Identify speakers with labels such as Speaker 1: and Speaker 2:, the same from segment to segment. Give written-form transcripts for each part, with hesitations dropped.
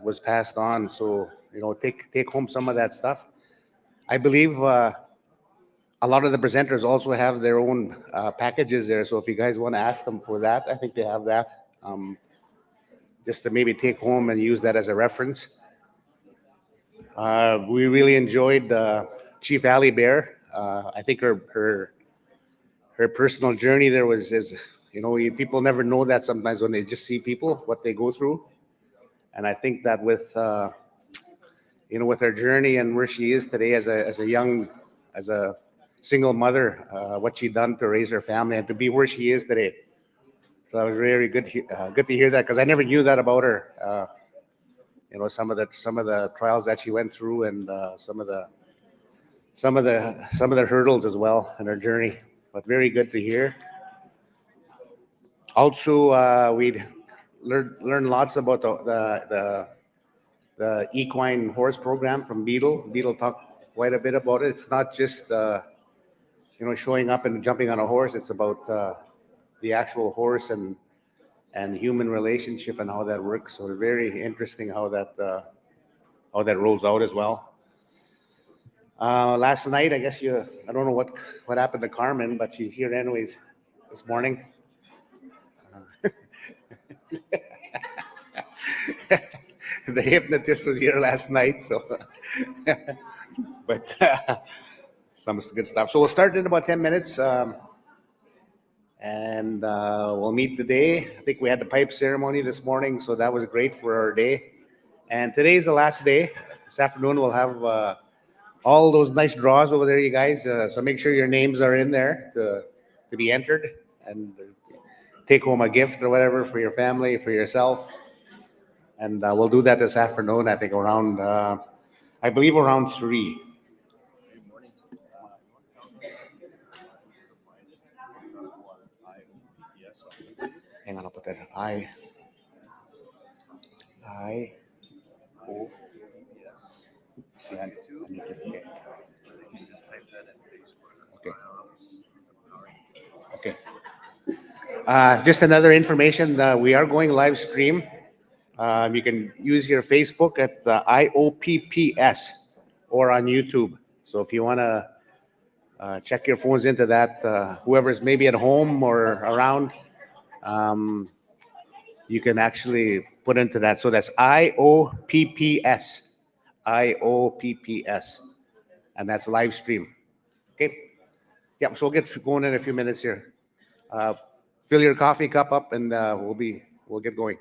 Speaker 1: was passed on. So take home some of that stuff. I believe a lot of the presenters also have their own packages there. So if you guys want to ask them for that, I think they have that. Just to maybe take home and use that as a reference. We really enjoyed Chief Allie Bear. I think her personal journey there people never know that sometimes when they just see people, what they go through. And I think that with with her journey and where she is today as a single mother, what she done to raise her family and to be where she is today. So that was very good to hear that, because I never knew that about her. Some of the trials that she went through, and some of the hurdles as well in her journey. But very good to hear. Also, we learned lots about the equine horse program from Beetle. Beetle talked quite a bit about it. It's not just showing up and jumping on a horse. It's about the actual horse and human relationship and how that works. So very interesting how that rolls out as well. Last night, I don't know what happened to Carmen, but she's here anyways this morning. The hypnotist was here last night, so but some good stuff. So we'll start in about 10 minutes, and we'll meet today. I think we had the pipe ceremony this morning, so that was great for our day. And today's the last day. This afternoon we'll have all those nice draws over there, you guys. So make sure your names are in there to be entered, and take home a gift or whatever for your family, for yourself. And we'll do that this afternoon, I think around, I believe around 3. Hang on, I'll put that. Okay. Just another information, we are going live stream. You can use your Facebook at IOPPS or on YouTube. So if you want to check your phones into that, whoever's maybe at home or around, you can actually put into that. So that's IOPPS, and that's live stream. Okay. Yeah. So we'll get going in a few minutes here. Fill your coffee cup up, and we'll get going.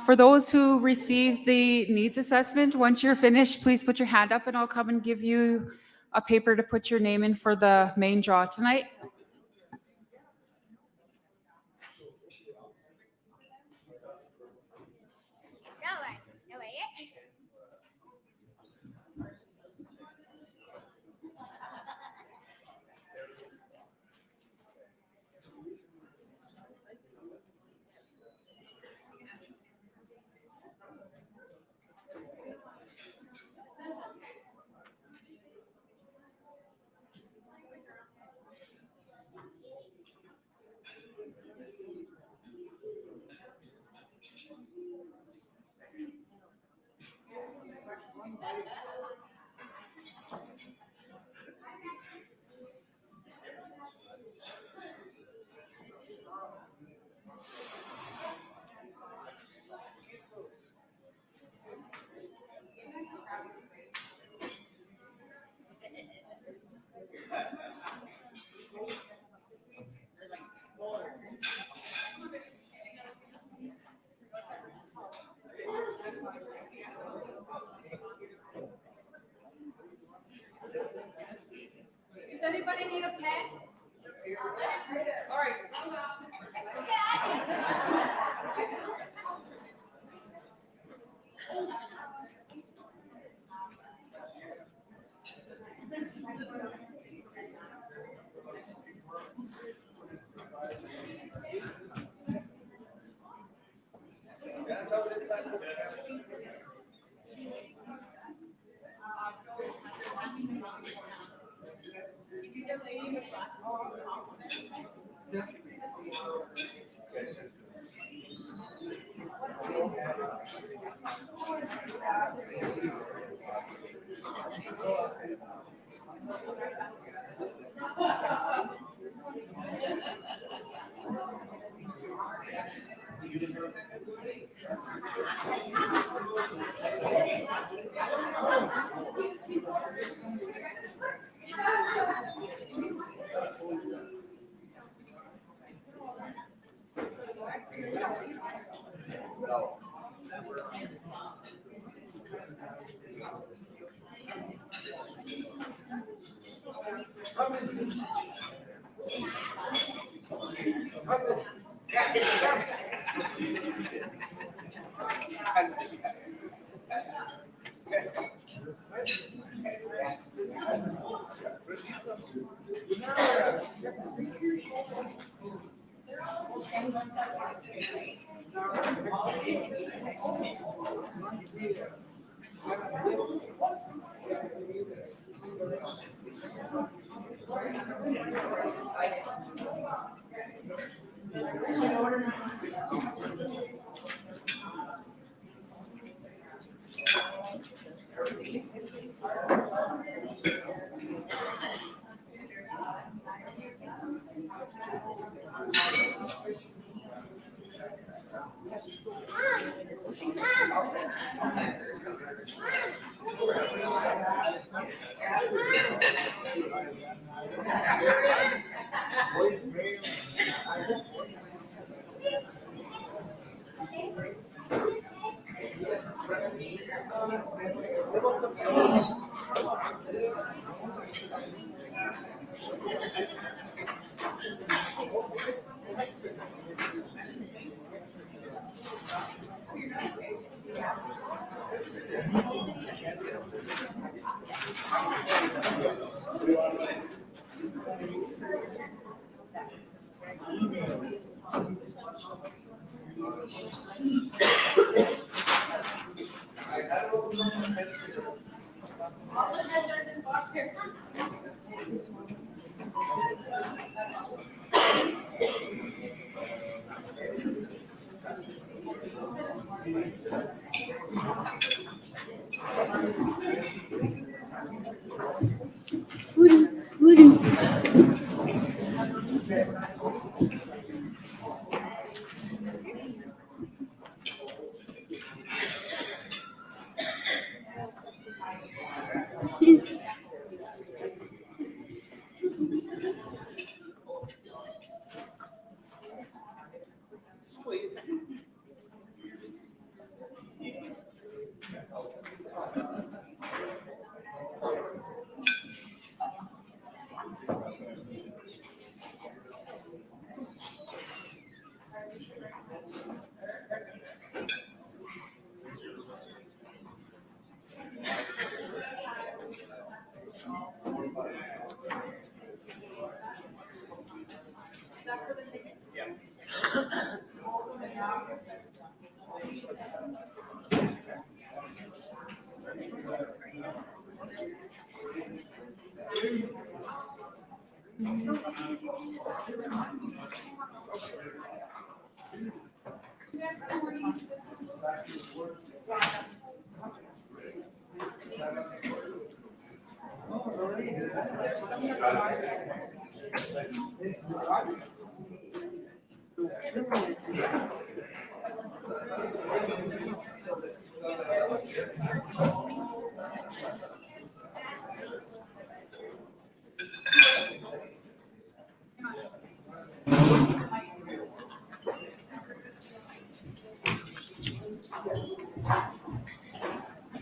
Speaker 2: For those who received the needs assessment, once you're finished, please put your hand up and I'll come and give you a paper to put your name in for the main draw tonight. Does anybody need a pen? All right.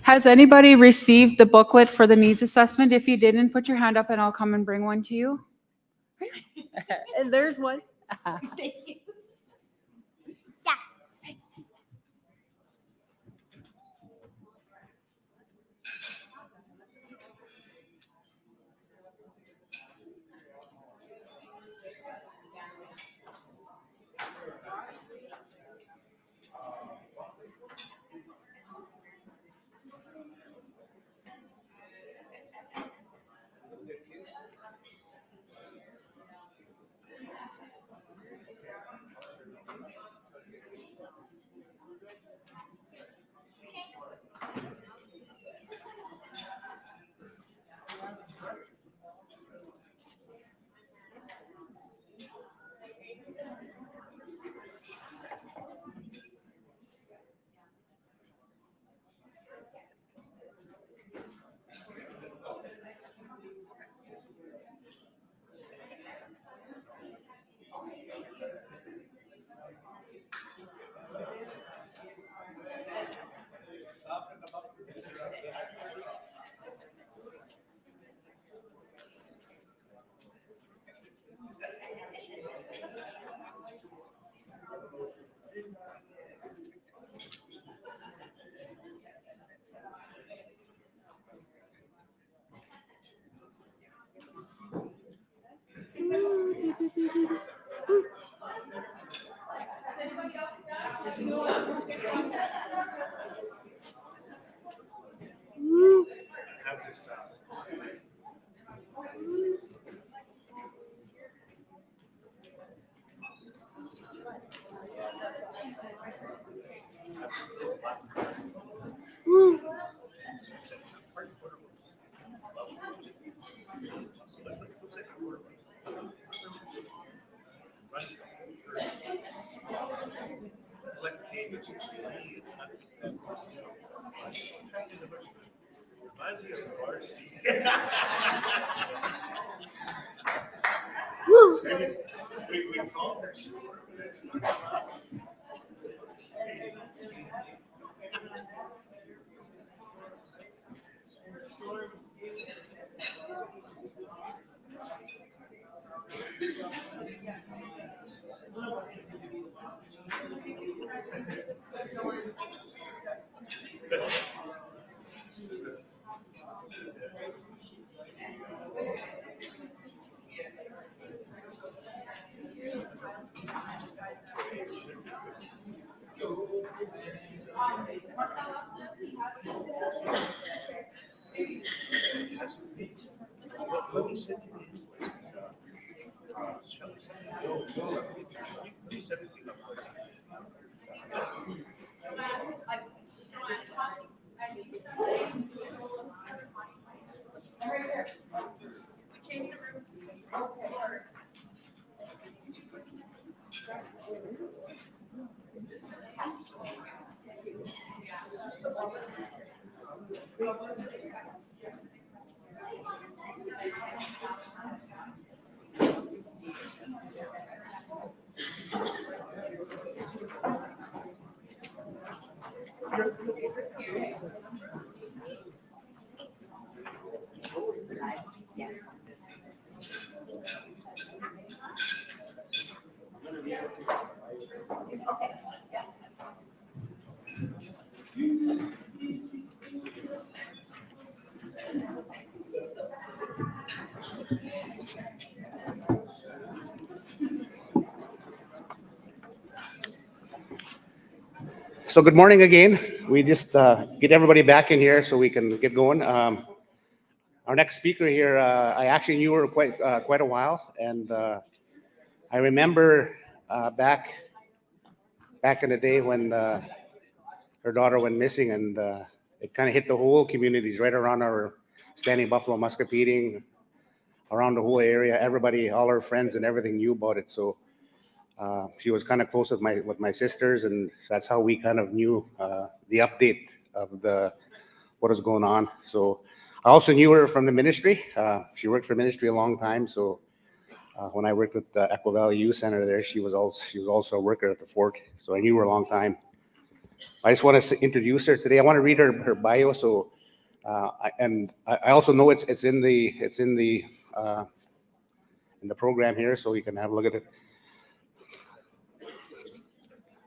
Speaker 2: Has anybody received the booklet for the needs assessment? If you didn't, put your hand up and I'll come and bring one to you.
Speaker 3: And there's one.
Speaker 1: So good morning again. We just get everybody back in here so we can get going. Our next speaker here, I actually knew her quite a while, and I remember back in the day when her daughter went missing, and it kind of hit the whole communities right around our Standing Buffalo Muscatine, around the whole area. Everybody, all her friends and everything knew about it. So she was kind of close with my sisters, and that's how we kind of knew the update of what was going on. So I also knew her from the ministry. She worked for ministry a long time. So when I worked with the Echo Valley Youth Center there, she was also a worker at the fort. So I knew her a long time. I just want to introduce her today. I want to read her bio. So I also know it's in the program here, so you can have a look at it.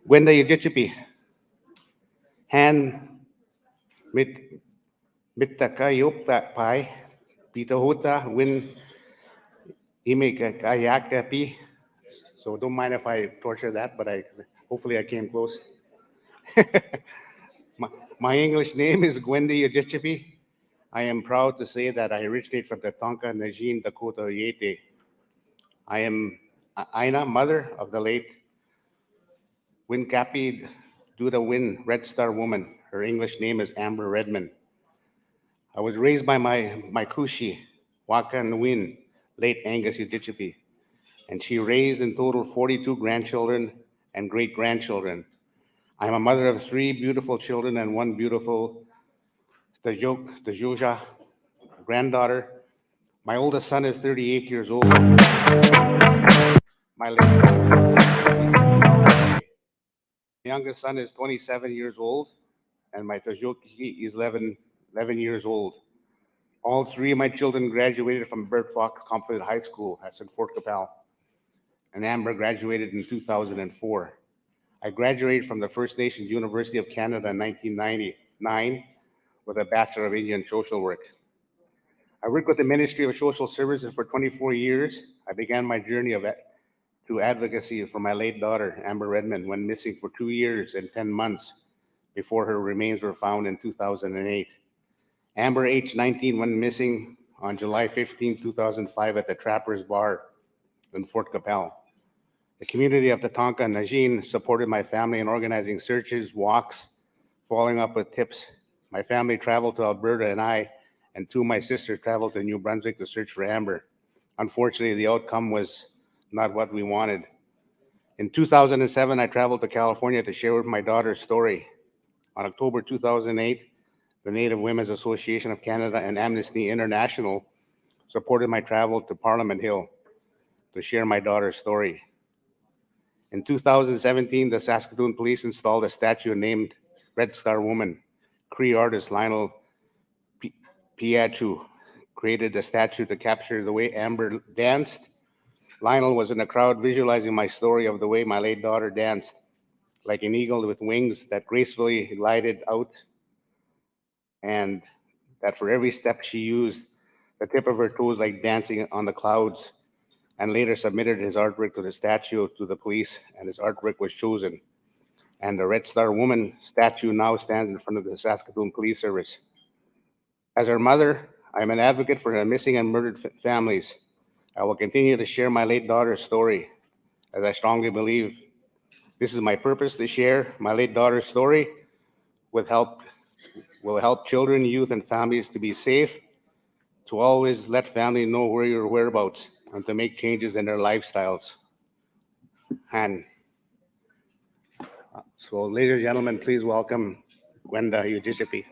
Speaker 1: Gwenda Yudichipi, Han Mitakayupai, Pitahuta, Win Imikayakapi. So don't mind if I torture that, but hopefully I came close. My English name is Gwenda Yudichipi. I am proud to say that I originate from the Tonka Najin Dakota Yete. I am Aina, mother of the late Winkapi Duda Win Red Star woman. Her English name is Amber Redmond. I was raised by my Kushi, Wakan Win, late Angus Yudichipi, and she raised in total 42 grandchildren and great-grandchildren. I am a mother of 3 beautiful children and 1 beautiful Tajoja granddaughter. My oldest son is 38 years old. My youngest son is 27 years old, and my Tajoki is 11 years old. All 3 of my children graduated from Bert Fox Comfort High School, that's in Fort Capel, and Amber graduated in 2004. I graduated from the First Nations University of Canada in 1999 with a Bachelor of Indian Social Work. I worked with the Ministry of Social Services for 24 years. I began my journey to advocacy for my late daughter, Amber Redmond, when missing for 2 years and 10 months before her remains were found in 2008. Amber, age 19, went missing on July 15, 2005 at the Trappers Bar in Fort Capel. The community of Tatonka and Najin supported my family in organizing searches, walks, following up with tips. My family traveled to Alberta, and I and 2 of my sisters traveled to New Brunswick to search for Amber. Unfortunately, the outcome was not what we wanted. In 2007, I traveled to California to share with my daughter's story. On October 2008, the Native Women's Association of Canada and Amnesty International supported my travel to Parliament Hill to share my daughter's story. In 2017, the Saskatoon Police installed a statue named Red Star Woman. Cree artist Lionel Piachu created the statue to capture the way Amber danced. Lionel was in the crowd visualizing my story of the way my late daughter danced, like an eagle with wings that gracefully glided out, and that for every step she used, the tip of her toes like dancing on the clouds, and later submitted his artwork to the statue to the police, and his artwork was chosen. And the Red Star Woman statue now stands in front of the Saskatoon Police Service. As her mother, I am an advocate for the missing and murdered families. I will continue to share my late daughter's story, as I strongly believe this is my purpose, to share my late daughter's story will help children, youth, and families to be safe, to always let family know where your whereabouts, and to make changes in their lifestyles. And so, ladies and gentlemen, please welcome Gwenda Yudichipi.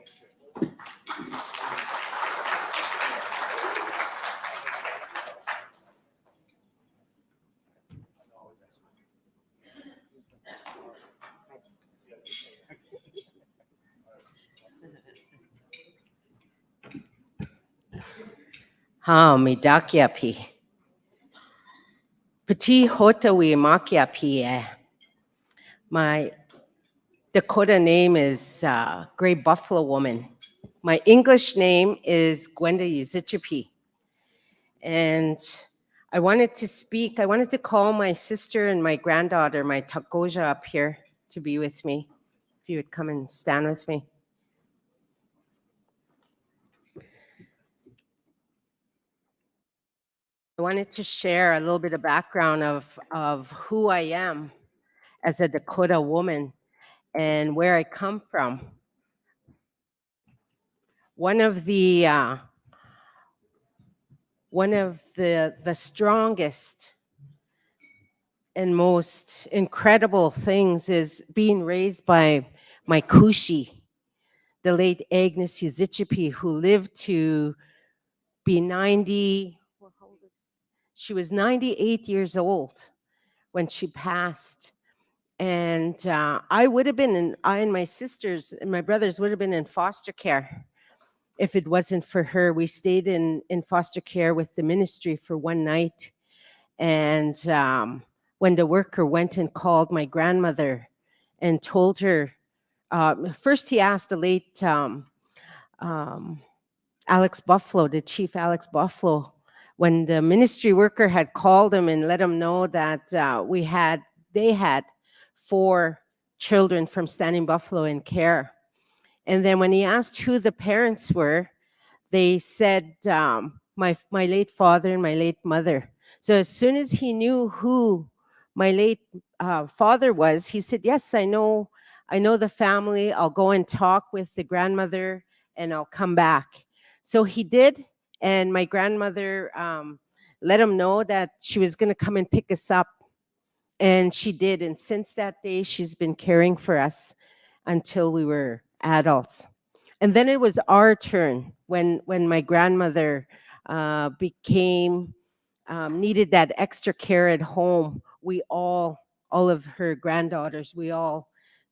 Speaker 4: Midakiapi. Pati Hotawi Makiapi. My Dakota name is Gray Buffalo Woman. My English name is Gwenda Yuzichipi. And I wanted to call my sister and my granddaughter, my Takoja, up here to be with me. If you would come and stand with me. I wanted to share a little bit of background of who I am as a Dakota woman and where I come from. One of the strongest and most incredible things is being raised by my Kushi, the late Agnes Yuzichipi, who lived to be 90. She was 98 years old when she passed. And I would have been I and my sisters and my brothers would have been in foster care if it wasn't for her. We stayed in foster care with the ministry for one night. And when the worker went and called my grandmother and told her, first he asked the late Alex Buffalo, the chief Alex Buffalo, when the ministry worker had called him and let him know that they had 4 children from Standing Buffalo in care. And then when he asked who the parents were, they said my late father and my late mother. So as soon as he knew who my late father was, he said, "Yes, I know the family. I'll go and talk with the grandmother, and I'll come back." So he did, and my grandmother let him know that she was going to come and pick us up, and she did. And since that day, she's been caring for us until we were adults. And then it was our turn when my grandmother became needed that extra care at home. We all of her granddaughters, we all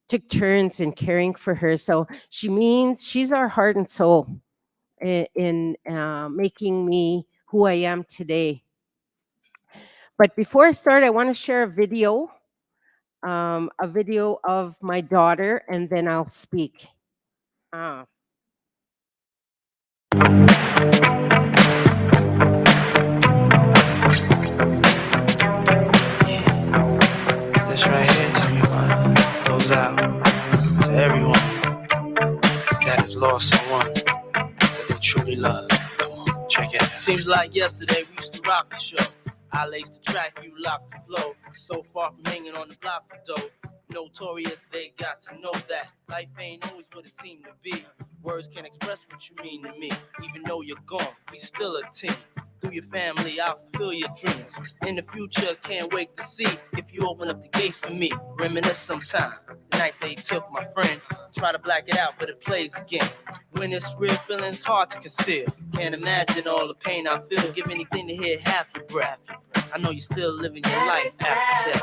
Speaker 4: took turns in caring for her. So she's our heart and soul in making me who I am today. But before I start, I want to share a video of my daughter, and then I'll speak.
Speaker 5: This right here, tell me what goes out to everyone that has lost someone that they truly love. Come on, check it out. Seems like yesterday we used to rock the show. I laced the track, you locked the flow. So far from hanging on the block for dough. Notorious, they got to know that life ain't always what it seemed to be. Words can't express what you mean to me. Even though you're gone, we still a team. Through your family, I'll fulfill your dreams. In the future, can't wait to see if you open up the gates for me. Reminisce sometime. The night they took my friend. Try to black it out, but it plays again. When it's real, feeling's hard to conceal. Can't imagine all the pain I feel. Give anything to hear half your breath. I know you're still living your life after death.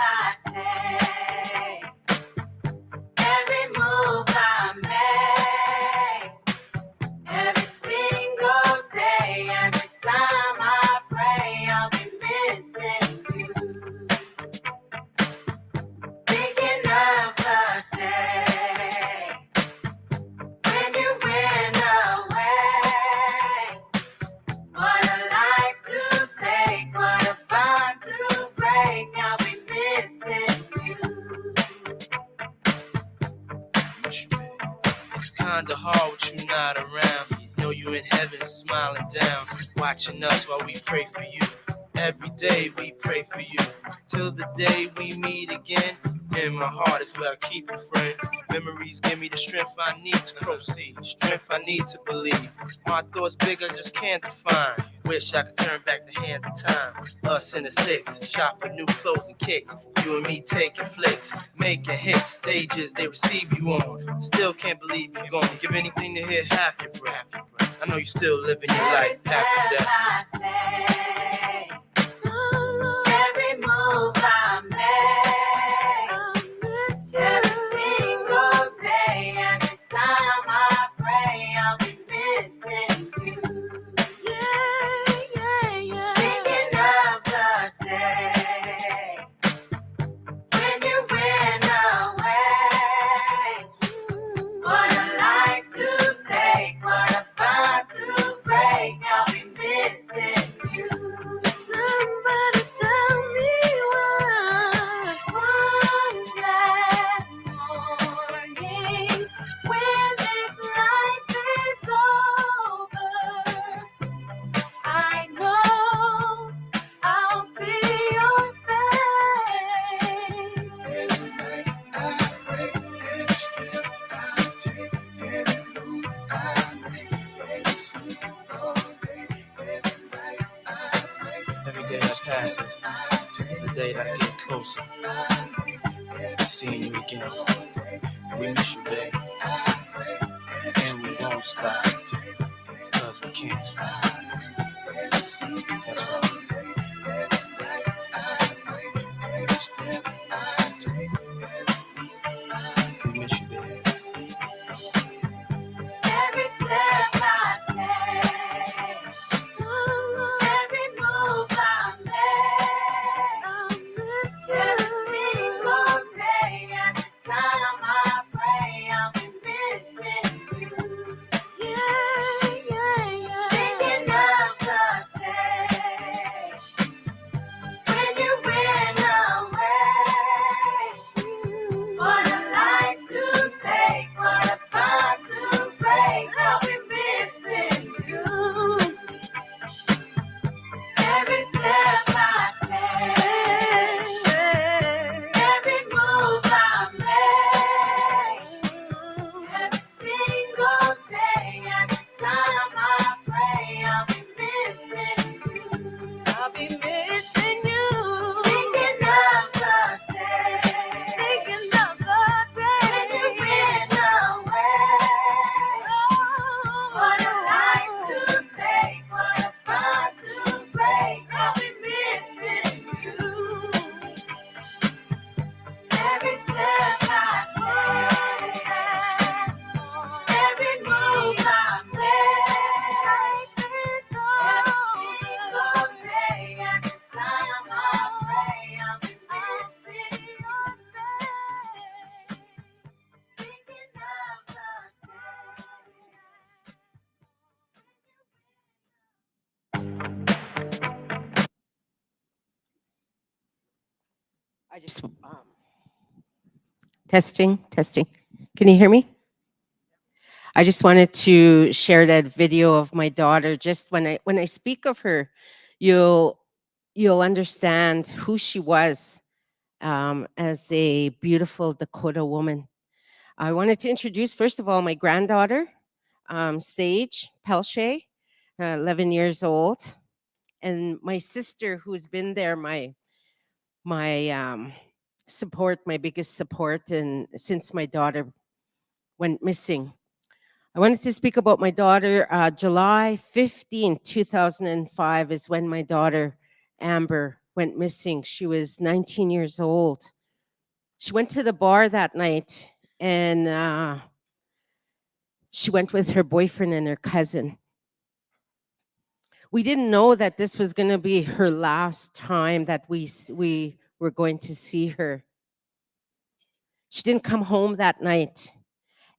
Speaker 6: Every move I make, every single day, every time I pray, I'll be missing you. Thinking of the day when you went away. What a life to take, what a bond to break. I'll be missing you.
Speaker 5: It's kinda hard with you not around. Know you in heaven smiling down, watching us while we pray for you. Every day we pray for you, till the day we meet again. In my heart is where I keep you, friend. Memories give me the strength I need to proceed, strength I need to believe. My thoughts big, I just can't define. Wish I could turn back the hands of time. Us in the 6, shop for new clothes and kicks. You and me taking flicks, making hits, stages they receive you on. Still can't believe you're gone. Give anything to hear half your breath. I know you still living your life after death.
Speaker 6: Every move I make, every single day, every time I pray, I'll be missing you. Thinking of the day when you went away. What a life to take, what a bond to break. I'll be missing you.
Speaker 5: passes. Today's the day that I get closer to seeing you again. We miss you, babe. And we won't stop, cause we can't stop. That's right. We miss you, babe.
Speaker 6: Every step I take, every move I make, every single day, every time I pray, I'll be missing you. Thinking of the day when you went away. What a life to take, what a fun to break. I'll be missing you. Every step I take, every move I make, every single day, every time I pray, I'll be missing you. I'll be missing you. Thinking of the day, thinking of the day when you went away. What a life to take, what a fun to break. I'll be missing you. Every step I take, every move I make, every single day, every time I pray, I'll be missing your face. Thinking of the
Speaker 4: I just testing. Can you hear me? I just wanted to share that video of my daughter. Just when I speak of her, you'll understand who she was as a beautiful Dakota woman. I wanted to introduce first of all my granddaughter, Sage Pelche, 11 years old, and my sister who's been there, my support, my biggest support, and since my daughter went missing. I wanted to speak about my daughter. July 15, 2005 is when my daughter Amber went missing. She was 19 years old. She went to the bar that night and she went with her boyfriend and her cousin. We didn't know that this was going to be her last time that we were going to see her. She didn't come home that night.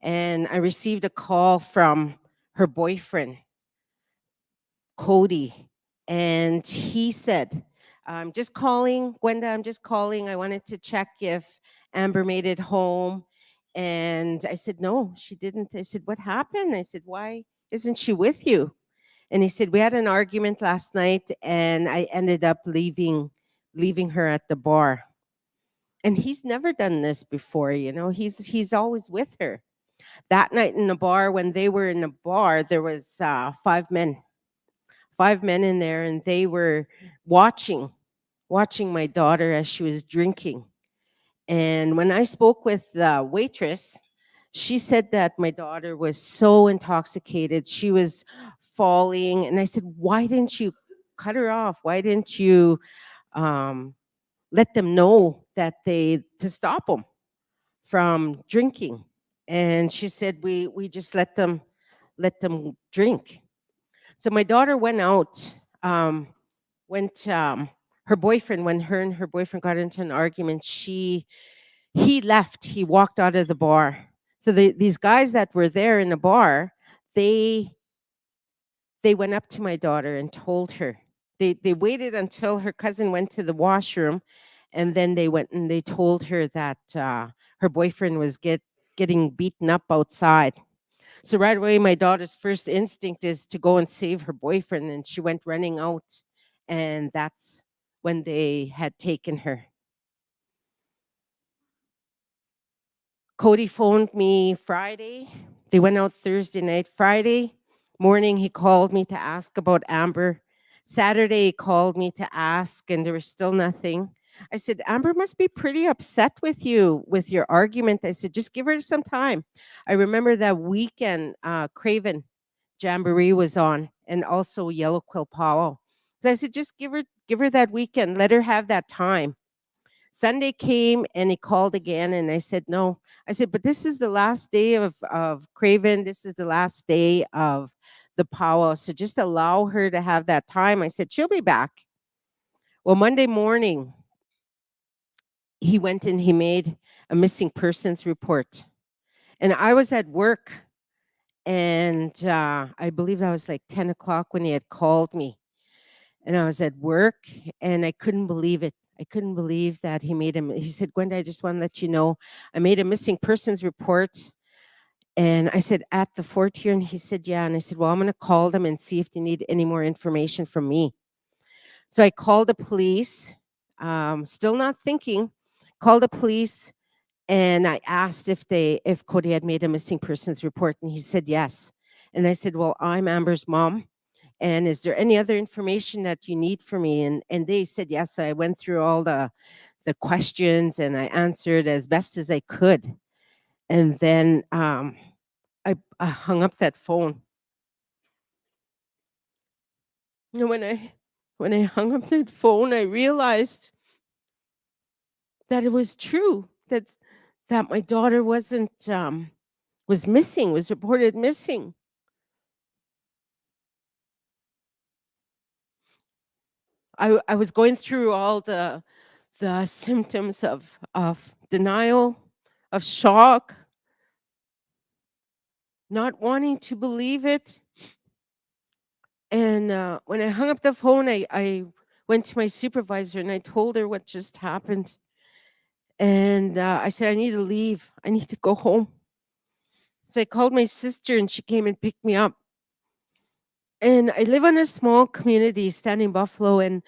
Speaker 4: And I received a call from her boyfriend, Cody, and he said, I'm just calling, Gwenda, I'm just calling. I wanted to check if Amber made it home. And I said, no, she didn't. I said, what happened? I said, why isn't she with you? And he said, we had an argument last night and I ended up leaving her at the bar. And he's never done this before, you know, he's always with her. That night in the bar, when they were in the bar, there was 5 men in there, and they were watching my daughter as she was drinking. And when I spoke with the waitress, she said that my daughter was so intoxicated, she was falling. And I said, why didn't you cut her off? Why didn't you let them know that to stop them from drinking? And she said, we just let them drink. So my daughter went out, her boyfriend, when her and her boyfriend got into an argument, he left, he walked out of the bar. So these guys that were there in the bar, they went up to my daughter and told her. They waited until her cousin went to the washroom, and then they went and they told her that her boyfriend was getting beaten up outside. So right away, my daughter's first instinct is to go and save her boyfriend, and she went running out, and that's when they had taken her. Cody phoned me Friday. They went out Thursday night. Friday morning, he called me to ask about Amber, Saturday, he called me to ask, and there was still nothing. I said, Amber must be pretty upset with you with your argument. I said, just give her some time. I remember that weekend, Craven Jamboree was on, and also Yellow Quill Powell. So I said, just give her that weekend. Let her have that time. Sunday came and he called again, and I said, no. I said, but this is the last day of Craven. This is the last day of the powwow. So just allow her to have that time. I said, she'll be back. Well, Monday morning, he went and he made a missing persons report. And I was at work, and I believe that was like 10 o'clock when he had called me. And I was at work, and I couldn't believe it. I couldn't believe that he made him. He said, Gwenda, I just want to let you know, I made a missing persons report. And I said, at the fort here? And he said, yeah. And I said, well, I'm going to call them and see if they need any more information from me. So I called the police, still not thinking, called the police, and I asked if Cody had made a missing persons report, and he said yes. And I said, well, I'm Amber's mom, and is there any other information that you need from me? And they said yes. So I went through all the questions, and I answered as best as I could. And then I hung up that phone. And when I hung up that phone, I realized that it was true, that my daughter was missing, was reported missing. I was going through all the symptoms of denial, of shock, not wanting to believe it. And when I hung up the phone, I went to my supervisor and I told her what just happened. And I said, I need to leave. I need to go home. So I called my sister, and she came and picked me up. And I live in a small community, Standing Buffalo, and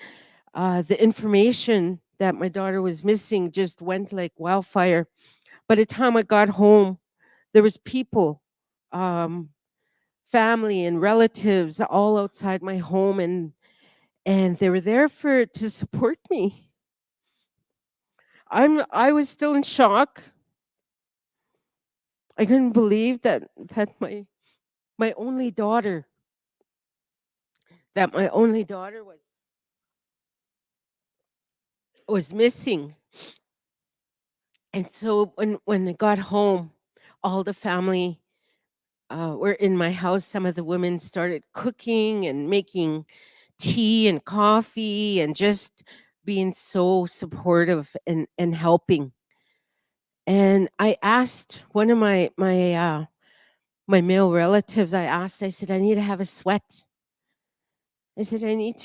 Speaker 4: the information that my daughter was missing just went like wildfire. By the time I got home, there was people, family and relatives all outside my home, and they were there to support me. I was still in shock. I couldn't believe that my only daughter was missing. And so when I got home, all the family were in my house. Some of the women started cooking and making tea and coffee and just being so supportive and helping. And I asked one of my male relatives, I said, I need to have a sweat. I said, I need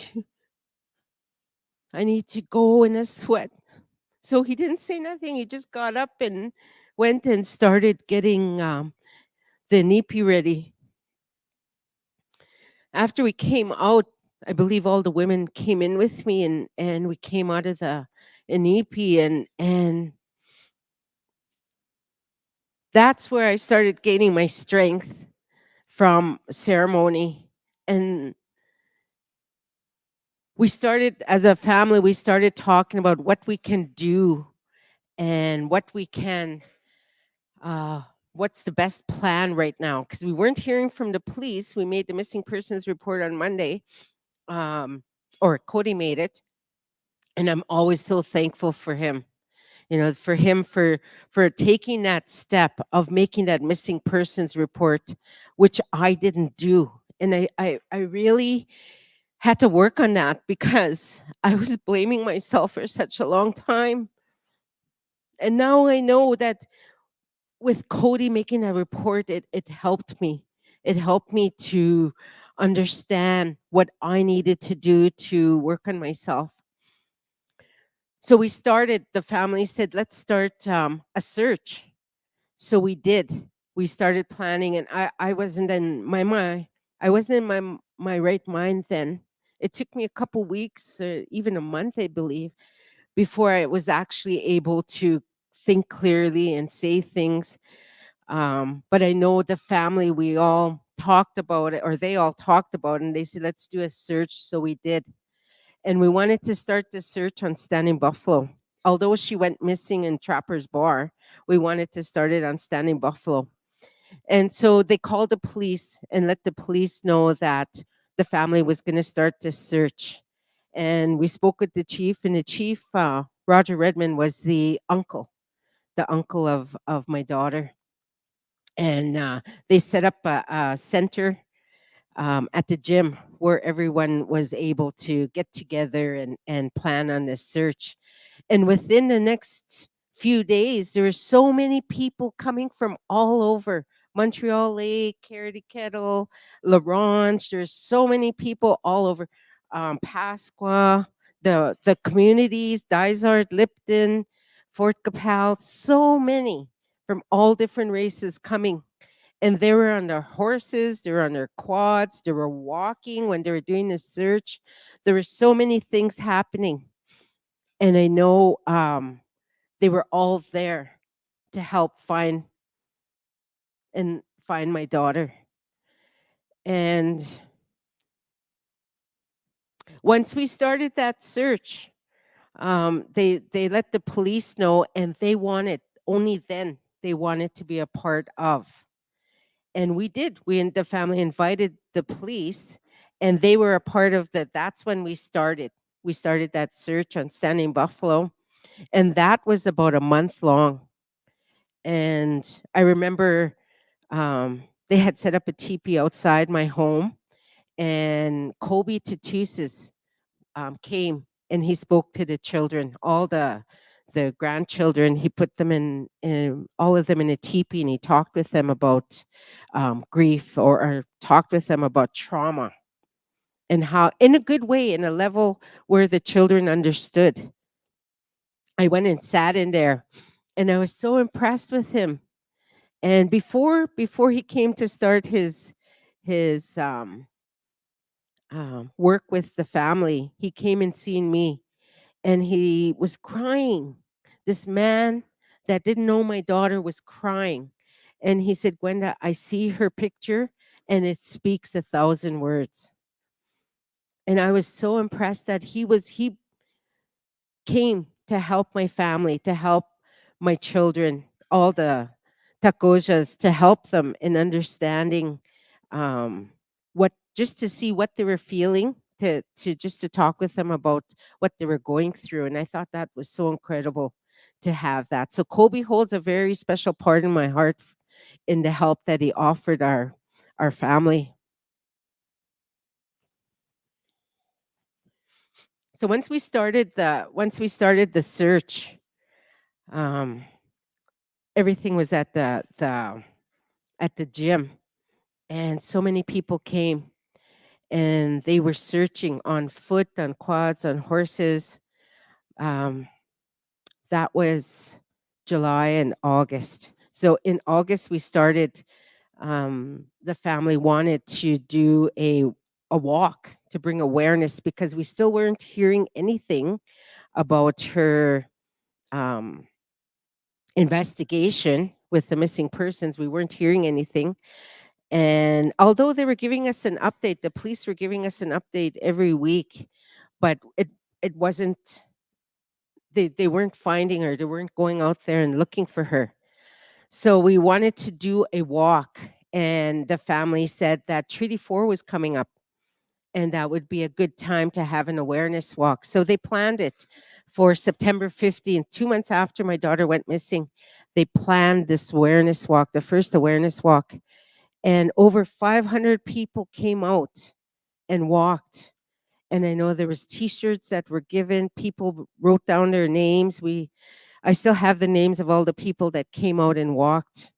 Speaker 4: to go in a sweat. So he didn't say nothing. He just got up and went and started getting the NEPI ready. After we came out, I believe all the women came in with me, and we came out of the NEPI, and that's where I started gaining my strength from ceremony. And we started, as a family, we started talking about what we can do and what we can what's the best plan right now, because we weren't hearing from the police. We made the missing persons report on Monday, or Cody made it, and I'm always so thankful for him, for him for taking that step of making that missing persons report, which I didn't do. And I really had to work on that, because I was blaming myself for such a long time. And now I know that with Cody making that report, it helped me. It helped me to understand what I needed to do to work on myself. So the family said, let's start a search. So we did. We started planning, and I wasn't in my mind. I wasn't in my right mind then. It took me a couple weeks, even a month, I believe, before I was actually able to think clearly and say things. But I know the family, we all talked about it, or they all talked about it, and they said, let's do a search. So we did. And we wanted to start the search on Standing Buffalo. Although she went missing in Trapper's Bar, we wanted to start it on Standing Buffalo. And so they called the police and let the police know that the family was going to start this search. And we spoke with the chief, and the chief, Roger Redmond, was the uncle of my daughter. And they set up a center at the gym where everyone was able to get together and plan on this search. And within the next few days, there were so many people coming from all over Montreal Lake, Carity Kettle, La Ronge. There's so many people all over Pasqua, the communities, Dysart, Lipton, Fort Capel, so many from all different races coming, and they were on their horses, they were on their quads, they were walking when they were doing the search. There were so many things happening. And I know they were all there to help find my daughter. And once we started that search, they let the police know, and they wanted, only then they wanted to be a part of. And we did. The family invited the police, and they were a part of that's when we started. We started that search on Standing Buffalo, and that was about a month long. And I remember they had set up a teepee outside my home, and Kobe Tatusis came and he spoke to the children, all the grandchildren. He put them in all of them in a teepee, and he talked with them about grief, or talked with them about trauma, and how, in a good way, in a level where the children understood. I went and sat in there, and I was so impressed with him. And before he came to start his work with the family, he came and seen me, and he was crying. This man that didn't know my daughter was crying. And he said, Gwenda, I see her picture, and it speaks 1,000 words. And I was so impressed that he came to help my family, to help my children, all the Takojas, to help them in understanding what, just to see what they were feeling, to just to talk with them about what they were going through. And I thought that was so incredible to have that. So Kobe holds a very special part in my heart in the help that he offered our family. So once we started the search, um, everything was at the gym, and so many people came, and they were searching on foot, on quads, on horses. Um, that was July and August. So in August we started. The family wanted to do a walk to bring awareness, because we still weren't hearing anything about her um, investigation with the missing persons. We weren't hearing anything. And although they were giving us an update, the police were giving us an update every week, but it wasn't, they weren't finding her. They weren't going out there and looking for her. So we wanted to do a walk, and the family said that Treaty 4 was coming up, and that would be a good time to have an awareness walk. So they planned it for September 15th, 2 months after my daughter went missing. They planned this awareness walk, the first awareness walk, and over 500 people came out and walked. And I know there was T-shirts that were given. People wrote down their names. I still have the names of all the people that came out and walked.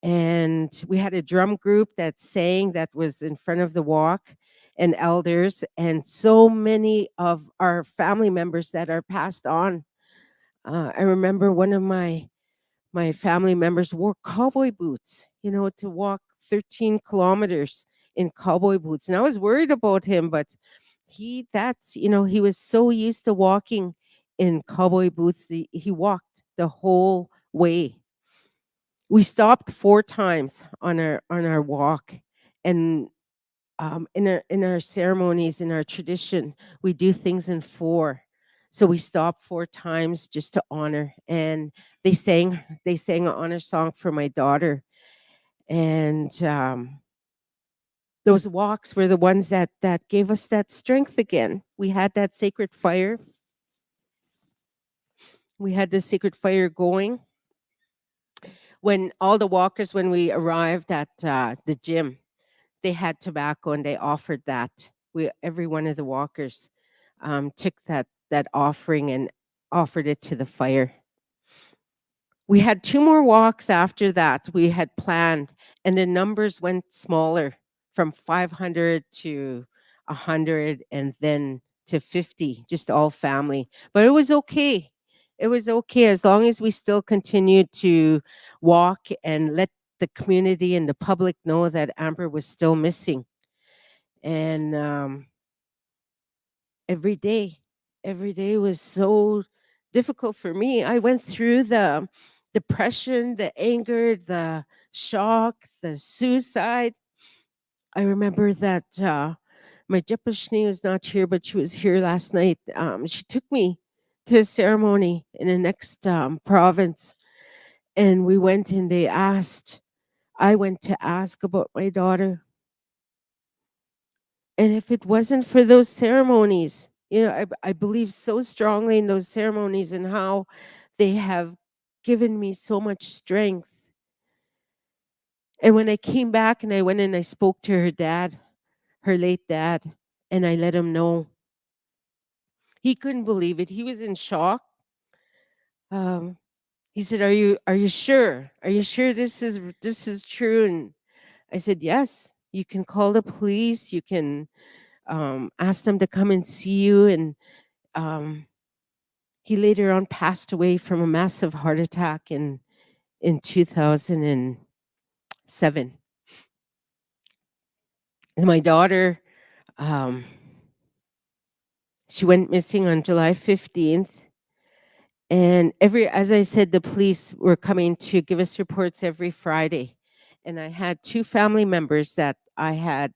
Speaker 4: And we had a drum group that sang, that was in front of the walk, and elders, and so many of our family members that are passed on. I remember one of my family members wore cowboy boots, to walk 13 kilometers in cowboy boots. And I was worried about him, but he was so used to walking in cowboy boots. He walked the whole way. We stopped 4 times on our walk, And in our ceremonies, in our tradition, we do things in four. So we stop four times just to honor. And they sang an honor song for my daughter. And those walks were the ones that gave us that strength again. We had that sacred fire. We had the sacred fire going. When all the walkers, when we arrived at the gym, they had tobacco and they offered that. Every one of the walkers took that offering and offered it to the fire. We had two more walks after that we had planned, and the numbers went smaller from 500 to 100 and then to 50, just all family. But it was okay. It was okay as long as we still continued to walk and let the community and the public know that Amber was still missing. And every day, every day was so difficult for me. I went through the depression, the anger, the shock, the suicide. I remember that my Jepashni was not here, but she was here last night. She took me to a ceremony in the next province, and we went and I went to ask about my daughter. And if it wasn't for those ceremonies, I believe so strongly in those ceremonies and how they have given me so much strength. And when I came back and I went and I spoke to her dad, her late dad, and I let him know, he couldn't believe it. He was in shock. Um, he said, "Are you sure? Are you sure this is true?" And I said, "Yes. You can call the police. You can ask them to come and see you." And um, he later on passed away from a massive heart attack in 2007. My daughter, um, she went missing on July 15th. And as I said, the police were coming to give us reports every Friday. And I had two family members that I had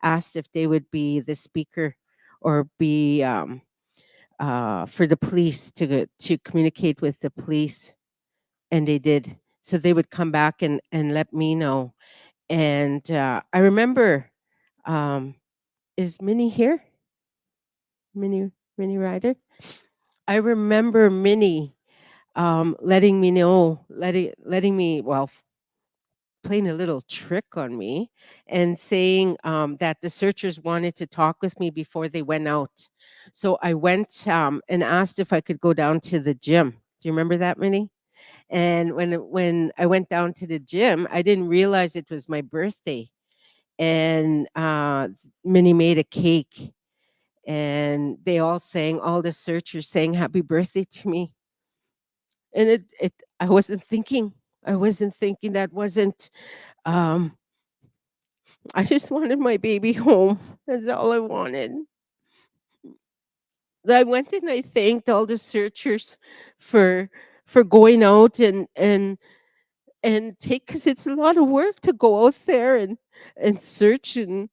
Speaker 4: asked if they would be the speaker or be for the police to communicate with the police, and they did. So they would come back and let me know. And I remember, um, is Minnie here? Minnie Ryder? I remember Minnie letting me know, letting me, well, playing a little trick on me and saying that the searchers wanted to talk with me before they went out. So I went and asked if I could go down to the gym. Do you remember that, Minnie? And when I went down to the gym, I didn't realize it was my birthday. And Minnie made a cake, and they all the searchers sang happy birthday to me. And I wasn't thinking. That wasn't. Um, I just wanted my baby home. That's all I wanted. I went and I thanked all the searchers for going out and take, because it's a lot of work to go out there and search and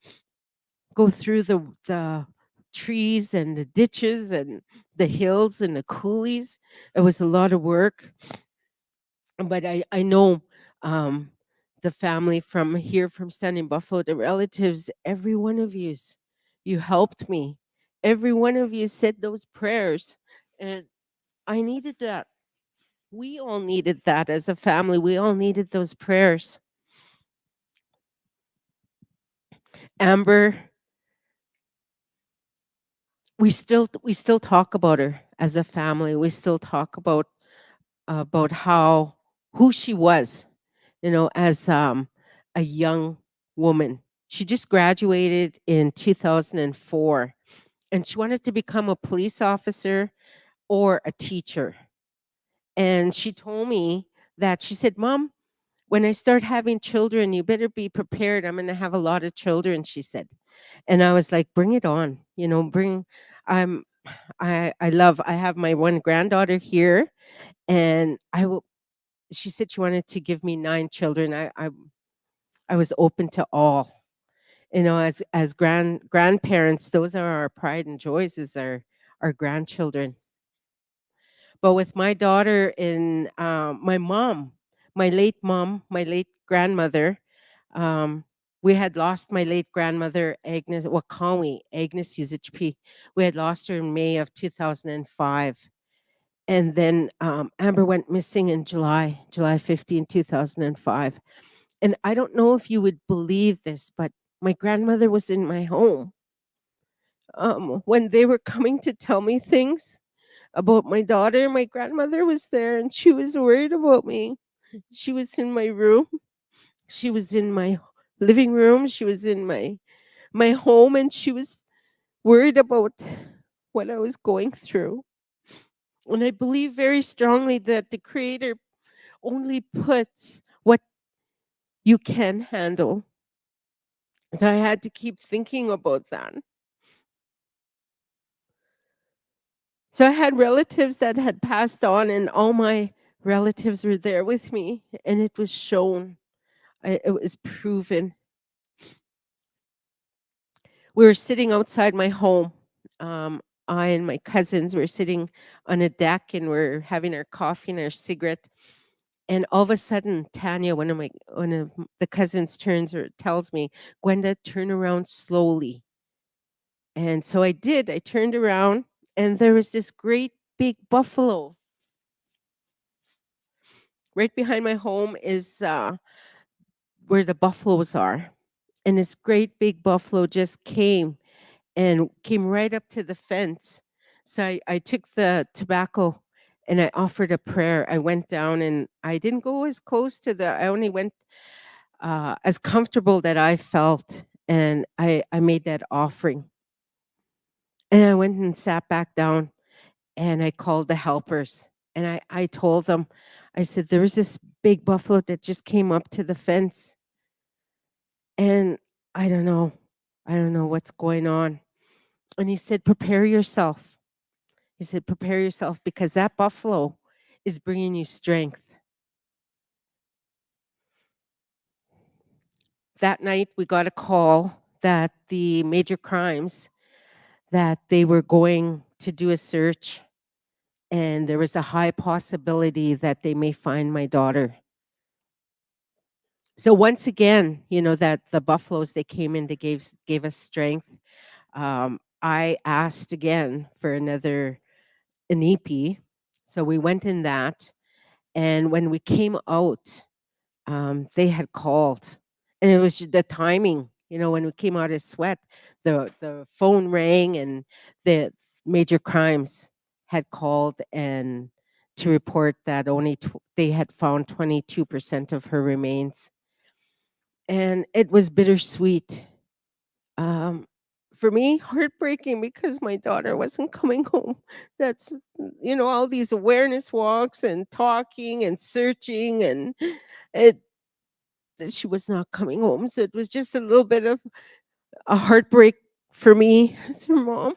Speaker 4: go through the trees and the ditches and the hills and the coulees. It was a lot of work, but I know the family from here, from Standing Buffalo, the relatives, every one of you helped me. Every one of you said those prayers, and I needed that. We all needed that as a family. We all needed those prayers. Amber, we still talk about her as a family. We still talk about how who she was, as a young woman. She just graduated in 2004, and she wanted to become a police officer or a teacher. And she told me that she said, "Mom, when I start having children, you better be prepared. I'm going to have a lot of children," she said. And I was like, "Bring it on. Bring I'm I have my one granddaughter here, and I will." She said she wanted to give me 9 children. I was open to all. You know, as grandparents, those are our pride and joys, is our grandchildren. But with my daughter and my mom, my late grandmother, um, we had lost my late grandmother, Agnes Wakawi, Agnes Yuzichpi. We had lost her in May of 2005. And then Amber went missing in July 15, 2005. And I don't know if you would believe this, but my grandmother was in my home when they were coming to tell me things about my daughter. My grandmother was there and she was worried about me. She was in my room. She was in my living room. She was in my home, and she was worried about what I was going through. And I believe very strongly that the Creator only puts what you can handle. So I had to keep thinking about that. So I had relatives that had passed on, and all my relatives were there with me, and it was shown, it was proven. We were sitting outside my home. I and my cousins were sitting on a deck, and we're having our coffee and our cigarette. And all of a sudden, Tanya, one of the cousins, turns or tells me, "Gwenda, turn around slowly." And so I did. I turned around, and there was this great big buffalo. Right behind my home is where the buffaloes are. And this great big buffalo just came and came right up to the fence. So I took the tobacco and I offered a prayer. I went down and I didn't go as close to I only went as comfortable that I felt. And I made that offering. And I went and sat back down and I called the helpers. And I told them, I said, there was this big buffalo that just came up to the fence. And I don't know. I don't know what's going on. And he said, prepare yourself. He said, prepare yourself because that buffalo is bringing you strength. That night, we got a call that the major crimes, that they were going to do a search, and there was a high possibility that they may find my daughter. So once again, you know, that the buffaloes, they came in, they gave us strength. I asked again for an EP. So we went in that. And when we came out, they had called. And it was the timing, you know, when we came out of sweat, the phone rang and the major crimes had called and to report that they had found 22% of her remains. And it was bittersweet. Um, for me, heartbreaking because my daughter wasn't coming home. That's, you know, all these awareness walks and talking and searching, and it that she was not coming home. So it was just a little bit of a heartbreak for me as her mom.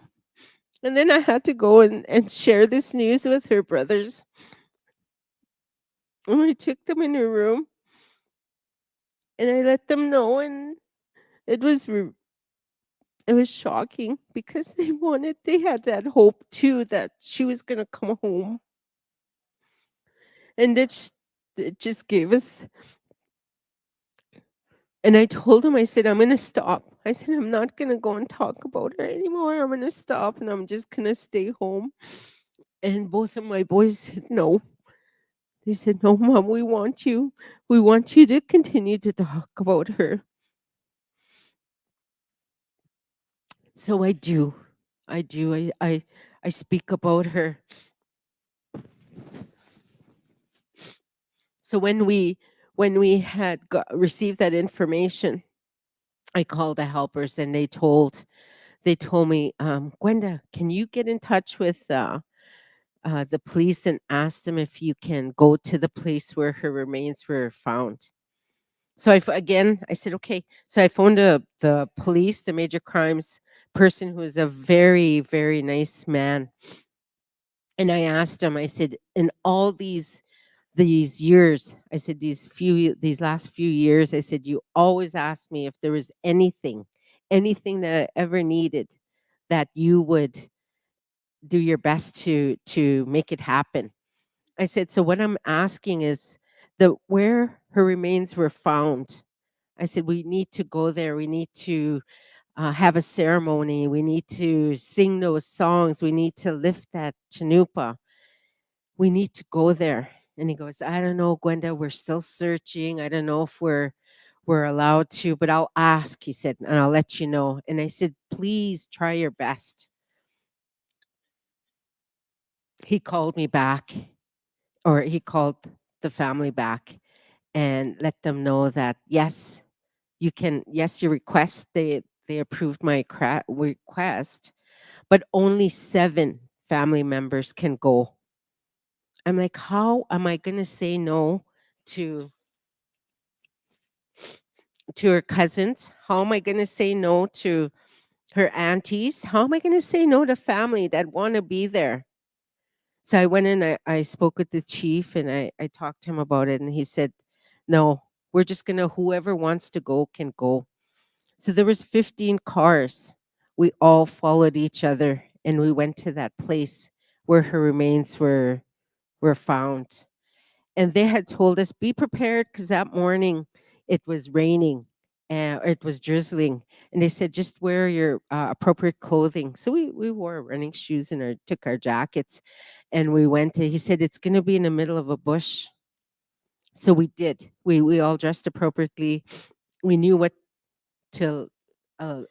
Speaker 4: And then I had to go and share this news with her brothers. And I took them in her room and I let them know, and it was it was shocking because they had that hope too that she was going to come home. And it just gave us. And I told him, I said, I'm going to stop. I said, I'm not going to go and talk about her anymore. I'm going to stop and I'm just going to stay home. And both of my boys said, no. They said, no, Mom, we want you. We want you to continue to talk about her. So I do. I do. I speak about her. So when we had received that information, I called the helpers and they told me, Gwenda, can you get in touch with the police and ask them if you can go to the place where her remains were found? So again, I said, okay. So I phoned the police, the major crimes person, who is a very, very nice man. And I asked him, I said, in all these years, I said, these last few years, I said, you always asked me if there was anything, anything that I ever needed, that you would do your best to make it happen. I said, so what I'm asking is the where her remains were found. I said, we need to go there. We need to have a ceremony. We need to sing those songs. We need to lift that chanupa. We need to go there. And he goes, I don't know, Gwenda, we're still searching. I don't know if we're allowed to, but I'll ask, he said, and I'll let you know. And I said, please try your best. He called me back, or he called the family back and let them know that yes, you can, yes, your request, they approved my request, but only 7 family members can go. I'm like, how am I going to say no to her cousins? How am I going to say no to her aunties? How am I going to say no to family that want to be there? So I went and I spoke with the chief, and I talked to him about it, and he said, no, we're just going to, whoever wants to go can go. So there was 15 cars. We all followed each other, and we went to that place where her remains were found. And they had told us, be prepared, because that morning it was raining and it was drizzling. And they said, just wear your appropriate clothing. So we wore running shoes and took our jackets, and we went. He said, it's going to be in the middle of a bush. So we did. We all dressed appropriately. We knew what to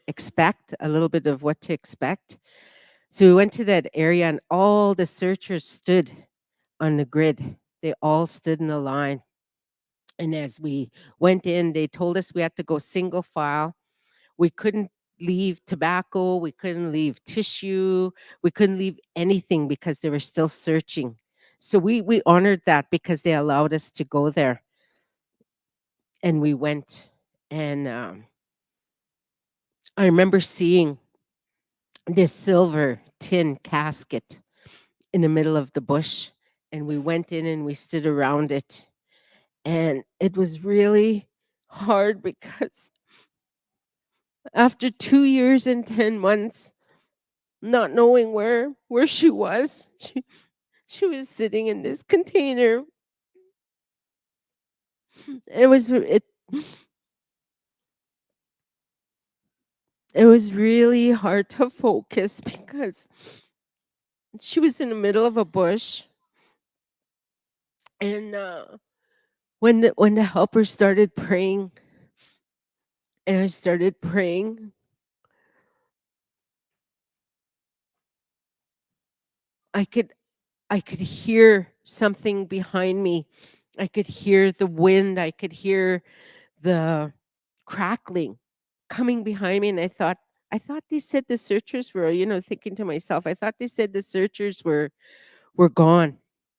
Speaker 4: expect, a little bit of what to expect. So we went to that area, and all the searchers stood on the grid. They all stood in a line. And as we went in, they told us we had to go single file. We couldn't leave tobacco, we couldn't leave tissue, we couldn't leave anything because they were still searching. So we honored that because they allowed us to go there. And we went, and I remember seeing this silver tin casket in the middle of the bush, and we went in and we stood around it. And it was really hard because after 2 years and 10 months, not knowing where she was, she was sitting in this container. It was really hard to focus because she was in the middle of a bush. And when the helpers started praying, and I started praying, I could hear something behind me. I could hear the wind. I could hear the crackling coming behind me, and I thought they said the searchers were, thinking to myself, I thought they said the searchers were gone,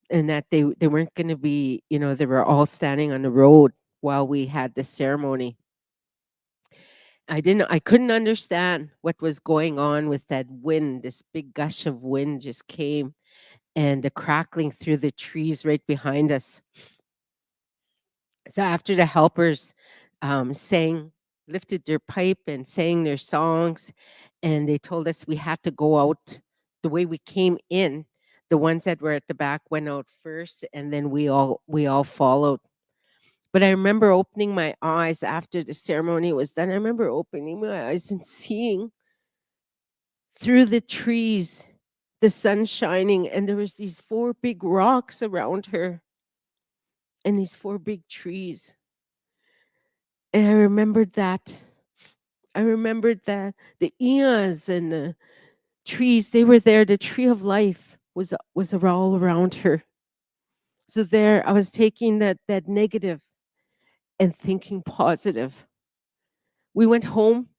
Speaker 4: and that they weren't going to be, they were all standing on the road while we had the ceremony. I couldn't understand what was going on with that wind. This big gush of wind just came, and the crackling through the trees right behind us. So after the helpers lifted their pipe and sang their songs, and they told us we had to go out the way we came in. The ones that were at the back went out first, and then we all followed. But I remember opening my eyes after the ceremony was done. I remember opening my eyes and seeing through the trees, the sun shining, and there was these 4 big rocks around her, and these 4 big trees. And I remembered that. I remembered that the eons and the trees, they were there. The tree of life was all around her. So there, I was taking that negative and thinking positive. We went home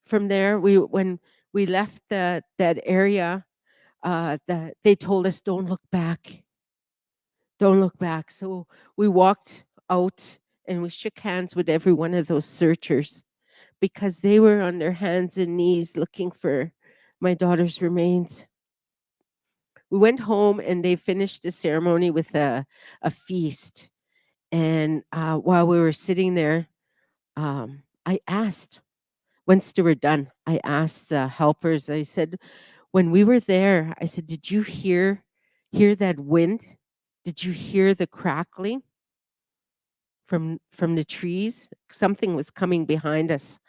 Speaker 4: from there. When we left that area, that they told us, don't look back. Don't look back. So we walked out and we shook hands with every one of those searchers, because they were on their hands and knees looking for my daughter's remains. We went home and they finished the ceremony with a feast. And while we were sitting there, I asked once they were done, I asked the helpers, I said, when we were there, I said, did you hear that wind? Did you hear the crackling from the trees? Something was coming behind us.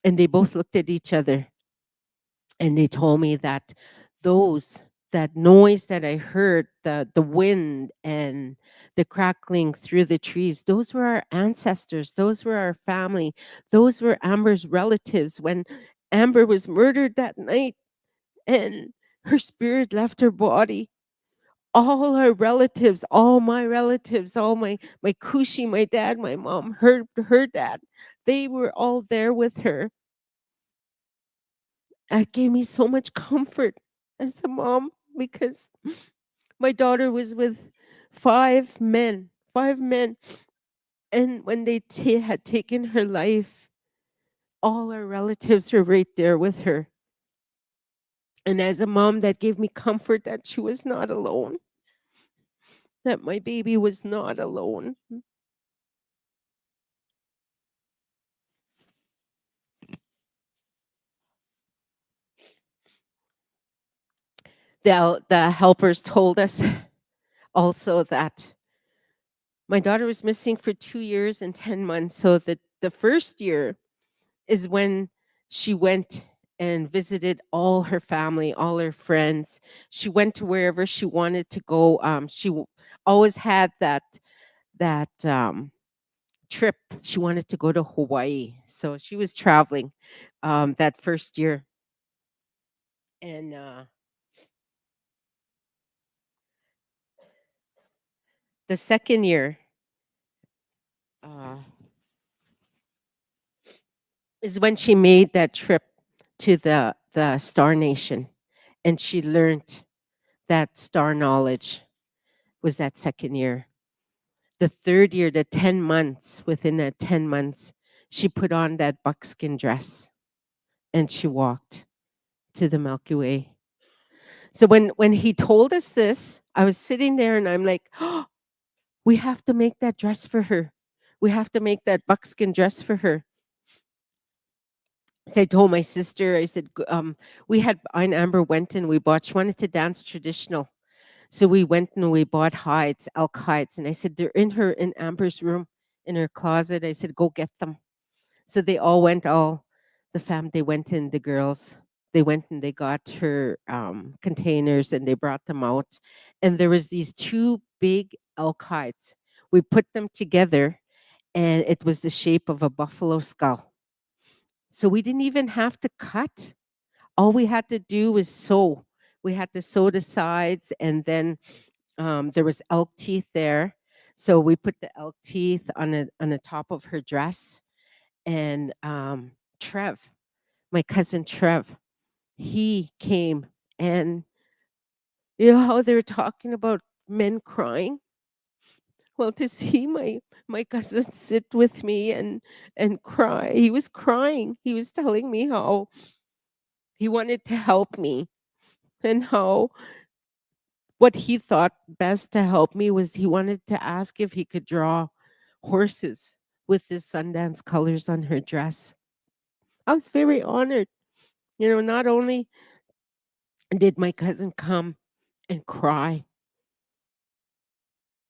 Speaker 4: And they both looked at each other and they told me that those that noise that I heard, the wind and the crackling through the trees, those were our ancestors, those were our family, those were Amber's relatives when Amber was murdered that night and her spirit left her body. All her relatives, all my relatives, all my Kushi, my dad, my mom, her dad, they were all there with her. That gave me so much comfort as a mom because my daughter was with 5 men, 5 men. And when they had taken her life, all our relatives were right there with her. And as a mom, that gave me comfort that she was not alone, that my baby was not alone. The helpers told us also that my daughter was missing for 2 years and 10 months. So the first year is when she went and visited all her family, all her friends. She went to wherever she wanted to go. Always had that trip. She wanted to go to Hawaii, so she was traveling that first year. And the second year uh, is when she made that trip to the Star Nation, and she learned that star knowledge was that second year. The third year, the 10 months, within that 10 months, she put on that buckskin dress and she walked to the Milky Way. So when he told us this, I was sitting there and I'm like, oh, we have to make that dress for her. We have to make that buckskin dress for her. So I told my sister, I said, we had, I and Amber went and we bought, she wanted to dance traditional. So we went and we bought hides, elk hides. And I said, they're in Amber's room, in her closet. I said, go get them. So they all went, the fam, they went in, the girls, they went and they got her containers and they brought them out. And there was these two big elk hides. We put them together and it was the shape of a buffalo skull. So we didn't even have to cut. All we had to do was sew. We had to sew the sides and then there was elk teeth there. So we put the elk teeth on the top of her dress. And Trev, my cousin Trev, he came and you know how they're talking about men crying? Well, to see my cousin sit with me and cry, he was crying. He was telling me how he wanted to help me and how what he thought best to help me was he wanted to ask if he could draw horses with the Sundance colors on her dress. I was very honored. You know, not only did my cousin come and cry,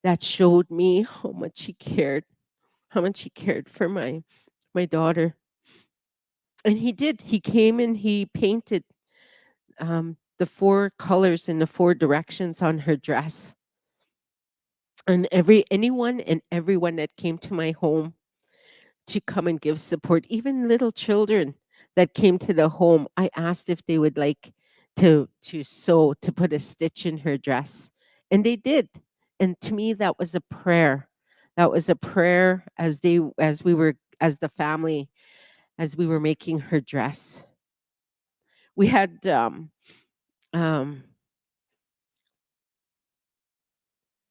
Speaker 4: that showed me how much he cared, how much he cared for my daughter. And he did. He came and he painted the 4 colors in the 4 directions on her dress. And anyone and everyone that came to my home to come and give support, even little children that came to the home, I asked if they would like to sew, to put a stitch in her dress. And they did. And to me, that was a prayer. That was a prayer as the family, as we were making her dress. We had um,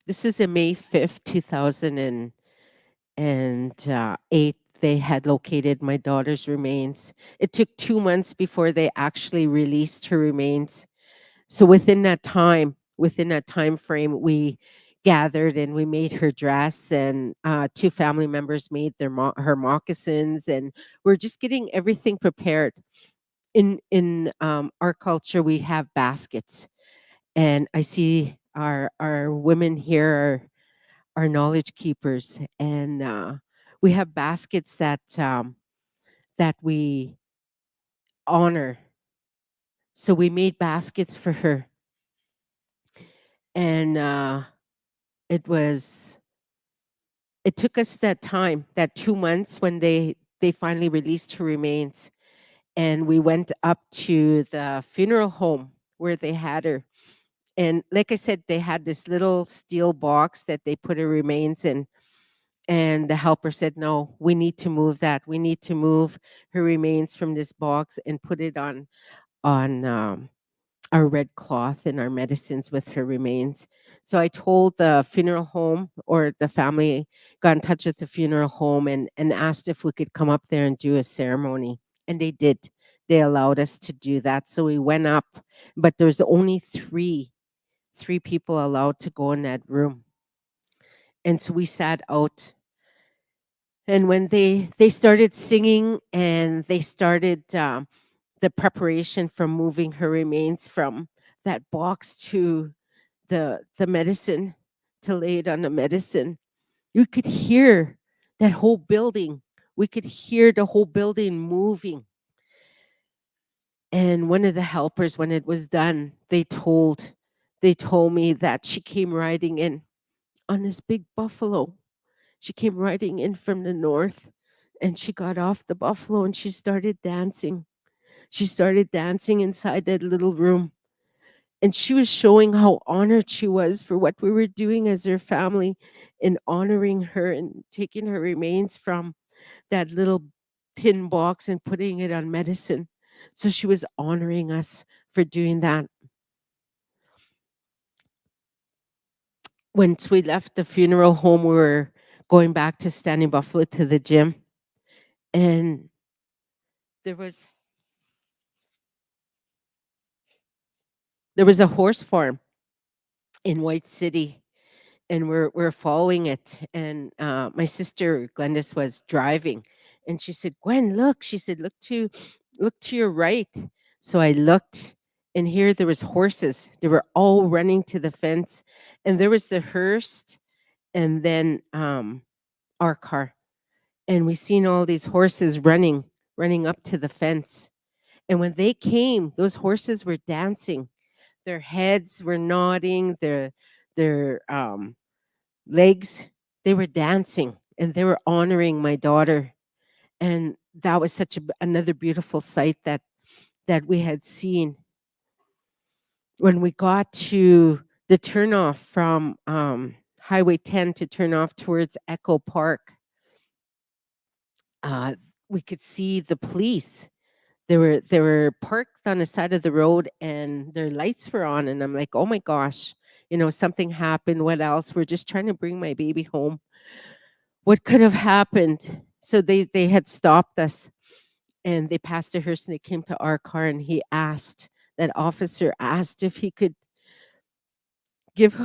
Speaker 4: this was in May 5th, 2008. They had located my daughter's remains. It took 2 months before they actually released her remains. So within that time frame, we gathered and we made her dress, and two family members made her moccasins, and we're just getting everything prepared. In our culture, we have baskets, and I see our women here are knowledge keepers, and we have baskets that we honor. So we made baskets for her, and it was it took us that time, that 2 months, when they finally released her remains, and we went up to the funeral home where they had her. And like I said, they had this little steel box that they put her remains in. And the helper said, "No, we need to move that. We need to move her remains from this box and put it on our red cloth and our medicines with her remains." So I told the funeral home, or the family got in touch with the funeral home and asked if we could come up there and do a ceremony. And they did. They allowed us to do that. So we went up, but there's only three people allowed to go in that room. And so we sat out. And when they started singing, and they started the preparation for moving her remains from that box to the medicine, to lay it on the medicine, you could hear that whole building. We could hear the whole building moving. And one of the helpers, when it was done, they told me that she came riding in on this big buffalo. She came riding in from the north, and she got off the buffalo and she started dancing. She started dancing inside that little room. And she was showing how honored she was for what we were doing as her family in honoring her and taking her remains from that little tin box and putting it on medicine. So she was honoring us for doing that. Once we left the funeral home, we were going back to Standing Buffalo to the gym. And there was a horse farm in White City, and we're following it. And my sister Glendis was driving, and she said, "Gwen, look." She said, "Look to your right." So I looked, and here there was horses. They were all running to the fence, and there was the hearse, and then our car, and we seen all these horses running up to the fence. And when they came, those horses were dancing. Their heads were nodding, their legs, they were dancing, and they were honoring my daughter. And that was such another beautiful sight that we had seen. When we got to the turnoff from Highway 10 to turn off towards Echo Park, uh, we could see the police. They were parked on the side of the road, and their lights were on, and I'm like, "Oh my gosh, something happened. What else? We're just trying to bring my baby home. What could have happened?" So they had stopped us, and they passed a hearse, and they came to our car, and that officer asked if he could give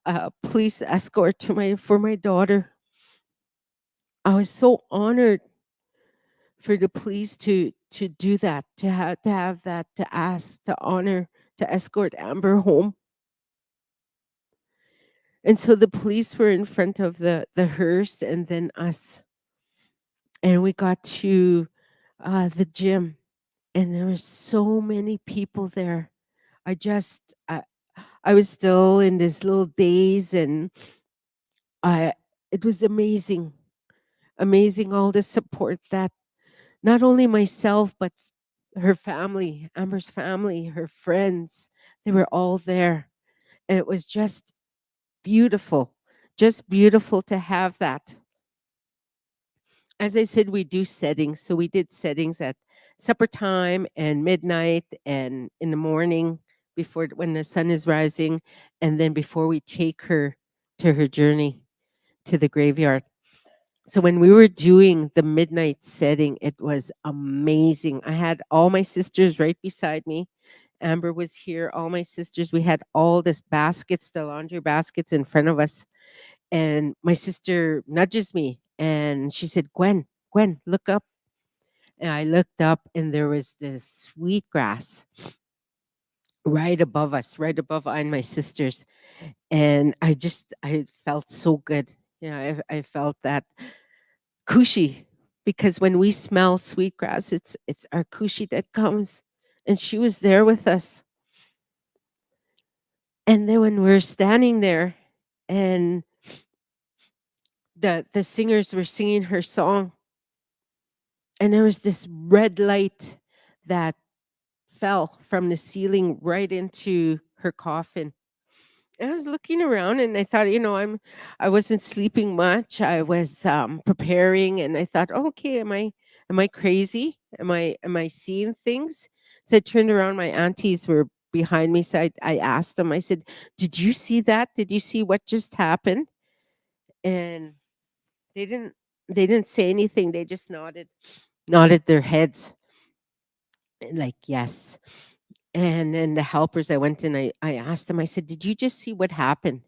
Speaker 4: a police escort for my daughter. I was so honored for the police to do that, to have that, to ask, to honor, to escort Amber home. And so the police were in front of the hearse, and then us, and we got to the gym, and there were so many people there. I was still in this little daze, and I it was amazing all the support that not only myself, but her family, Amber's family, her friends, they were all there. And it was beautiful, just beautiful to have that. As I said, we do settings. So we did settings at supper time and midnight and in the morning, before, when the sun is rising, and then before we take her to her journey to the graveyard. So when we were doing the midnight setting, it was amazing. I had all my sisters right beside me, Amber was here, all my sisters. We had all this baskets, the laundry baskets in front of us. And my sister nudges me and she said, Gwen, look up. And I looked up and there was this sweet grass right above us, right above I and my sisters. And I felt so good. I felt that cushy because when we smell sweetgrass, it's our cushy that comes. And she was there with us. And then when we're standing there and the singers were singing her song, and there was this red light that fell from the ceiling right into her coffin. I was looking around and I thought, I wasn't sleeping much. I was preparing and I thought, oh, okay, am I crazy? Am I seeing things? So I turned around, my aunties were behind me. So I asked them, I said, did you see that? Did you see what just happened? And they didn't say anything. They just nodded their heads like yes. And then the helpers, I went and I asked them, I said, did you just see what happened?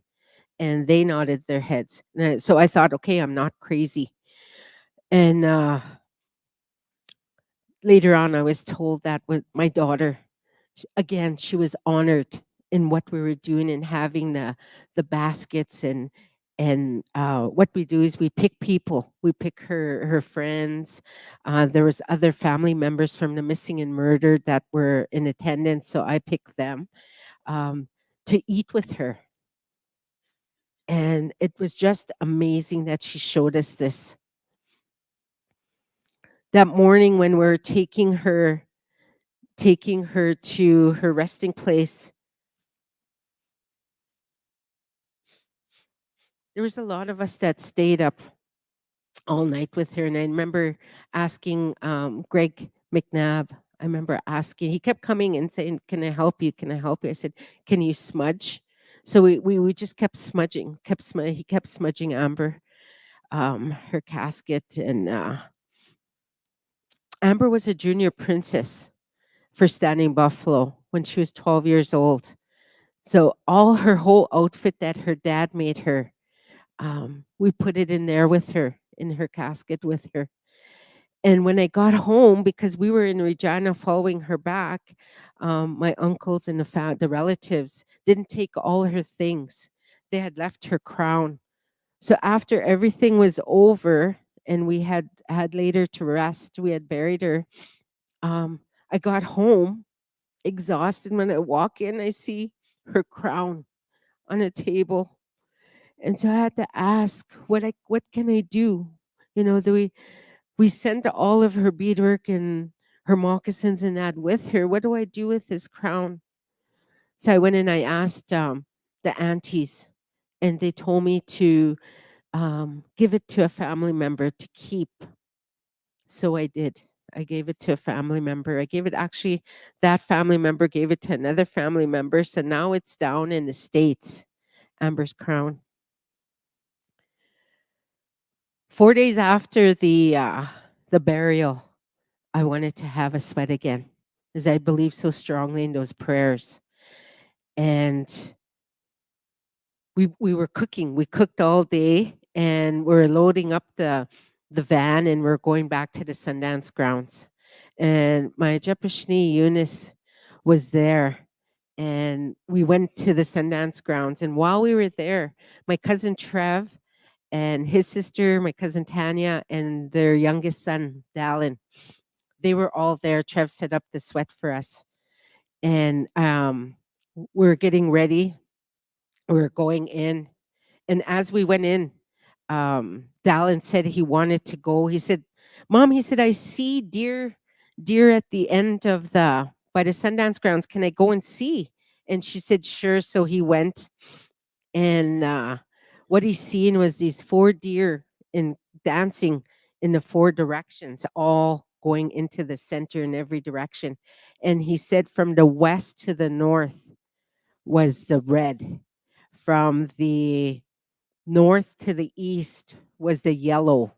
Speaker 4: And they nodded their heads. So I thought, okay, I'm not crazy. And later on, I was told that with my daughter, again, she was honored in what we were doing and having the baskets and what we do is we pick people. We pick her friends. There was other family members from the missing and murdered that were in attendance, so I picked them um, to eat with her. And it was just amazing that she showed us this. That morning when we're taking her to her resting place, there was a lot of us that stayed up all night with her. And I remember asking Greg McNabb, I remember asking, he kept coming and saying, can I help you? Can I help you? I said, can you smudge? So we just kept smudging, he kept smudging Amber, her casket. And Amber was a junior princess for Standing Buffalo when she was 12 years old. So all her whole outfit that her dad made her, we put it in there with her, in her casket with her. And when I got home, because we were in Regina following her back, my uncles and the relatives didn't take all her things. They had left her crown. So after everything was over and we had laid her to rest, we had buried her. I got home exhausted. When I walk in, I see her crown on a table. And so I had to ask, what can I do? We sent all of her beadwork and her moccasins and that with her. What do I do with this crown? So I went and I asked the aunties, and they told me to give it to a family member to keep. So I did. I gave it to a family member. I gave it actually, that family member gave it to another family member. So now it's down in the States, Amber's crown. 4 days after the burial, I wanted to have a sweat again because I believe so strongly in those prayers. And we were cooking. We cooked all day and we're loading up the van and we're going back to the Sundance grounds. And my Jepashni Eunice was there and we went to the Sundance grounds. And while we were there, my cousin Trev and his sister, my cousin Tanya, and their youngest son, Dallin, they were all there. Trev set up the sweat for us. And we're getting ready. We're going in. And as we went in, Dallin said he wanted to go. He said, Mom, he said, I see deer at the end of by the Sundance grounds. Can I go and see? And she said, sure. So he went. And what he seen was these 4 deer dancing in the 4 directions, all going into the center in every direction. And he said from the west to the north was the red. From the north to the east was the yellow.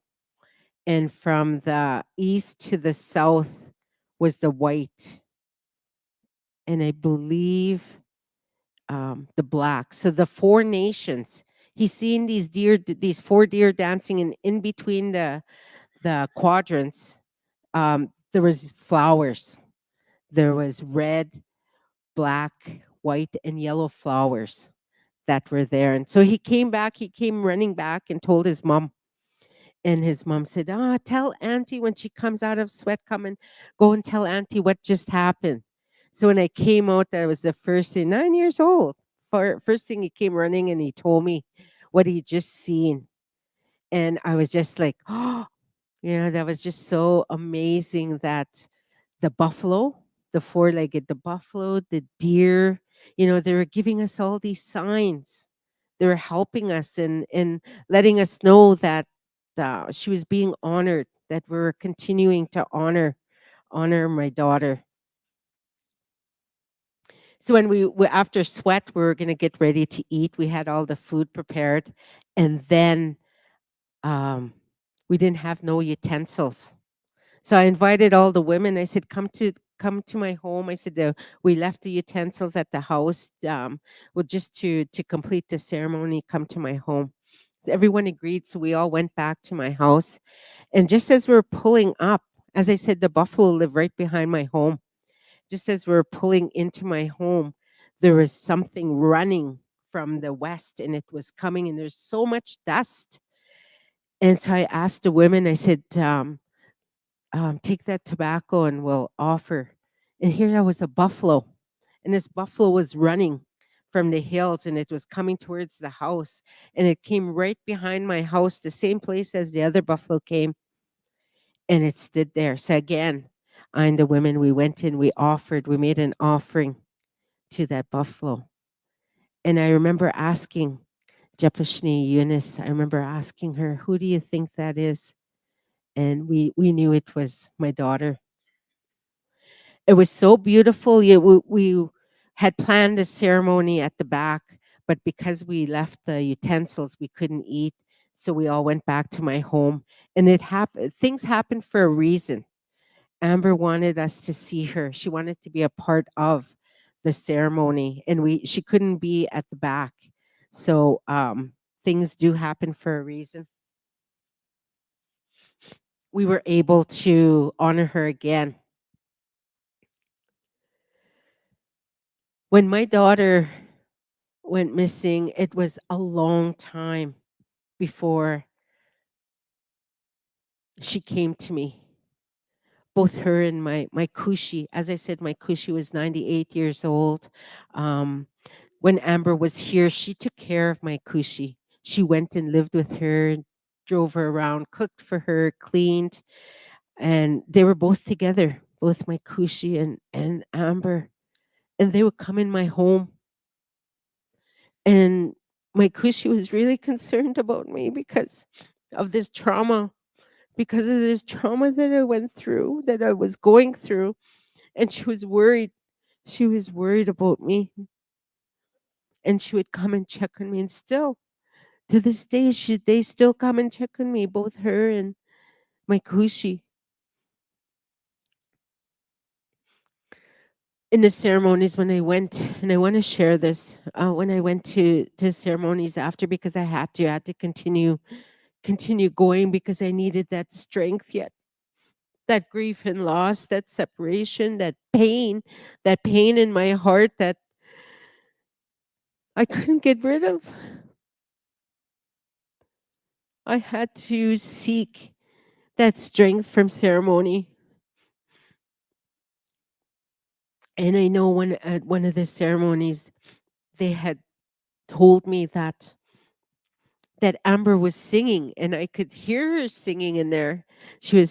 Speaker 4: And from the east to the south was the white. and I believe the black. So the four nations. He's seen these deer, these four deer dancing, and in between the quadrants, there was flowers. There was red, black, white, and yellow flowers that were there. And so he came back. He came running back and told his mom. And his mom said, "Ah, tell Auntie when she comes out of sweat, come and go and tell Auntie what just happened." So when I came out, that was the first thing, 9 years old. First thing he came running and he told me what he just seen. And I was just like, oh, that was just so amazing that the buffalo, the four-legged, the buffalo, the deer, they were giving us all these signs. They were helping us and letting us know that she was being honored, that we were continuing to honor my daughter. So when after sweat, we were going to get ready to eat. We had all the food prepared, and then um, we didn't have no utensils. So I invited all the women. I said, come to my home. I said, we left the utensils at the house. Well, just to complete the ceremony, come to my home. So everyone agreed. So we all went back to my house. And just as we were pulling up, as I said, the buffalo lived right behind my home. Just as we were pulling into my home, there was something running from the west, and it was coming, and there's so much dust. And so I asked the women, I said, take that tobacco and we'll offer. And here there was a buffalo, and this buffalo was running from the hills, and it was coming towards the house, and it came right behind my house, the same place as the other buffalo came, and it stood there. So again, I and the women, we went in, we made an offering to that buffalo. And I remember asking Jepashni Eunice, I remember asking her, who do you think that is? And we knew it was my daughter. It was so beautiful. Yeah, we had planned a ceremony at the back, but because we left the utensils, we couldn't eat. So we all went back to my home, and it happened. Things happened for a reason. Amber wanted us to see her. She wanted to be a part of the ceremony, and she couldn't be at the back. So things do happen for a reason. We were able to honor her again. When my daughter went missing, it was a long time before she came to me. Both her and my Kushi. As I said, my Kushi was 98 years old. When Amber was here, she took care of my Kushi. She went and lived with her, drove her around, cooked for her, cleaned, and they were both together, both my Kushi and Amber. And they would come in my home. And my Kushi was really concerned about me because of this trauma, because of this trauma that I went through, that I was going through. And she was worried. She was worried about me. And she would come and check on me. And still, to this day, they still come and check on me, both her and my Kushi. In the ceremonies when I went, and I want to share this, when I went to ceremonies after, because I had to continue going, because I needed that strength yet, that grief and loss, that separation, that pain in my heart that I couldn't get rid of. I had to seek that strength from ceremony. And I know at one of the ceremonies, they had told me that Amber was singing, and I could hear her singing in there. She was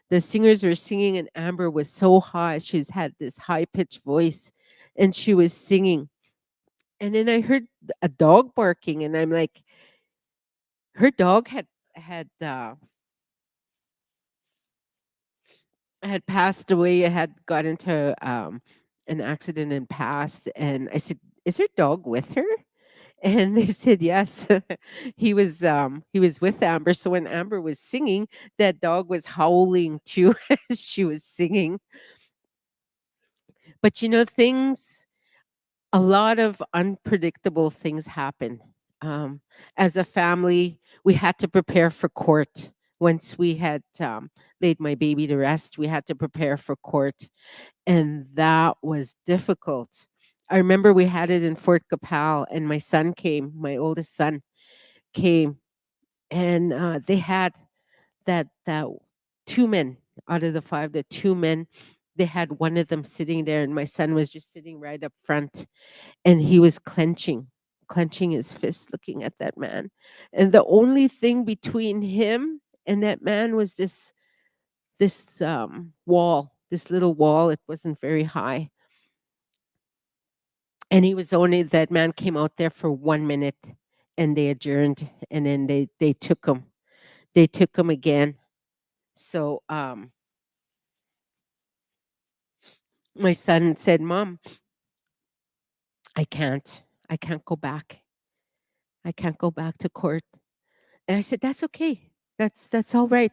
Speaker 4: the singers were singing, and Amber was so high. She's had this high pitched voice, and she was singing. And then I heard a dog barking, and I'm like, her dog had passed away. I had got into an accident and passed. And I said, "Is her dog with her?" And they said yes. He was with Amber. So when Amber was singing, that dog was howling too as she was singing. But a lot of unpredictable things happen. Um, as a family, we had to prepare for court. Once we had laid my baby to rest, we had to prepare for court, and that was difficult. I remember we had it in Fort Capel, and my son came, my oldest son came, and they had that two men out of the five, the two men, they had one of them sitting there, and my son was just sitting right up front, and he was clenching his fist, looking at that man. And the only thing between him and that man was this wall, this little wall. It wasn't very high. And he was only that man came out there for 1 minute, and they adjourned, and then they took him. They took him again. So my son said, "Mom, I can't go back. I can't go back to court." And I said, "That's okay. That's all right."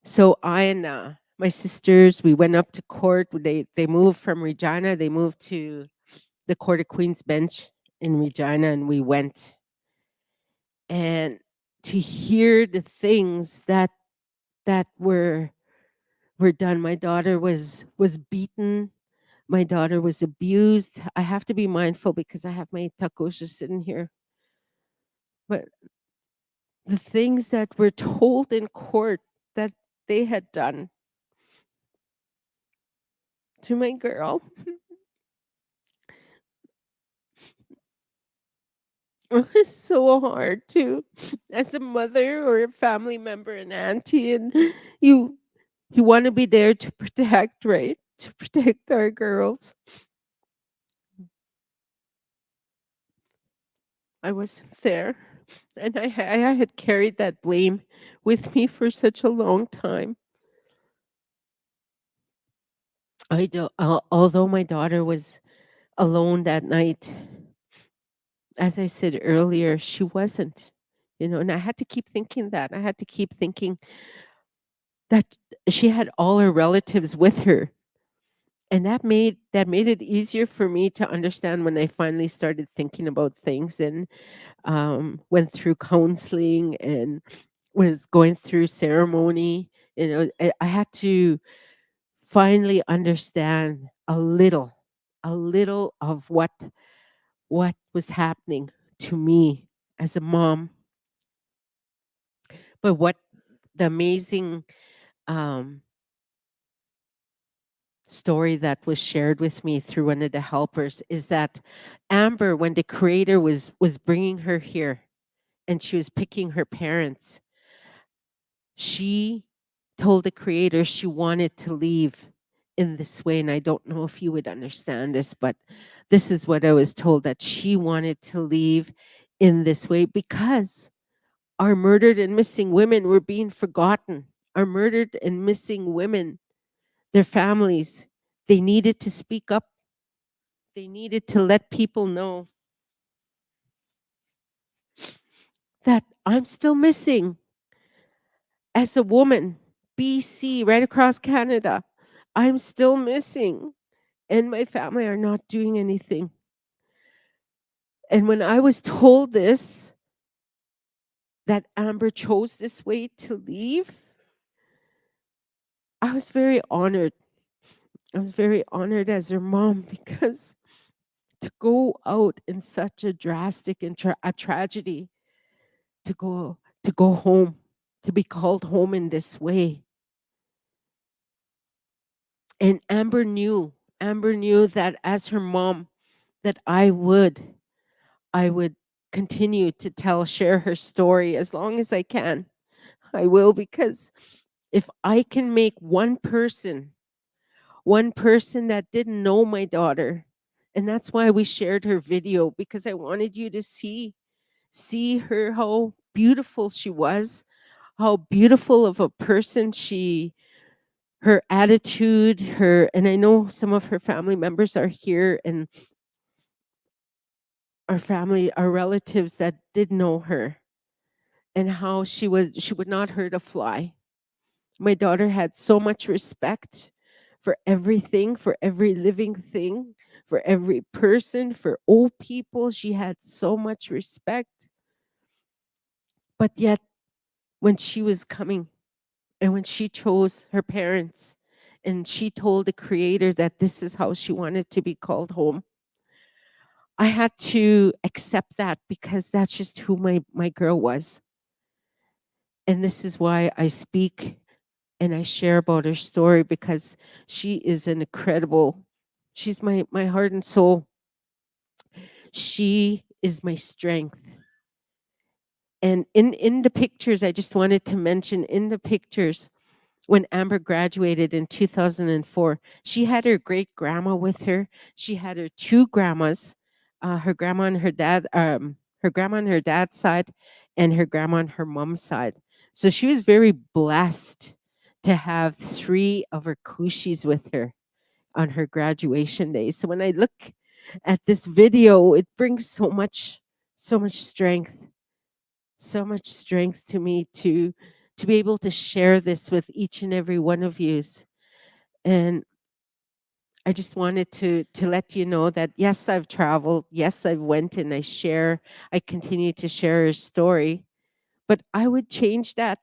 Speaker 4: So I and my sisters, we went up to court. They moved from Regina. They moved to the Court of Queen's Bench in Regina, and we went. And to hear the things that were done, my daughter was beaten. My daughter was abused. I have to be mindful because I have my tacos just sitting here. But the things that were told in court that they had done to my girl, it was so hard to, as a mother or a family member, an auntie, and you you want to be there to protect, right? To protect our girls. I wasn't there, and I had carried that blame with me for such a long time. I do, although my daughter was alone that night, as I said earlier, she wasn't. And I had to keep thinking that. I had to keep thinking that she had all her relatives with her. And that made it easier for me to understand when I finally started thinking about things, and went through counseling and was going through ceremony. I had to finally understand a little of what was happening to me as a mom. But what the amazing um, story that was shared with me through one of the helpers is that Amber, when the creator was bringing her here and she was picking her parents, she told the creator she wanted to leave in this way. And I don't know if you would understand this, but this is what I was told, that she wanted to leave in this way because our murdered and missing women were being forgotten. Our murdered and missing women, their families, they needed to speak up. They needed to let people know that I'm still missing as a woman. BC, right across Canada, I'm still missing, and my family are not doing anything. And when I was told this, that Amber chose this way to leave, I was very honored. I was very honored as her mom, because to go out in such a drastic and a tragedy, to go home, to be called home in this way. And Amber knew that as her mom, that I would continue to share her story as long as I can. I will, because if I can make one person that didn't know my daughter, and that's why we shared her video, because I wanted you to see her, how beautiful she was, how beautiful of a person her attitude, and I know some of her family members are here, and our relatives that did know her, and how she would not hurt a fly. My daughter had so much respect for everything, for every living thing, for every person, for old people. She had so much respect. But yet, when she was coming and when she chose her parents and she told the Creator that this is how she wanted to be called home, I had to accept that because that's just who my girl was. And this is why I speak and I share about her story, because she is an incredible, she's my heart and soul. She is my strength. And in the pictures, I just wanted to mention in the pictures, when Amber graduated in 2004, she had her great grandma with her. She had her two grandmas, her grandma on her grandma on her dad's side, and her grandma on her mom's side. So she was very blessed to have three of her kushis with her on her graduation day. So when I look at this video, it brings so much strength, so much strength to me to be able to share this with each and every one of you. And I just wanted to let you know that yes, I've traveled, yes, I've went and I continue to share her story, but I would change that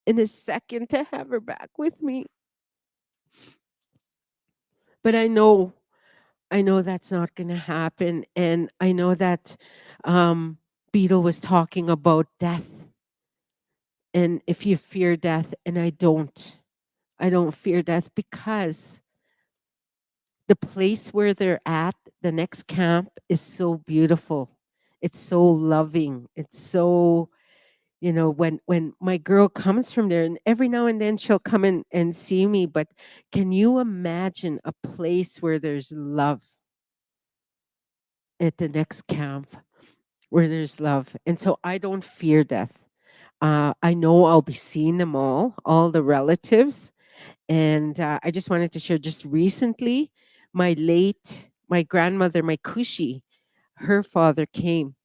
Speaker 4: in a second to have her back with me. But I know that's not going to happen, and I know that Beetle was talking about death, and if you fear death, and I don't fear death, because the place where they're at, the next camp, is so beautiful. It's so loving. It's so, when my girl comes from there, and every now and then she'll come in and see me, but can you imagine a place where there's love at the next camp, where there's love? And so I don't fear death. I know I'll be seeing them all the relatives. And I just wanted to share, just recently, my grandmother, my Kushi, her father came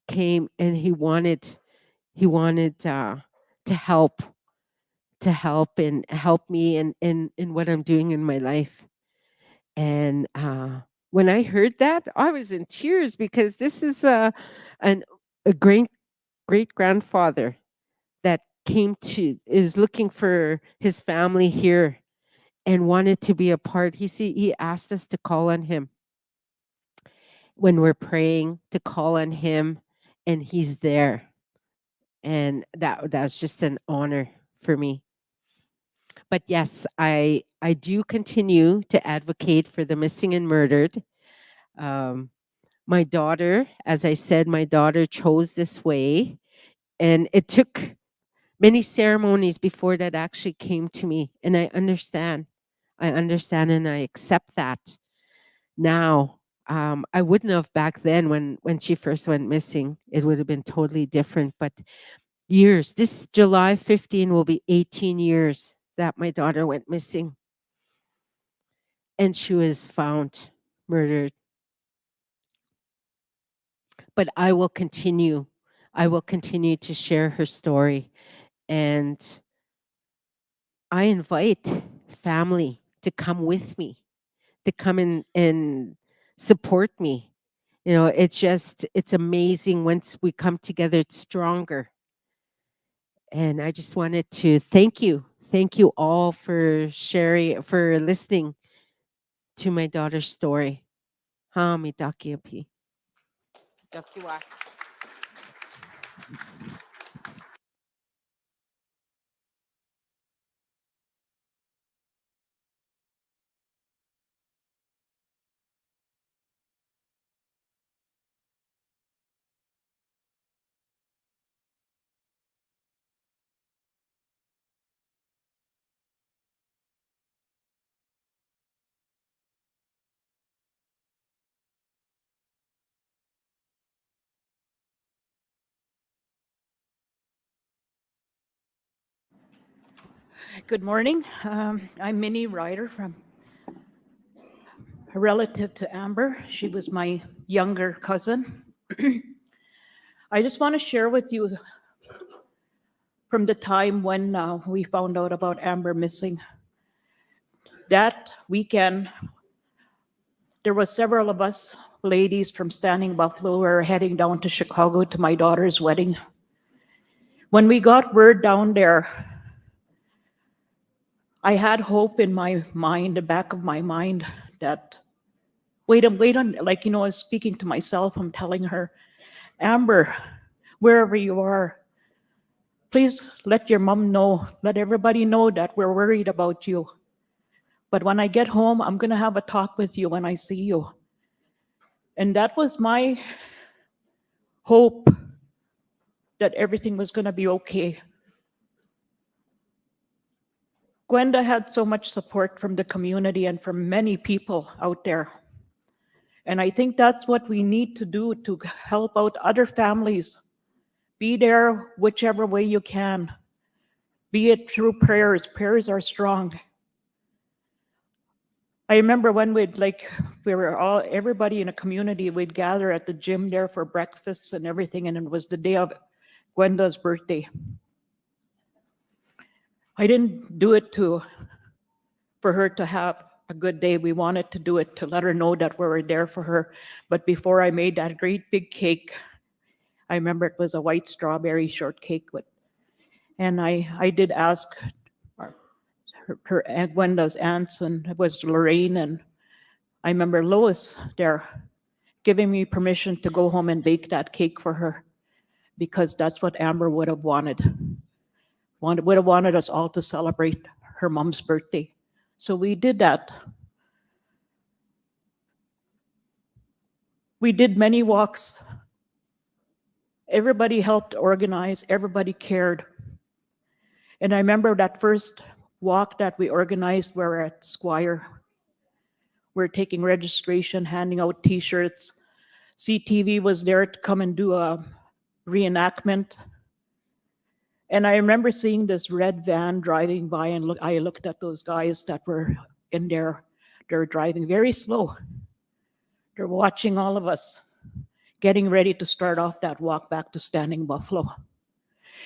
Speaker 4: and he wanted to help, and help me in what I'm doing in my life. And when I heard that, I was in tears, because this is an, a great grandfather that is looking for his family here and wanted to be a part. He asked us to call on him when we're praying, to call on him, and he's there. And that's just an honor for me. But yes, I do continue to advocate for the missing and murdered. Um, my daughter, as I said, my daughter chose this way, and it took many ceremonies before that actually came to me, and I understand. I understand and I accept that now. I wouldn't have back then when she first went missing. It would have been totally different. But years, this July 15 will be 18 years that my daughter went missing, and she was found murdered. But I will continue. I will continue to share her story, and I invite family to come with me, to come in and support me. It's amazing. Once we come together, it's stronger. And I just wanted to thank you. Thank you all for sharing, for listening to my daughter's story. Ha, mi dakiapi. Dakiwa.
Speaker 7: Good morning. I'm Minnie Ryder, from a relative to Amber. She was my younger cousin. I just want to share with you from the time when we found out about Amber missing. That weekend, there were several of us ladies from Standing Buffalo who were heading down to Chicago to my daughter's wedding. When we got word down there, I had hope in my mind, the back of my mind, that wait on, like, I was speaking to myself, I'm telling her, Amber, wherever you are, please let your mom know, let everybody know that we're worried about you. But when I get home, I'm gonna have a talk with you when I see you. And that was my hope that everything was gonna be okay. Gwenda had so much support from the community and from many people out there. And I think that's what we need to do to help out other families. Be there whichever way you can. Be it through prayers. Prayers are strong. I remember when everybody in a community, we'd gather at the gym there for breakfast and everything, and it was the day of Gwenda's birthday. I didn't do it for her to have a good day. We wanted to do it to let her know that we were there for her. But before I made that great big cake, I remember it was a white strawberry shortcake. And I did ask her Aunt Gwenda's aunts, and it was Lorraine, and I remember Lois there giving me permission to go home and bake that cake for her, because that's what Amber would have wanted. Would have wanted us all to celebrate her mom's birthday. So we did that. We did many walks. Everybody helped organize, everybody cared. And I remember that first walk that we organized, we were at Squire. We're taking registration, handing out t-shirts. CTV was there to come and do a reenactment. And I remember seeing this red van driving by, and I looked at those guys that were in there. They're driving very slow. They're watching all of us, getting ready to start off that walk back to Standing Buffalo.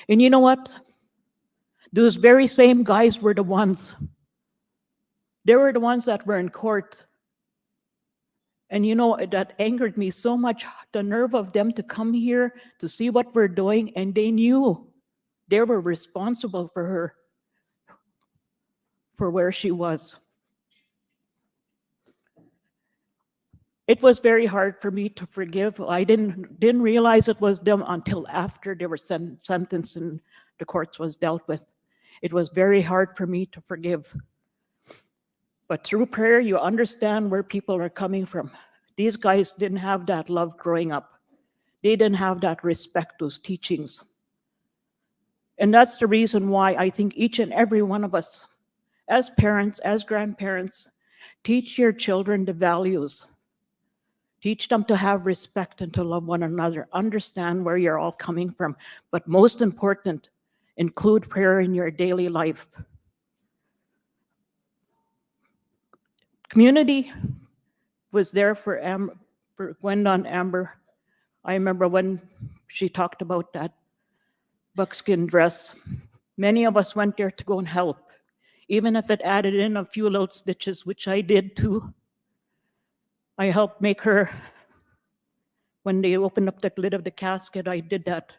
Speaker 7: And you know what? Those very same guys were the ones. They were the ones that were in court. And that angered me so much, the nerve of them to come here to see what we're doing, and they knew they were responsible for her, for where she was. It was very hard for me to forgive. I didn't realize it was them until after they were sentenced and the courts was dealt with. It was very hard for me to forgive. But through prayer, you understand where people are coming from. These guys didn't have that love growing up. They didn't have that respect, those teachings. And that's the reason why I think each and every one of us, as parents, as grandparents, teach your children the values. Teach them to have respect and to love one another. Understand where you're all coming from. But most important, include prayer in your daily life. Community was there for Gwenda and Amber. I remember when she talked about that buckskin dress. Many of us went there to go and help, even if it added in a few little stitches, which I did too. I helped make her, when they opened up the lid of the casket, I did that.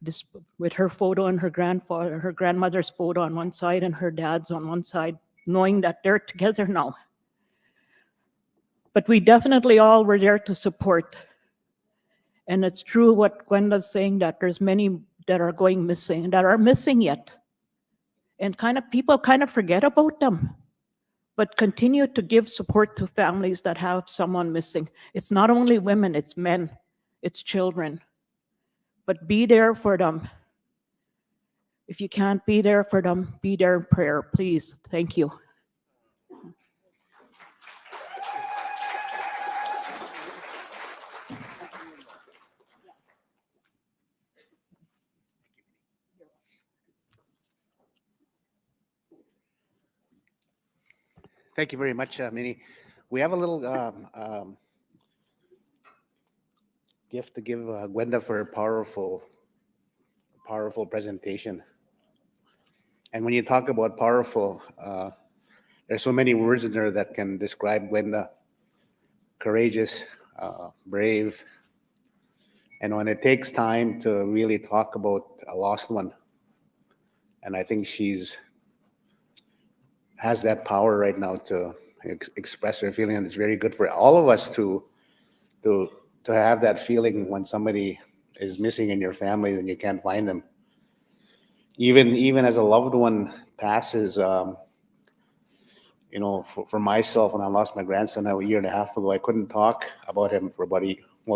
Speaker 7: This with her photo and her grandmother's photo on one side and her dad's on one side, knowing that they're together now. But we definitely all were there to support. And it's true what Gwenda's saying, that there's many that are going missing, that are missing yet. And people kind of forget about them. But continue to give support to families that have someone missing. It's not only women, it's men, it's children. But be there for them. If you can't be there for them, be there in prayer, please. Thank you.
Speaker 1: Thank you very much, Minnie. We have a little gift to give Gwenda for a powerful presentation. And when you talk about powerful, there's so many words in there that can describe Gwenda. Courageous, brave, and when it takes time to really talk about a lost one, and I think has that power right now to express her feeling, and it's very good for all of us to have that feeling when somebody is missing in your family and you can't find them. Even as a loved one passes, for myself, when I lost my grandson a year and a half ago, I couldn't talk about him for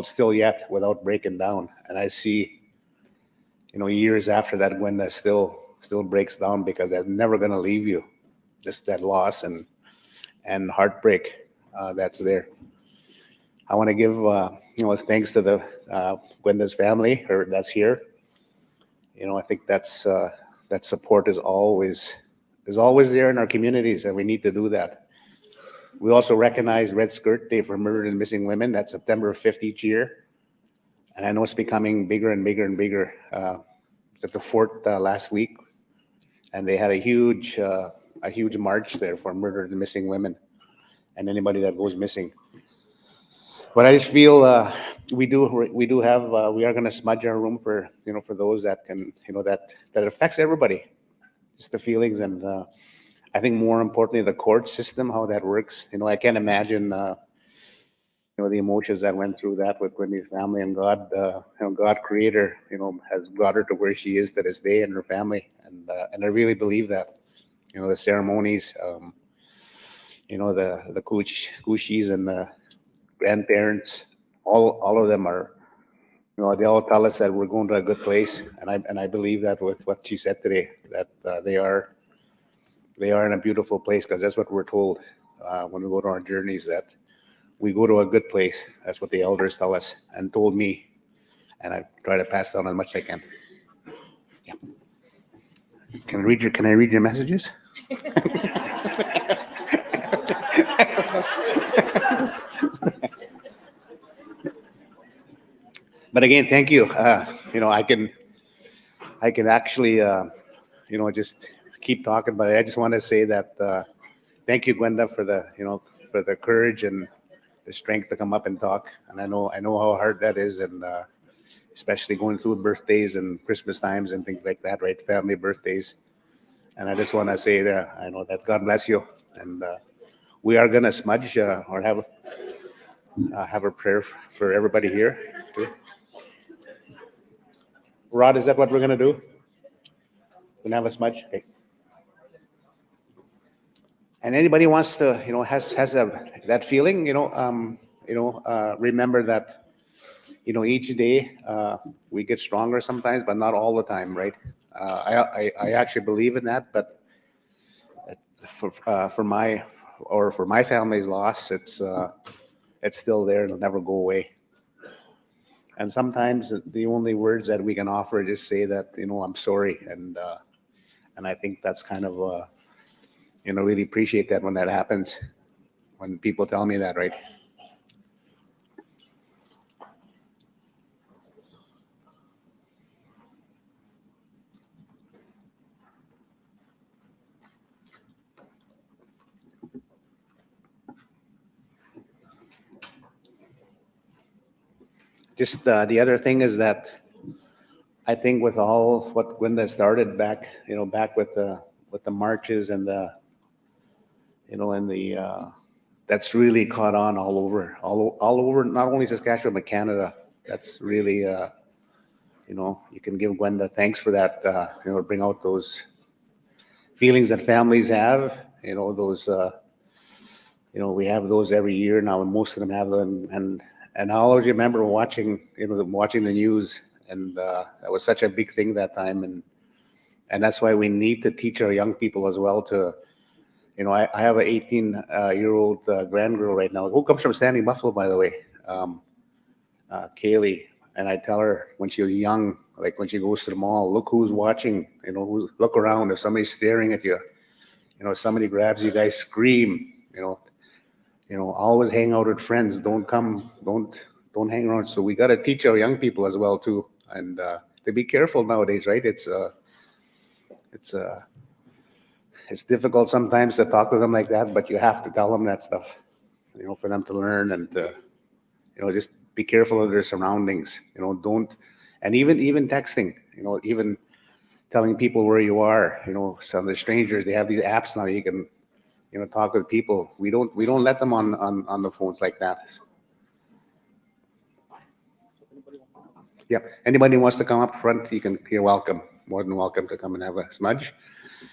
Speaker 1: still yet, without breaking down. And I see, years after that, Gwenda still breaks down, because they're never going to leave you. Just that loss and heartbreak that's there. I want to give thanks to the Gwenda's family, or that's here. I think that support is always there in our communities, and we need to do that. We also recognize Red Skirt Day for Murdered and Missing Women. That's September 5th each year, and I know it's becoming bigger and bigger and bigger. It's at the fort last week, and they had a huge march there for murdered and missing women, and anybody that goes missing. But I just feel we are going to smudge our room for those that can that affects everybody, just the feelings, and I think more importantly the court system, how that works. I can't imagine the emotions that went through that with Whitney's family, and God, God Creator, has got her to where she is to this day, and her family, and I really believe that. The ceremonies, the Kushis and the grandparents, all of them are, they all tell us that we're going to a good place, and I believe that with what she said today, that they are in a beautiful place, because that's what we're told when we go to our journeys, that we go to a good place. That's what the elders tell us and told me, and I try to pass down as much as I can. Yeah. Can I read your messages? But again, thank you. I can actually, just keep talking, but I just want to say that thank you, Gwenda, for the courage and the strength to come up and talk. And I know how hard that is, and especially going through birthdays and Christmas times and things like that, right? Family birthdays. And I just want to say that I know that God bless you, and we are gonna smudge or have a prayer for everybody here too. Rod, is that what we're gonna do? We're gonna have a smudge. Okay. And anybody wants to, has that feeling, remember that, each day we get stronger sometimes, but not all the time, right? I actually believe in that, but for my family's loss, it's still there. It'll never go away. And sometimes the only words that we can offer is just say that, I'm sorry, and I think that's kind of really appreciate that when that happens, when people tell me that, right? Just the other thing is that I think with all what Gwenda started back with the marches and the that's really caught on all over, not only Saskatchewan but Canada. That's really you can give Gwenda thanks for that. Bring out those feelings that families have. Those we have those every year now, and most of them have them. And I always remember watching the news, and that was such a big thing that time, and that's why we need to teach our young people as well to, I have an 18-year-old grandgirl right now who comes from Standing Buffalo, by the way, Kaylee, and I tell her when she was young, like when she goes to the mall, look who's watching, look around. If somebody's staring at you, somebody grabs you, guys scream, always hang out with friends. Don't hang around. So we got to teach our young people as well too, and to be careful nowadays, right? it's difficult sometimes to talk to them like that, but you have to tell them that stuff, for them to learn and to, just be careful of their surroundings, don't, and even texting, even telling people where you are, some of the strangers, they have these apps now, you can, talk with people. We don't let them on the phones like that. Yep. Anybody who wants to come up front, you're welcome, more than welcome to come and have a smudge.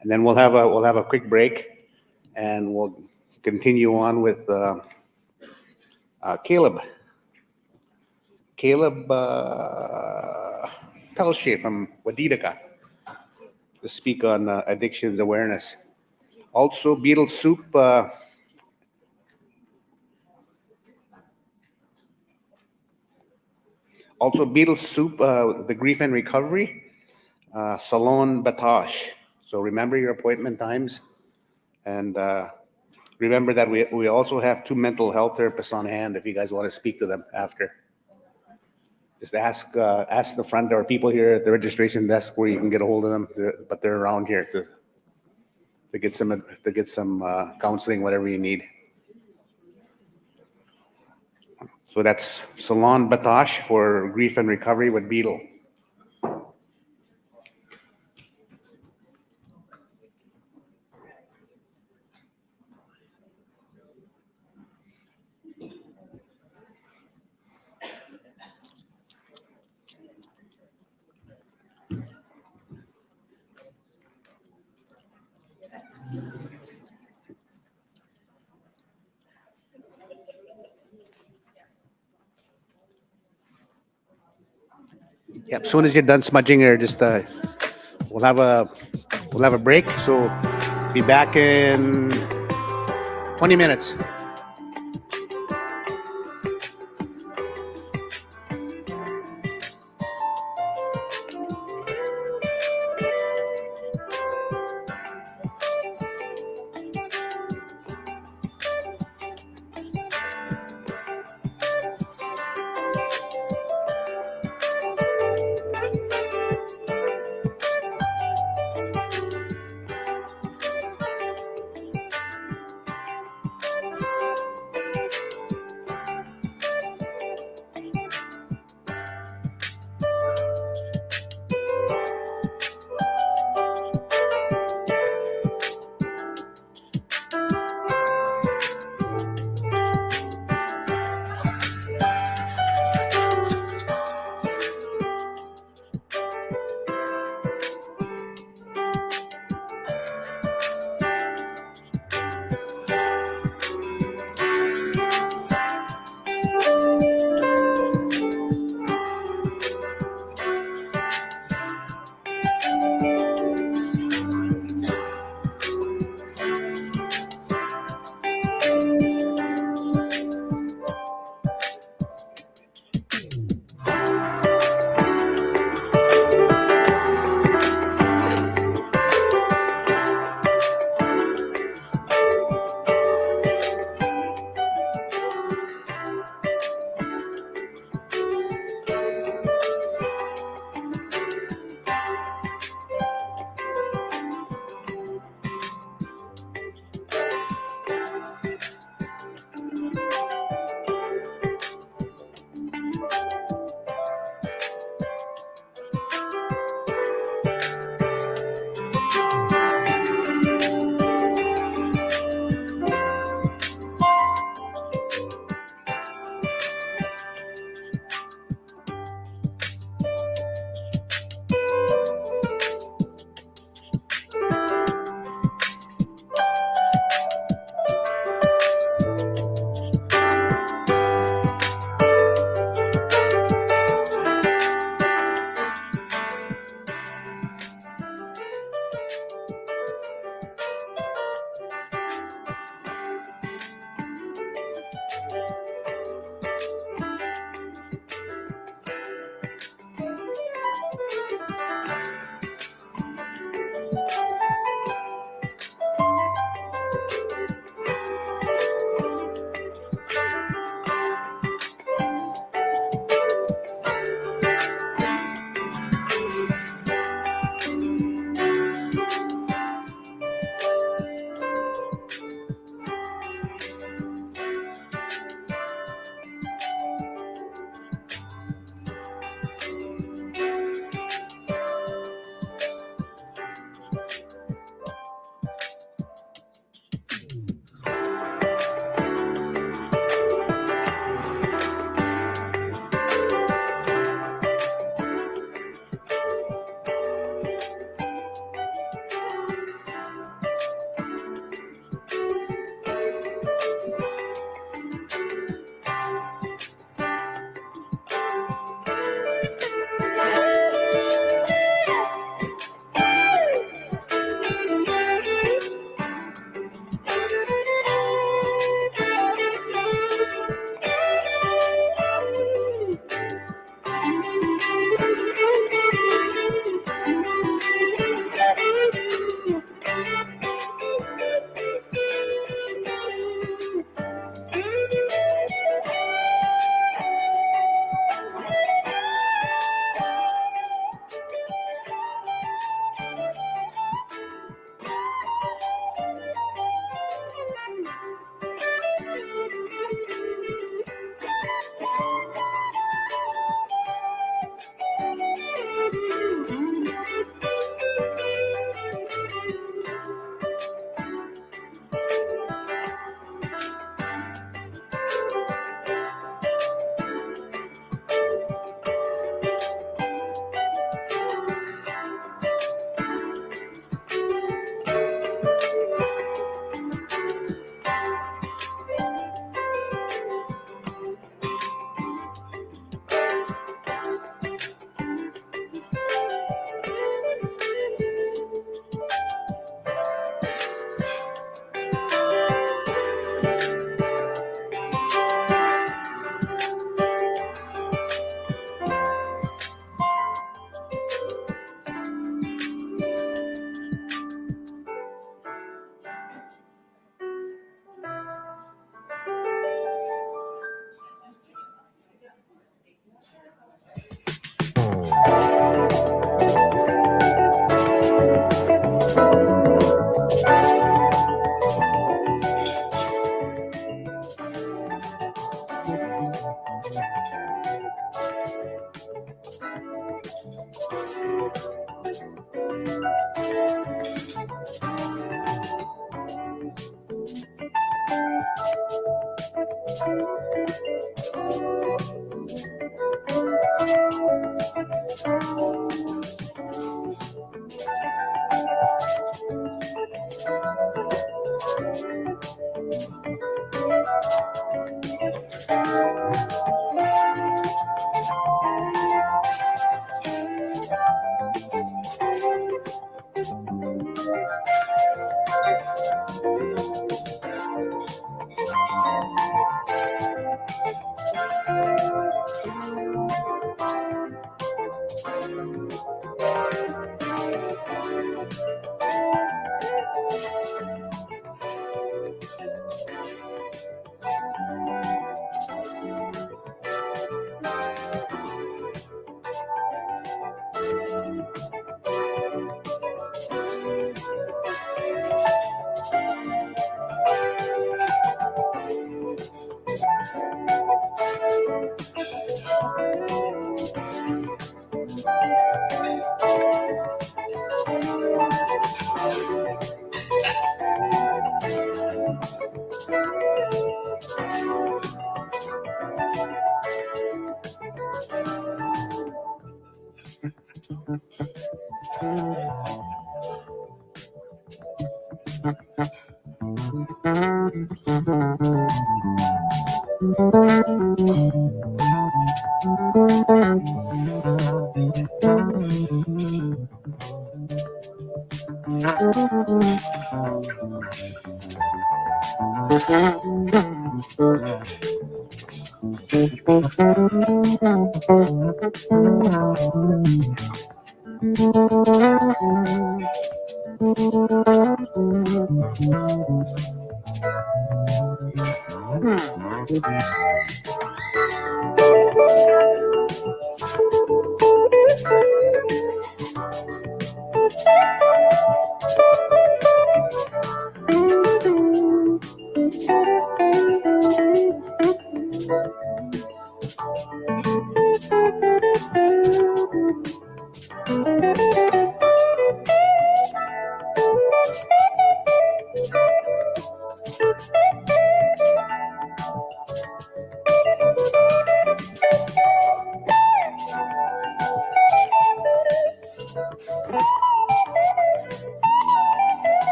Speaker 1: And then we'll have a quick break, and we'll continue on with Caleb Pelche from Wadidaka to speak on addictions awareness. Also, Beetle Soup. The Grief and Recovery, Salon Batosh. So remember your appointment times, and remember that we also have 2 mental health therapists on hand if you guys want to speak to them after. Just ask the front or people here at the registration desk where you can get a hold of them, but they're around here to get some counseling, whatever you need. So that's Salon Batosh for Grief and Recovery with Beetle. Yep. As soon as you're done smudging here, just we'll have a break. So be back in 20 minutes.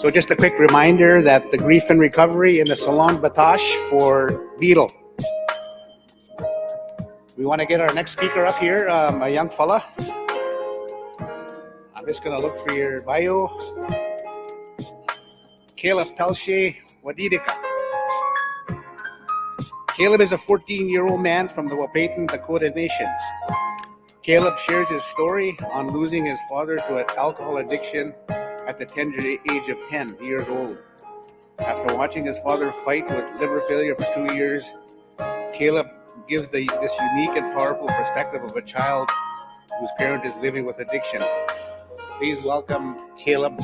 Speaker 1: So just a quick reminder that the grief and recovery in the Salon Batash for Beetle. We want to get our next speaker up here, a young fella. I'm just going to look for your bio. Caleb Pelche Wadidika. Caleb is a 14-year-old man from the Wapayton Dakota Nation. Caleb shares his story on losing his father to an alcohol addiction at the tender age of 10 years old. After watching his father fight with liver failure for 2 years, Caleb gives this unique and powerful perspective of a child whose parent is living with addiction. Please welcome Caleb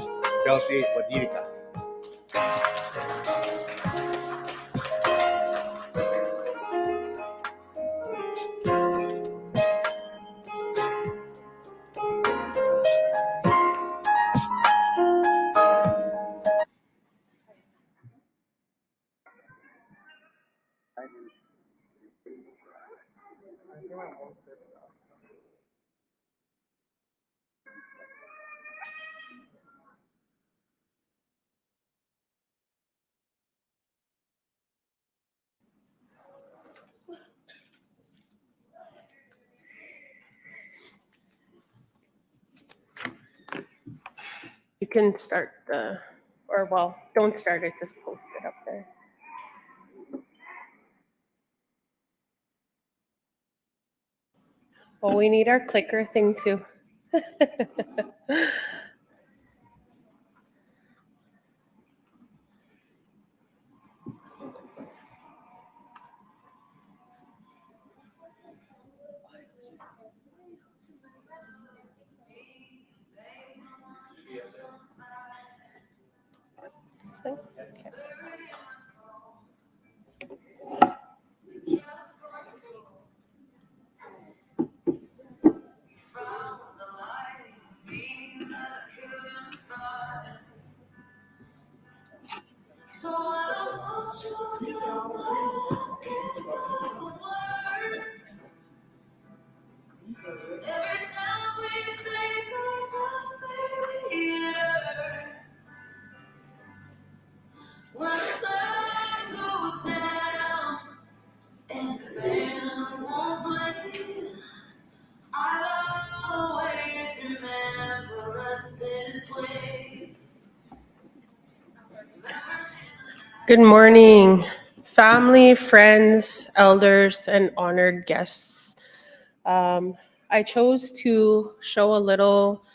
Speaker 1: Belche Wadirica.
Speaker 8: You can start the, or well, don't start it, just post it up there. Well, we need our clicker thing too. This thing? Okay.
Speaker 6: So I want you to know words. Every time we say goodbye, baby, it hurts. When the sun goes down and the band won't play, I'll always remember us this way.
Speaker 8: Good morning, family, friends, elders, and honored guests. I chose to show a little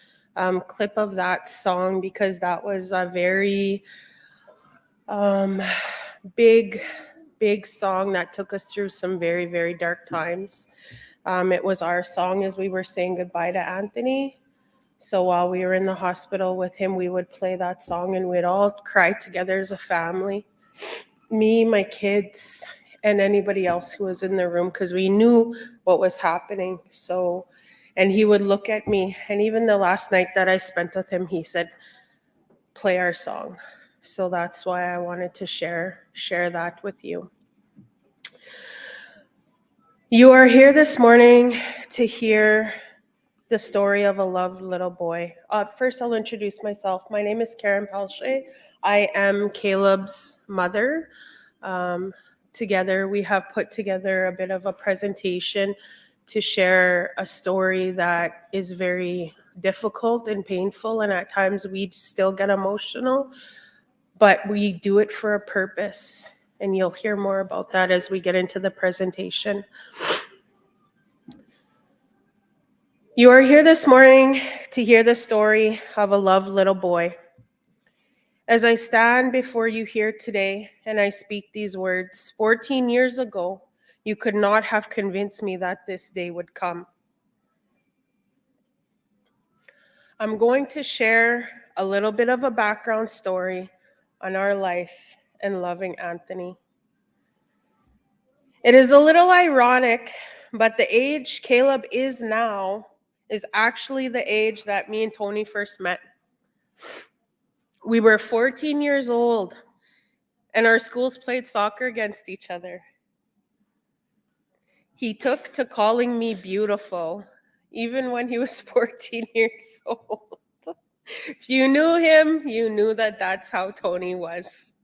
Speaker 8: clip of that song because that was a very big song that took us through some very, very dark times. It was our song as we were saying goodbye to Anthony. So while we were in the hospital with him, we would play that song and we'd all cry together as a family. Me, my kids, and anybody else who was in the room, because we knew what was happening. So, and he would look at me, and even the last night that I spent with him, he said, play our song. So that's why I wanted to share that with you. You are here this morning to hear the story of a loved little boy. First, I'll introduce myself. My name is Karen Pelche. I am Caleb's mother. Together, we have put together a bit of a presentation to share a story that is very difficult and painful, and at times we still get emotional, but we do it for a purpose, and you'll hear more about that as we get into the presentation. You are here this morning to hear the story of a loved little boy. As I stand before you here today and I speak these words, 14 years ago, you could not have convinced me that this day would come. I'm going to share a little bit of a background story on our life and loving Anthony. It is a little ironic, but the age Caleb is now is actually the age that me and Tony first met. We were 14 years old, and our schools played soccer against each other. He took to calling me beautiful, even when he was 14 years old. If you knew him, you knew that that's how Tony was.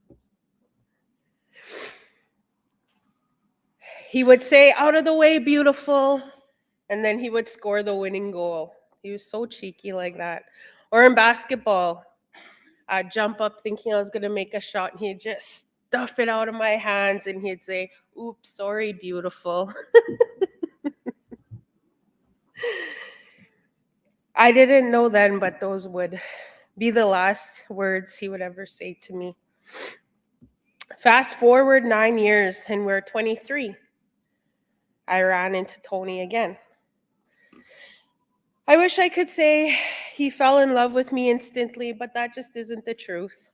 Speaker 8: He would say, out of the way, beautiful, and then he would score the winning goal. He was so cheeky like that. Or in basketball, I'd jump up thinking I was going to make a shot, and he'd just stuff it out of my hands, and he'd say, oops, sorry, beautiful. I didn't know then, but those would be the last words he would ever say to me. Fast forward 9 years, and we're 23. I ran into Tony again. I wish I could say he fell in love with me instantly, but that just isn't the truth.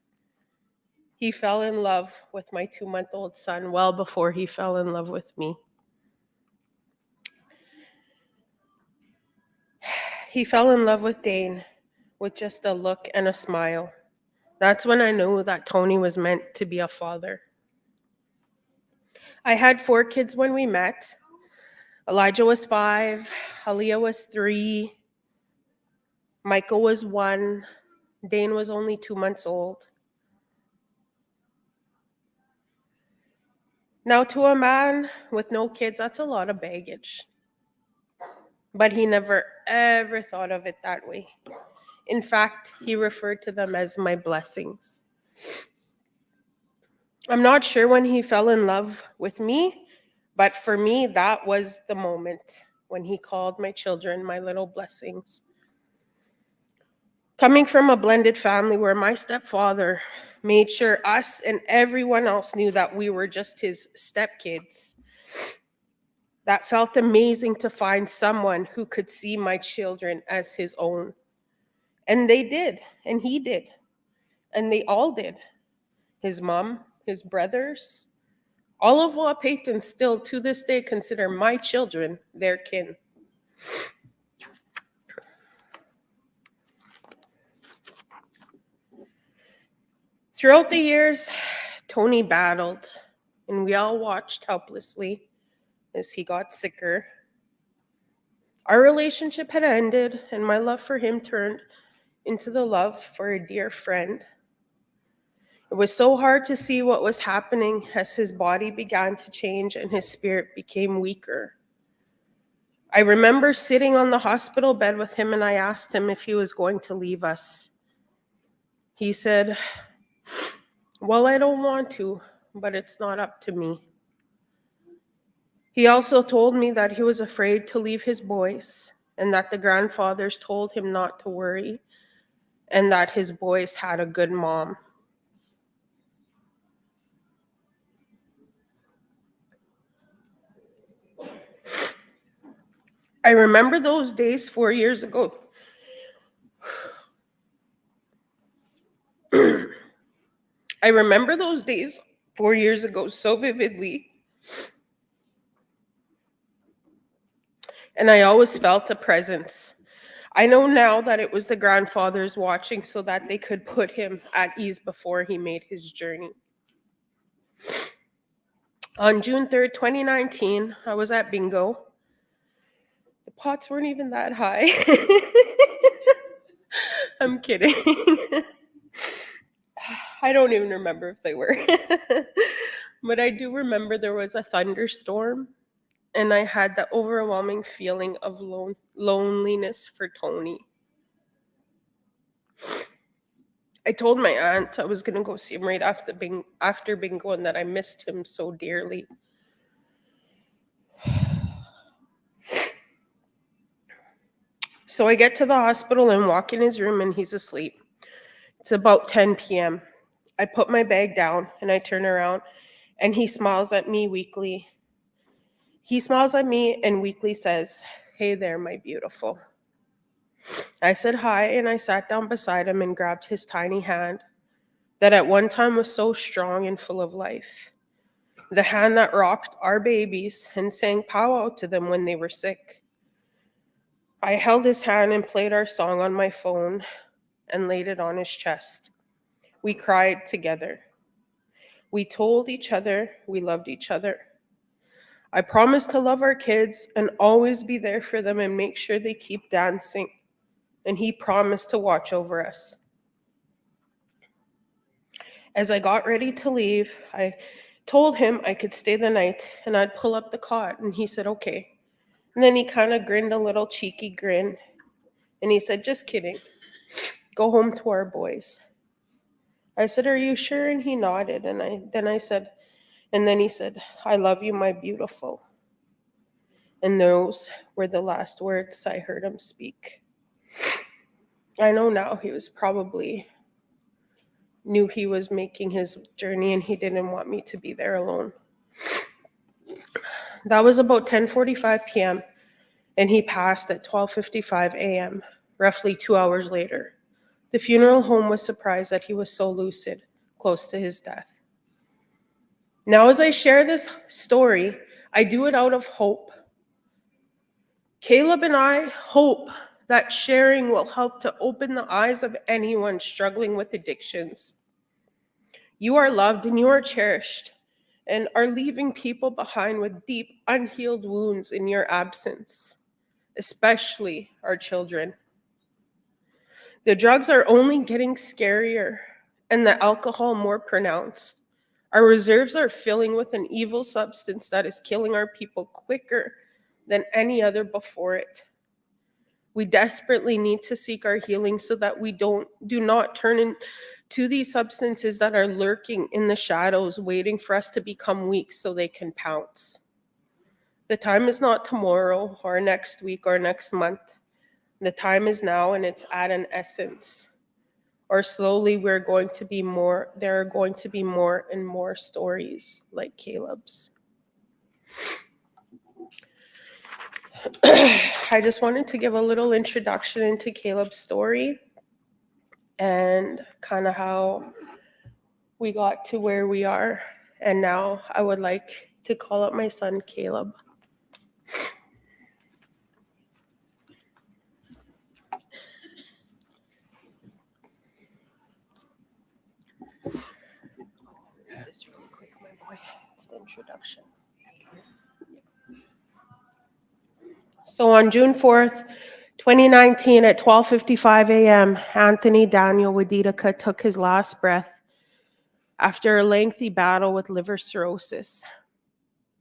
Speaker 8: He fell in love with my 2-month-old son well before he fell in love with me. He fell in love with Dane with just a look and a smile. That's when I knew that Tony was meant to be a father. I had 4 kids when we met. Elijah was 5, Aaliyah was 3, Michael was 1, Dane was only 2 months old. Now, to a man with no kids, that's a lot of baggage. But he never, ever thought of it that way. In fact, he referred to them as my blessings. I'm not sure when he fell in love with me, but for me, that was the moment when he called my children my little blessings. Coming from a blended family where my stepfather made sure us and everyone else knew that we were just his stepkids, that felt amazing to find someone who could see my children as his own. And they did, and he did, and they all did. His mom, his brothers, all of Wahpayton still to this day consider my children their kin. Throughout the years, Tony battled, and we all watched helplessly as he got sicker. Our relationship had ended, and my love for him turned into the love for a dear friend. It was so hard to see what was happening as his body began to change and his spirit became weaker. I remember sitting on the hospital bed with him, and I asked him if he was going to leave us. He said, "Well, I don't want to, but it's not up to me." He also told me that he was afraid to leave his boys and that the grandfathers told him not to worry and that his boys had a good mom. I remember those days 4 years ago. I remember those days 4 years ago so vividly. And I always felt a presence. I know now that it was the grandfathers watching so that they could put him at ease before he made his journey. On June 3rd, 2019, I was at bingo. The pots weren't even that high. I'm kidding. I don't even remember if they were. But I do remember there was a thunderstorm, and I had the overwhelming feeling of loneliness for Tony. I told my aunt I was going to go see him right after bingo and that I missed him so dearly. So I get to the hospital and walk in his room, and he's asleep. It's about 10 p.m. I put my bag down and I turn around, and he smiles at me weakly. He smiles at me and weakly says, "Hey there, my beautiful." I said hi, and I sat down beside him and grabbed his tiny hand that at one time was so strong and full of life. The hand that rocked our babies and sang powwow to them when they were sick. I held his hand and played our song on my phone and laid it on his chest. We cried together. We told each other we loved each other. I promised to love our kids and always be there for them and make sure they keep dancing. And he promised to watch over us. As I got ready to leave, I told him I could stay the night and I'd pull up the cot, and he said, "Okay." And then he kind of grinned a little cheeky grin, and he said, "Just kidding. Go home to our boys." I said, "Are you sure?" And he nodded, and then he said, "I love you, my beautiful." And those were the last words I heard him speak. I know now he was probably knew he was making his journey and he didn't want me to be there alone. That was about 10:45 p.m. and he passed at 12:55 a.m., roughly 2 hours later. The funeral home was surprised that he was so lucid, close to his death. Now, as I share this story, I do it out of hope. Caleb and I hope that sharing will help to open the eyes of anyone struggling with addictions. You are loved and you are cherished, and are leaving people behind with deep, unhealed wounds in your absence, especially our children. The drugs are only getting scarier and the alcohol more pronounced. Our reserves are filling with an evil substance that is killing our people quicker than any other before it. We desperately need to seek our healing so that we do not turn into these substances that are lurking in the shadows, waiting for us to become weak so they can pounce. The time is not tomorrow or next week or next month. The time is now, and it's at an essence. Or slowly there are going to be more and more stories like Caleb's. I just wanted to give a little introduction into Caleb's story and kind of how we got to where we are. And now I would like to call up my son, Caleb. This really quick, my boy. It's the introduction. So on June 4th, 2019 at 12:55 a.m., Anthony Daniel Wadidika took his last breath after a lengthy battle with liver cirrhosis.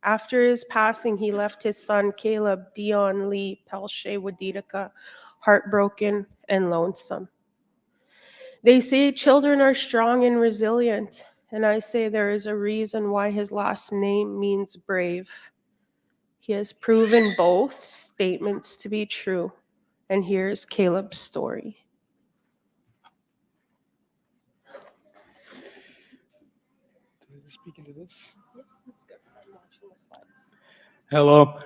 Speaker 8: After his passing, he left his son, Caleb Dion Lee Pelche Wadidika, heartbroken and lonesome. They say children are strong and resilient, and I say there is a reason why his last name means brave. He has proven both statements to be true, and here's Caleb's story.
Speaker 9: Speak into this. Hello,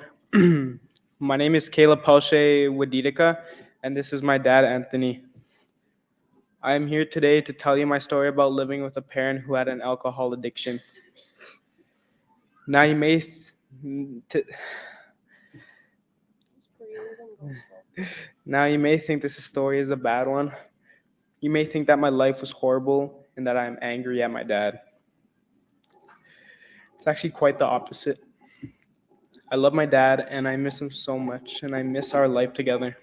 Speaker 9: my name is Caleb Pelche Wadidika, and this is my dad, Anthony. I am here today to tell you my story about living with a parent who had an alcohol addiction. Now you may think this story is a bad one. You may think that my life was horrible and that I am angry at my dad. It's actually quite the opposite. I love my dad and I miss him so much, and I miss our life together.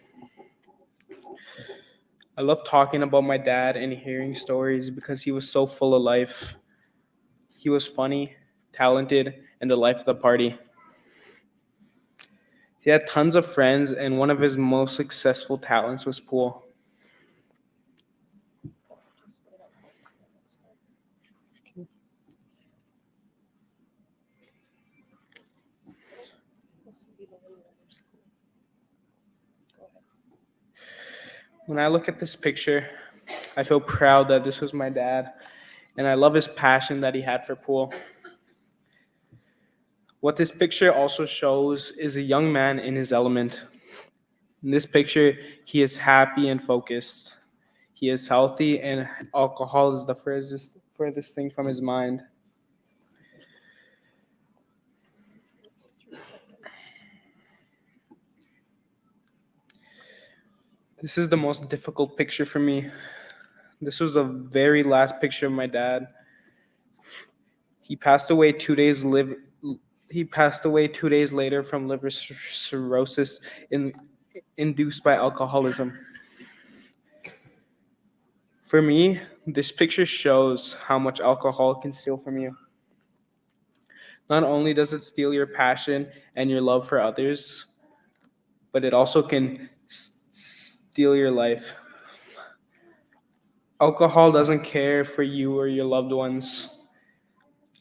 Speaker 9: I love talking about my dad and hearing stories because he was so full of life. He was funny, talented, and the life of the party. He had tons of friends, and one of his most successful talents was pool. When I look at this picture, I feel proud that this was my dad, and I love his passion that he had for pool. What this picture also shows is a young man in his element. In this picture, he is happy and focused. He is healthy, and alcohol is the furthest thing from his mind. This is the most difficult picture for me. This was the very last picture of my dad. He passed away 2 days later from liver cirrhosis induced by alcoholism. For me, this picture shows how much alcohol can steal from you. Not only does it steal your passion and your love for others, but it also can steal your life. Alcohol doesn't care for you or your loved ones.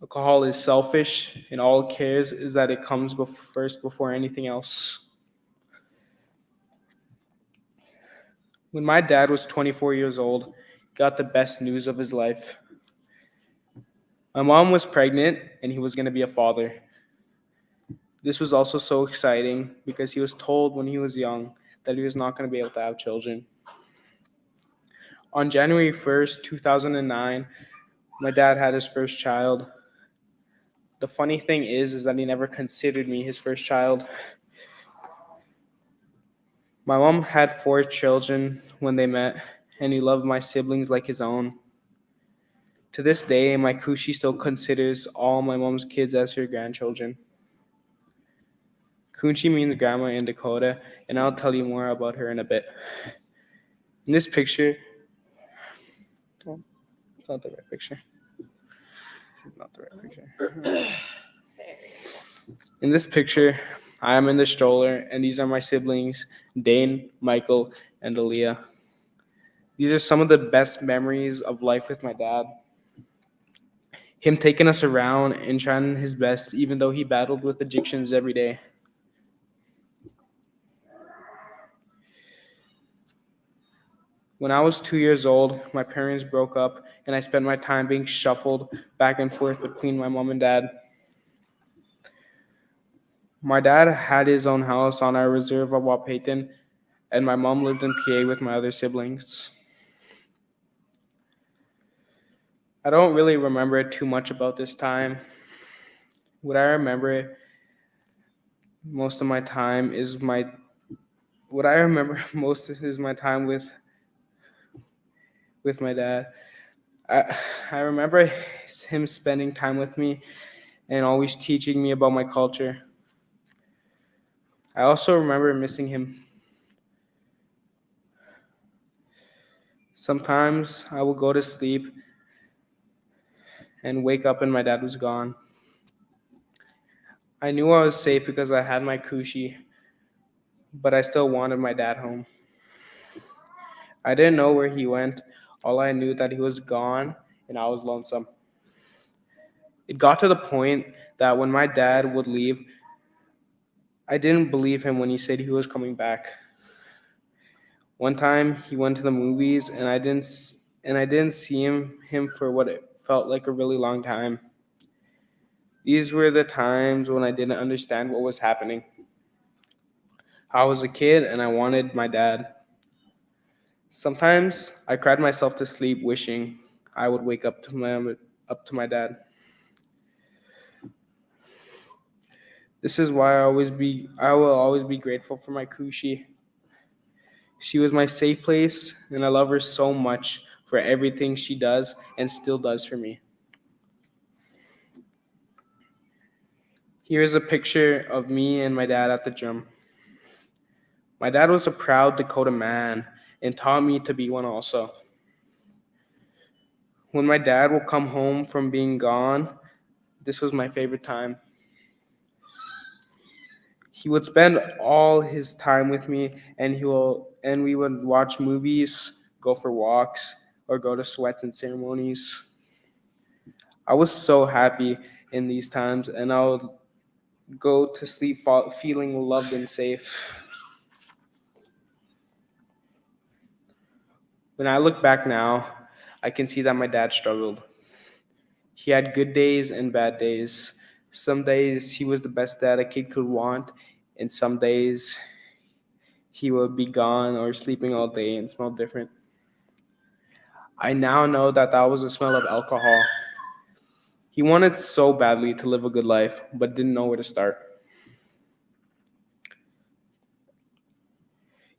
Speaker 9: Alcohol is selfish, and all it cares is that it comes first before anything else. When my dad was 24 years old, he got the best news of his life. My mom was pregnant and he was going to be a father. This was also so exciting because he was told when he was young that he was not going to be able to have children. On January 1st, 2009, my dad had his first child. The funny thing is that he never considered me his first child. My mom had 4 children when they met, and he loved my siblings like his own. To this day, my Kushi still considers all my mom's kids as her grandchildren. Kunchi means grandma in Dakota, and I'll tell you more about her in a bit. In this picture, oh, it's not the right picture. Not the right picture. In this picture, I am in the stroller, and these are my siblings, Dane, Michael, and Aaliyah. These are some of the best memories of life with my dad. Him taking us around and trying his best, even though he battled with addictions every day. When I was 2 years old, my parents broke up, and I spent my time being shuffled back and forth between my mom and dad. My dad had his own house on our reserve of Wapayton, and my mom lived in PA with my other siblings. I don't really remember too much about this time. What I remember most of my time is my what I remember most is my time with my dad. I remember him spending time with me and always teaching me about my culture. I also remember missing him. Sometimes I would go to sleep and wake up and my dad was gone. I knew I was safe because I had my Kushi, but I still wanted my dad home. I didn't know where he went. All I knew that he was gone and I was lonesome. It got to the point that when my dad would leave, I didn't believe him when he said he was coming back. One time he went to the movies and I didn't see him for what it felt like a really long time. These were the times when I didn't understand what was happening. I was a kid and I wanted my dad. Sometimes I cried myself to sleep wishing I would wake up to my dad. This is why I will always be grateful for my Kushi. She was my safe place, and I love her so much for everything she does and still does for me. Here is a picture of me and my dad at the gym. My dad was a proud Dakota man and taught me to be one also. When my dad would come home from being gone, this was my favorite time. He would spend all his time with me and we would watch movies, go for walks, or go to sweats and ceremonies. I was so happy in these times and I would go to sleep feeling loved and safe. When I look back now, I can see that my dad struggled. He had good days and bad days. Some days he was the best dad a kid could want, and some days he would be gone or sleeping all day and smell different. I now know that was the smell of alcohol. He wanted so badly to live a good life, but didn't know where to start.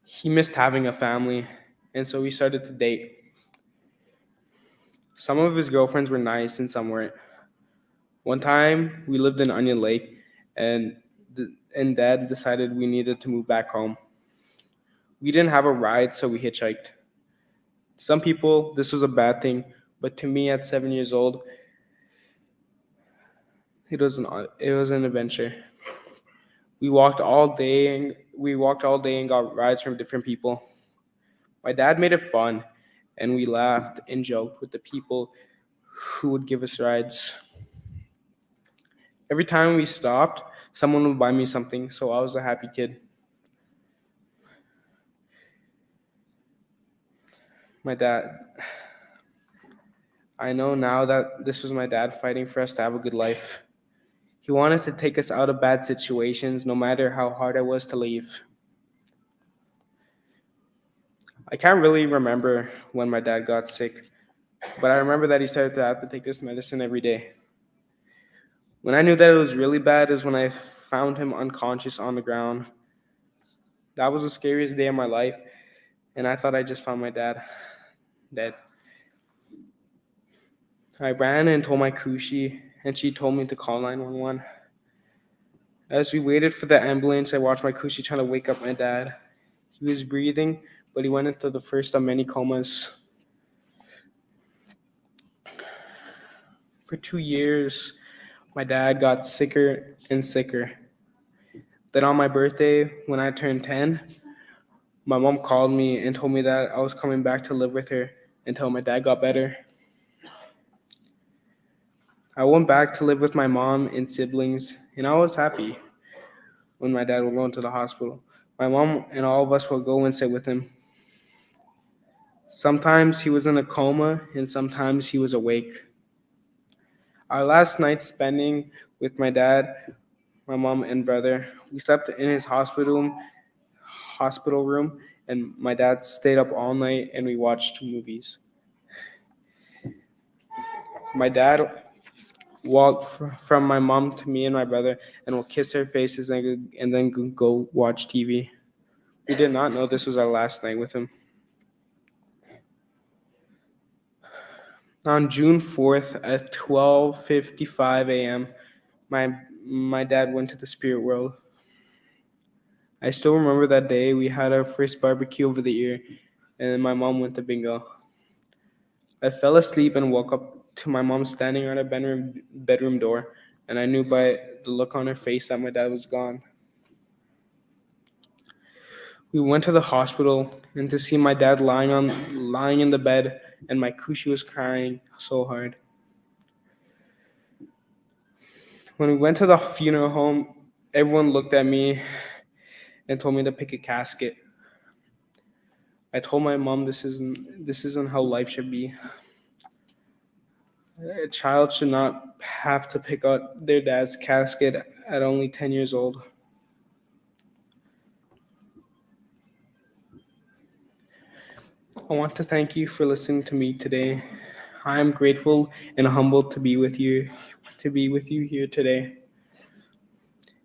Speaker 9: He missed having a family, and so he started to date. Some of his girlfriends were nice and some weren't. One time, we lived in Onion Lake, and Dad decided we needed to move back home. We didn't have a ride, so we hitchhiked. Some people, this was a bad thing, but to me at 7 years old, it was an adventure. We walked all day and got rides from different people. My dad made it fun, and we laughed and joked with the people who would give us rides. Every time we stopped, someone would buy me something, so I was a happy kid. My dad. I know now that this was my dad fighting for us to have a good life. He wanted to take us out of bad situations, no matter how hard it was to leave. I can't really remember when my dad got sick, but I remember that he said that I have to take this medicine every day. When I knew that it was really bad is when I found him unconscious on the ground. That was the scariest day of my life, and I thought I just found my dad dead. I ran and told my Kushi, and she told me to call 911. As we waited for the ambulance, I watched my Kushi trying to wake up my dad. He was breathing, but he went into the first of many comas. For 2 years, my dad got sicker and sicker. Then on my birthday, when I turned 10, my mom called me and told me that I was coming back to live with her until my dad got better. I went back to live with my mom and siblings, and I was happy when my dad would go into the hospital. My mom and all of us would go and sit with him. Sometimes he was in a coma, and sometimes he was awake. Our last night spending with my dad, my mom, and brother, we slept in his hospital room, and my dad stayed up all night, and we watched movies. My dad walked from my mom to me and my brother and would kiss their faces and then go watch TV. We did not know this was our last night with him. On June 4th at 12:55 a.m., my dad went to the spirit world. I still remember that day. We had our first barbecue over the year, and then my mom went to bingo. I fell asleep and woke up to my mom standing at our bedroom door, and I knew by the look on her face that my dad was gone. We went to the hospital, and to see my dad lying in the bed, and my Kushi was crying so hard. When we went to the funeral home, everyone looked at me and told me to pick a casket. I told my mom this isn't how life should be. A child should not have to pick out their dad's casket at only 10 years old. I want to thank you for listening to me today. I am grateful and humbled to be with you here today.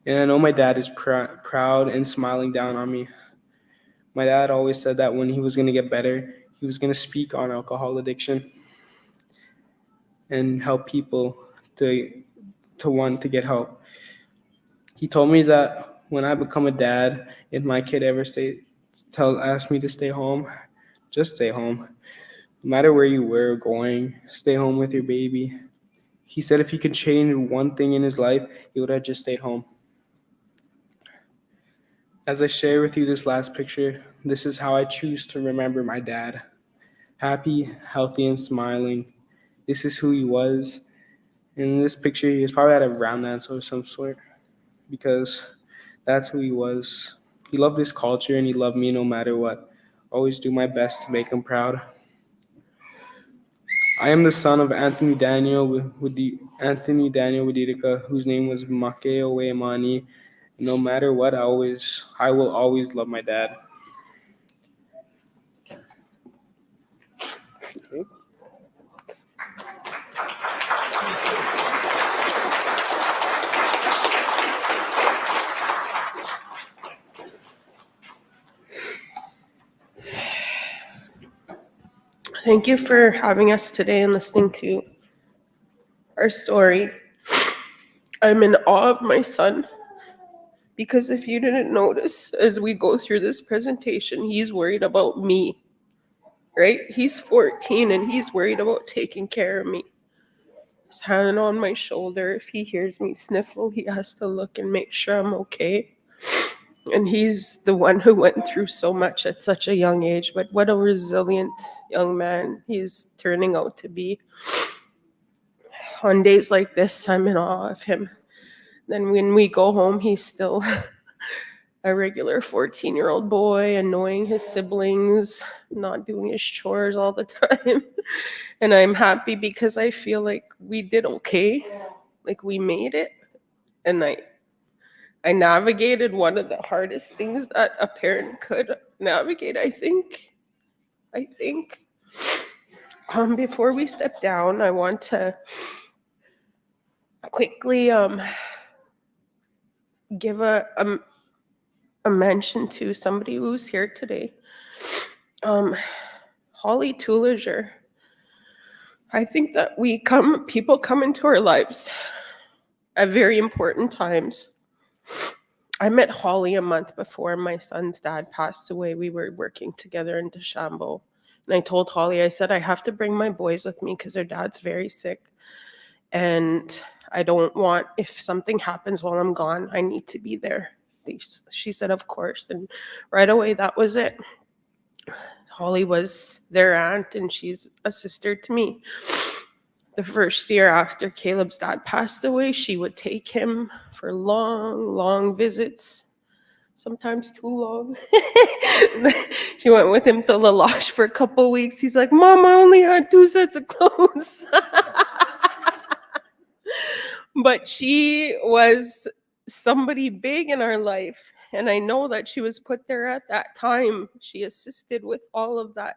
Speaker 9: And I know my dad is proud and smiling down on me. My dad always said that when he was going to get better, he was going to speak on alcohol addiction and help people to want to get help. He told me that when I become a dad, if my kid ever ask me to stay home, just stay home. No matter where you were going, stay home with your baby. He said if he could change one thing in his life, he would have just stayed home. As I share with you this last picture, this is how I choose to remember my dad. Happy, healthy, and smiling. This is who he was. In this picture, he was probably at a round dance of some sort because that's who he was. He loved his culture and he loved me no matter what. Always do my best to make him proud. I am the son of Anthony Daniel Wadidika, whose name was Makeo Weimani. No matter what, I will always love my dad.
Speaker 8: Thank you for having us today and listening to our story. I'm in awe of my son because if you didn't notice, as we go through this presentation, he's worried about me, right? He's 14 and he's worried about taking care of me. His hand on my shoulder. If he hears me sniffle, he has to look and make sure I'm okay. And he's the one who went through so much at such a young age, but what a resilient young man he's turning out to be. On days like this, I'm in awe of him. Then when we go home, he's still a regular 14-year-old boy, annoying his siblings, not doing his chores all the time. And I'm happy because I feel like we did okay. Like we made it. And I navigated one of the hardest things that a parent could navigate, I think. Before we step down, I want to quickly give a mention to somebody who's here today. Holly Tooliger. I think that people come into our lives at very important times. I met Holly a month before my son's dad passed away. We were working together in DeChambeau. And I told Holly, I said, I have to bring my boys with me because their dad's very sick. And I don't want, if something happens while I'm gone, I need to be there. She said, of course. And right away, that was it. Holly was their aunt, and she's a sister to me. The first year after Caleb's dad passed away, she would take him for long, long visits, sometimes too long. She went with him to La Loche for a couple weeks. He's like, Mom, I only had 2 sets of clothes. But she was somebody big in our life. And I know that she was put there at that time. She assisted with all of that.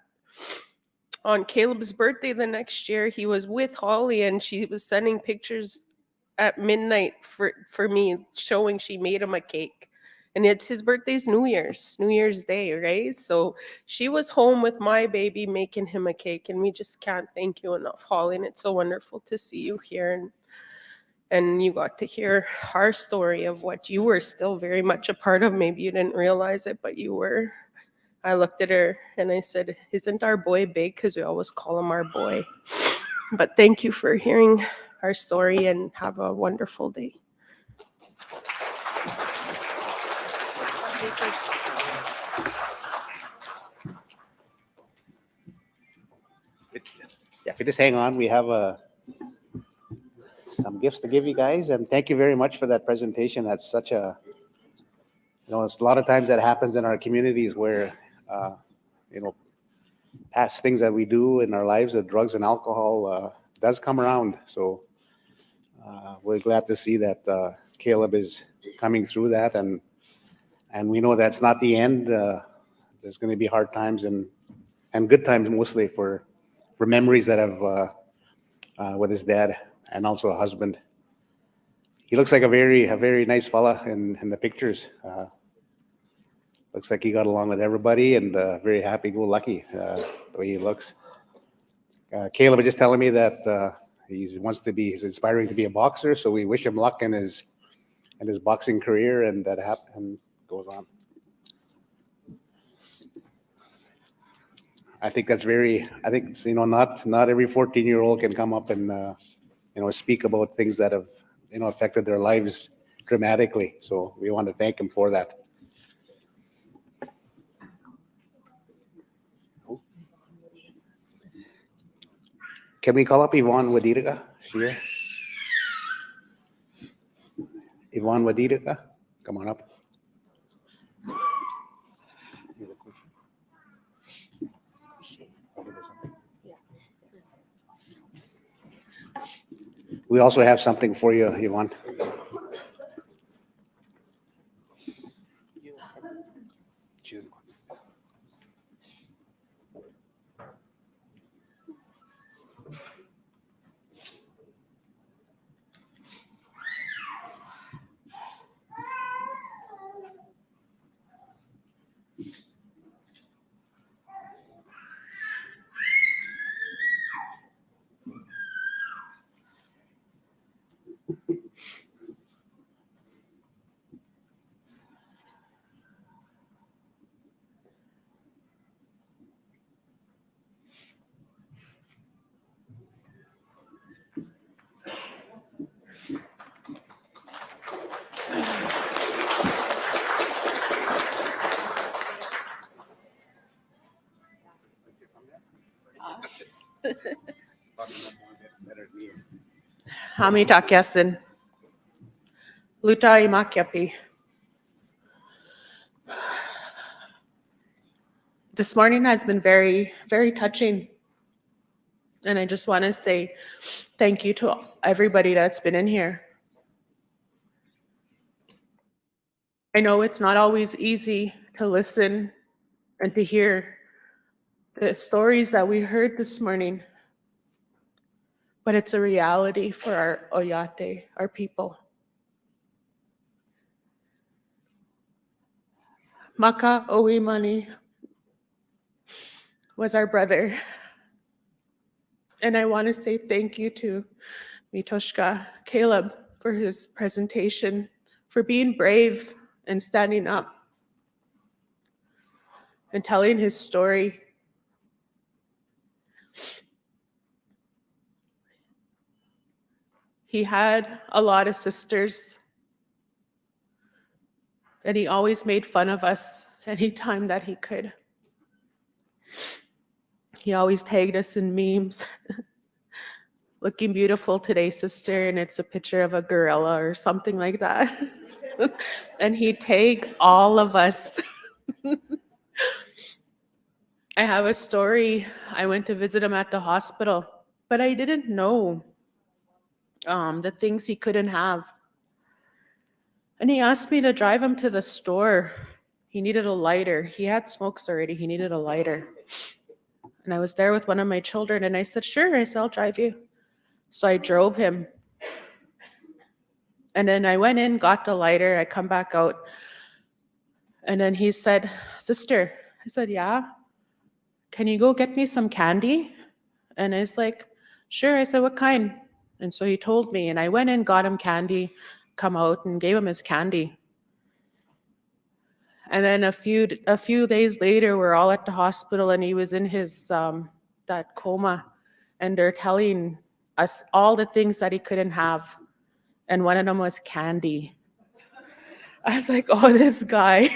Speaker 8: On Caleb's birthday the next year, he was with Holly and she was sending pictures at midnight for me, showing she made him a cake. And it's his birthday's New Year's Day, right? So she was home with my baby making him a cake, and we just can't thank you enough, Holly. And it's so wonderful to see you here. And you got to hear our story of what you were still very much a part of. Maybe you didn't realize it, but you were. I looked at her and I said, isn't our boy big? Because we always call him our boy. But thank you for hearing our story, and have a wonderful day.
Speaker 1: If you just hang on, we have some gifts to give you guys, and thank you very much for that presentation. That's such a, it's a lot of times that happens in our communities where, past things that we do in our lives, the drugs and alcohol does come around. So we're glad to see that Caleb is coming through that, and we know that's not the end. There's going to be hard times and good times, mostly for memories that have with his dad and also a husband. He looks like a very nice fella in the pictures. Looks like he got along with everybody, and very happy-go-lucky the way he looks. Caleb was just telling me that he's aspiring to be a boxer, so we wish him luck in his boxing career, and that goes on. I think it's not every 14-year-old can come up and speak about things that have affected their lives dramatically. So we want to thank him for that. Can we call up Yvonne Wadidika? Is she here? Yvonne Wadidika, come on up. We also have something for you, Yvonne.
Speaker 8: Hamitakiasin. Lutai Makyapi. This morning has been very, very touching. And I just want to say thank you to everybody that's been in here. I know it's not always easy to listen and to hear the stories that we heard this morning, but it's a reality for our Oyate, our people. Maka Owimani was our brother. And I want to say thank you to Mitoshka Caleb for his presentation, for being brave and standing up and telling his story. He had a lot of sisters, and he always made fun of us anytime that he could. He always tagged us in memes. Looking beautiful today, sister, and it's a picture of a gorilla or something like that. And he tagged all of us. I have a story. I went to visit him at the hospital, but I didn't know the things he couldn't have. And he asked me to drive him to the store. He needed a lighter. He had smokes already. He needed a lighter. And I was there with one of my children, and I said, sure. I said, I'll drive you. So I drove him. And then I went in, got the lighter. I come back out. And then he said, sister. I said, yeah. Can you go get me some candy? And I was like, sure. I said, what kind? And so he told me, and I went in, got him candy, come out and gave him his candy. And then a few days later, we're all at the hospital, and he was in his that coma, and they're telling us all the things that he couldn't have, and one of them was candy. I was like, oh, this guy.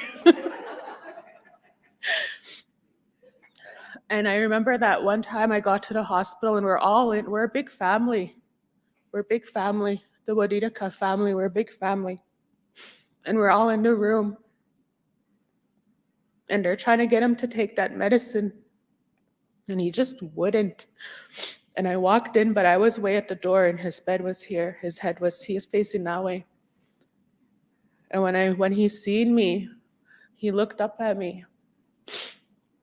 Speaker 8: And I remember that one time I got to the hospital, and we're a big family. We're a big family. The Wadidaka family, we're a big family. And we're all in the room. And they're trying to get him to take that medicine. And he just wouldn't. And I walked in, but I was way at the door, and his bed was here. He was facing that way. And when he seen me, he looked up at me.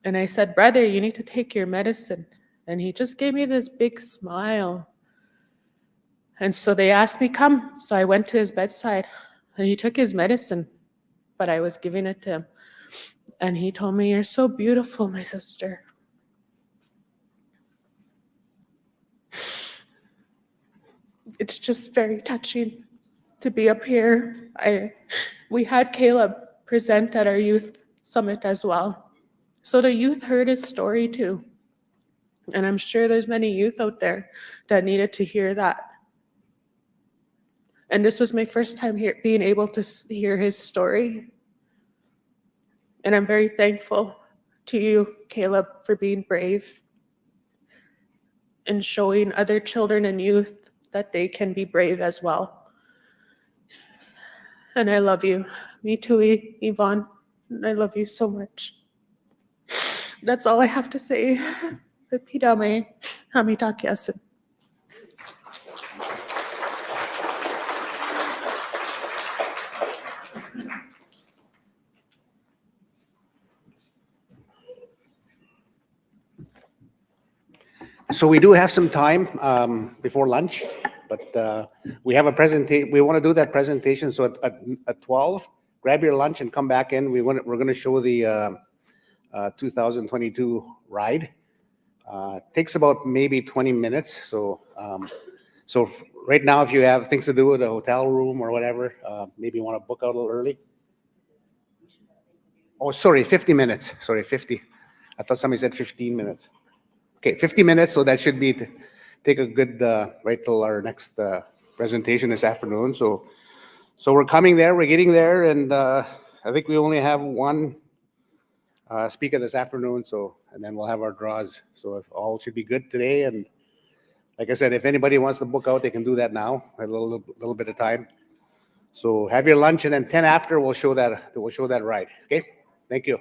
Speaker 8: And I said, brother, you need to take your medicine. And he just gave me this big smile. And so they asked me, come. So I went to his bedside, and he took his medicine, but I was giving it to him. And he told me, you're so beautiful, my sister. It's just very touching to be up here. We had Caleb present at our youth summit as well. So the youth heard his story too. And I'm sure there's many youth out there that needed to hear that. And this was my first time being able to hear his story. And I'm very thankful to you, Caleb, for being brave and showing other children and youth that they can be brave as well. And I love you. Me too, Yvonne. I love you so much. That's all I have to say. Pidame Hamitakiasin.
Speaker 1: So we do have some time before lunch, but we have a presentation. We want to do that presentation. So at 12, grab your lunch and come back in. We're going to show the 2022 ride. Takes about maybe 20 minutes. So right now, if you have things to do with a hotel room or whatever, maybe you want to book out a little early. Oh, sorry, 50 minutes. Sorry, 50. I thought somebody said 15 minutes. Okay, 50 minutes. So that should be take a good right till our next presentation this afternoon. So we're coming there. We're getting there, and I think we only have one speaker this afternoon. And then we'll have our draws. So if all should be good today, and like I said, if anybody wants to book out, they can do that now. A little bit of time. So have your lunch, and then 10 after we'll show that ride. Okay, thank you.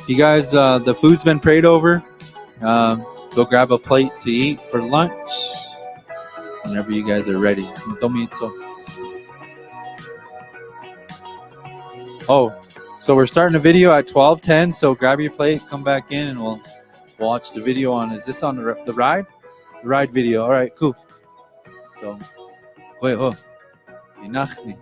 Speaker 10: You guys, the food's been prayed over. Go grab a plate to eat for lunch whenever you guys are ready. Oh, so we're starting a video at 12:10. So grab your plate, come back in, and we'll watch the video on. Is this on the ride? The ride video. All right, cool. So, wait, oh, inachni.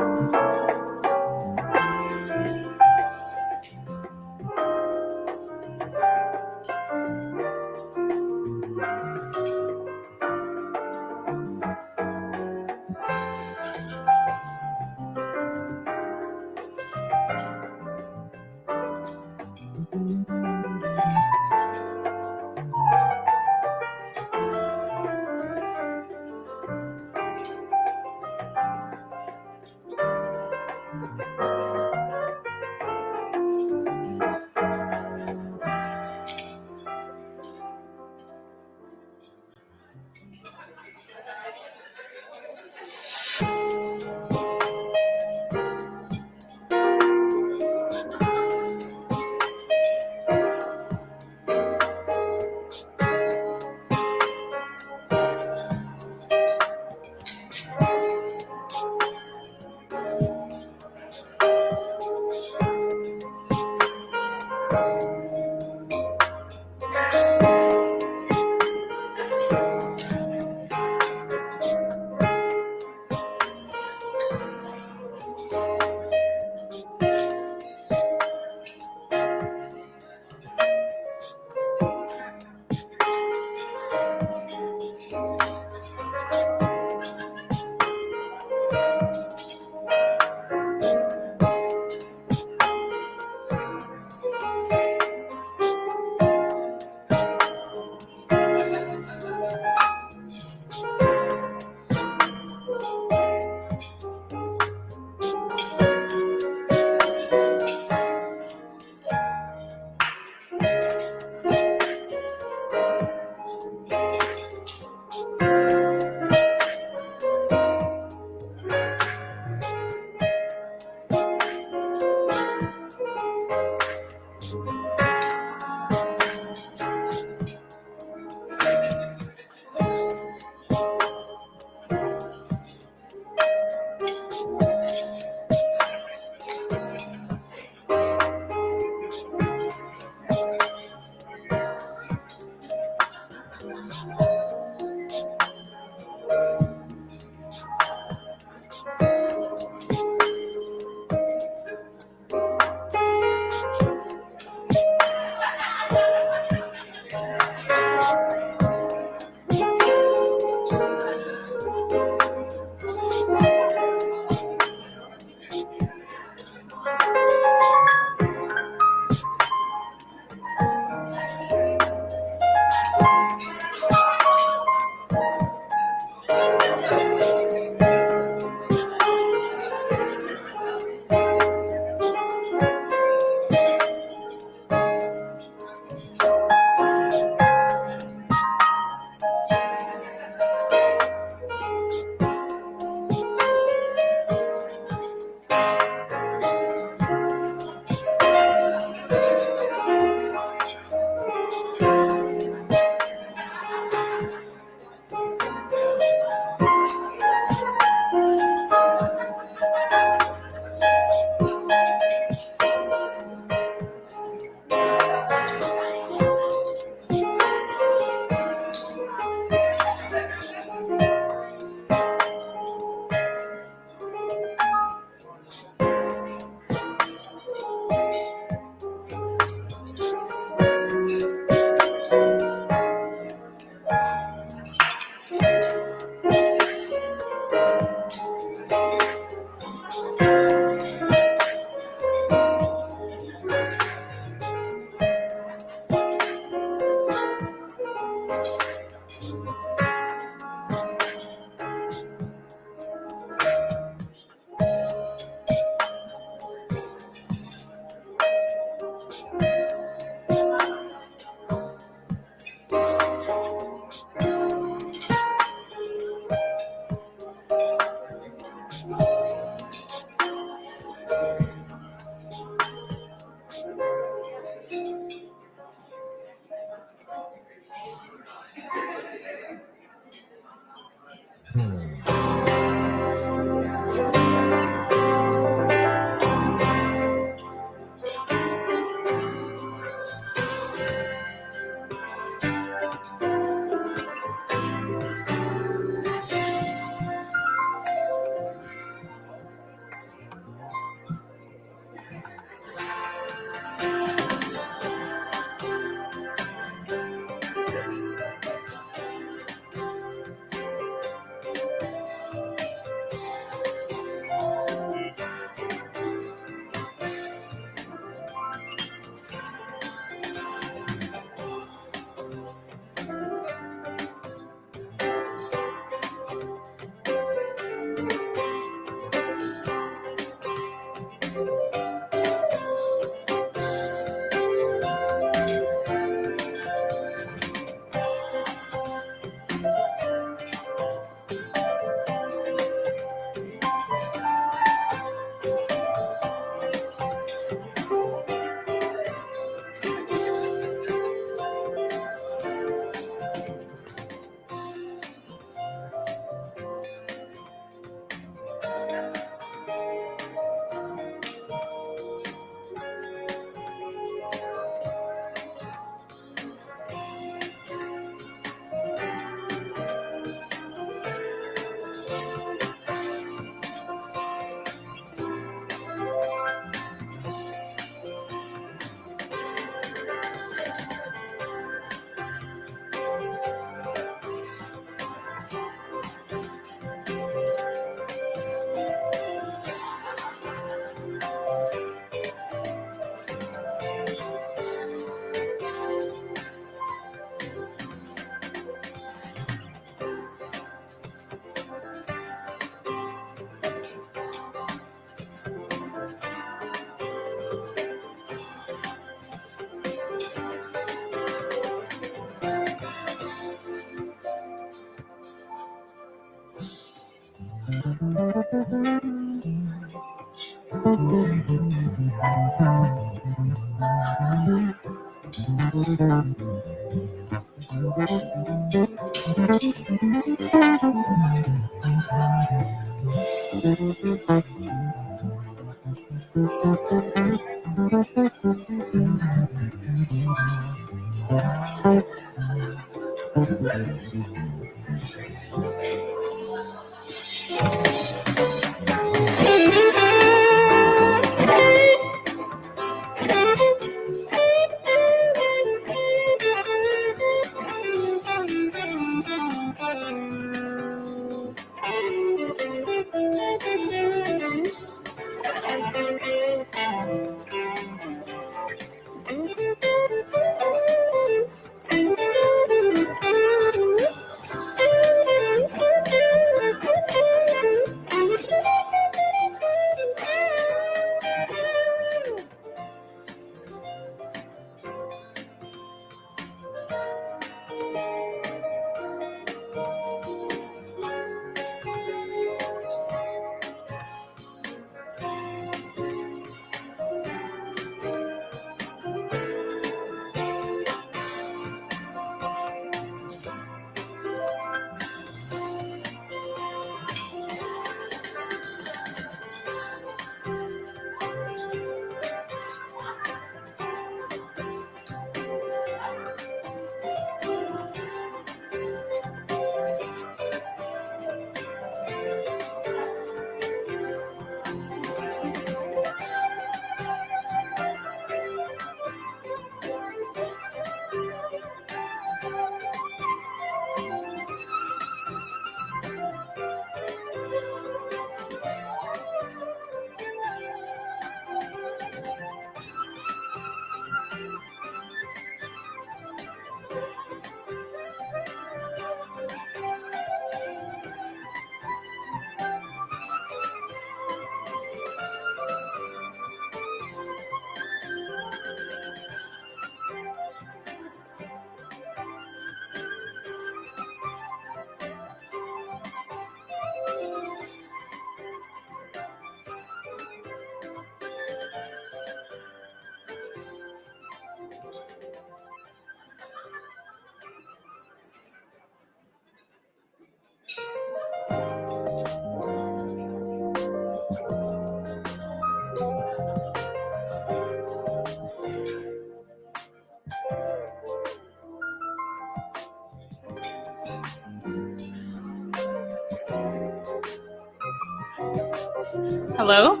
Speaker 11: Hello?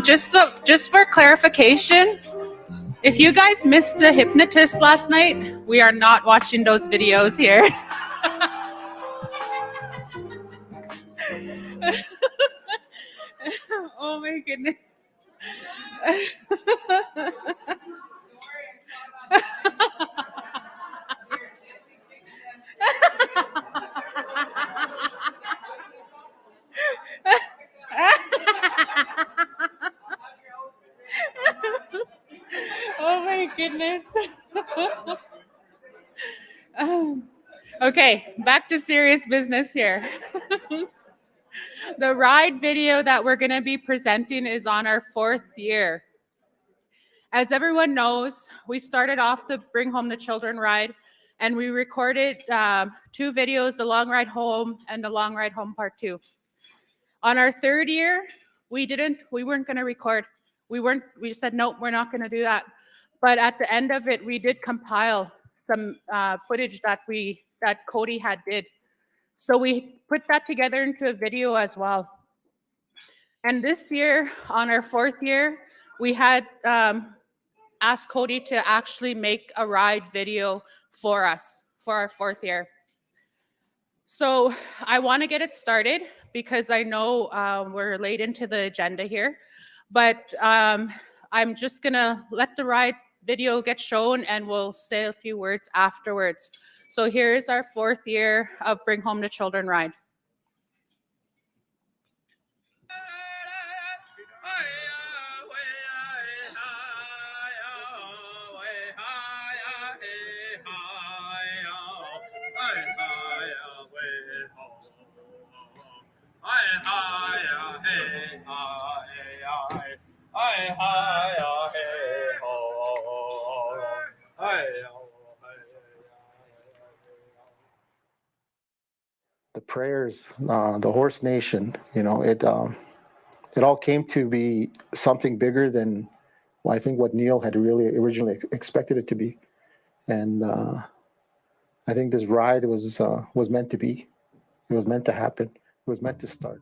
Speaker 11: Just for clarification, if you guys missed the hypnotist last night, we are not watching those videos here. Oh my goodness. Oh my goodness. Okay, back to serious business here. The ride video that we're going to be presenting is on our 4th year. As everyone knows, we started off the Bring Home the Children ride, and we recorded 2 videos, the long ride home and the long ride home part 2. On our 3rd year, we weren't going to record. We just said, nope, we're not going to do that. But at the end of it, we did compile some footage that Cody had did. So we put that together into a video as well. And this year, on our 4th year, we had asked Cody to actually make a ride video for us for our 4th year. So I want to get it started because I know we're late into the agenda here, but I'm just gonna let the ride video get shown and we'll say a few words afterwards. So here is our 4th year of Bring Home the Children ride.
Speaker 12: The prayers, the Horse Nation, it all came to be something bigger than I think what Neil had really originally expected it to be. And I think this ride was meant to be. It was meant to happen. It was meant to start.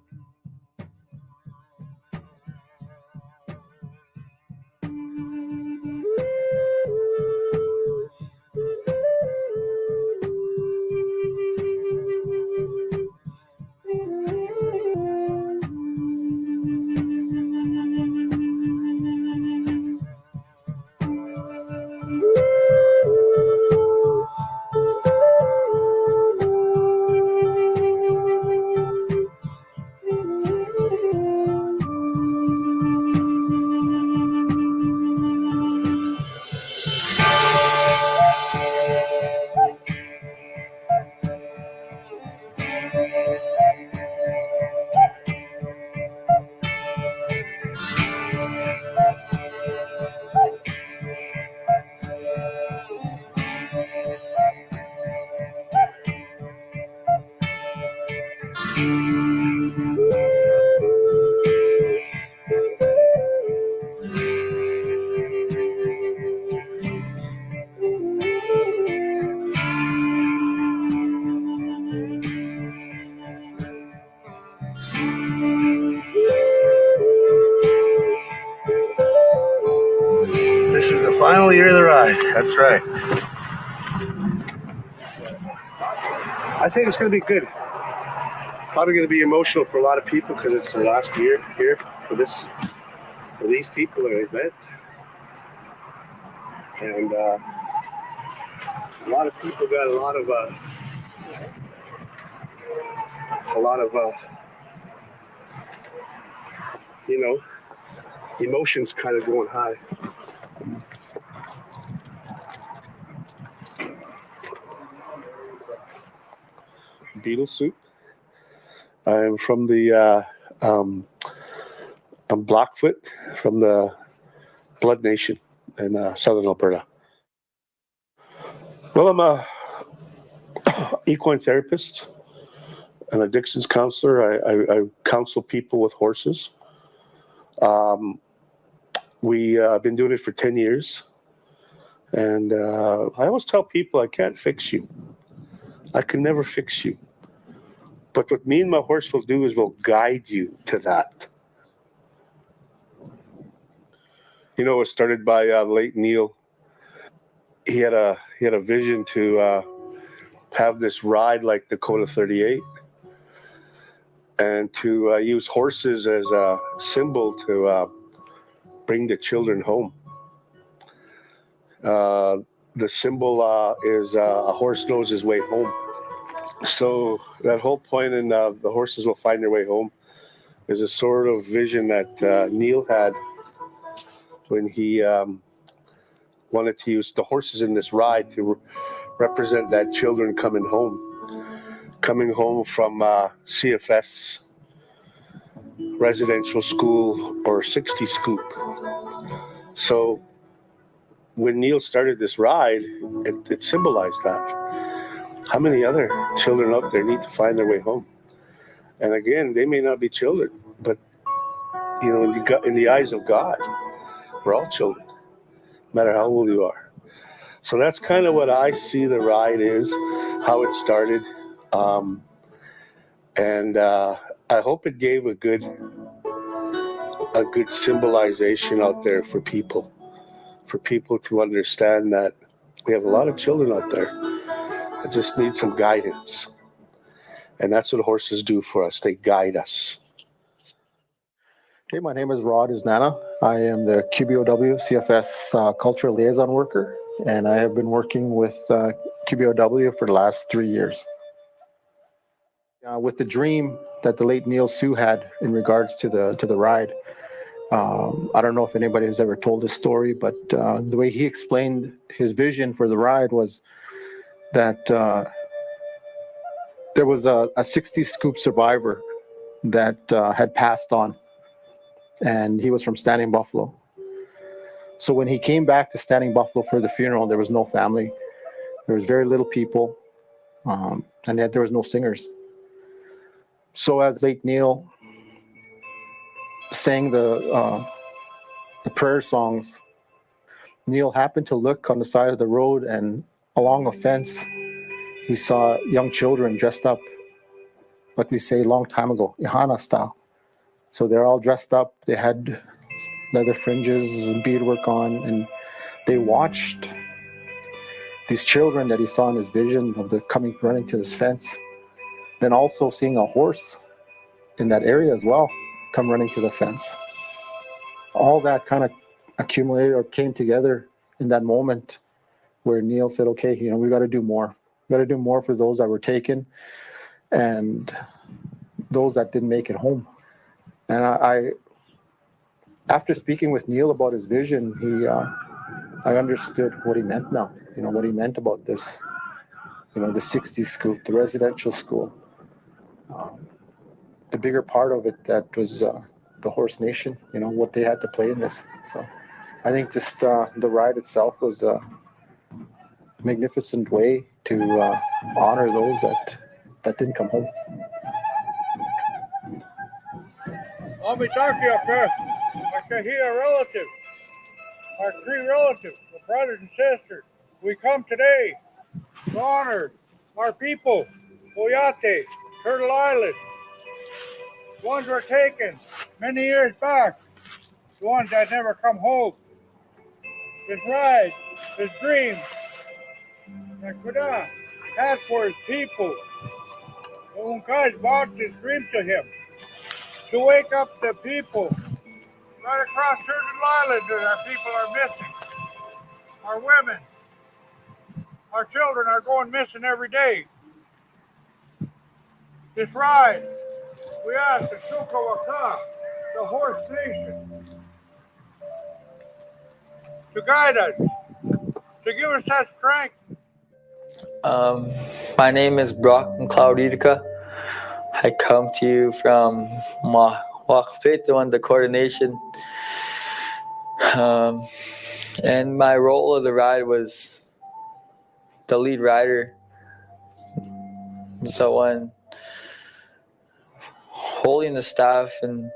Speaker 13: This is the final year of the ride. That's right. I think it's going to be good. Probably going to be emotional for a lot of people because it's the last year here for these people that I met, and a lot of people got a lot of emotions kind of going high. Beetle soup. I'm from the I'm Blackfoot from the Blood Nation in southern Alberta. Well, I'm a equine therapist, an addictions counselor. I counsel people with horses. We've been doing it for 10 years. And I always tell people I can't fix you. I can never fix you. But what me and my horse will do is we'll guide you to that. It was started by late Neil. He had a vision to have this ride like Dakota 38 and to use horses as a symbol to bring the children home. The symbol is a horse knows his way home. So that whole point in the horses will find their way home is a sort of vision that Neil had when he wanted to use the horses in this ride to represent that children coming home from CFS residential school or 60 scoop. So when Neil started this ride, it symbolized that. How many other children out there need to find their way home? And again, they may not be children, but in the eyes of God, we're all children, no matter how old you are. So that's kind of what I see the ride is, how it started. And I hope it gave a good symbolization out there for people to understand that we have a lot of children out there that just need some guidance. And that's what horses do for us. They guide us.
Speaker 12: Hey, my name is Rod Isnana. I am the QBOW CFS Cultural Liaison Worker, and I have been working with QBOW for the last 3 years. With the dream that the late Neil Sue had in regards to the ride, I don't know if anybody has ever told this story, but the way he explained his vision for the ride was that there was a 60 scoop survivor that had passed on. and he was from Standing Buffalo. So when he came back to Standing Buffalo for the funeral, there was no family. There was very little people, and yet there was no singers. So as late Neil sang the prayer songs, Neil happened to look on the side of the road, and along a fence, he saw young children dressed up, like we say a long time ago, Ihana style. So they're all dressed up. They had leather fringes and beadwork on, and they watched these children that he saw in his vision of the coming running to this fence. Then also seeing a horse in that area as well come running to the fence. All that kind of accumulated or came together in that moment where Neil said, okay, we got to do more. We got to do more for those that were taken and those that didn't make it home. And I after speaking with Neil about his vision, I understood what he meant now, what he meant about this, the 60s scoop, the residential school. The bigger part of it that was the Horse Nation, what they had to play in this. So I think just the ride itself was a magnificent way to honor those that didn't come home.
Speaker 14: I'll be talking up here. I say he a relative. Our three relatives, the brothers and sisters. We come today to honor our people, Oyate, Turtle Island. The ones were taken many years back. The ones that never come home. His ride, his dream, that Kuda had for his people. The Unkaj brought his dream to him. To wake up the people right across Turtle Island that our people are missing. Our women, our children are going missing every day. This ride, we ask the Shukawaka, the Horse Nation, to guide us, to give us that strength.
Speaker 15: My name is Brock McLeod. I come to you from Wakfetuan, the coordination. And my role of the ride was the lead rider. Someone holding the staff and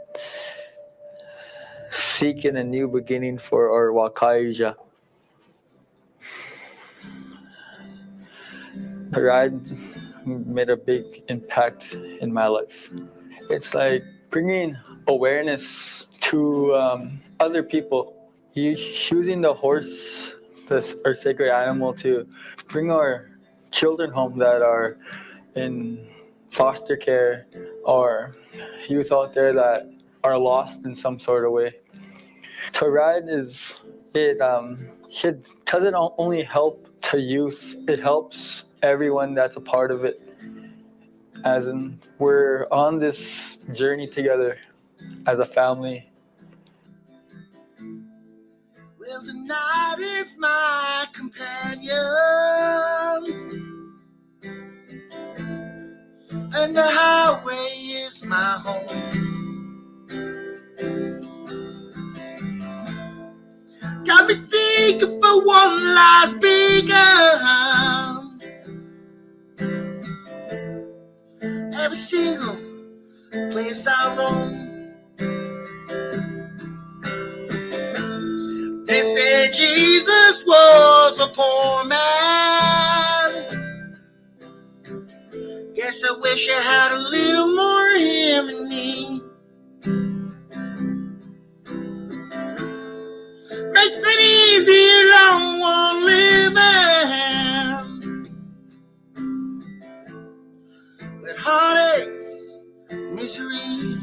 Speaker 15: seeking a new beginning for our Wakaija. The ride made a big impact in my life. It's like bringing awareness to other people. Using the horse, our sacred animal, to bring our children home that are in foster care or youth out there that are lost in some sort of way. To ride it doesn't only help to youth, it helps everyone that's a part of it. As in, we're on this journey together as a family.
Speaker 16: Well, the night is my companion, and the highway is my home. Got me seeking for one last beacon. Every single place I roam. They said Jesus was a poor man. Guess I wish I had a little more of him in me. Makes it easier on one living. With heartache, misery,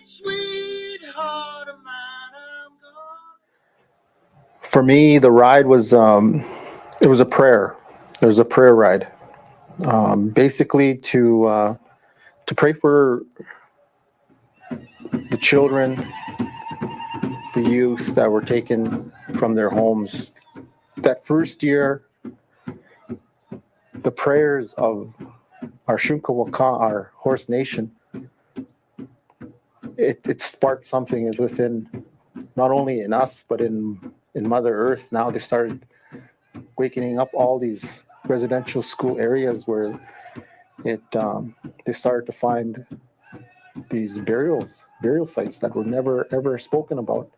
Speaker 16: sweet heart of mine, I'm gone.
Speaker 12: For me, the ride was it was a prayer. It was a prayer ride, basically to pray for the children, the youth that were taken from their homes. That first year, the prayers of our Shunkawaka, our Horse Nation, it sparked something within, not only in us, but in Mother Earth. Now they started wakening up all these residential school areas where they started to find these burial sites that were never ever spoken about.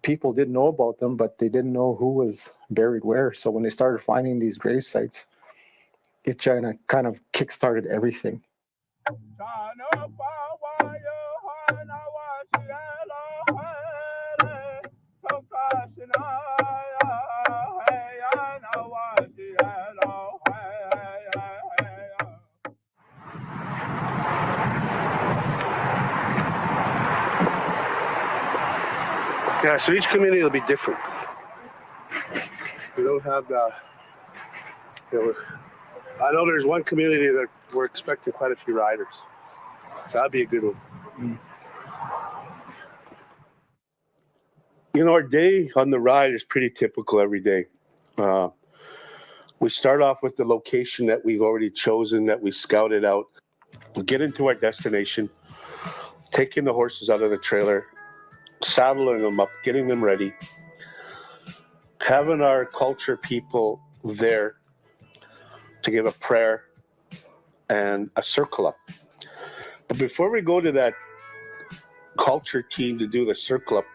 Speaker 12: People did know about them, but they didn't know who was buried where. So when they started finding these grave sites, it kind of kick-started everything.
Speaker 13: Yeah, so each community will be different. We don't have the, I know there's one community that we're expecting quite a few riders. So that'd be a good one. You know, our day on the ride is pretty typical every day. We start off with the location that we've already chosen, that we scouted out. We get into our destination, taking the horses out of the trailer, saddling them up, getting them ready, having our culture people there to give a prayer and a circle up. But before we go to that culture team to do the circle up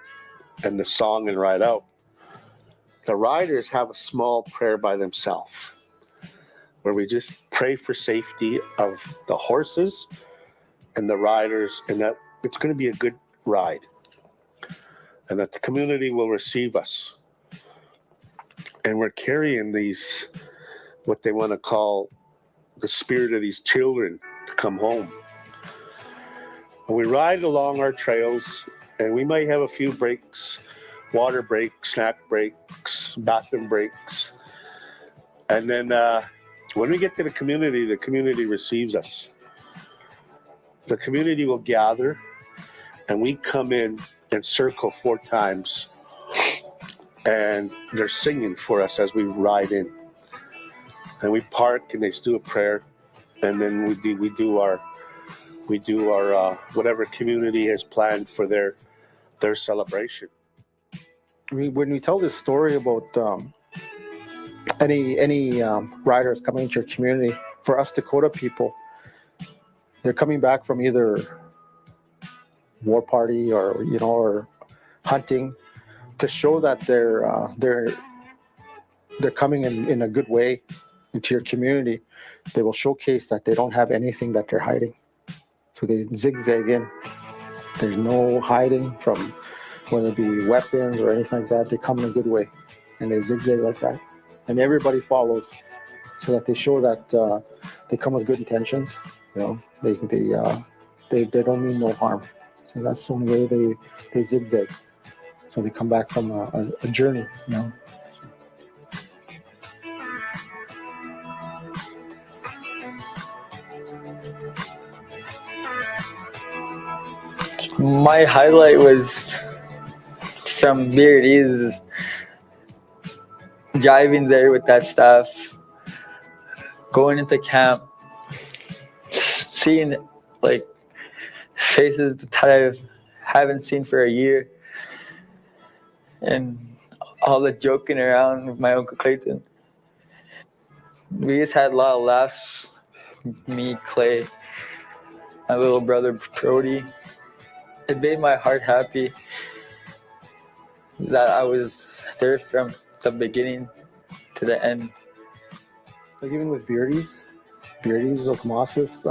Speaker 13: and the song and ride out, the riders have a small prayer by themselves where we just pray for safety of the horses and the riders, and that it's going to be a good ride and that the community will receive us. And we're carrying these, what they want to call the spirit of these children to come home. And we ride along our trails, and we might have a few breaks, water breaks, snack breaks, bathroom breaks. And then when we get to the community receives us. The community will gather, and we come in and circle 4 times. And they're singing for us as we ride in. And we park, and they do a prayer, and then we do our whatever community has planned for their celebration.
Speaker 12: When we tell this story about any riders coming into your community, for us Dakota people, they're coming back from either war party or hunting, to show that they're coming in a good way into your community. They will showcase that they don't have anything that they're hiding. So they zigzag in. There's no hiding from whether it be weapons or anything like that. They come in a good way, and they zigzag like that. And everybody follows, so that they show that they come with good intentions. You know, they don't mean no harm. So that's the only way they zigzag. So they come back from a journey, you know.
Speaker 15: My highlight was from Beardy's driving there with that staff, going into camp, seeing like faces that I haven't seen for a year, and all the joking around with my Uncle Clayton. We just had a lot of laughs, me, Clay, my little brother Brody. It made my heart happy that I was there from the beginning to the end.
Speaker 12: Like even with Beardy's Okamasis,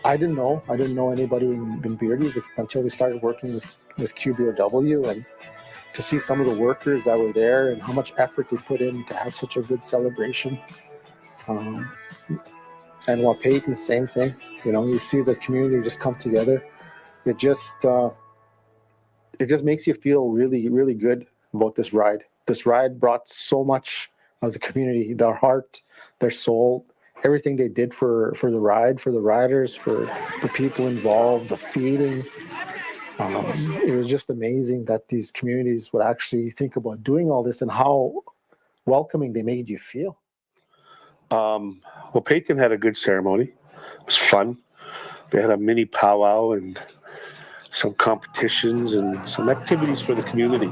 Speaker 12: I didn't know anybody in Beardy's until we started working with QBOW, and to see some of the workers that were there and how much effort they put in to have such a good celebration. And while Peyton, same thing. You know, you see the community just come together. It just makes you feel really, really good about this ride. This ride brought so much of the community, their heart, their soul, everything they did for the ride, for the riders, for the people involved, the feeding. It was just amazing that these communities would actually think about doing all this and how welcoming they made you feel.
Speaker 13: Well, Peyton had a good ceremony. It was fun. They had a mini powwow, and some competitions and some activities for the community.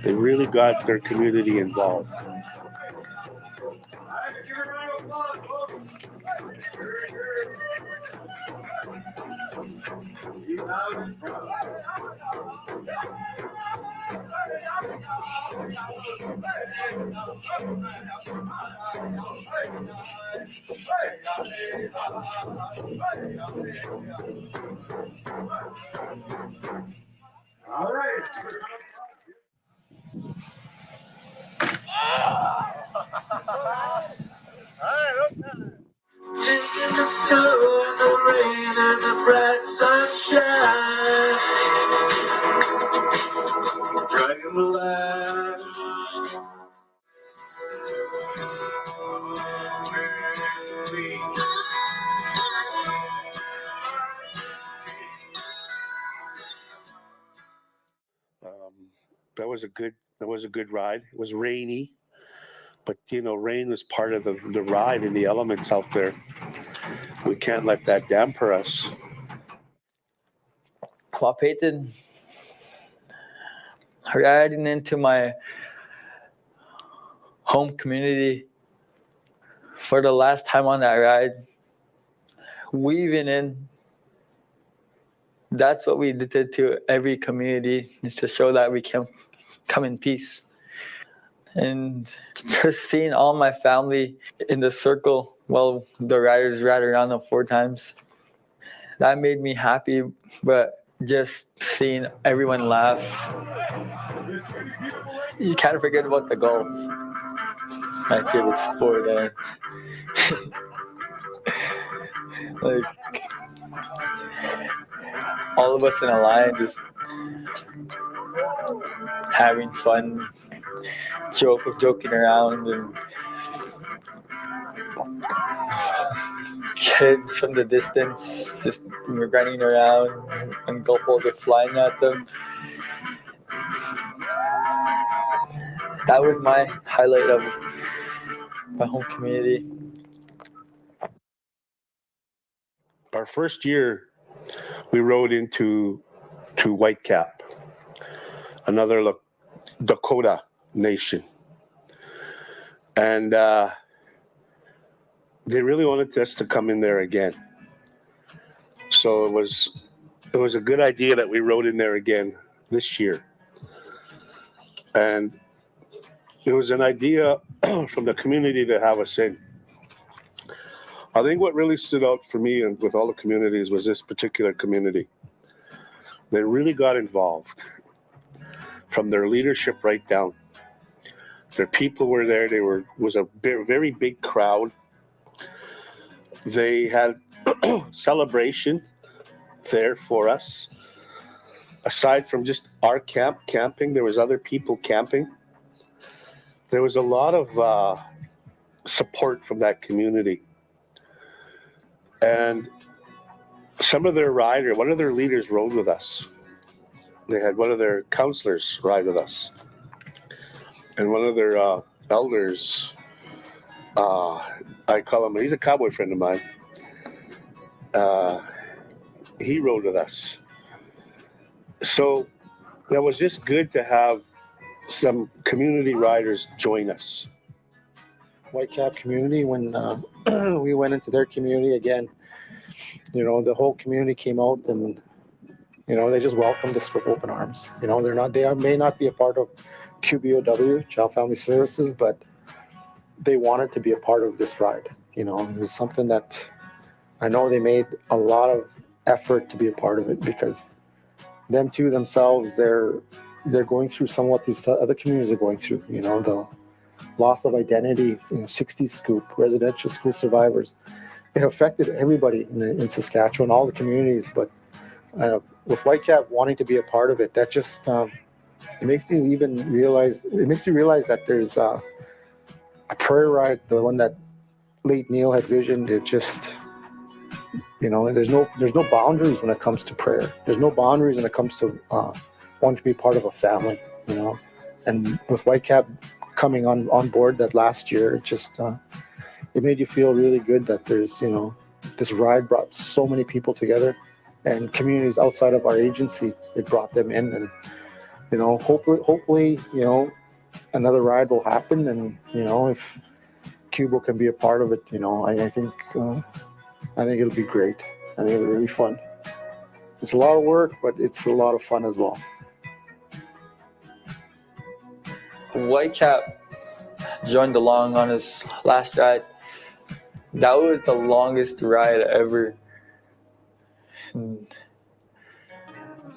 Speaker 13: They really got their community involved.
Speaker 16: All right. Taking the snow and the rain and the bright sunshine. Dragonfly.
Speaker 13: That was a good ride. It was rainy, but rain was part of the ride and the elements out there. We can't let that damper us.
Speaker 15: Wapaitan, riding into my home community for the last time on that ride, weaving in. That's what we did to every community, is to show that we can come in peace. And just seeing all my family in the circle while the riders ride around them 4 times, that made me happy. But just seeing everyone laugh, you can't forget about the golf, my favorite sport. Like, all of us in a line just having fun, joking around, and kids from the distance just running around and golf balls are flying at them. That was my highlight of my home community.
Speaker 13: Our first year, we rode into Whitecap, another Dakota nation. And they really wanted us to come in there again. So it was a good idea that we rode in there again this year. And it was an idea from the community to have us in. I think what really stood out for me and with all the communities was this particular community. They really got involved from their leadership right down. Their people were there. Was a very big crowd. They had celebration there for us. Aside from just our camping, there was other people camping. There was a lot of support from that community. And some of their one of their leaders rode with us. They had one of their counselors ride with us. And one of their elders, I call him, he's a cowboy friend of mine. He rode with us. So that was just good to have some community riders join us.
Speaker 12: Whitecap community, when we went into their community again, the whole community came out and, they just welcomed us with open arms. They may not be a part of QBOW, Child Family Services, but they wanted to be a part of this ride. It was something that I know they made a lot of effort to be a part of it, because them too themselves, they're going through somewhat these other communities are going through, the loss of identity, 60 scoop, residential school survivors. It affected everybody in Saskatchewan, all the communities, but with Whitecap wanting to be a part of it, that just it makes you realize that there's a prayer ride, the one that late Neil had visioned. It just, there's no boundaries when it comes to prayer. There's no boundaries when it comes to wanting to be part of a family, and with Whitecap coming on board that last year, it just it made you feel really good that there's this ride brought so many people together. and communities outside of our agency. It brought them in, and hopefully, another ride will happen, and if QBOW can be a part of it, I think it'll be great. I think it'll be really fun. It's a lot of work, but it's a lot of fun as well.
Speaker 15: Whitecap joined along on his last ride. That was the longest ride ever. And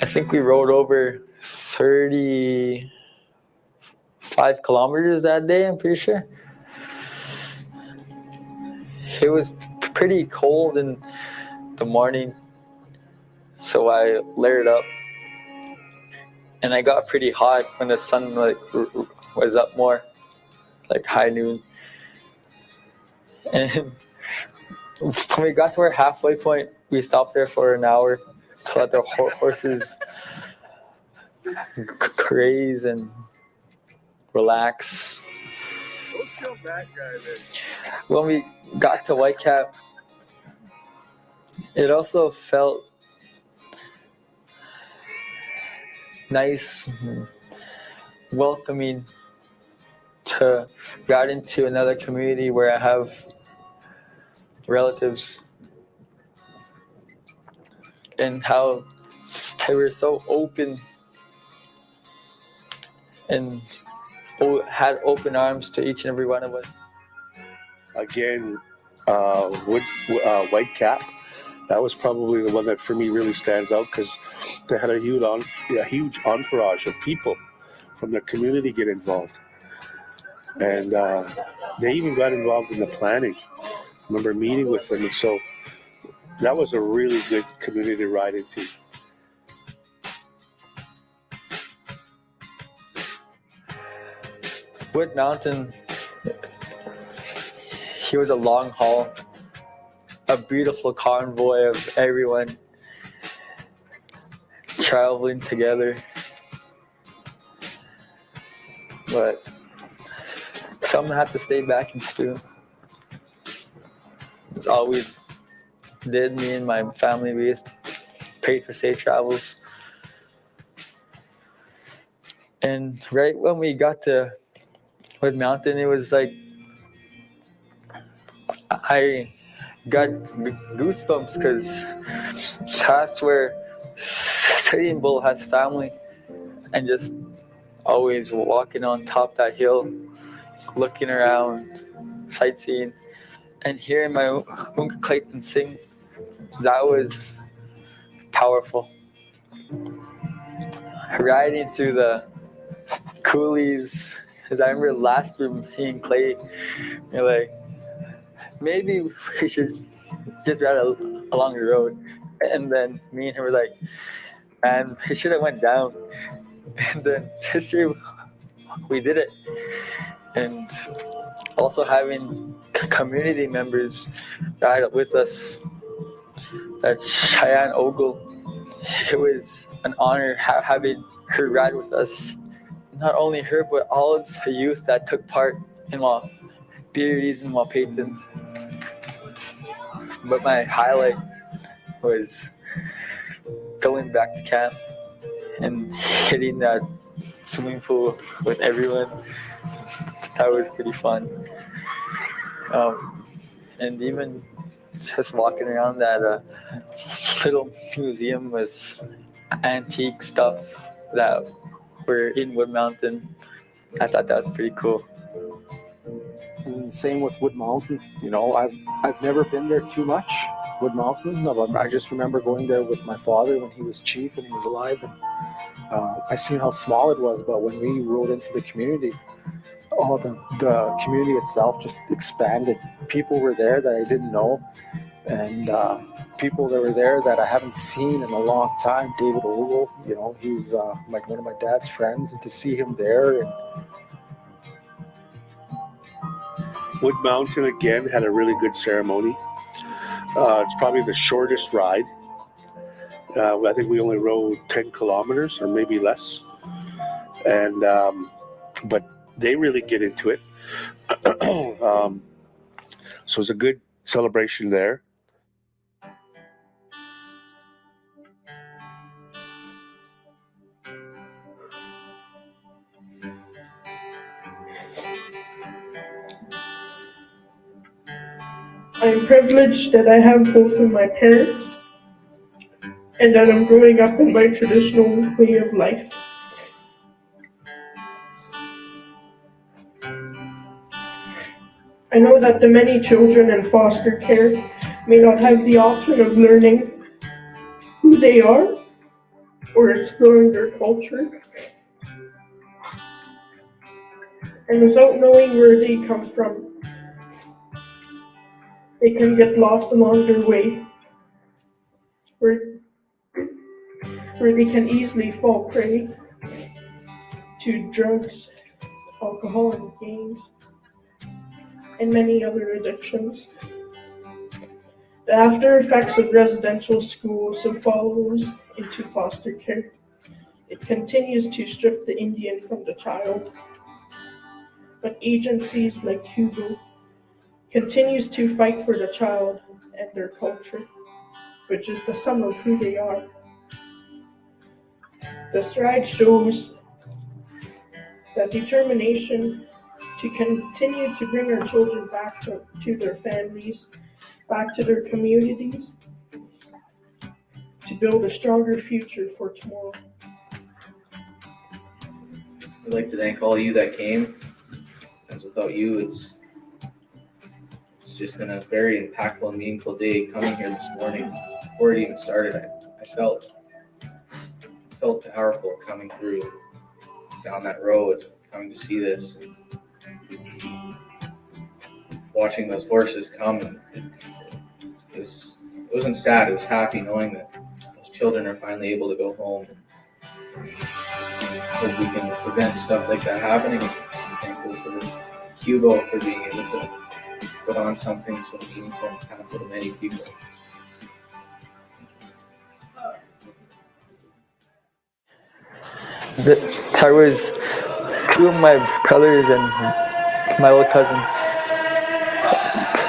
Speaker 15: I think we rode over 35 kilometers that day, I'm pretty sure. It was pretty cold in the morning, so I layered up. And I got pretty hot when the sun was up more, like high noon. And when we got to our halfway point, we stopped there for an hour to let the horses graze and relax.
Speaker 14: Don't kill that guy then.
Speaker 15: When we got to Whitecap, it also felt nice and welcoming to get into another community where I have relatives, and how they were so open and had open arms to each and every one of us.
Speaker 13: Again, Whitecap, that was probably the one that for me really stands out, because they had a huge entourage of people from the community get involved. And they even got involved in the planning. I remember meeting with them, and so that was a really good community to ride into.
Speaker 15: Wood Mountain, he was a long haul, a beautiful convoy of everyone traveling together. But some had to stay back and stew. It's all we did, me and my family. We prayed for safe travels. And right when we got to Wood Mountain, it was like I got goosebumps, because that's where Sitting Bull has family, and just always walking on top of that hill, looking around, sightseeing, and hearing my Uncle Clayton sing, that was powerful. Riding through the coulees, because I remember last year me and Clay, you're like, maybe we should just ride along the road. And then me and him were like, man, we should have went down. And then this year we did it. And also having community members ride with us, that Cheyenne Ogle, it was an honor having her ride with us. Not only her, but all of the youth that took part in Beardy's and Peyton. But my highlight was going back to camp and hitting that swimming pool with everyone. That was pretty fun. And even just walking around that little museum with antique stuff that were in Wood Mountain, I thought that was pretty cool.
Speaker 12: And same with Wood Mountain. I've never been there too much, Wood Mountain. I just remember going there with my father when he was chief and he was alive. And I seen how small it was, but when we rode into the community, the community itself just expanded. People were there that I didn't know, and people that were there that I haven't seen in a long time. David Ogle, he's like one of my dad's friends, and to see him there. And
Speaker 13: Wood Mountain again had a really good ceremony. It's probably the shortest ride. I think we only rode 10 kilometers or maybe less. And but they really get into it. So it's a good celebration there.
Speaker 17: I'm privileged that I have both of my parents and that I'm growing up in my traditional way of life. I know that the many children in foster care may not have the option of learning who they are or exploring their culture. And without knowing where they come from, they can get lost along their way, where they can easily fall prey to drugs, alcohol, and games, and many other addictions. The after effects of residential school also follows into foster care. It continues to strip the Indian from the child, but agencies like QBOW continues to fight for the child and their culture, which is the sum of who they are. This ride shows that determination to continue to bring our children back to their families, back to their communities, to build a stronger future for tomorrow.
Speaker 18: I'd like to thank all you that came, because without you, it's just been a very impactful and meaningful day coming here this morning. Before it even started, I felt powerful coming through down that road, coming to see this, watching those horses come. And it wasn't sad, it was happy knowing that those children are finally able to go home. Hope we can prevent stuff like that happening. I'm thankful for QBOW for being able to put on something so meaningful and impactful to many people.
Speaker 15: There was two of my brothers and my little cousin,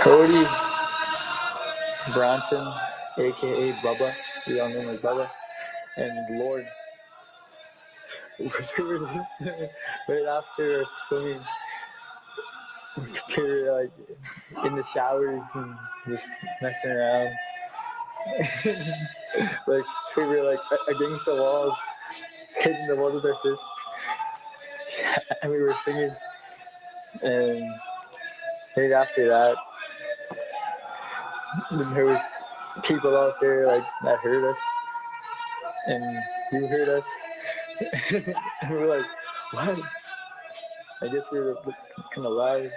Speaker 15: Cody Bronson, aka Bubba, we all know him as Bubba, and Lord. We were just, right after swimming, we were like in the showers and just messing around. Like we were like against the walls, hitting the walls with our fists, and we were singing. And right after that, there was people out there like that heard us, and you heard us, and we were like, "What?" I guess we were kind of loud,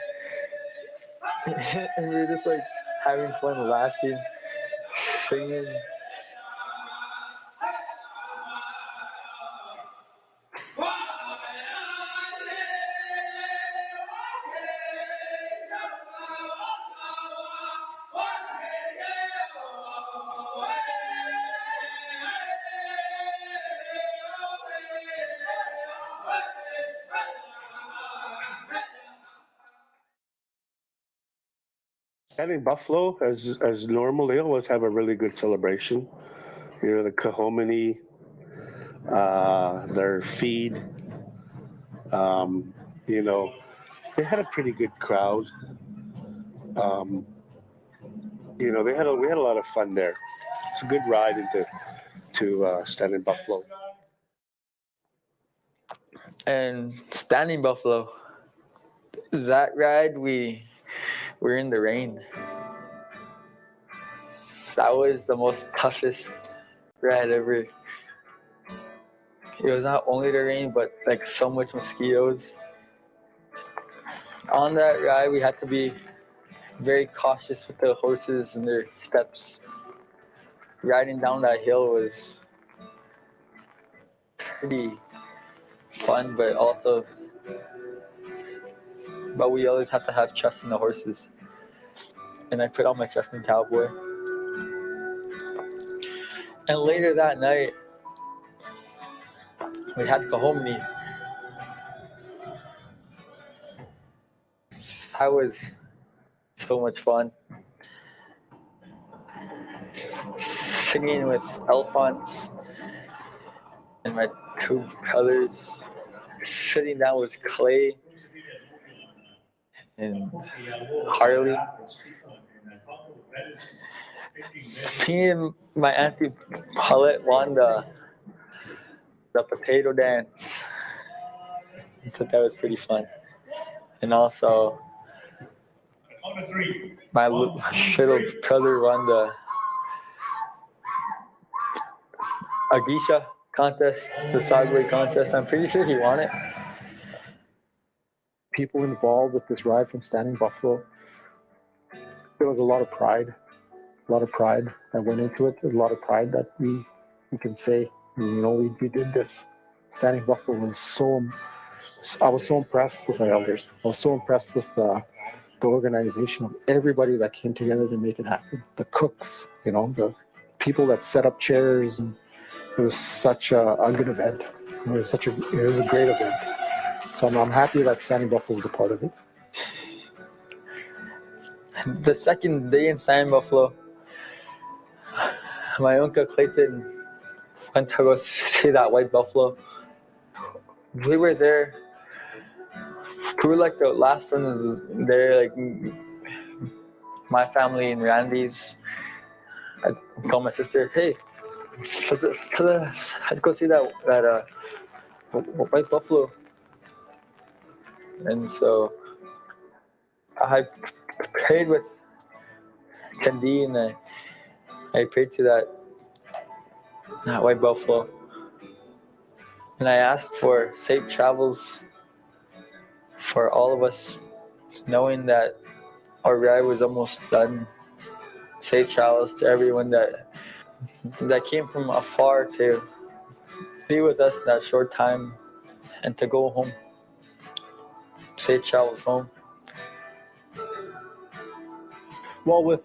Speaker 15: and we were just like having fun, laughing, singing.
Speaker 13: Standing Buffalo, as normal, they always have a really good celebration. You know, the Kahominy, their feed. You know, they had a pretty good crowd. You know, we had a lot of fun there. It's a good ride to Standing Buffalo.
Speaker 15: And Standing Buffalo, that ride we were in the rain. That was the most toughest ride ever. It was not only the rain, but like so much mosquitoes. On that ride, we had to be very cautious with the horses and their steps. Riding down that hill was pretty fun, but we always have to have trust in the horses. And I put all my trust in Cowboy. And later that night, we had Kahominy. That was so much fun. Singing with Alphonse and my two brothers. Sitting down with Clay and Harley. Me and my auntie Paulette won the potato dance. So that was pretty fun. And also, my little brother won the Agisha contest, the Sagway contest. I'm pretty sure he won it.
Speaker 12: People involved with this ride from Standing Buffalo, there was a lot of pride that went into it. There's a lot of pride that we can say, we did this. Standing Buffalo was I was so impressed with our elders. I was so impressed with the organization of everybody that came together to make it happen. The cooks, the people that set up chairs, and it was such a good event. It was a great event. So I'm happy that Standing Buffalo was a part of it.
Speaker 15: The second day in Standing Buffalo, my uncle Clayton went to go see that white buffalo. We were there. We were like the last ones there, like my family and Randy's. I called my sister, hey, let's go see that white buffalo. And so I prayed with Candy, and I prayed to that white buffalo. And I asked for safe travels for all of us, knowing that our ride was almost done. Safe travels to everyone that came from afar to be with us that short time and to go home. Safe travels home.
Speaker 12: Well,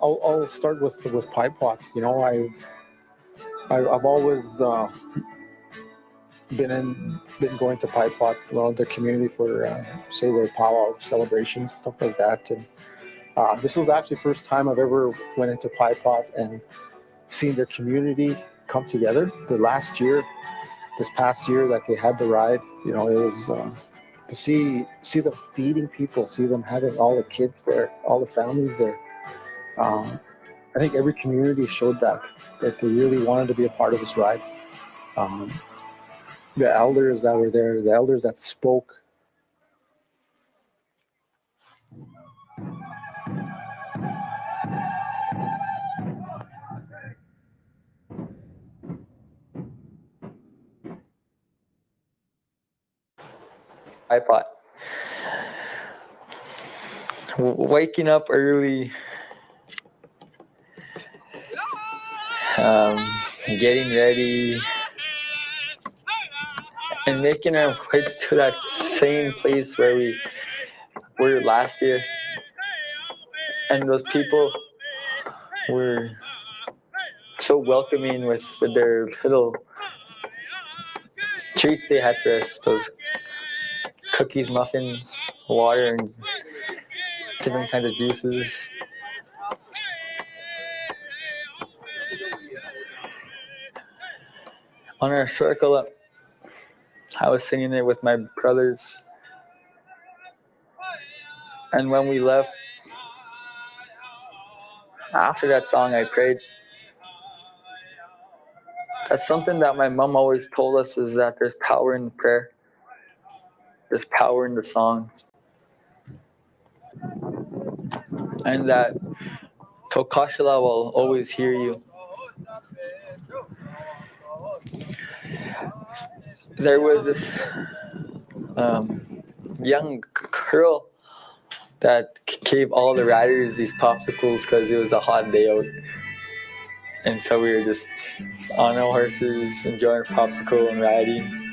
Speaker 12: I'll start with Pipe Pot. I've always been going to Pipe Pot, the community for say their powwow celebrations, stuff like that. And this was actually the first time I've ever went into Pipe Pot and seen their community come together. This past year that they had the ride, it was to see them feeding people, see them having all the kids there, all the families there. I think every community showed that they really wanted to be a part of this ride. The elders that were there, the elders that spoke.
Speaker 15: iPod. Waking up early, getting ready, and making our way to that same place where we were last year. And those people were so welcoming with their little treats they had for us. Those cookies, muffins, water, and different kinds of juices. On our circle up, I was singing it with my brothers. And when we left, after that song, I prayed. That's something that my mom always told us, is that there's power in prayer. There's power in the songs. And that Tokashila will always hear you. There was this young girl that gave all the riders these popsicles because it was a hot day out. And so we were just on our horses, enjoying a popsicle and riding.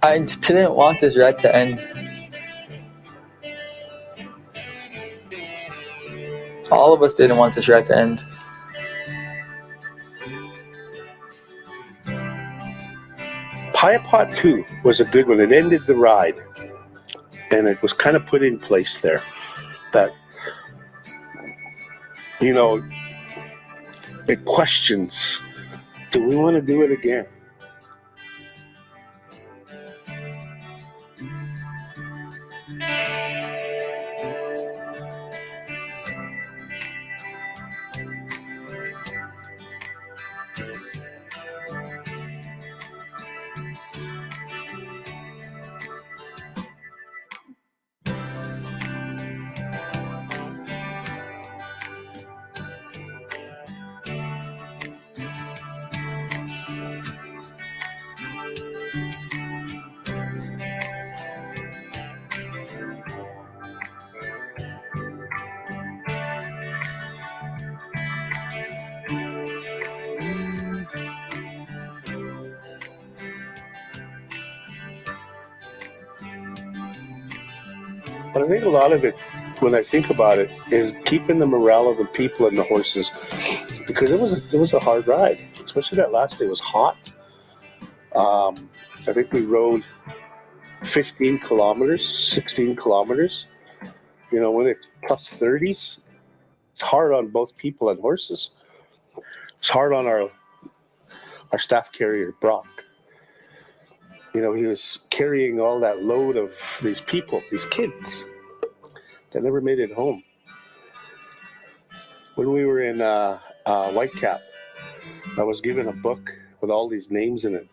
Speaker 15: I didn't want this ride to end. All of us didn't want this ride to end.
Speaker 13: Pipe Pot 2 was a good one. It ended the ride. And it was kind of put in place there that you know, it questions, do we want to do it again? But I think a lot of it, when I think about it, is keeping the morale of the people and the horses, because it was a hard ride, especially that last day. It was hot. I think we rode 15 kilometers, 16 kilometers. You know, when it's plus 30s, it's hard on both people and horses. It's hard on our staff carrier, Brock. You know, he was carrying all that load of these people, these kids that never made it home. When we were in Whitecap, I was given a book with all these names in it,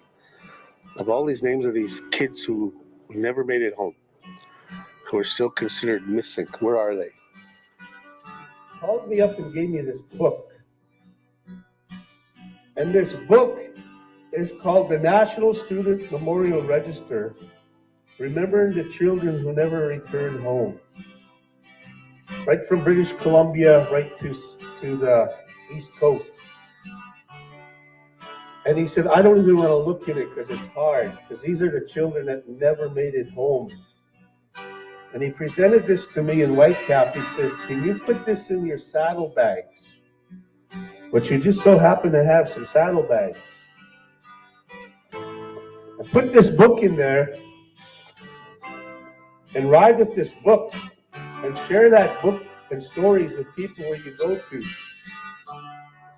Speaker 13: of all these names of these kids who never made it home, who are still considered missing. Where are they?
Speaker 19: Called me up and gave me this book. And this book is called the National Student Memorial Register, remembering the children who never returned home. Right from British Columbia, right to the East Coast. And he said, I don't even want to look at it because it's hard, because these are the children that never made it home. And he presented this to me in Whitecap. He says, can you put this in your saddlebags? But you just so happen to have some saddlebags. And put this book in there and ride with this book and share that book and stories with people where you go to.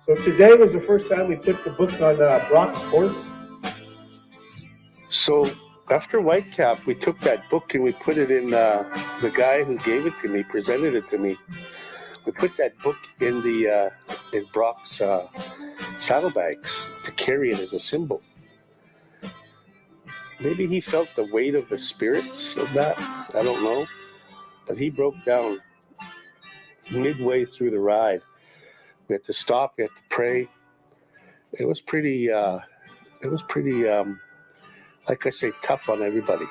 Speaker 19: So today was the first time we put the book on Brock's horse.
Speaker 13: So after Whitecap, we took that book and we put it in, the guy who gave it to me, presented it to me. We put that book in in Brock's saddlebags to carry it as a symbol. Maybe he felt the weight of the spirits of that. I don't know. But he broke down midway through the ride. We had to stop. We had to pray. It was pretty, like I say, tough on everybody.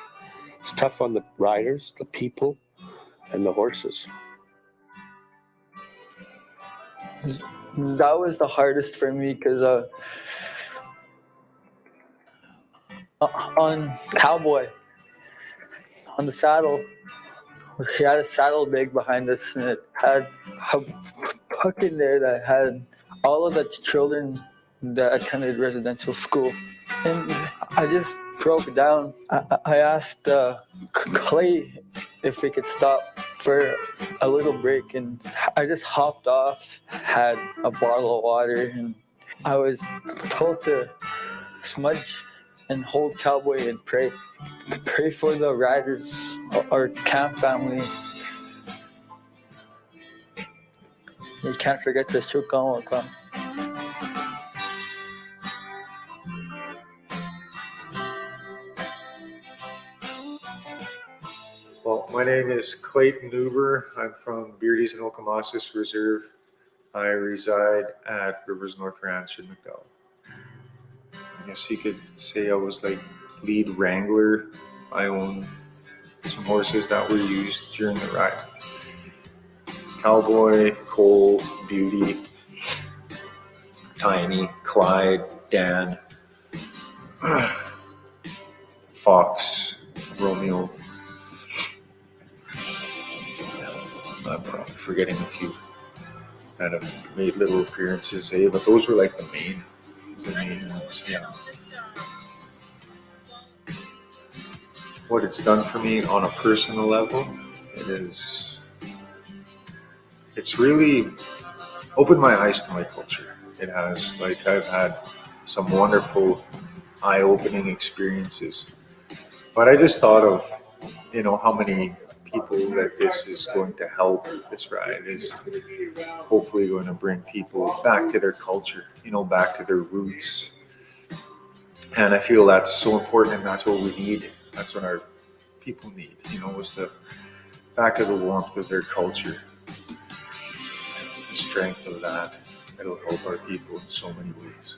Speaker 13: It's tough on the riders, the people, and the horses.
Speaker 15: That was the hardest for me because on Cowboy, on the saddle, he had a saddlebag behind us and it had a book in there that had all of the children that attended residential school. And I just broke down. I asked Clay if we could stop for a little break, and I just hopped off, had a bottle of water, and I was told to smudge and hold Cowboy and pray. Pray for the riders, our camp family. You can't forget the Shukan.
Speaker 20: Well, my name is Clayton Newber. I'm from Beardy's and Okamasis Reserve. I reside at Rivers North Ranch in McDowell. I guess you could say I was like lead wrangler. I own some horses that were used during the ride. Cowboy, Cole, Beauty, Tiny, Clyde, Dan, Fox, Romeo. I'm probably forgetting a few that have made little appearances, but those were like the main ones, yeah. What it's done for me on a personal level, it's really opened my eyes to my culture. It has. Like, I've had some wonderful, eye-opening experiences. But I just thought of, how many people that this is going to help. This ride is hopefully going to bring people back to their culture, back to their roots. And I feel that's so important, and that's what we need. That's what our people need, is the back to the warmth of their culture, the strength of that. It'll help our people in so many ways.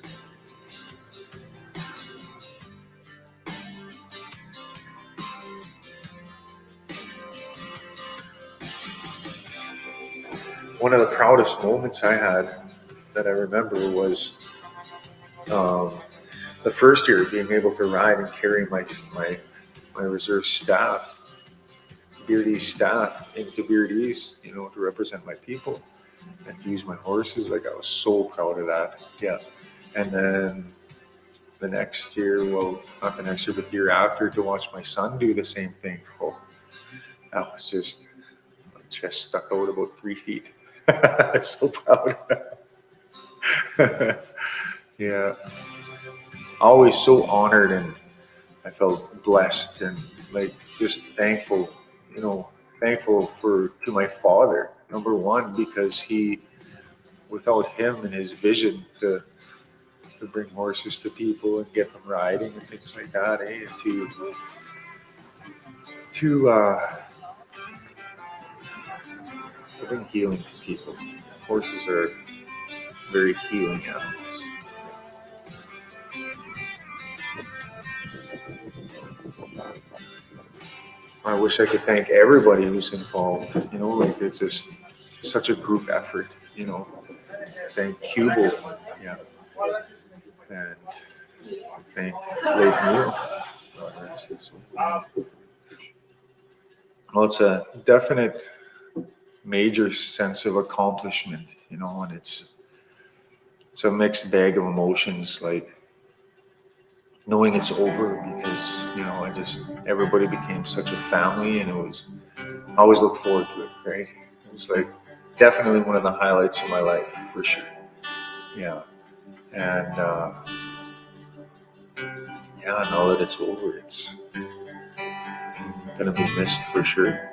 Speaker 20: One of the proudest moments I had that I remember was the first year being able to ride and carry my reserve staff, Beardy's staff, into Beardy's, to represent my people and to use my horses. Like, I was so proud of that. Yeah. And then the next year, well, not the next year, but the year after, to watch my son do the same thing. Oh, that was just, my chest stuck out about 3 feet. So proud. Yeah. Always so honored, and I felt blessed and like just thankful, thankful to my father, number one, because without him and his vision to bring horses to people and get them riding and things like that, and to bring healing to people. Horses are very healing animals. I wish I could thank everybody who's involved. Like, it's just such a group effort. Thank QBOW, yeah, and thank Lake Neil. Well, it's a definite major sense of accomplishment, and it's a mixed bag of emotions, like knowing it's over, because, everybody became such a family, and I always look forward to it, right? It was like definitely one of the highlights of my life, for sure. Yeah. And, now that it's over, it's going to be missed for sure.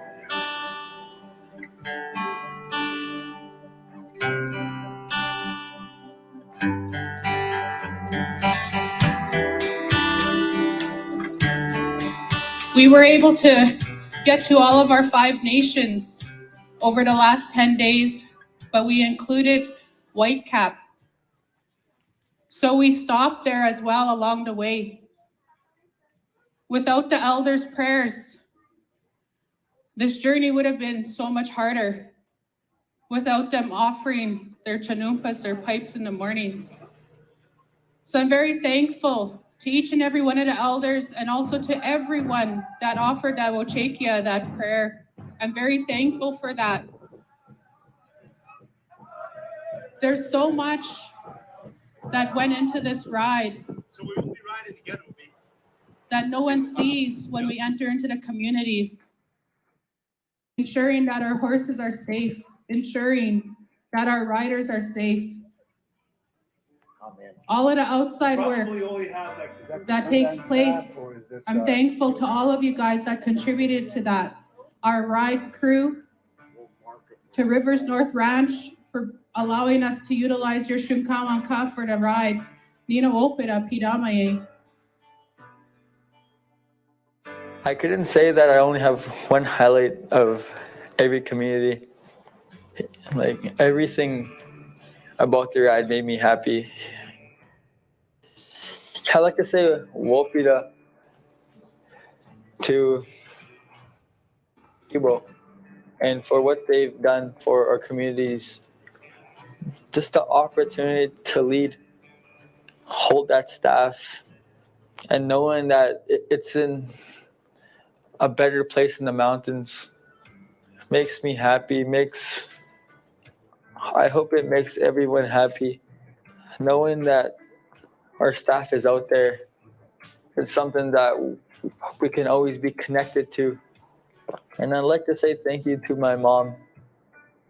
Speaker 11: We were able to get to all of our 5 nations over the last 10 days, but we included Whitecap. So we stopped there as well along the way. Without the elders' prayers, this journey would have been so much harder. Without them offering their chanumpas, their pipes in the mornings. So I'm very thankful to each and every one of the elders, and also to everyone that offered that Wochekia, that prayer. I'm very thankful for that. There's so much that went into this ride that no one sees when we enter into the communities. Ensuring that our horses are safe, ensuring that our riders are safe. All of the outside work that takes place, I'm thankful to all of you guys that contributed to that. Our ride crew, to Rivers North Ranch for allowing us to utilize your Shunkawanka for the ride. Nino Opera Pidamaye.
Speaker 15: I couldn't say that I only have one highlight of every community. Like, everything about the ride made me happy. I like to say Wopida to QBOW and for what they've done for our communities. Just the opportunity to lead, hold that staff, and knowing that it's in a better place in the mountains makes me happy, I hope it makes everyone happy. Knowing that our staff is out there, it's something that we can always be connected to. And I'd like to say thank you to my mom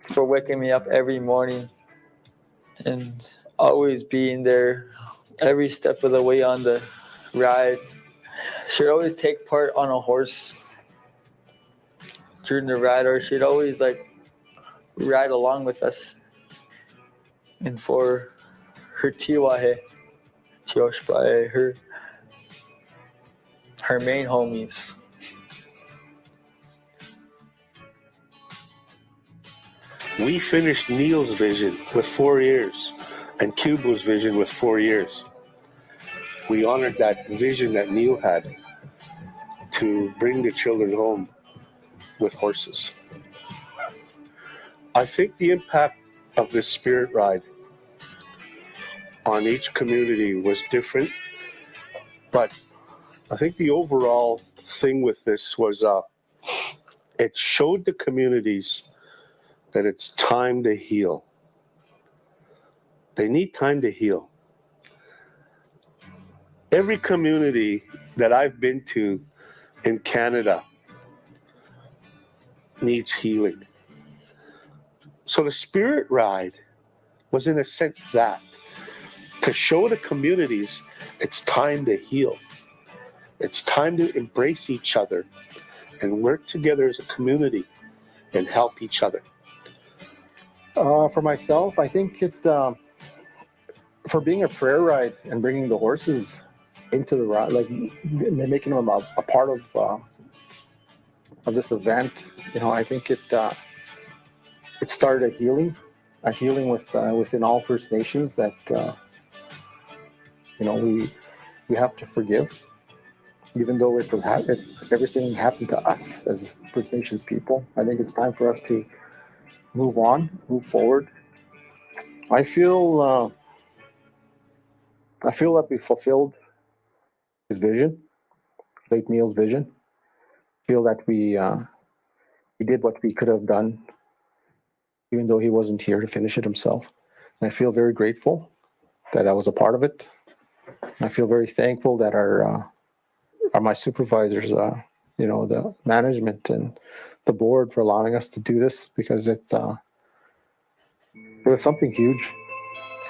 Speaker 15: for waking me up every morning and always being there every step of the way on the ride. She'd always take part on a horse during the ride, or she'd always like ride along with us. And for her tiwahe, Tioshpae, her main homies.
Speaker 13: We finished Neil's vision with 4 years and QBOW's vision with 4 years. We honored that vision that Neil had to bring the children home with horses. I think the impact of this spirit ride on each community was different, but I think the overall thing with this was it showed the communities that it's time to heal. They need time to heal. Every community that I've been to in Canada needs healing. So the spirit ride was in a sense that, to show the communities it's time to heal. It's time to embrace each other and work together as a community and help each other.
Speaker 12: For myself, I think it, for being a prayer ride and bringing the horses into the ride, like making them a part of this event, I think it started a healing within all First Nations that we have to forgive, even though everything happened to us as First Nations people. I think it's time for us to move on, move forward. I feel that we fulfilled his vision, late Neil's vision. I feel that we did what we could have done, even though he wasn't here to finish it himself. And I feel very grateful that I was a part of it. I feel very thankful that my supervisors, the management and the board, for allowing us to do this, because it was something huge.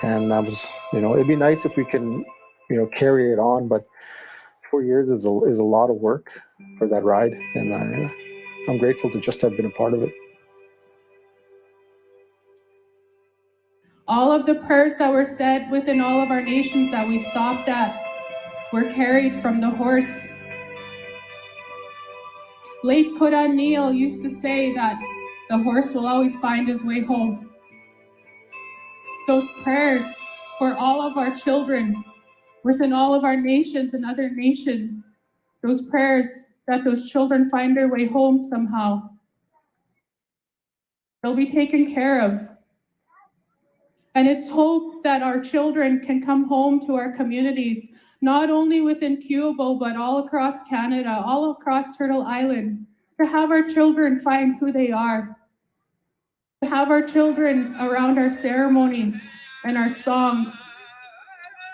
Speaker 12: And it'd be nice if we can, carry it on, but 4 years is a lot of work for that ride, and I'm grateful to just have been a part of it.
Speaker 11: All of the prayers that were said within all of our nations that we stopped at were carried from the horse. Late Koda Neil used to say that the horse will always find his way home. Those prayers for all of our children within all of our nations and other nations, those prayers that those children find their way home somehow. They'll be taken care of. And it's hope that our children can come home to our communities, not only within QBOW, but all across Canada, all across Turtle Island, to have our children find who they are, to have our children around our ceremonies and our songs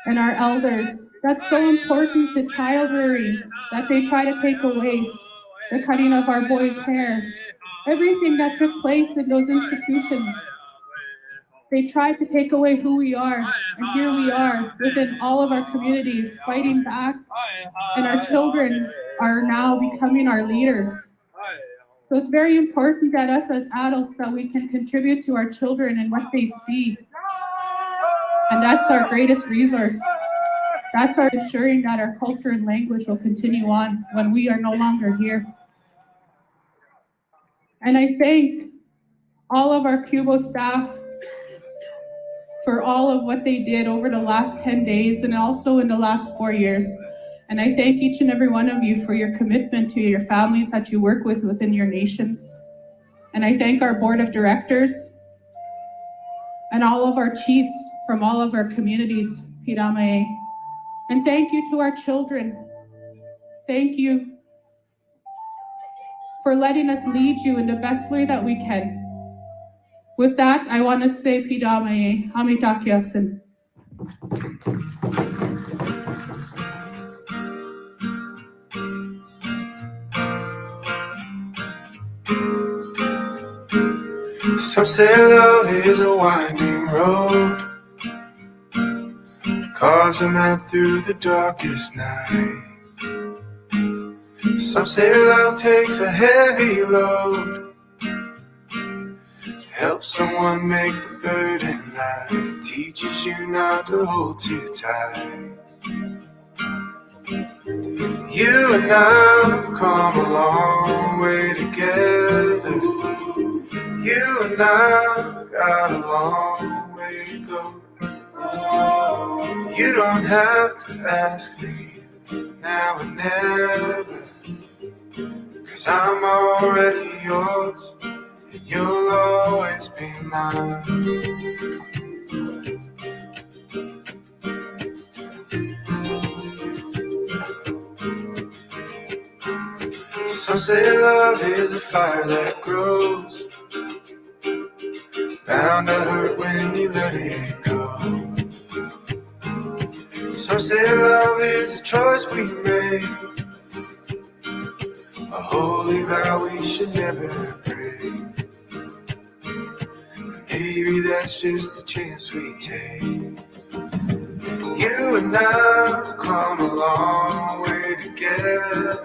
Speaker 11: and our elders. That's so important to child rearing, that they try to take away the cutting of our boys' hair. Everything that took place in those institutions, they tried to take away who we are. And here we are within all of our communities fighting back, and our children are now becoming our leaders. So it's very important that us as adults, that we can contribute to our children and what they see. And that's our greatest resource. That's our ensuring that our culture and language will continue on when we are no longer here. And I thank all of our QBOW staff for all of what they did over the last 10 days and also in the last 4 years. And I thank each and every one of you for your commitment to your families that you work with within your nations. And I thank our board of directors and all of our chiefs from all of our communities, Piramae. And thank you to our children. Thank you for letting us lead you in the best way that we can. With that, I want to say Piramae, Hamitakiasin.
Speaker 21: Some say love is a winding road, carves a map through the darkest night. Some say love takes a heavy load, helps someone make the burden light, teaches you not to hold too tight. You and I have come a long way together. You and I got a long way to go. You don't have to ask me now or never, 'cause I'm already yours and you'll always be mine. Some say love is a fire that grows, bound to hurt when you let it go. Some say love is a choice we make, a holy vow we should never break. Maybe that's just a chance we take. You and I have come a long way together.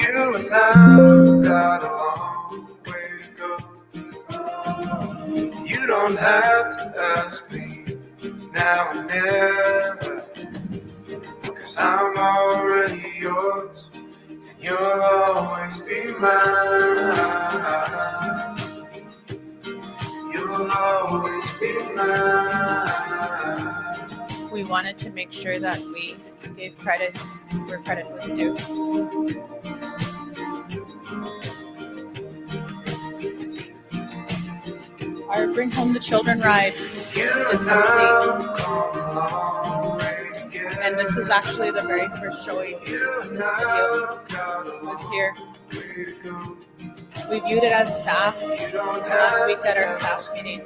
Speaker 21: You and I have got a long way to go. You don't have to ask me now and never, 'cause I'm already yours and you'll always be mine. You'll always be mine.
Speaker 11: We wanted to make sure that we gave credit where credit was due. Our Bring Home the Children ride is complete. And this is actually the very first showing. This video was here. We viewed it as staff last week at our staff meeting.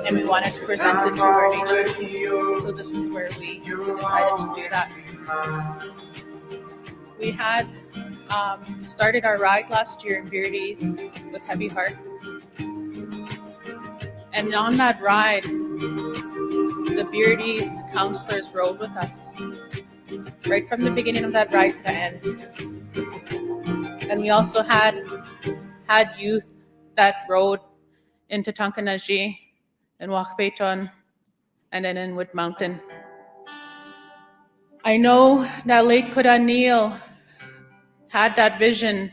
Speaker 11: And we wanted to present it to our nations. So this is where we decided to do that. We had started our ride last year in Beardy's with Heavy Hearts. And on that ride, the Beardy's counselors rode with us right from the beginning of that ride to the end. And we also had youth that rode into Tankanaji and Wakbeton and then in Wood Mountain. I know that late Kuda Neil had that vision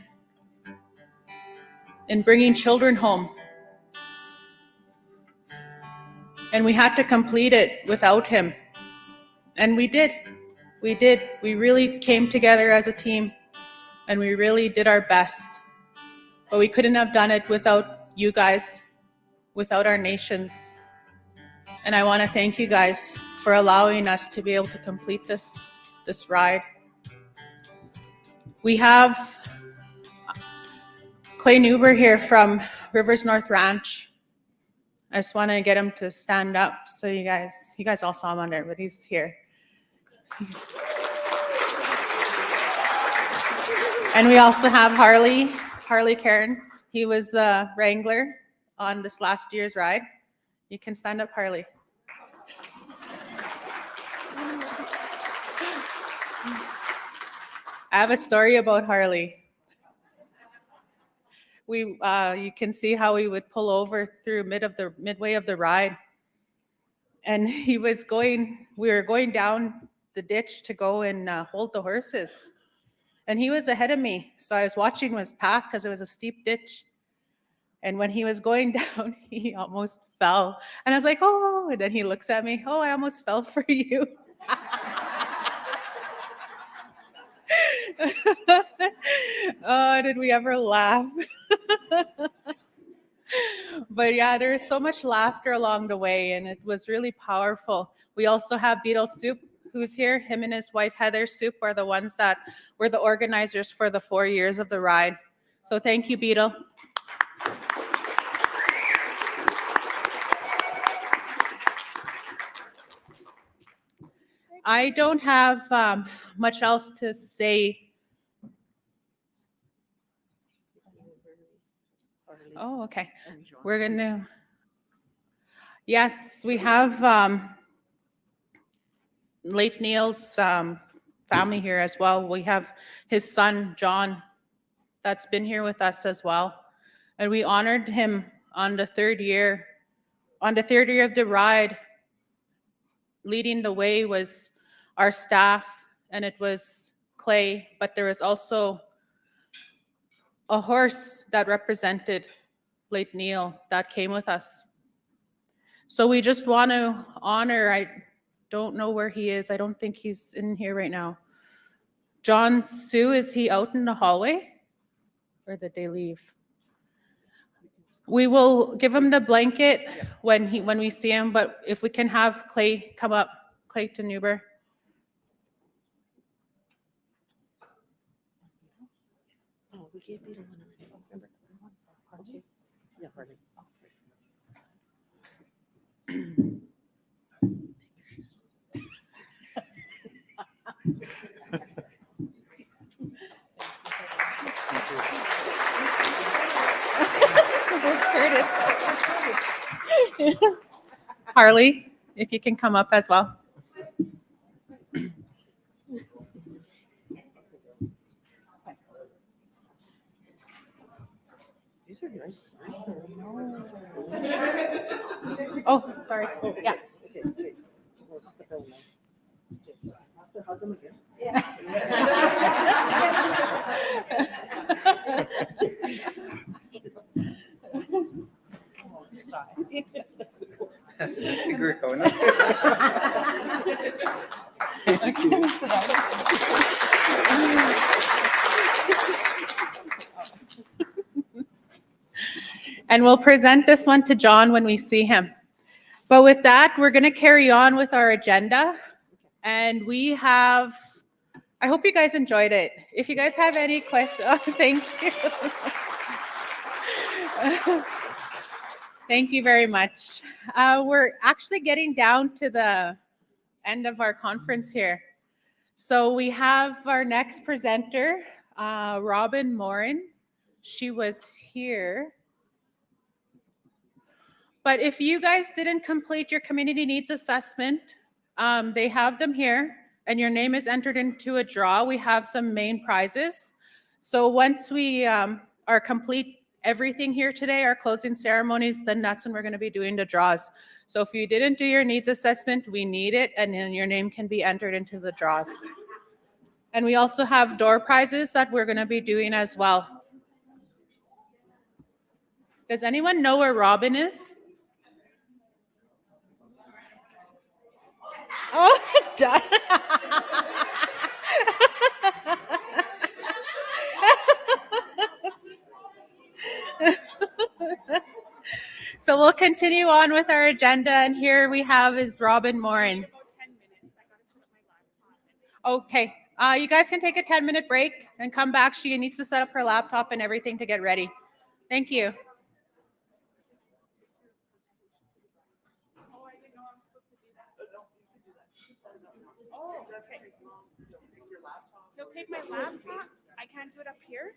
Speaker 11: in bringing children home. And we had to complete it without him. And we did. We did. We really came together as a team and we really did our best. But we couldn't have done it without you guys, without our nations. And I want to thank you guys for allowing us to be able to complete this ride. We have Clay Newber here from Rivers North Ranch. I just want to get him to stand up so you guys all saw him on there, but he's here. And we also have Harley Karen. He was the wrangler on this last year's ride. You can stand up, Harley. I have a story about Harley. You can see how he would pull over through midway of the ride. And we were going down the ditch to go and hold the horses. And he was ahead of me. So I was watching his path because it was a steep ditch. And when he was going down, he almost fell. And I was like, oh, and then he looks at me, oh, I almost fell for you. Oh, did we ever laugh? But yeah, there's so much laughter along the way, and it was really powerful. We also have Beetle Soup, who's here. Him and his wife, Heather Soup, are the ones that were the organizers for the 4 years of the ride. So thank you, Beetle. I don't have much else to say. Oh, okay. We're going to, Yes, we have late Neil's family here as well. We have his son, John, that's been here with us as well. And we honored him on the third year. On the third year of the ride, leading the way was our staff, and it was Clay, but there was also a horse that represented late Neil that came with us. So we just want to honor, I don't know where he is. I don't think he's in here right now. John Sue, is he out in the hallway? Or did they leave? We will give him the blanket when we see him, but if we can have Clay come up, Clayton Newber. Harley, if you can come up as well.
Speaker 6: These are nice.
Speaker 11: Oh, sorry. Yeah.
Speaker 6: Okay. Have to hug them again.
Speaker 9: I think we're going up.
Speaker 11: And we'll present this one to John when we see him. But with that, we're going to carry on with our agenda. And we have, I hope you guys enjoyed it. If you guys have any questions, oh, thank you. Thank you very much. We're actually getting down to the end of our conference here. So we have our next presenter, Robin Morin. She was here. But if you guys didn't complete your community needs assessment, they have them here, and your name is entered into a draw. We have some main prizes. So once we are complete everything here today, our closing ceremonies, then that's when we're going to be doing the draws. So if you didn't do your needs assessment, we need it, and then your name can be entered into the draws. And we also have door prizes that we're going to be doing as well. Does anyone know where Robin is? Oh, done. So we'll continue on with our agenda, and here we have is Robin Morin. Okay, you guys can take a 10-minute break and come back. She needs to set up her laptop and everything to get ready. Thank you.
Speaker 2: Oh, okay. You'll take my laptop? I can't do it up here?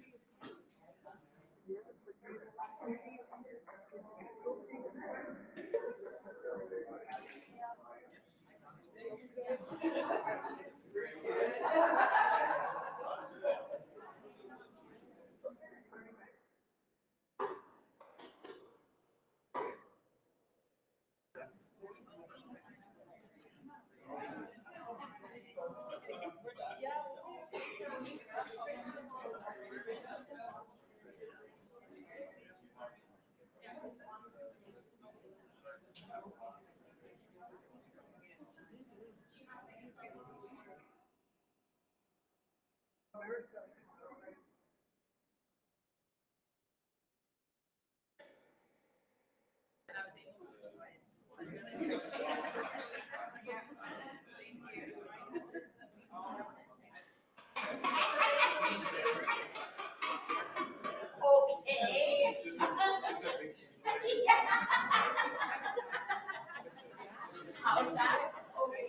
Speaker 6: How's that? Okay.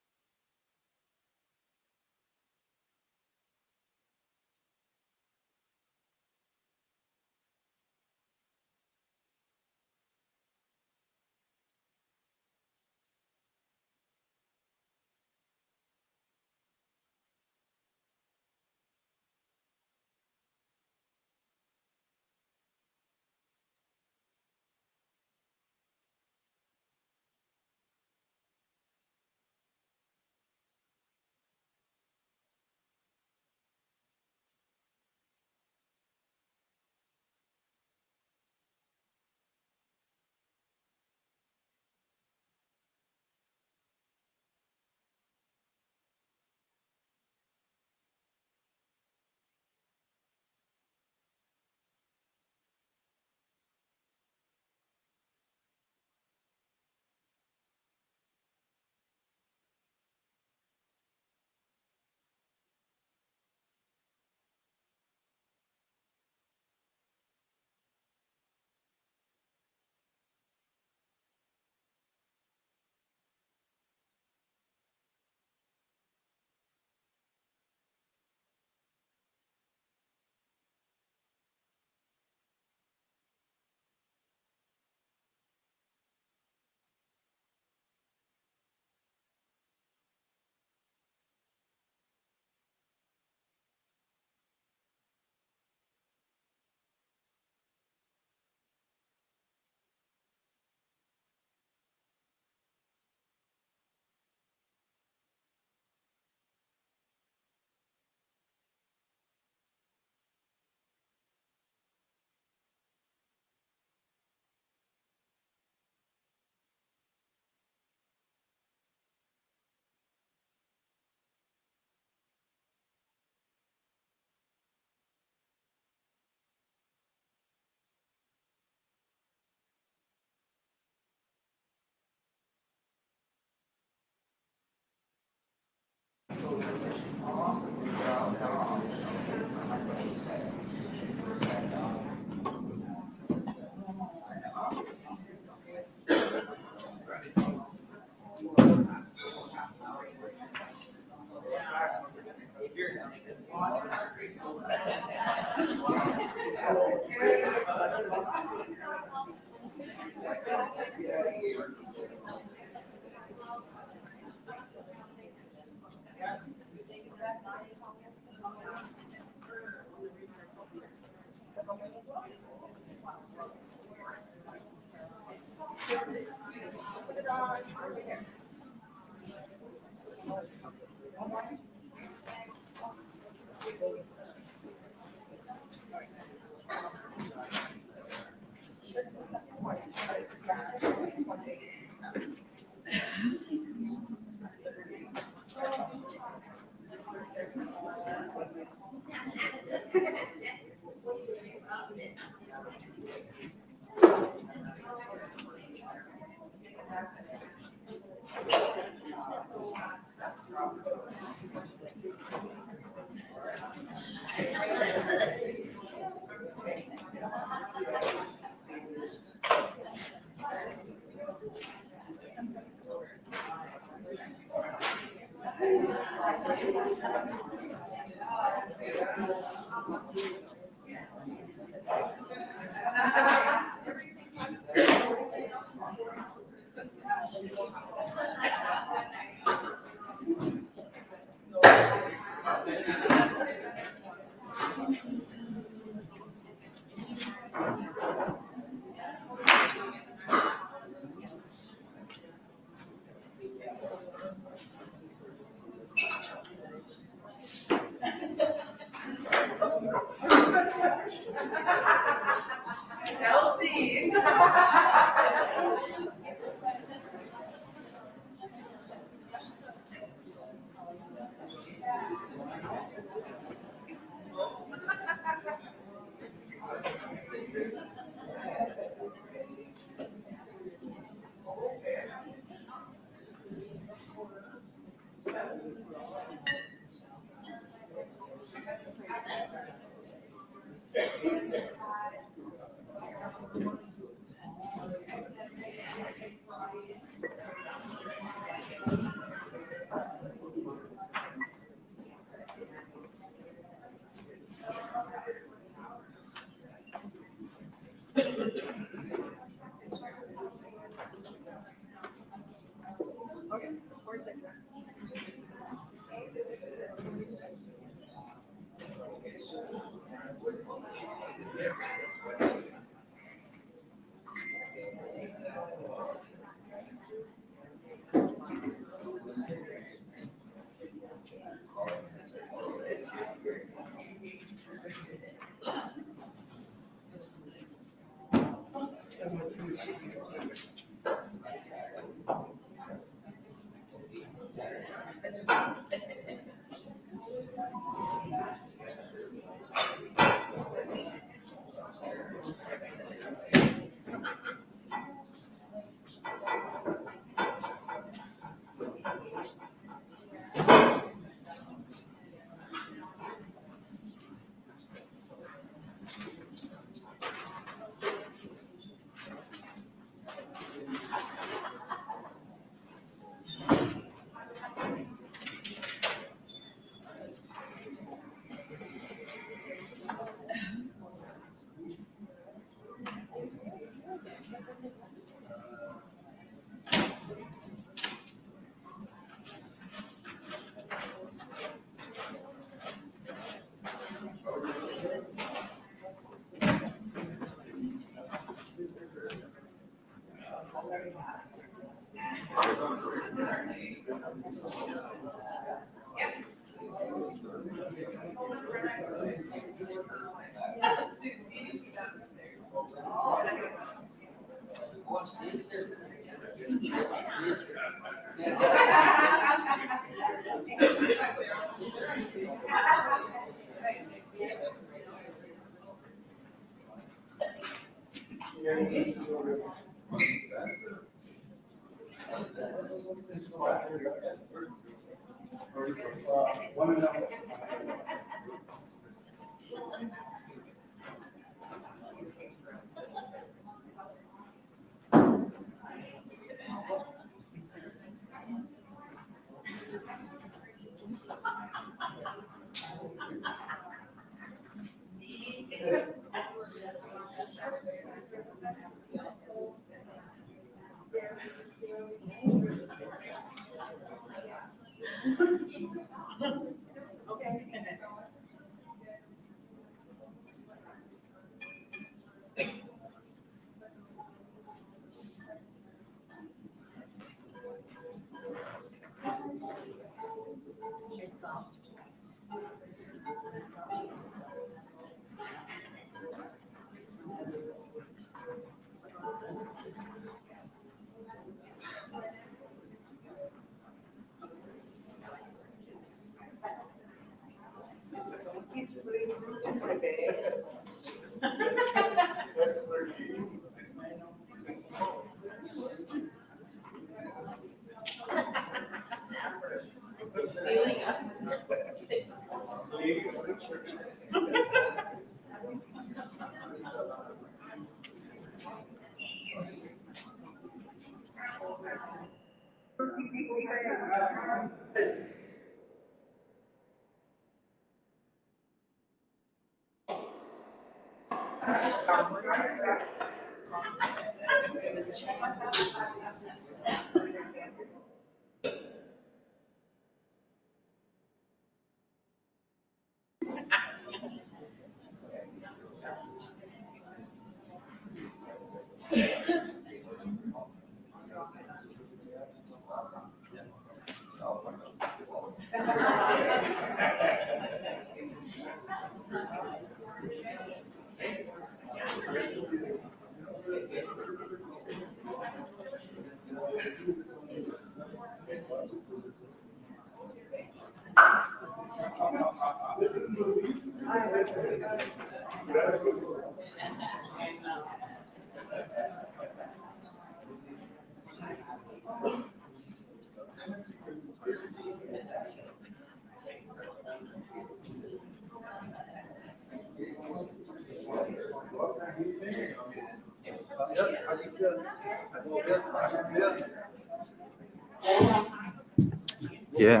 Speaker 10: Yeah.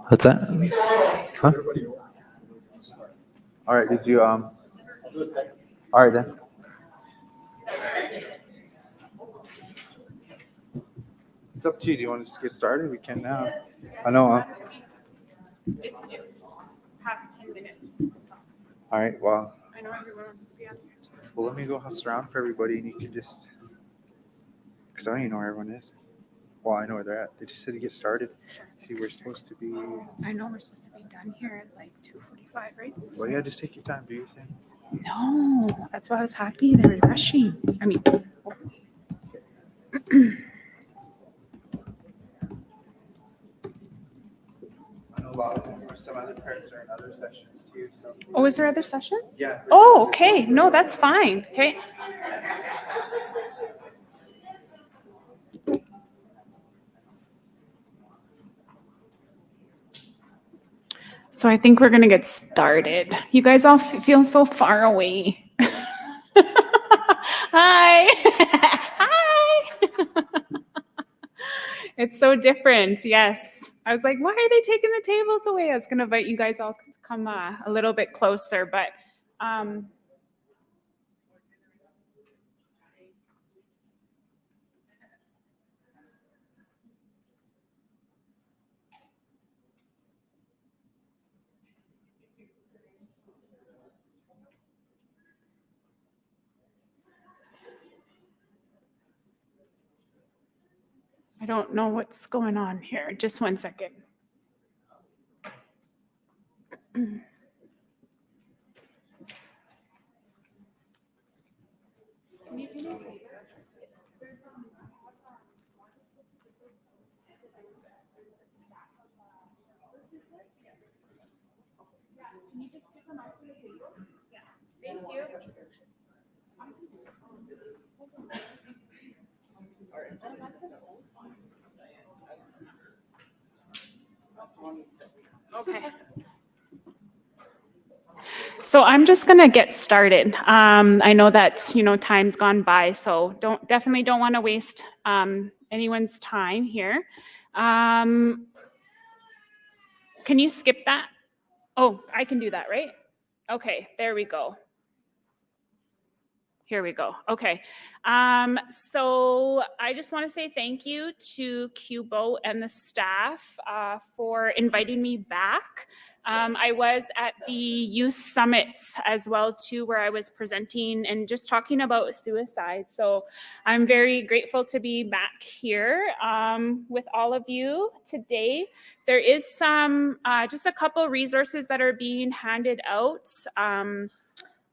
Speaker 10: What's that? Huh? All right. Did you All right then. It's up to you. Do you want us to get started? We can now. I know.
Speaker 2: It's past 10 minutes. So
Speaker 10: All right. Well.
Speaker 2: I know everyone wants to be on here too.
Speaker 10: Well, let me go house around for everybody, and you can just. Because I don't even know where everyone is. Well, I know where they're at. They just said to get started. See, we're supposed to be.
Speaker 2: I know we're supposed to be done here at like 2:45, right?
Speaker 10: Well, yeah. Just take your time. Do your thing.
Speaker 2: No, that's why I was happy they were rushing. I mean,
Speaker 10: I know a lot of them, or some other parents are in other sessions too. So.
Speaker 2: oh, is there other sessions?
Speaker 10: Yeah.
Speaker 2: Oh, okay. No, that's fine. Okay. So I think we're going to get started. You guys all feel so far away. Hi. Hi. It's so different. Yes. I was like, why are they taking the tables away? I was going to invite you guys all to come a little bit closer, but I don't know what's going on here. Just one second. Can you just give them out for the tables? Yeah. Thank you. Okay. So I'm just gonna get started. I know that time's gone by, so definitely don't want to waste anyone's time here. Can you skip that? Oh, I can do that, right? Okay, there we go. Here we go. Okay. So I just want to say thank you to QBOW and the staff for inviting me back. I was at the youth summits as well too, where I was presenting and just talking about suicide. So I'm very grateful to be back here with all of you today. There is some, just a couple resources that are being handed out.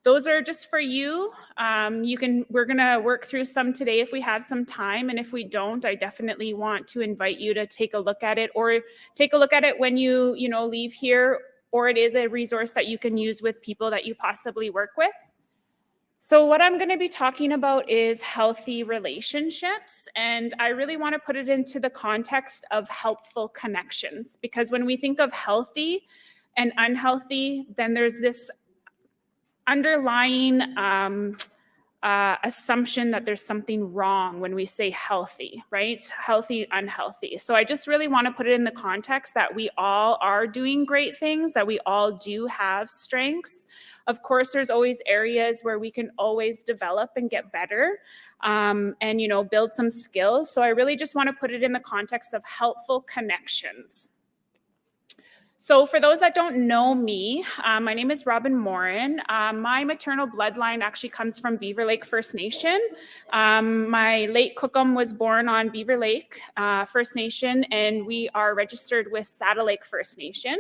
Speaker 2: Those are just for you. We're gonna work through some today if we have some time, and if we don't, I definitely want to invite you to take a look at it, or take a look at it when you leave here, or it is a resource that you can use with people that you possibly work with. So what I'm going to be talking about is healthy relationships, and I really want to put it into the context of helpful connections, because when we think of healthy and unhealthy, then there's this underlying assumption that there's something wrong when we say healthy, right? Healthy, unhealthy. So I just really want to put it in the context that we all are doing great things, that we all do have strengths. Of course, there's always areas where we can always develop and get better, and build some skills. So I really just want to put it in the context of helpful connections. So for those that don't know me, my name is Robin Morin. My maternal bloodline actually comes from Beaver Lake First Nation. My late Cookum was born on Beaver Lake First Nation, and we are registered with Saddle Lake First Nation.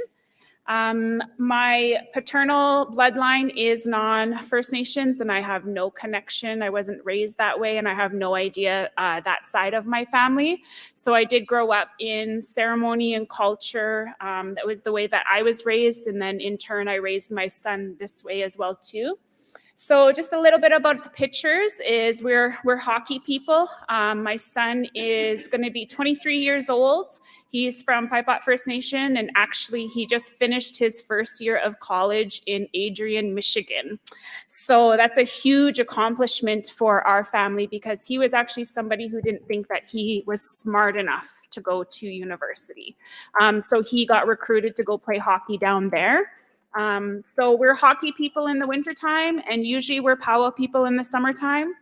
Speaker 2: My paternal bloodline is non-First Nations, and I have no connection. I wasn't raised that way, and I have no idea that side of my family. So I did grow up in ceremony and culture. That was the way that I was raised, and then in turn, I raised my son this way as well too. So just a little bit about the pictures is we're hockey people. My son is going to be 23 years old. He's from Paipot First Nation, and actually he just finished his first year of college in Adrian, Michigan. So that's a huge accomplishment for our family, because he was actually somebody who didn't think that he was smart enough to go to university. So he got recruited to go play hockey down there. So we're hockey people in the wintertime, and usually we're powwow people in the summertime.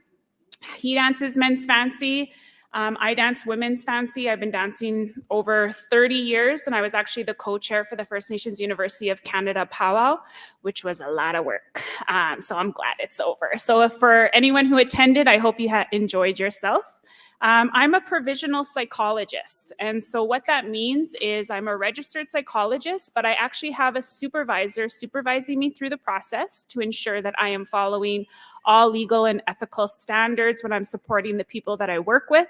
Speaker 2: He dances men's fancy. I dance women's fancy. I've been dancing over 30 years, and I was actually the co-chair for the First Nations University of Canada powwow, which was a lot of work. So I'm glad it's over. So for anyone who attended, I hope you enjoyed yourself. I'm a provisional psychologist. And so what that means is I'm a registered psychologist, but I actually have a supervisor supervising me through the process to ensure that I am following all legal and ethical standards when I'm supporting the people that I work with.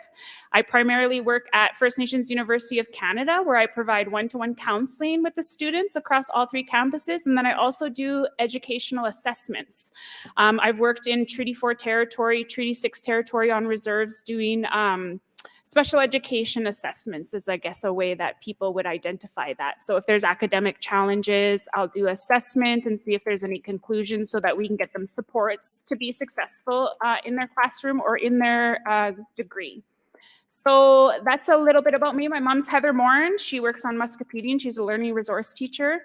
Speaker 2: I primarily work at First Nations University of Canada, where I provide one-to-one counseling with the students across all 3 campuses. And then I also do educational assessments. I've worked in Treaty 4 territory, Treaty 6 territory on reserves, doing special education assessments is, I guess, a way that people would identify that. So if there's academic challenges, I'll do assessment and see if there's any conclusions so that we can get them supports to be successful in their classroom or in their degree. So that's a little bit about me. My mom's Heather Morin. She works on Muscopedian. She's a learning resource teacher.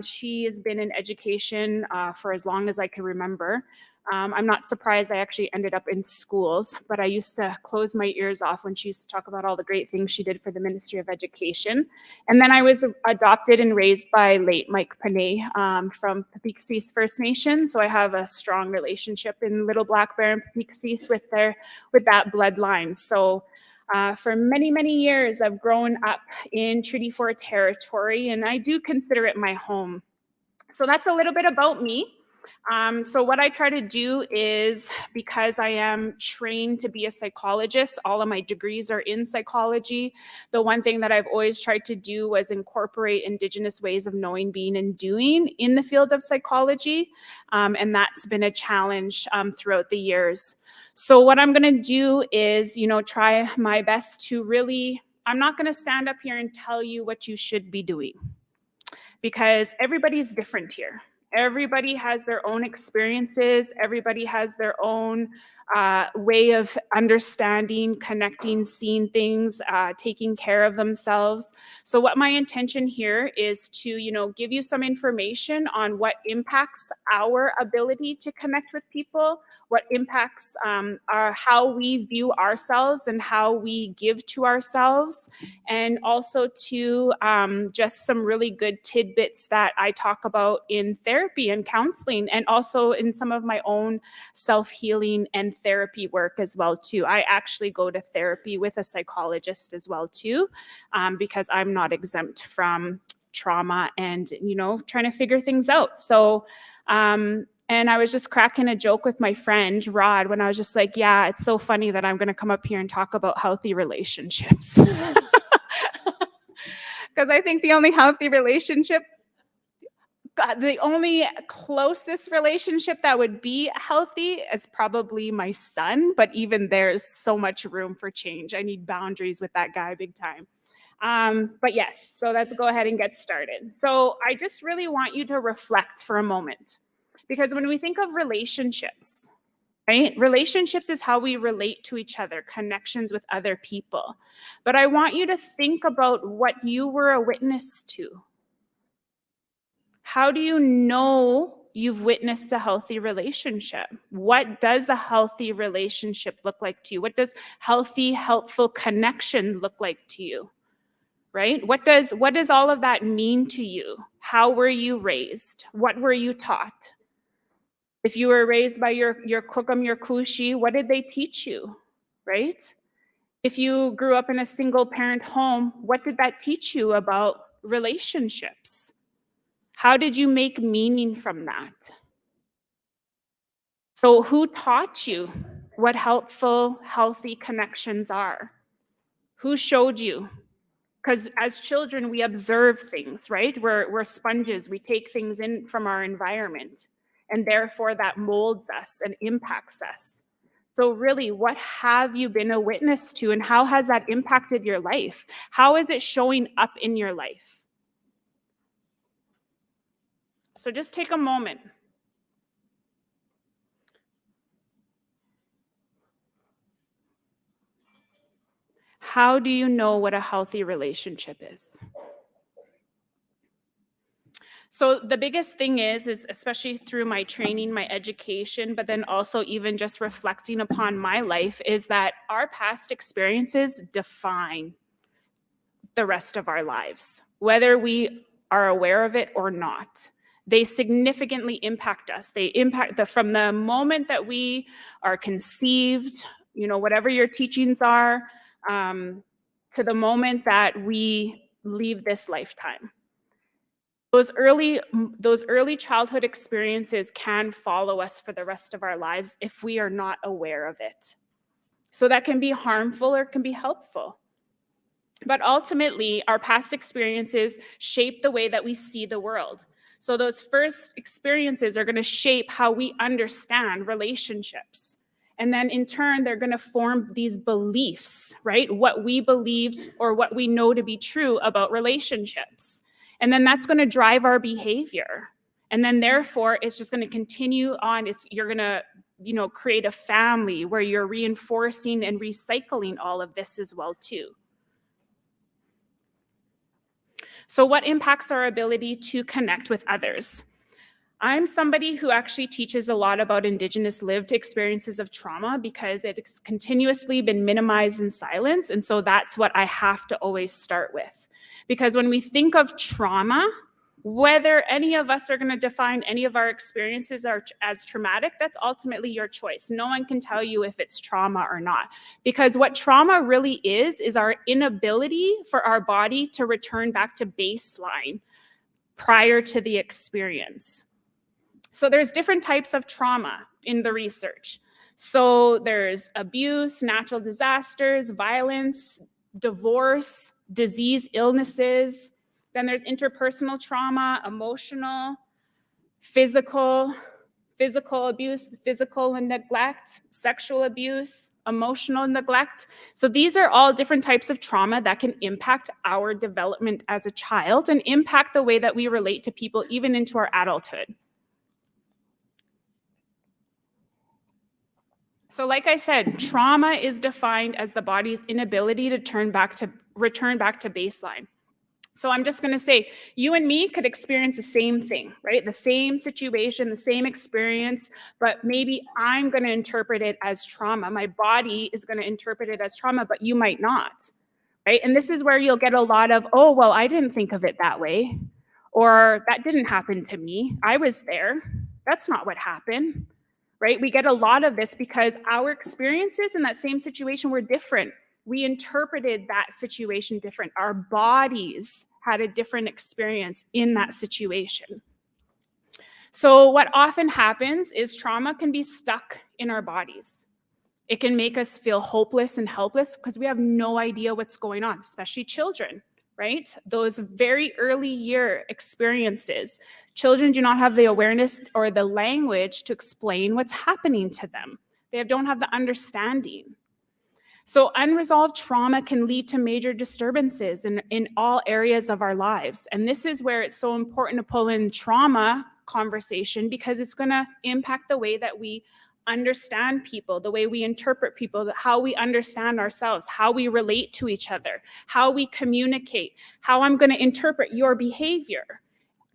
Speaker 2: She has been in education for as long as I can remember. I'm not surprised I actually ended up in schools, but I used to close my ears off when she used to talk about all the great things she did for the Ministry of Education. And then I was adopted and raised by late Mike Panay from Pepeeksis First Nation. So I have a strong relationship in Little Black Bear and Pepeeksis with that bloodline. So for many, many years, I've grown up in Treaty 4 territory, and I do consider it my home. So that's a little bit about me. So what I try to do is, because I am trained to be a psychologist, all of my degrees are in psychology. The one thing that I've always tried to do was incorporate Indigenous ways of knowing, being, and doing in the field of psychology. And that's been a challenge throughout the years. So what I'm going to do is, try my best to really, I'm not going to stand up here and tell you what you should be doing, because everybody's different here. Everybody has their own experiences. Everybody has their own way of understanding, connecting, seeing things, taking care of themselves. So what my intention here is to, give you some information on what impacts our ability to connect with people, what impacts how we view ourselves and how we give to ourselves, and also to just some really good tidbits that I talk about in therapy and counseling, and also in some of my own self-healing and therapy work as well too. I actually go to therapy with a psychologist as well too, because I'm not exempt from trauma and, trying to figure things out. So, and I was just cracking a joke with my friend Rod when I was just like, yeah, it's so funny that I'm going to come up here and talk about healthy relationships. Because I think the only healthy relationship, the only closest relationship that would be healthy is probably my son. But even there's so much room for change. I need boundaries with that guy big time. But yes, so let's go ahead and get started. So I just really want you to reflect for a moment. Because when we think of relationships, right? Relationships is how we relate to each other, connections with other people. But I want you to think about what you were a witness to. How do you know you've witnessed a healthy relationship? What does a healthy relationship look like to you? What does healthy, helpful connection look like to you? Right? What does all of that mean to you? How were you raised? What were you taught? If you were raised by your kukum, your kushi, what did they teach you? Right? If you grew up in a single parent home, what did that teach you about relationships? How did you make meaning from that? So who taught you what helpful, healthy connections are? Who showed you? Because as children, we observe things, right? We're sponges. We take things in from our environment, and therefore that molds us and impacts us. So really, what have you been a witness to, and how has that impacted your life? How is it showing up in your life? So just take a moment. How do you know what a healthy relationship is? So the biggest thing is especially through my training, my education, but then also even just reflecting upon my life, is that our past experiences define the rest of our lives, whether we are aware of it or not. They significantly impact us. They impact from the moment that we are conceived, whatever your teachings are, to the moment that we leave this lifetime. Those early childhood experiences can follow us for the rest of our lives if we are not aware of it. So that can be harmful or it can be helpful. But ultimately, our past experiences shape the way that we see the world. So those first experiences are going to shape how we understand relationships. And then in turn, they're going to form these beliefs, right? What we believed or what we know to be true about relationships. And then that's going to drive our behavior. And then therefore, it's just going to continue on. You're going to, create a family where you're reinforcing and recycling all of this as well too. So what impacts our ability to connect with others? I'm somebody who actually teaches a lot about Indigenous lived experiences of trauma because it's continuously been minimized in silence. And so that's what I have to always start with. Because when we think of trauma, whether any of us are going to define any of our experiences as traumatic, that's ultimately your choice. No one can tell you if it's trauma or not. Because what trauma really is our inability for our body to return back to baseline prior to the experience. So there's different types of trauma in the research. So there's abuse, natural disasters, violence, divorce, disease, illnesses. Then there's interpersonal trauma, emotional, physical abuse, physical and neglect, sexual abuse, emotional neglect. So these are all different types of trauma that can impact our development as a child and impact the way that we relate to people even into our adulthood. So like I said, trauma is defined as the body's inability to return back to baseline. So I'm just going to say, you and me could experience the same thing, right? The same situation, the same experience, but maybe I'm going to interpret it as trauma. My body is going to interpret it as trauma, but you might not, right? And this is where you'll get a lot of, oh, well, I didn't think of it that way, or that didn't happen to me. I was there. That's not what happened, right? We get a lot of this because our experiences in that same situation were different. We interpreted that situation different. Our bodies had a different experience in that situation. So what often happens is trauma can be stuck in our bodies. It can make us feel hopeless and helpless because we have no idea what's going on, especially children, right? Those very early year experiences, children do not have the awareness or the language to explain what's happening to them. They don't have the understanding. So unresolved trauma can lead to major disturbances in all areas of our lives. And this is where it's so important to pull in trauma conversation because it's going to impact the way that we understand people, the way we interpret people, how we understand ourselves, how we relate to each other, how we communicate, how I'm going to interpret your behavior.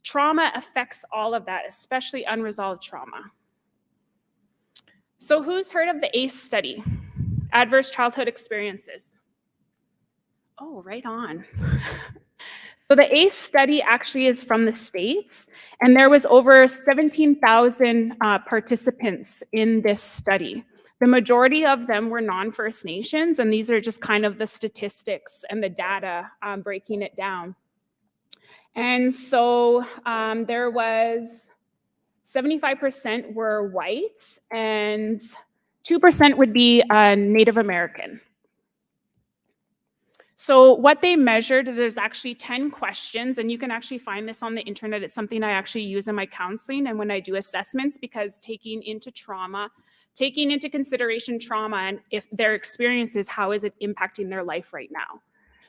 Speaker 2: Trauma affects all of that, especially unresolved trauma. So who's heard of the ACE study? Adverse childhood experiences. Oh, right on. So the ACE study actually is from the States, and there was over 17,000 participants in this study. The majority of them were non-First Nations, and these are just kind of the statistics and the data breaking it down. And so there was 75% were white, and 2% would be Native American. So what they measured, there's actually 10 questions, and you can actually find this on the internet. It's something I actually use in my counseling and when I do assessments, because taking into consideration trauma and if their experiences, how is it impacting their life right now?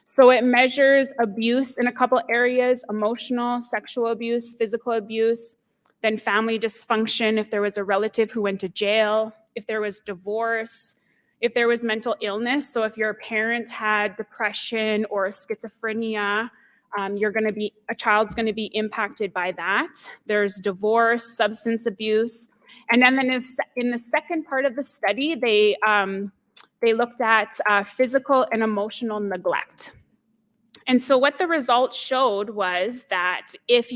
Speaker 2: So it measures abuse in a couple areas: emotional, sexual abuse, physical abuse, then family dysfunction, if there was a relative who went to jail, if there was divorce, if there was mental illness. So if your parent had depression or schizophrenia, a child's going to be impacted by that. There's divorce, substance abuse. And then in the second part of the study, they looked at physical and emotional neglect. And so what the results showed was that if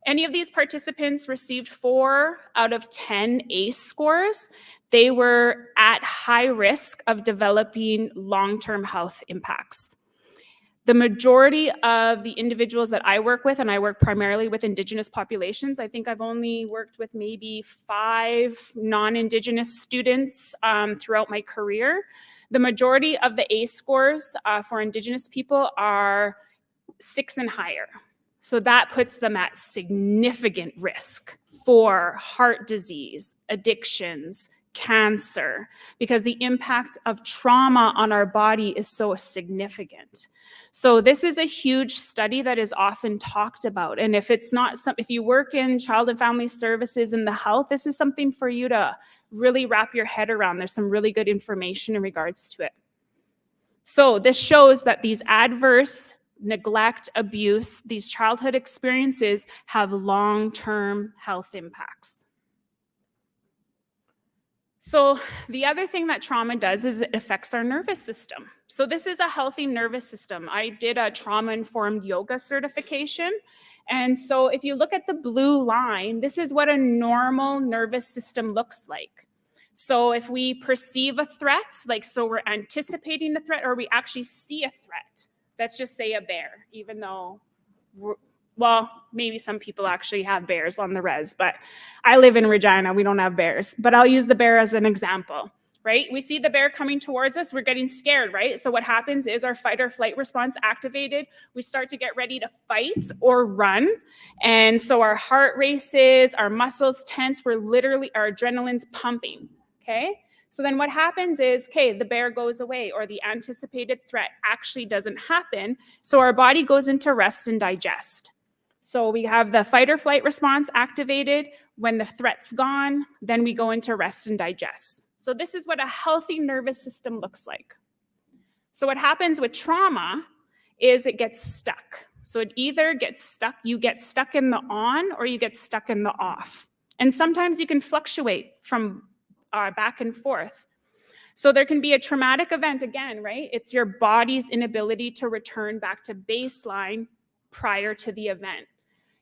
Speaker 2: any of these participants received 4 out of 10 ACE scores, they were at high risk of developing long-term health impacts. The majority of the individuals that I work with, and I work primarily with Indigenous populations, I think I've only worked with maybe 5 non-Indigenous students throughout my career. The majority of the ACE scores for Indigenous people are 6 and higher. So that puts them at significant risk for heart disease, addictions, cancer, because the impact of trauma on our body is so significant. So this is a huge study that is often talked about. And if you work in child and family services in the health, this is something for you to really wrap your head around. There's some really good information in regards to it. So this shows that these adverse neglect, abuse, these childhood experiences have long-term health impacts. So the other thing that trauma does is it affects our nervous system. So this is a healthy nervous system. I did a trauma-informed yoga certification. And so if you look at the blue line, this is what a normal nervous system looks like. So if we perceive a threat, so we're anticipating a threat or we actually see a threat, let's just say a bear, even though, maybe some people actually have bears on the res, but I live in Regina, we don't have bears. But I'll use the bear as an example, right? We see the bear coming towards us, we're getting scared, right? So what happens is our fight or flight response activated. We start to get ready to fight or run. And so our heart races, our muscles tense, our adrenaline's pumping, okay? So then what happens is, the bear goes away or the anticipated threat actually doesn't happen. So our body goes into rest and digest. So we have the fight or flight response activated. When the threat's gone, then we go into rest and digest. So this is what a healthy nervous system looks like. So what happens with trauma is it gets stuck. So it either gets stuck, you get stuck in the on or you get stuck in the off. And sometimes you can fluctuate from back and forth. So there can be a traumatic event again, right? It's your body's inability to return back to baseline prior to the event.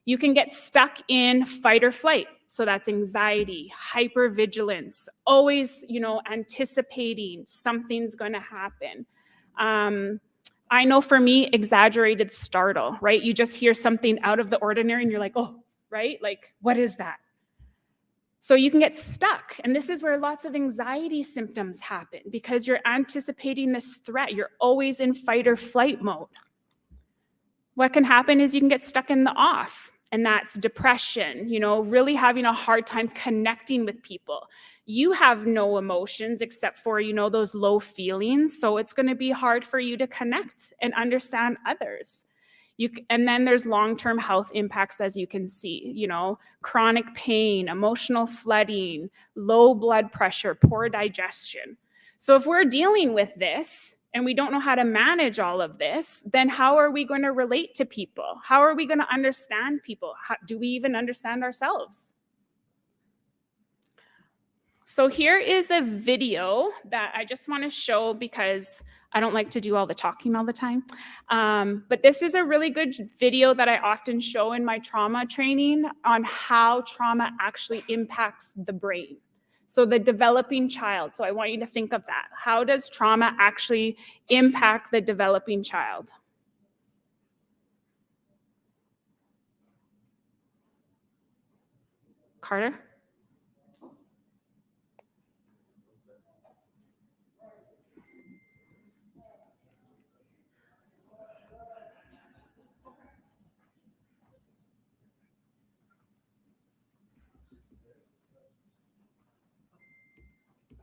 Speaker 2: You can get stuck in fight or flight. So that's anxiety, hypervigilance, always, anticipating something's going to happen. I know for me, exaggerated startle, right? You just hear something out of the ordinary and you're like, oh, right? Like, what is that? So you can get stuck. And this is where lots of anxiety symptoms happen because you're anticipating this threat. You're always in fight or flight mode. What can happen is you can get stuck in the off, and that's depression, really having a hard time connecting with people. You have no emotions except for, those low feelings. So it's going to be hard for you to connect and understand others. And then there's long-term health impacts, as you can see, chronic pain, emotional flooding, low blood pressure, poor digestion. So if we're dealing with this and we don't know how to manage all of this, then how are we going to relate to people? How are we going to understand people? Do we even understand ourselves? So here is a video that I just want to show because I don't like to do all the talking all the time. But this is a really good video that I often show in my trauma training on how trauma actually impacts the brain. So the developing child. So I want you to think of that. How does trauma actually impact the developing child? Carter?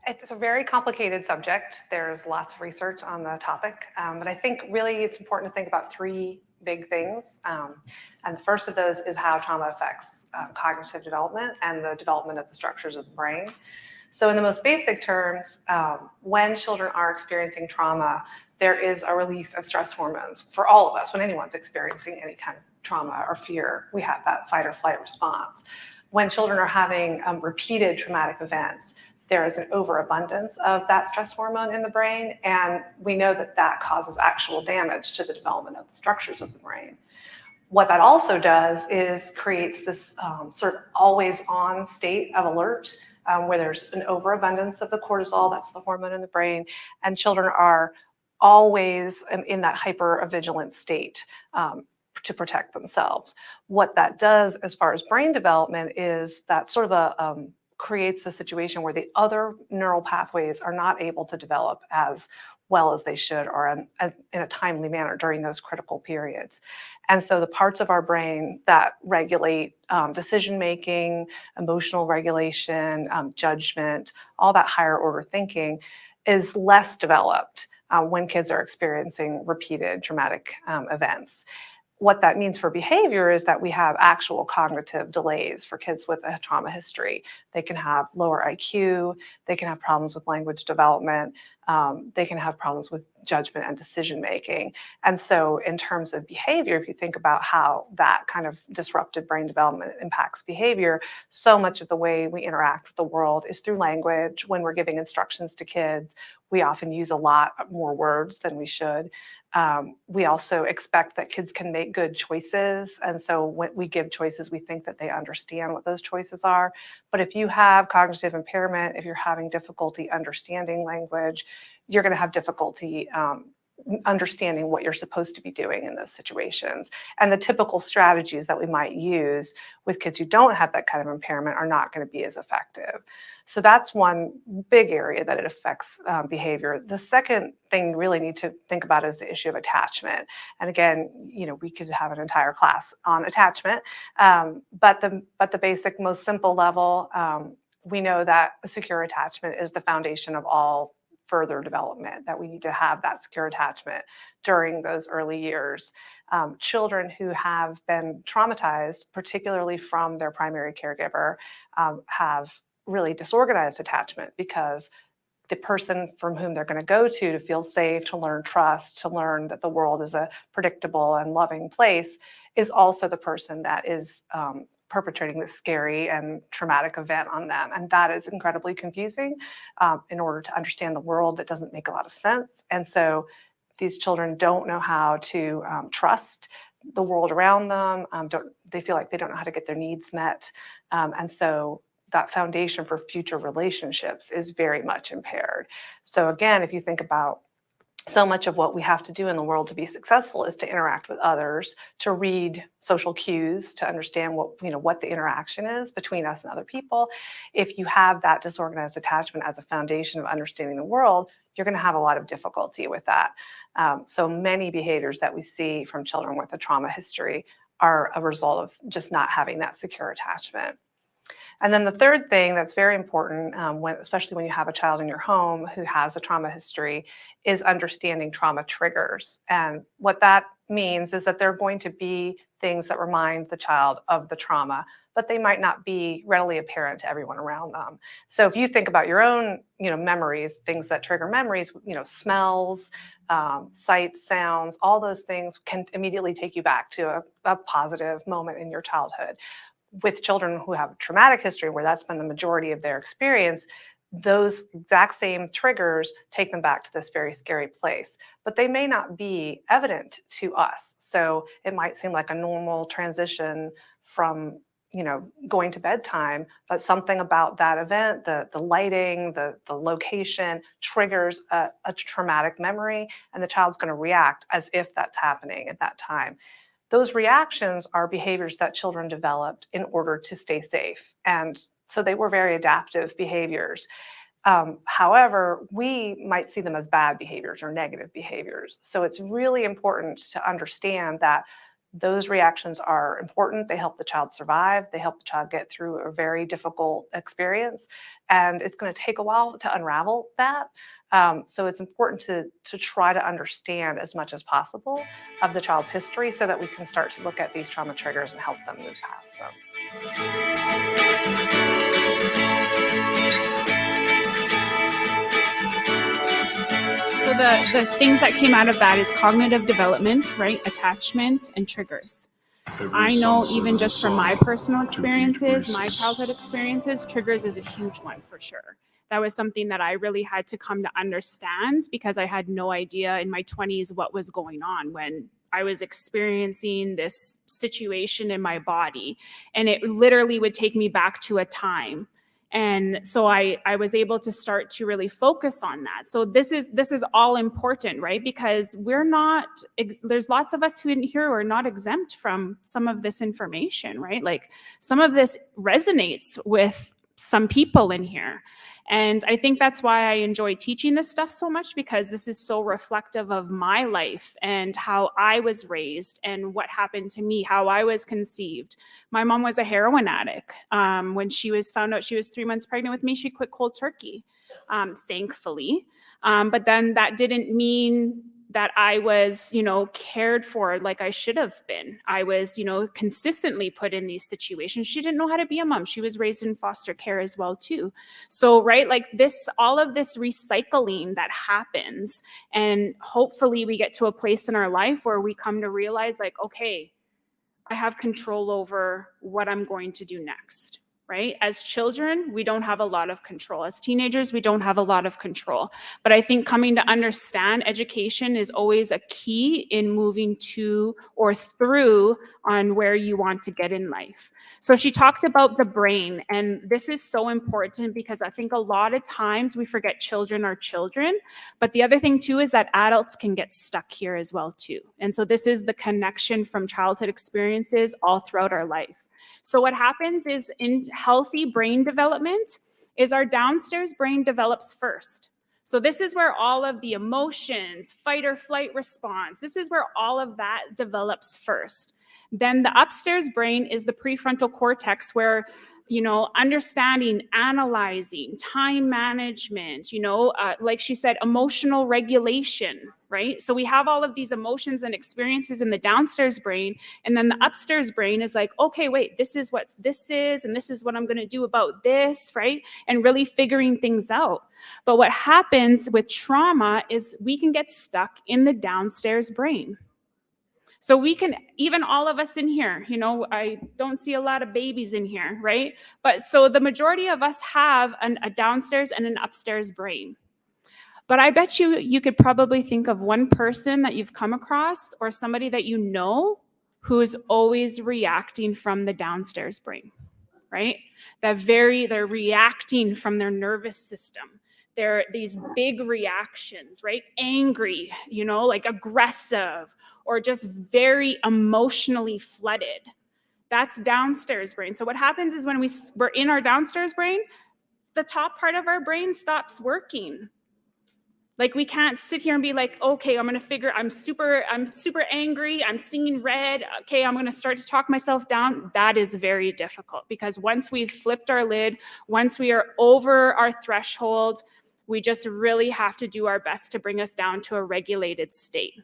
Speaker 3: It's a very complicated subject. There's lots of research on the topic, but I think really it's important to think about three big things. And the first of those is how trauma affects cognitive development and the development of the structures of the brain. So in the most basic terms, when children are experiencing trauma, there is a release of stress hormones for all of us. When anyone's experiencing any kind of trauma or fear, we have that fight or flight response. When children are having repeated traumatic events, there is an overabundance of that stress hormone in the brain, and we know that that causes actual damage to the development of the structures of the brain. What that also does is creates this sort of always on state of alert where there's an overabundance of the cortisol, that's the hormone in the brain, and children are always in that hyper-vigilant state to protect themselves. What that does as far as brain development is that sort of creates a situation where the other neural pathways are not able to develop as well as they should or in a timely manner during those critical periods. And so the parts of our brain that regulate decision-making, emotional regulation, judgment, all that higher order thinking is less developed when kids are experiencing repeated traumatic events. What that means for behavior is that we have actual cognitive delays for kids with a trauma history. They can have lower IQ, they can have problems with language development, they can have problems with judgment and decision making. And so in terms of behavior, if you think about how that kind of disrupted brain development impacts behavior, so much of the way we interact with the world is through language. When we're giving instructions to kids, we often use a lot more words than we should. We also expect that kids can make good choices. And so when we give choices, we think that they understand what those choices are. But if you have cognitive impairment, if you're having difficulty understanding language, you're going to have difficulty understanding what you're supposed to be doing in those situations. And the typical strategies that we might use with kids who don't have that kind of impairment are not going to be as effective. So that's one big area that it affects behavior. The second thing you really need to think about is the issue of attachment. And again, we could have an entire class on attachment, but the basic, most simple level, we know that a secure attachment is the foundation of all further development, that we need to have that secure attachment during those early years. Children who have been traumatized, particularly from their primary caregiver, have really disorganized attachment, because the person from whom they're going to go to feel safe, to learn trust, to learn that the world is a predictable and loving place, is also the person that is perpetrating this scary and traumatic event on them. And that is incredibly confusing. In order to understand the world, that doesn't make a lot of sense. And so these children don't know how to trust the world around them. They feel like they don't know how to get their needs met. And so that foundation for future relationships is very much impaired. So again, if you think about so much of what we have to do in the world to be successful is to interact with others, to read social cues, to understand what the interaction is between us and other people. If you have that disorganized attachment as a foundation of understanding the world, you're going to have a lot of difficulty with that. So many behaviors that we see from children with a trauma history are a result of just not having that secure attachment. And then the third thing that's very important, especially when you have a child in your home who has a trauma history, is understanding trauma triggers. And what that means is that there are going to be things that remind the child of the trauma, but they might not be readily apparent to everyone around them. So if you think about your own, memories, things that trigger memories, smells, sights, sounds, all those things can immediately take you back to a positive moment in your childhood. With children who have a traumatic history where that's been the majority of their experience, those exact same triggers take them back to this very scary place, but they may not be evident to us. So it might seem like a normal transition from going to bedtime, but something about that event, the lighting, the location triggers a traumatic memory, and the child's going to react as if that's happening at that time. Those reactions are behaviors that children developed in order to stay safe. And so they were very adaptive behaviors. However, we might see them as bad behaviors or negative behaviors. So it's really important to understand that those reactions are important. They help the child survive. They help the child get through a very difficult experience. And it's going to take a while to unravel that. So it's important to try to understand as much as possible of the child's history so that we can start to look at these trauma triggers and help them move past them.
Speaker 2: So the things that came out of that is cognitive development, right? Attachment and triggers. I know even just from my personal experiences, my childhood experiences, triggers is a huge one for sure. That was something that I really had to come to understand because I had no idea in my 20s what was going on when I was experiencing this situation in my body. And it literally would take me back to a time. And so I was able to start to really focus on that. So this is all important, right? Because there's lots of us who in here who are not exempt from some of this information, right? Like some of this resonates with some people in here. And I think that's why I enjoy teaching this stuff so much, because this is so reflective of my life and how I was raised and what happened to me, how I was conceived. My mom was a heroin addict. When she was found out she was 3 months pregnant with me, she quit cold turkey, thankfully. But then that didn't mean that I was, cared for like I should have been. I was, consistently put in these situations. She didn't know how to be a mom. She was raised in foster care as well too. So, right, like all of this recycling that happens, and hopefully we get to a place in our life where we come to realize like, okay, I have control over what I'm going to do next. Right? As children, we don't have a lot of control. As teenagers, we don't have a lot of control. But I think coming to understand education is always a key in moving to or through on where you want to get in life. So she talked about the brain, and this is so important because I think a lot of times we forget children are children. But the other thing too is that adults can get stuck here as well too. And so this is the connection from childhood experiences all throughout our life. So what happens is in healthy brain development is our downstairs brain develops first. So this is where all of the emotions, fight or flight response, this is where all of that develops first. Then the upstairs brain is the prefrontal cortex, where Understanding, analyzing, time management, like she said, emotional regulation, right? So we have all of these emotions and experiences in the downstairs brain, and then the upstairs brain is like, okay, wait, this is what this is, and this is what I'm going to do about this, right? And really figuring things out. But what happens with trauma is we can get stuck in the downstairs brain. So we can, even all of us in here, I don't see a lot of babies in here, right? But so the majority of us have a downstairs and an upstairs brain. But I bet you could probably think of one person that you've come across or somebody that you know who is always reacting from the downstairs brain, right? They're reacting from their nervous system. They're these big reactions, right? Angry, like aggressive, or just very emotionally flooded. That's downstairs brain. So what happens is when we're in our downstairs brain, the top part of our brain stops working. Like we can't sit here and be like, okay, I'm super angry, I'm seeing red, okay, I'm gonna start to talk myself down. That is very difficult because once we've flipped our lid, once we are over our threshold, we just really have to do our best to bring us down to a regulated state.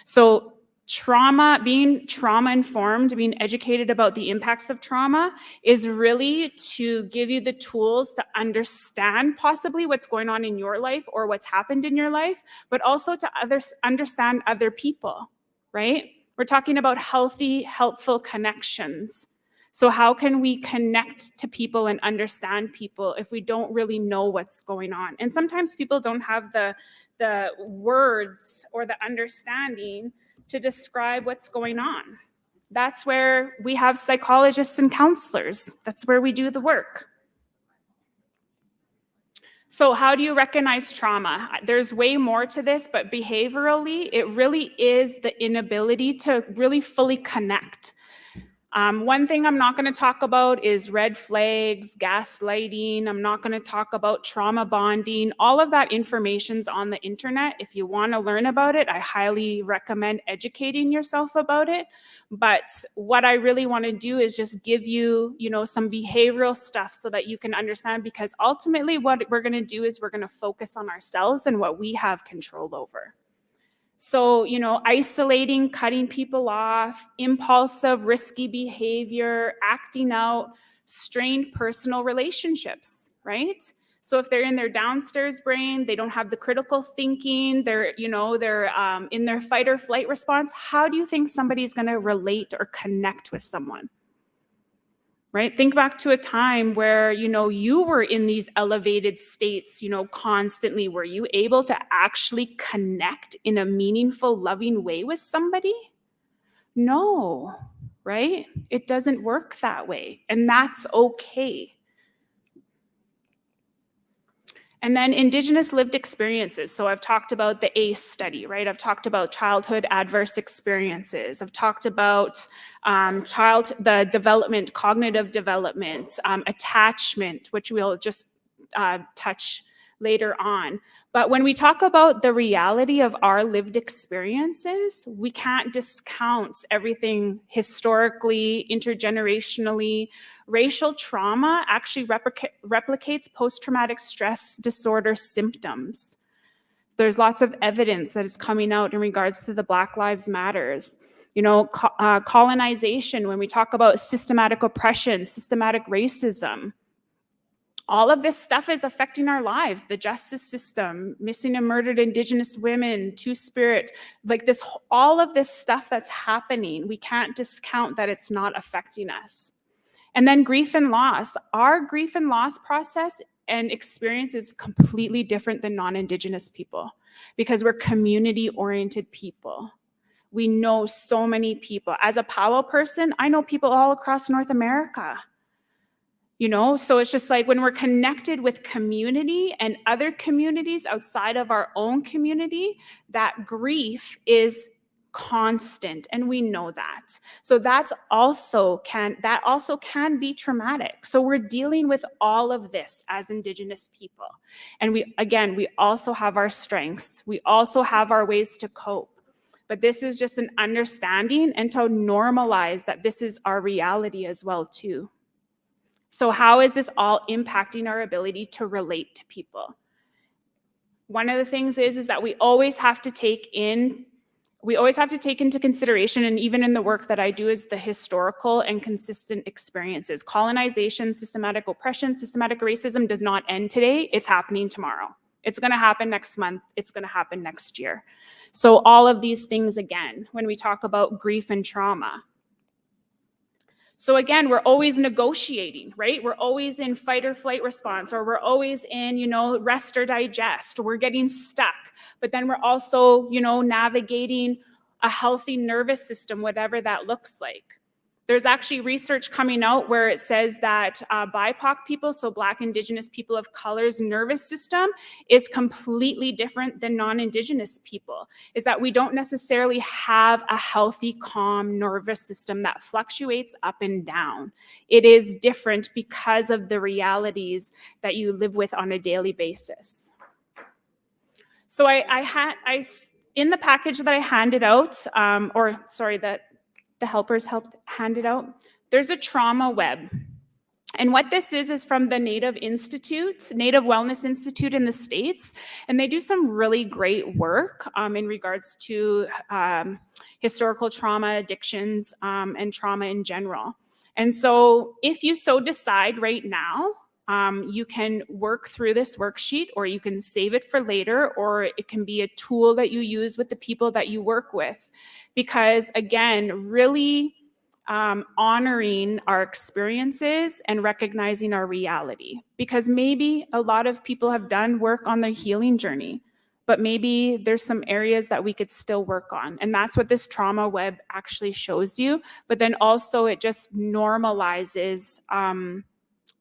Speaker 2: So being trauma informed, being educated about the impacts of trauma is really to give you the tools to understand possibly what's going on in your life or what's happened in your life, but also to understand other people, right? We're talking about healthy, helpful connections. So how can we connect to people and understand people if we don't really know what's going on? And sometimes people don't have the words or the understanding to describe what's going on. That's where we have psychologists and counselors. That's where we do the work. So how do you recognize trauma? There's way more to this, but behaviorally, it really is the inability to really fully connect. One thing I'm not going to talk about is red flags, gaslighting. I'm not going to talk about trauma bonding. All of that information's on the internet. If you want to learn about it, I highly recommend educating yourself about it. But what I really want to do is just give you, some behavioral stuff so that you can understand, because ultimately what we're going to do is we're going to focus on ourselves and what we have control over. So, isolating, cutting people off, impulsive, risky behavior, acting out, strained personal relationships, right? So if they're in their downstairs brain, they don't have the critical thinking, they're in their fight or flight response, how do you think somebody's going to relate or connect with someone? Right? Think back to a time where, you were in these elevated states, constantly. Were you able to actually connect in a meaningful, loving way with somebody? No, right? It doesn't work that way. And that's okay. And then Indigenous lived experiences. So I've talked about the ACE study, right? I've talked about childhood adverse experiences. I've talked about the development, cognitive development, attachment, which we'll just touch later on. But when we talk about the reality of our lived experiences, we can't discount everything historically, intergenerationally. Racial trauma actually replicates post-traumatic stress disorder symptoms. There's lots of evidence that is coming out in regards to the Black Lives Matters. Colonization, when we talk about systematic oppression, systematic racism, all of this stuff is affecting our lives. The justice system, missing and murdered Indigenous women, Two-Spirit, all of this stuff that's happening, we can't discount that it's not affecting us. And then grief and loss. Our grief and loss process and experience is completely different than non-Indigenous people because we're community-oriented people. We know so many people. As a powwow person, I know people all across North America. So it's just like when we're connected with community and other communities outside of our own community, that grief is constant, and we know that. So that also can be traumatic. So we're dealing with all of this as Indigenous people. And we also have our strengths. We also have our ways to cope. But this is just an understanding and to normalize that this is our reality as well too. So how is this all impacting our ability to relate to people? One of the things is that we always have to take into consideration, and even in the work that I do, is the historical and consistent experiences. Colonization, systematic oppression, systematic racism does not end today. It's happening tomorrow. It's going to happen next month. It's going to happen next year. So all of these things, again, when we talk about grief and trauma. So again, we're always negotiating, right? We're always in fight or flight response, or we're always in, rest or digest. We're getting stuck. But then we're also, navigating a healthy nervous system, whatever that looks like. There's actually research coming out where it says that BIPOC people, so Black, Indigenous people of color's nervous system is completely different than non-Indigenous people. Is that we don't necessarily have a healthy, calm nervous system that fluctuates up and down. It is different because of the realities that you live with on a daily basis. So in the package that I handed out, that the helpers helped hand it out, there's a trauma web. And what this is from the Native Wellness Institute in the States. And they do some really great work in regards to historical trauma, addictions, and trauma in general. And so if you so decide right now, you can work through this worksheet, or you can save it for later, or it can be a tool that you use with the people that you work with. Because again, really honoring our experiences and recognizing our reality. Because maybe a lot of people have done work on their healing journey, but maybe there's some areas that we could still work on. And that's what this trauma web actually shows you. But then also it just normalizes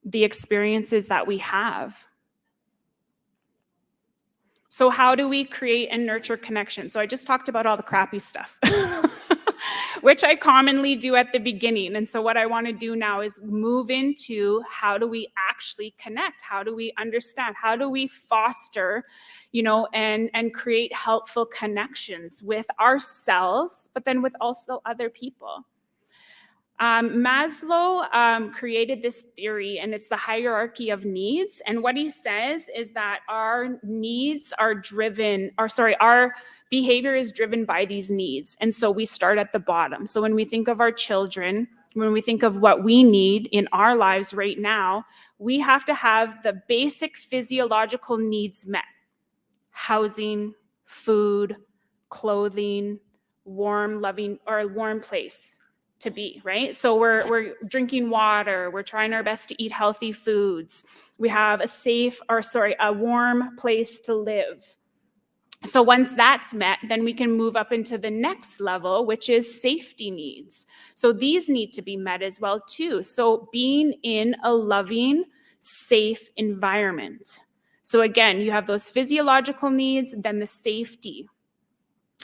Speaker 2: the experiences that we have. So how do we create and nurture connection? So I just talked about all the crappy stuff, which I commonly do at the beginning. And so what I want to do now is move into how do we actually connect? How do we understand? How do we foster, and create helpful connections with ourselves, but then with also other people? Maslow created this theory, and it's the hierarchy of needs. And what he says is that our behavior is driven by these needs. And so we start at the bottom. So when we think of our children, when we think of what we need in our lives right now, we have to have the basic physiological needs met: housing, food, clothing, warm, loving, or a warm place to be, right? So we're drinking water, we're trying our best to eat healthy foods. We have a warm place to live. So once that's met, then we can move up into the next level, which is safety needs. So these need to be met as well too. So being in a loving, safe environment. So again, you have those physiological needs, then the safety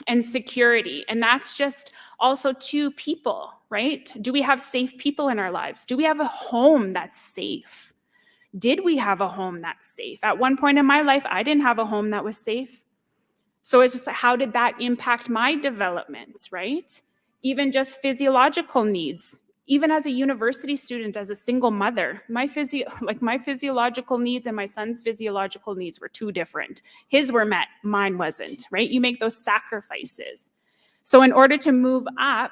Speaker 2: and security. And that's just also two people, right? Do we have safe people in our lives? Do we have a home that's safe? Did we have a home that's safe? At one point in my life, I didn't have a home that was safe. So it's just like, how did that impact my development, right? Even just physiological needs. Even as a university student, as a single mother, my physiological needs and my son's physiological needs were two different. His were met, mine wasn't, right? You make those sacrifices. So in order to move up,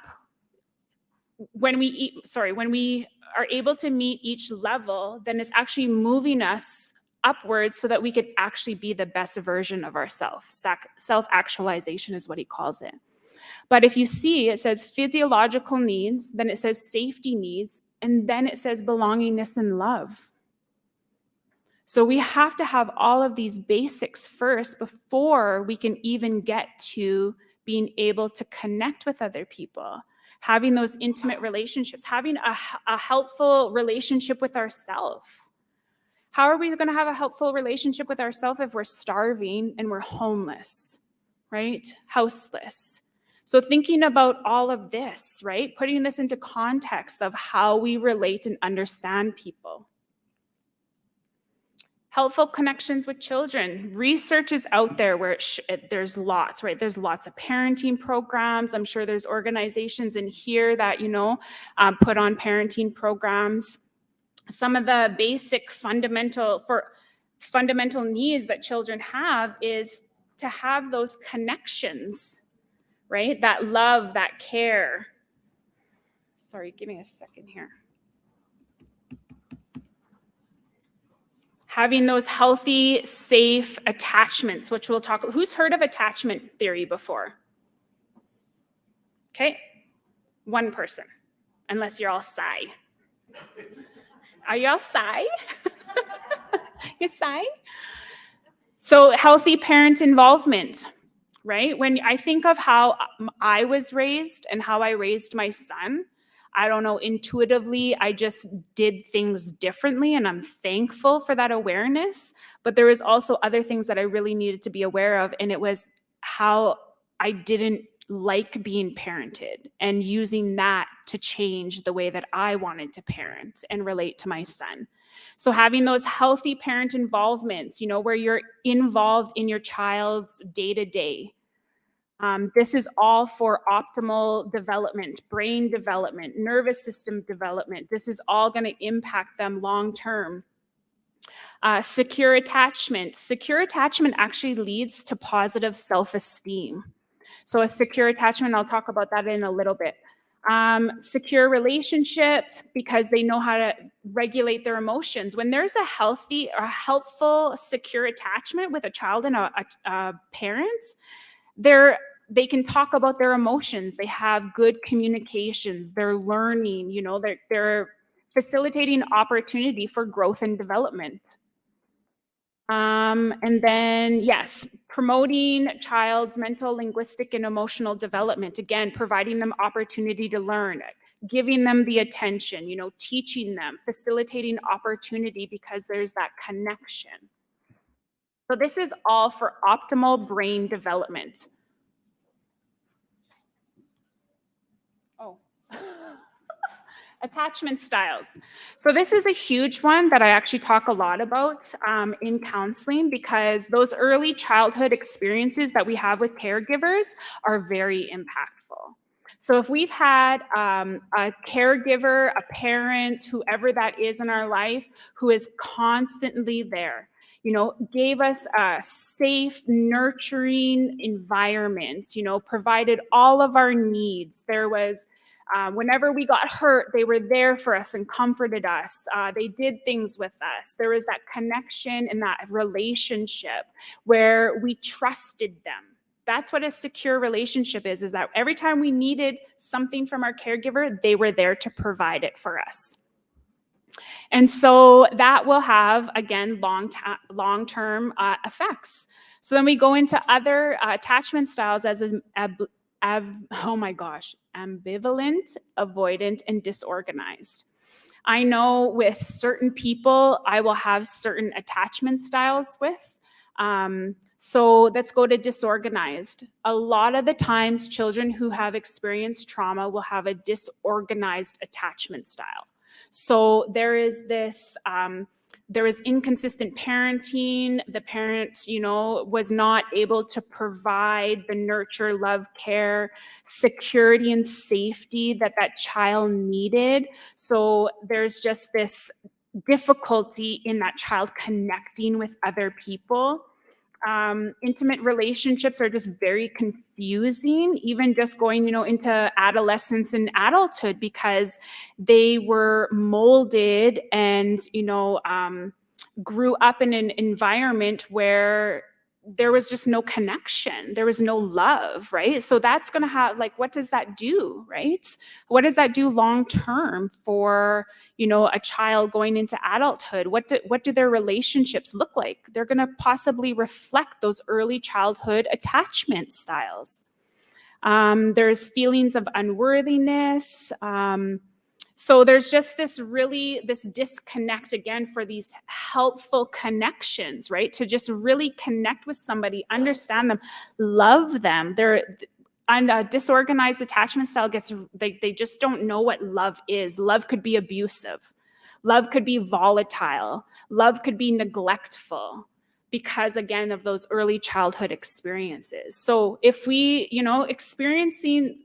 Speaker 2: when we are able to meet each level, then it's actually moving us upwards so that we could actually be the best version of ourselves. Self-actualization is what he calls it. But if you see, it says physiological needs, then it says safety needs, and then it says belongingness and love. So we have to have all of these basics first before we can even get to being able to connect with other people, having those intimate relationships, having a helpful relationship with ourselves. How are we going to have a helpful relationship with ourselves if we're starving and we're homeless, right? Houseless. So thinking about all of this, right? Putting this into context of how we relate and understand people. Helpful connections with children. Research is out there where there's lots, right? There's lots of parenting programs. I'm sure there's organizations in here that, put on parenting programs. some of the basic fundamental needs that children have is to have those connections, right? That love, that care. Sorry, give me a second here. Having those healthy, safe attachments, which we'll talk. Who's heard of attachment theory before? Okay, one person, unless you're all sigh. Are you all sigh? You sigh? So healthy parent involvement, right? When I think of how I was raised and how I raised my son, I don't know, intuitively, I just did things differently, and I'm thankful for that awareness. But there was also other things that I really needed to be aware of, and it was how I didn't like being parented and using that to change the way that I wanted to parent and relate to my son. So having those healthy parent involvements, where you're involved in your child's day-to-day. This is all for optimal development, brain development, nervous system development. This is all going to impact them long-term. Secure attachment. Secure attachment actually leads to positive self-esteem. So a secure attachment, I'll talk about that in a little bit. Secure relationship, because they know how to regulate their emotions. When there's a healthy or helpful, secure attachment with a child and a parent, they can talk about their emotions. They have good communications. They're learning, they're facilitating opportunity for growth and development. And then, yes, promoting child's mental, linguistic, and emotional development. Again, providing them opportunity to learn, giving them the attention, teaching them, facilitating opportunity because there's that connection. So this is all for optimal brain development. Oh. Attachment styles. So this is a huge one that I actually talk a lot about in counseling, because those early childhood experiences that we have with caregivers are very impactful. So if we've had a caregiver, a parent, whoever that is in our life, who is constantly there, gave us a safe, nurturing environment, provided all of our needs. There was whenever we got hurt, they were there for us and comforted us. They did things with us. There was that connection and that relationship where we trusted them. That's what a secure relationship is that every time we needed something from our caregiver, they were there to provide it for us. And so that will have, again, long-term effects. So then we go into other attachment styles as ambivalent, avoidant, and disorganized. I know with certain people, I will have certain attachment styles with. So let's go to disorganized. A lot of the times, children who have experienced trauma will have a disorganized attachment style. So there is this, there was inconsistent parenting. The parent, was not able to provide the nurture, love, care, security, and safety that child needed. So there's just this difficulty in that child connecting with other people. Intimate relationships are just very confusing, even just going, into adolescence and adulthood, because they were molded and, grew up in an environment where there was just no connection. There was no love, right? So that's going to have, what does that do, right? What does that do long-term for, a child going into adulthood? What do their relationships look like? They're going to possibly reflect those early childhood attachment styles. There's feelings of unworthiness. So there's just this disconnect, again, for these helpful connections, right? To just really connect with somebody, understand them, love them. And a disorganized attachment style they just don't know what love is. Love could be abusive. Love could be volatile. Love could be neglectful, because, again, of those early childhood experiences. So if we, experiencing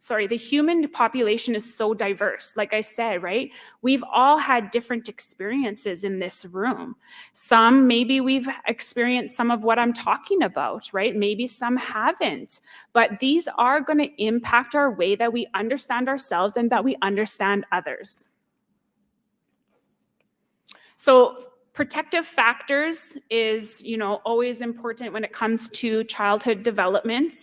Speaker 2: the human population is so diverse. Like I said, right? We've all had different experiences in this room. Some, maybe we've experienced some of what I'm talking about, right? Maybe some haven't. But these are going to impact our way that we understand ourselves and that we understand others. So protective factors is, always important when it comes to childhood development.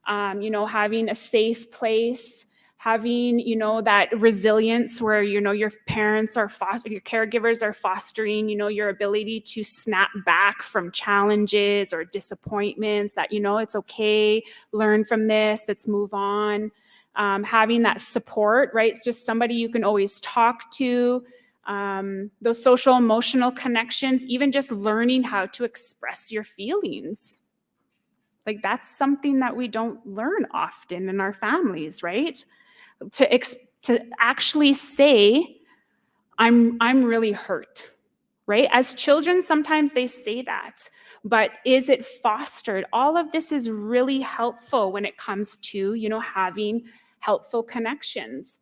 Speaker 2: Having a safe place, having, that resilience where, your parents are your caregivers are fostering, your ability to snap back from challenges or disappointments, that, it's okay, learn from this, let's move on. Having that support, right? It's just somebody you can always talk to. Those social emotional connections, even just learning how to express your feelings. Like that's something that we don't learn often in our families, right? To actually say, I'm really hurt, right? As children, sometimes they say that, but is it fostered? All of this is really helpful when it comes to, having helpful connections.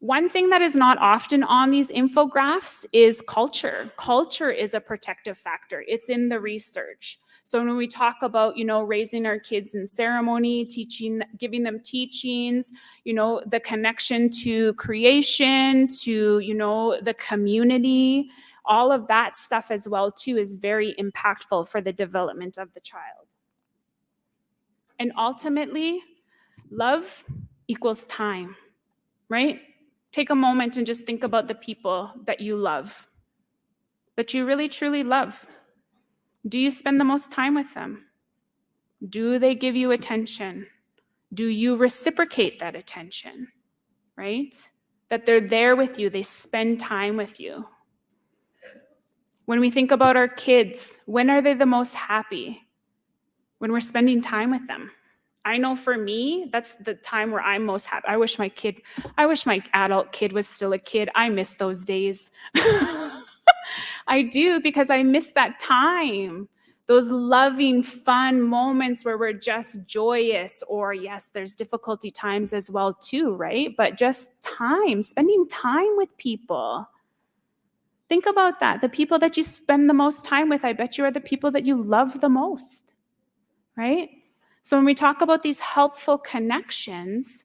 Speaker 2: One thing that is not often on these infographics is culture. Culture is a protective factor. It's in the research. So when we talk about, raising our kids in ceremony, teaching, giving them teachings, the connection to creation, to, the community, all of that stuff as well too is very impactful for the development of the child. And ultimately, love equals time, right? Take a moment and just think about the people that you love, that you really truly love. Do you spend the most time with them? Do they give you attention? Do you reciprocate that attention, right? That they're there with you, they spend time with you. When we think about our kids, when are they the most happy? When we're spending time with them. I know for me, that's the time where I'm most happy. I wish my adult kid was still a kid. I miss those days. I do, because I miss that time. Those loving, fun moments where we're just joyous, or yes, there's difficulty times as well too, right? But just time, spending time with people. Think about that. The people that you spend the most time with, I bet you are the people that you love the most, right? So when we talk about these helpful connections,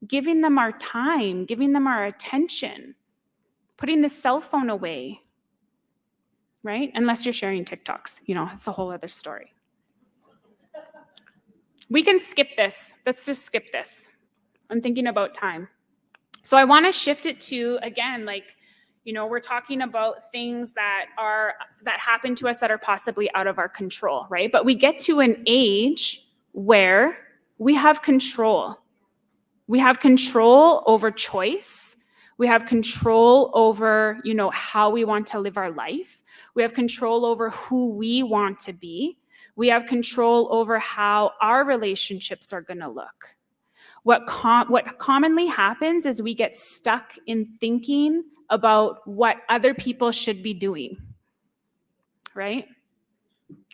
Speaker 2: giving them our time, giving them our attention, putting the cell phone away, right? Unless you're sharing TikToks, it's a whole other story. We can skip this. Let's just skip this. I'm thinking about time. So I want to shift it to, again, we're talking about things that happen to us that are possibly out of our control, right? But we get to an age where we have control. We have control over choice. We have control over, how we want to live our life. We have control over who we want to be. We have control over how our relationships are going to look. What commonly happens is we get stuck in thinking about what other people should be doing, right?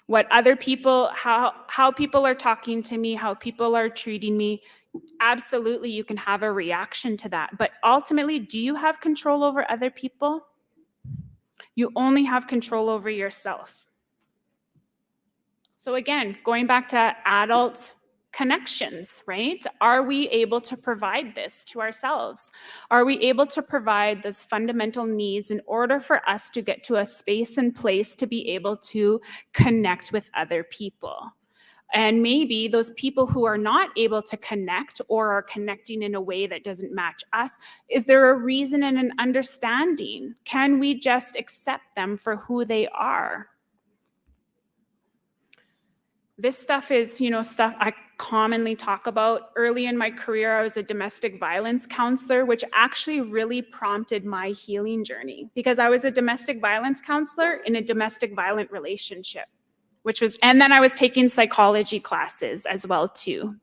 Speaker 2: What other people, how people are talking to me, how people are treating me. Absolutely, you can have a reaction to that. But ultimately, do you have control over other people? You only have control over yourself. So again, going back to adult connections, right? Are we able to provide this to ourselves? Are we able to provide those fundamental needs in order for us to get to a space and place to be able to connect with other people? And maybe those people who are not able to connect or are connecting in a way that doesn't match us, is there a reason and an understanding? Can we just accept them for who they are? This stuff is, stuff I commonly talk about. Early in my career, I was a domestic violence counselor, which actually really prompted my healing journey, because I was a domestic violence counselor in a domestic violent relationship, and then I was taking psychology classes as well too.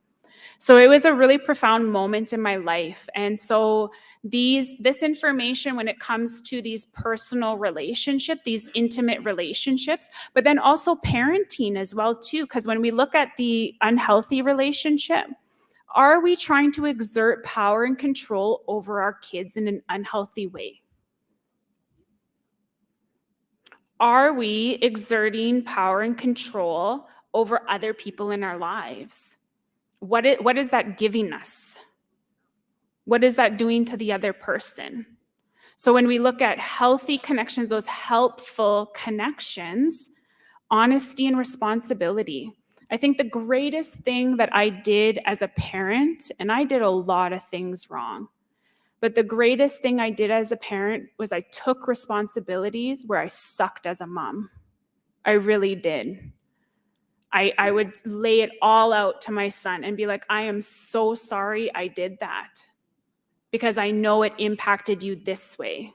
Speaker 2: So it was a really profound moment in my life. And so this information, when it comes to these personal relationships, these intimate relationships, but then also parenting as well too, because when we look at the unhealthy relationship, Are we trying to exert power and control over our kids in an unhealthy way? Are we exerting power and control over other people in our lives? What is that giving us? What is that doing to the other person? So when we look at healthy connections, those helpful connections, honesty and responsibility. I think the greatest thing that I did as a parent, and I did a lot of things wrong, but the greatest thing I did as a parent was I took responsibilities where I sucked as a mom. I really did. I would lay it all out to my son and be like, I am so sorry I did that because I know it impacted you this way.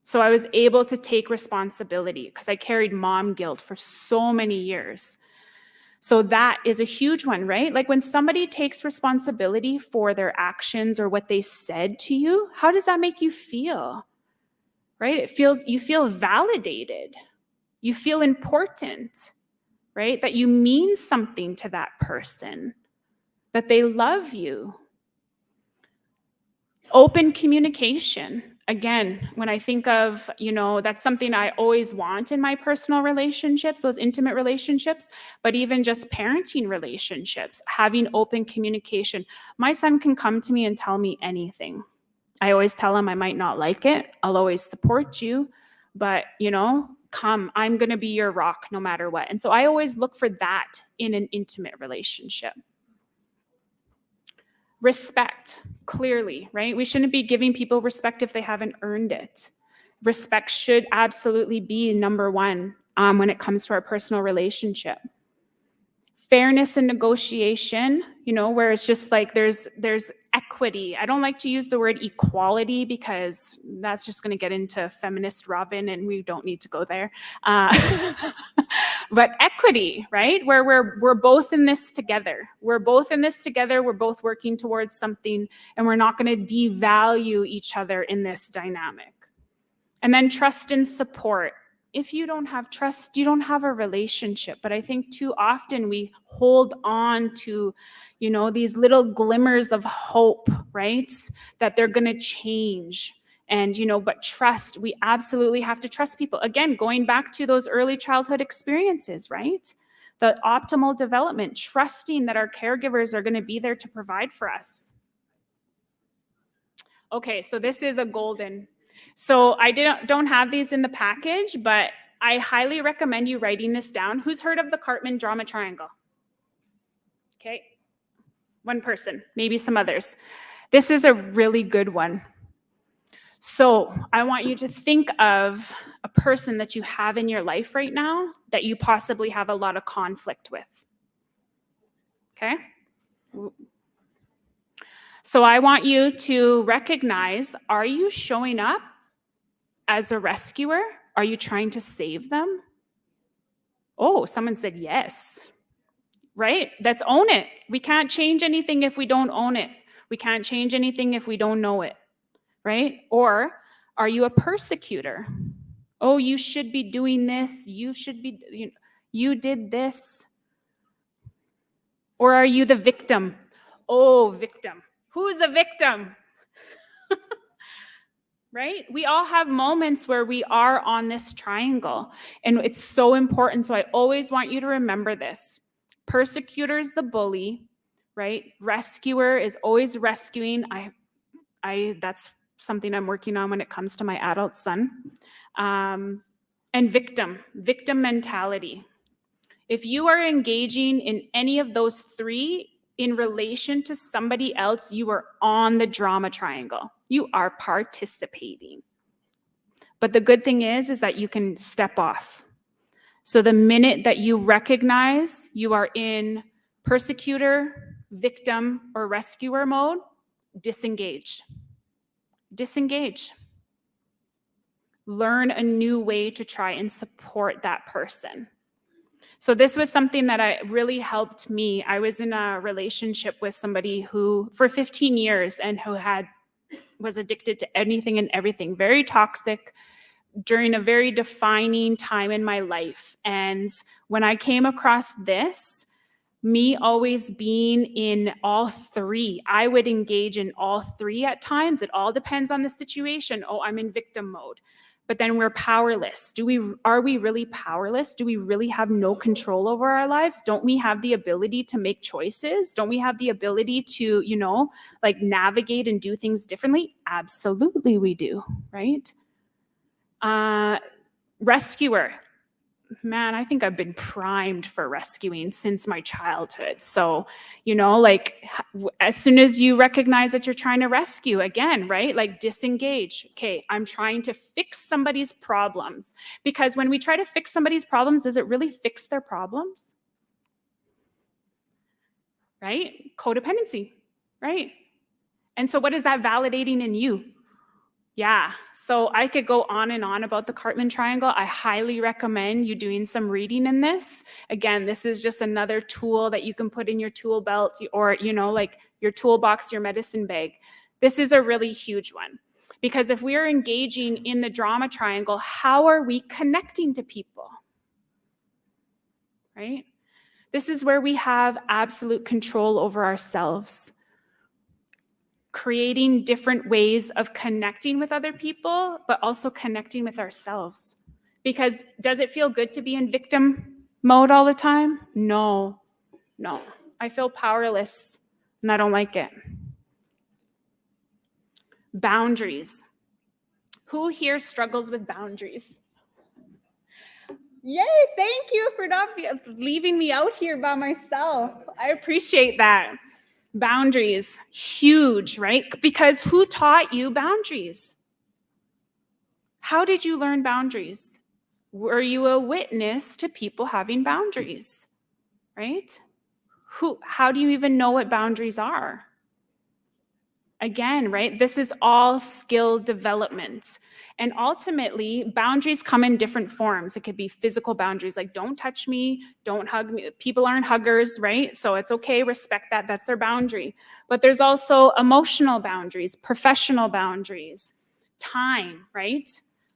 Speaker 2: So I was able to take responsibility because I carried mom guilt for so many years. So that is a huge one, right? Like when somebody takes responsibility for their actions or what they said to you, how does that make you feel? Right? You feel validated. You feel important, right? That you mean something to that person, that they love you. Open communication. Again, when I think of, that's something I always want in my personal relationships, those intimate relationships, but even just parenting relationships, having open communication. My son can come to me and tell me anything. I always tell him I might not like it. I'll always support you, but come, I'm going to be your rock no matter what. And so I always look for that in an intimate relationship. Respect, clearly, right? We shouldn't be giving people respect if they haven't earned it. Respect should absolutely be number one when it comes to our personal relationship. Fairness and negotiation, where it's just like there's equity. I don't like to use the word equality because that's just going to get into feminist Robin, and we don't need to go there. But equity, right? Where we're both in this together. We're both in this together. We're both working towards something, and we're not going to devalue each other in this dynamic. And then trust and support. If you don't have trust, you don't have a relationship. But I think too often we hold on to, these little glimmers of hope, right? That they're going to change. And, but trust, we absolutely have to trust people. Again, going back to those early childhood experiences, right? The optimal development, trusting that our caregivers are going to be there to provide for us. Okay, so this is a golden. So I don't have these in the package, but I highly recommend you writing this down. Who's heard of the Cartman drama triangle? Okay, one person, maybe some others. This is a really good one. So I want you to think of a person that you have in your life right now that you possibly have a lot of conflict with. Okay? So I want you to recognize, are you showing up as a rescuer? Are you trying to save them? Oh, someone said yes, right? Let's own it. We can't change anything if we don't own it. We can't change anything if we don't know it, right? Or are you a persecutor? Oh, you should be doing this. You should be, you did this. Or are you the victim? Oh, victim. Who's a victim? Right? We all have moments where we are on this triangle, and it's so important. So I always want you to remember this. Persecutor is the bully, right? Rescuer is always rescuing. That's something I'm working on when it comes to my adult son. And victim mentality. If you are engaging in any of those three in relation to somebody else, you are on the drama triangle. You are participating. But the good thing is that you can step off. So the minute that you recognize you are in persecutor, victim, or rescuer mode, disengage. Disengage. Learn a new way to try and support that person. So this was something that really helped me. I was in a relationship with somebody who, for 15 years, and who was addicted to anything and everything, very toxic, during a very defining time in my life. And when I came across this, Me always being in all three. I would engage in all three at times. It all depends on the situation. Oh, I'm in victim mode. But then we're powerless. Are we really powerless? Do we really have no control over our lives? Don't we have the ability to make choices? Don't we have the ability to, like navigate and do things differently? Absolutely we do, right? Rescuer. Man, I think I've been primed for rescuing since my childhood. So, like as soon as you recognize that you're trying to rescue, again, right? Like disengage. Okay, I'm trying to fix somebody's problems. Because when we try to fix somebody's problems, does it really fix their problems? Right? Codependency, right? And so what is that validating in you? Yeah, so I could go on and on about the Cartman Triangle. I highly recommend you doing some reading in this. Again, this is just another tool that you can put in your tool belt or, like your toolbox, your medicine bag. This is a really huge one because if we're engaging in the drama triangle, how are we connecting to people? Right? This is where we have absolute control over ourselves. Creating different ways of connecting with other people, but also connecting with ourselves. Because does it feel good to be in victim mode all the time? No. I feel powerless and I don't like it. Boundaries. Who here struggles with boundaries? Yay, thank you for not leaving me out here by myself. I appreciate that. Boundaries, huge, right? Because who taught you boundaries? How did you learn boundaries? Were you a witness to people having boundaries, right? How do you even know what boundaries are? Again, right? This is all skill development. And ultimately, boundaries come in different forms. It could be physical boundaries, like don't touch me, don't hug me. People aren't huggers, right? So it's okay, respect that. That's their boundary. But there's also emotional boundaries, professional boundaries, time, right?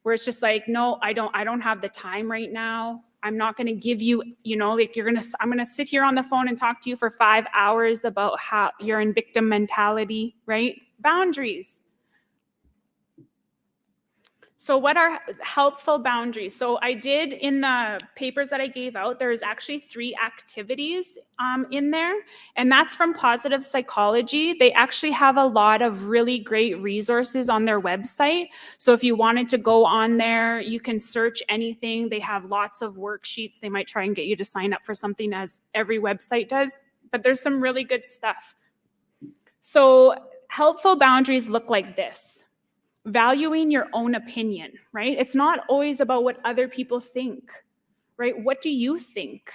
Speaker 2: Where it's just like, no, I don't have the time right now. I'm not going to give you, like I'm going to sit here on the phone and talk to you for 5 hours about how you're in victim mentality, right? Boundaries. So what are helpful boundaries? So I did in the papers that I gave out, there's actually 3 activities in there, and that's from Positive Psychology. They actually have a lot of really great resources on their website. So if you wanted to go on there, you can search anything. They have lots of worksheets. They might try and get you to sign up for something, as every website does, but there's some really good stuff. So helpful boundaries look like this. Valuing your own opinion, right? It's not always about what other people think, right? What do you think?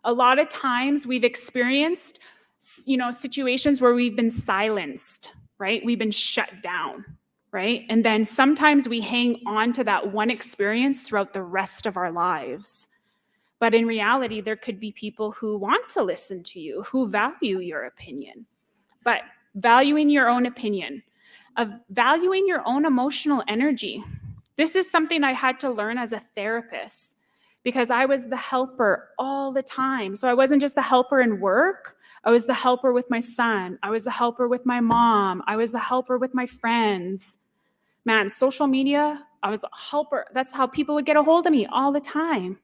Speaker 2: A lot of times we've experienced, situations where we've been silenced, right? We've been shut down, right? And then sometimes we hang on to that one experience throughout the rest of our lives. But in reality, there could be people who want to listen to you, who value your opinion. But valuing your own opinion, of valuing your own emotional energy. This is something I had to learn as a therapist because I was the helper all the time. So I wasn't just the helper in work. I was the helper with my son. I was the helper with my mom. I was the helper with my friends. Man, social media, I was a helper. That's how people would get a hold of me all the time.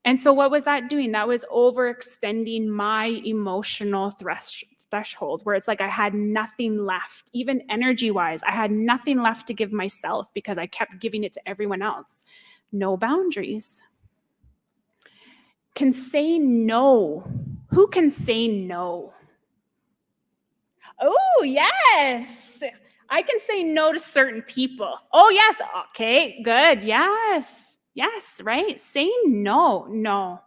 Speaker 2: And so what was that doing? That was overextending my emotional threshold, where it's like I had nothing left, even energy-wise. I had nothing left to give myself because I kept giving it to everyone else. No boundaries. Can say no. Who can say no? Oh, yes. I can say no to certain people. Oh, yes. Okay, good. Yes. Yes, right? Saying no.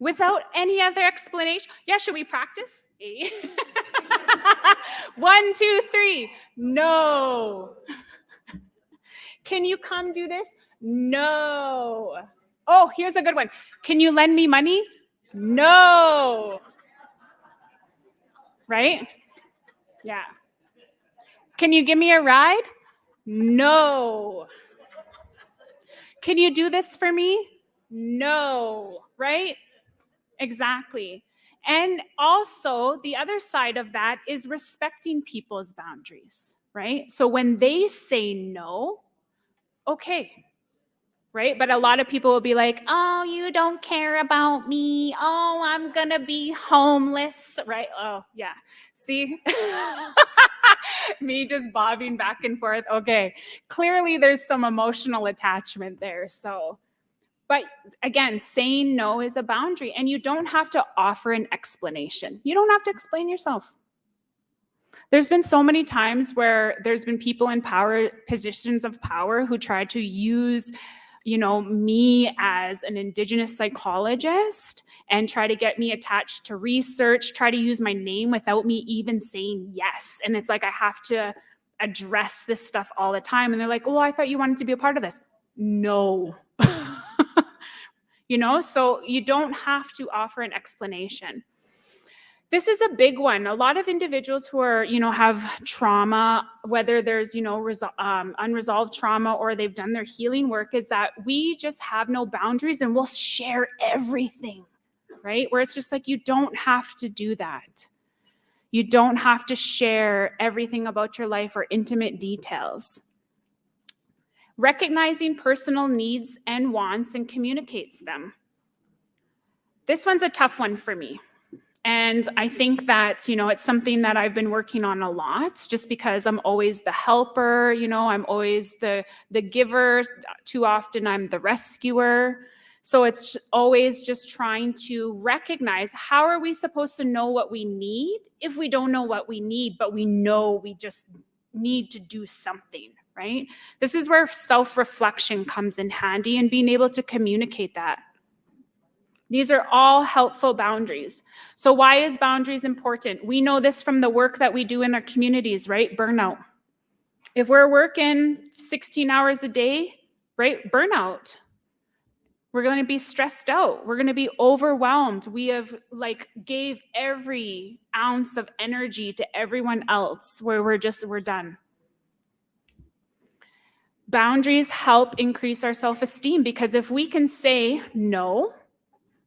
Speaker 2: Without any other explanation. Yeah, should we practice? 1, 2, 3. No. Can you come do this? No. Oh, here's a good one. Can you lend me money? No. Right? Yeah. Can you give me a ride? No. Can you do this for me? No. Right? Exactly. And also, the other side of that is respecting people's boundaries, right? So when they say no, okay, right? But a lot of people will be like, oh, you don't care about me. Oh, I'm going to be homeless, right? Oh, yeah. See? Me just bobbing back and forth. Okay. Clearly, there's some emotional attachment there. So, but again, saying no is a boundary, and you don't have to offer an explanation. You don't have to explain yourself. There's been so many times where there's been people in power, positions of power, who try to use, me as an Indigenous psychologist and try to get me attached to research, try to use my name without me even saying yes. And it's like I have to address this stuff all the time. And they're like, oh, I thought you wanted to be a part of this. No. So you don't have to offer an explanation. This is a big one. A lot of individuals who are, have trauma, whether there's, unresolved trauma or they've done their healing work, is that we just have no boundaries and we'll share everything, right? Where it's just like, you don't have to do that. You don't have to share everything about your life or intimate details. Recognizing personal needs and wants and communicates them. This one's a tough one for me. And I think that, it's something that I've been working on a lot, just because I'm always the helper, I'm always the giver. Too often I'm the rescuer. So it's always just trying to recognize, how are we supposed to know what we need if we don't know what we need, but we know we just need to do something, right? This is where self-reflection comes in handy, and being able to communicate that. These are all helpful boundaries. So why is boundaries important? We know this from the work that we do in our communities, right? Burnout. If we're working 16 hours a day, right? Burnout. We're going to be stressed out. We're going to be overwhelmed. We have gave every ounce of energy to everyone else, where we're done. Boundaries help increase our self-esteem, because if we can say no,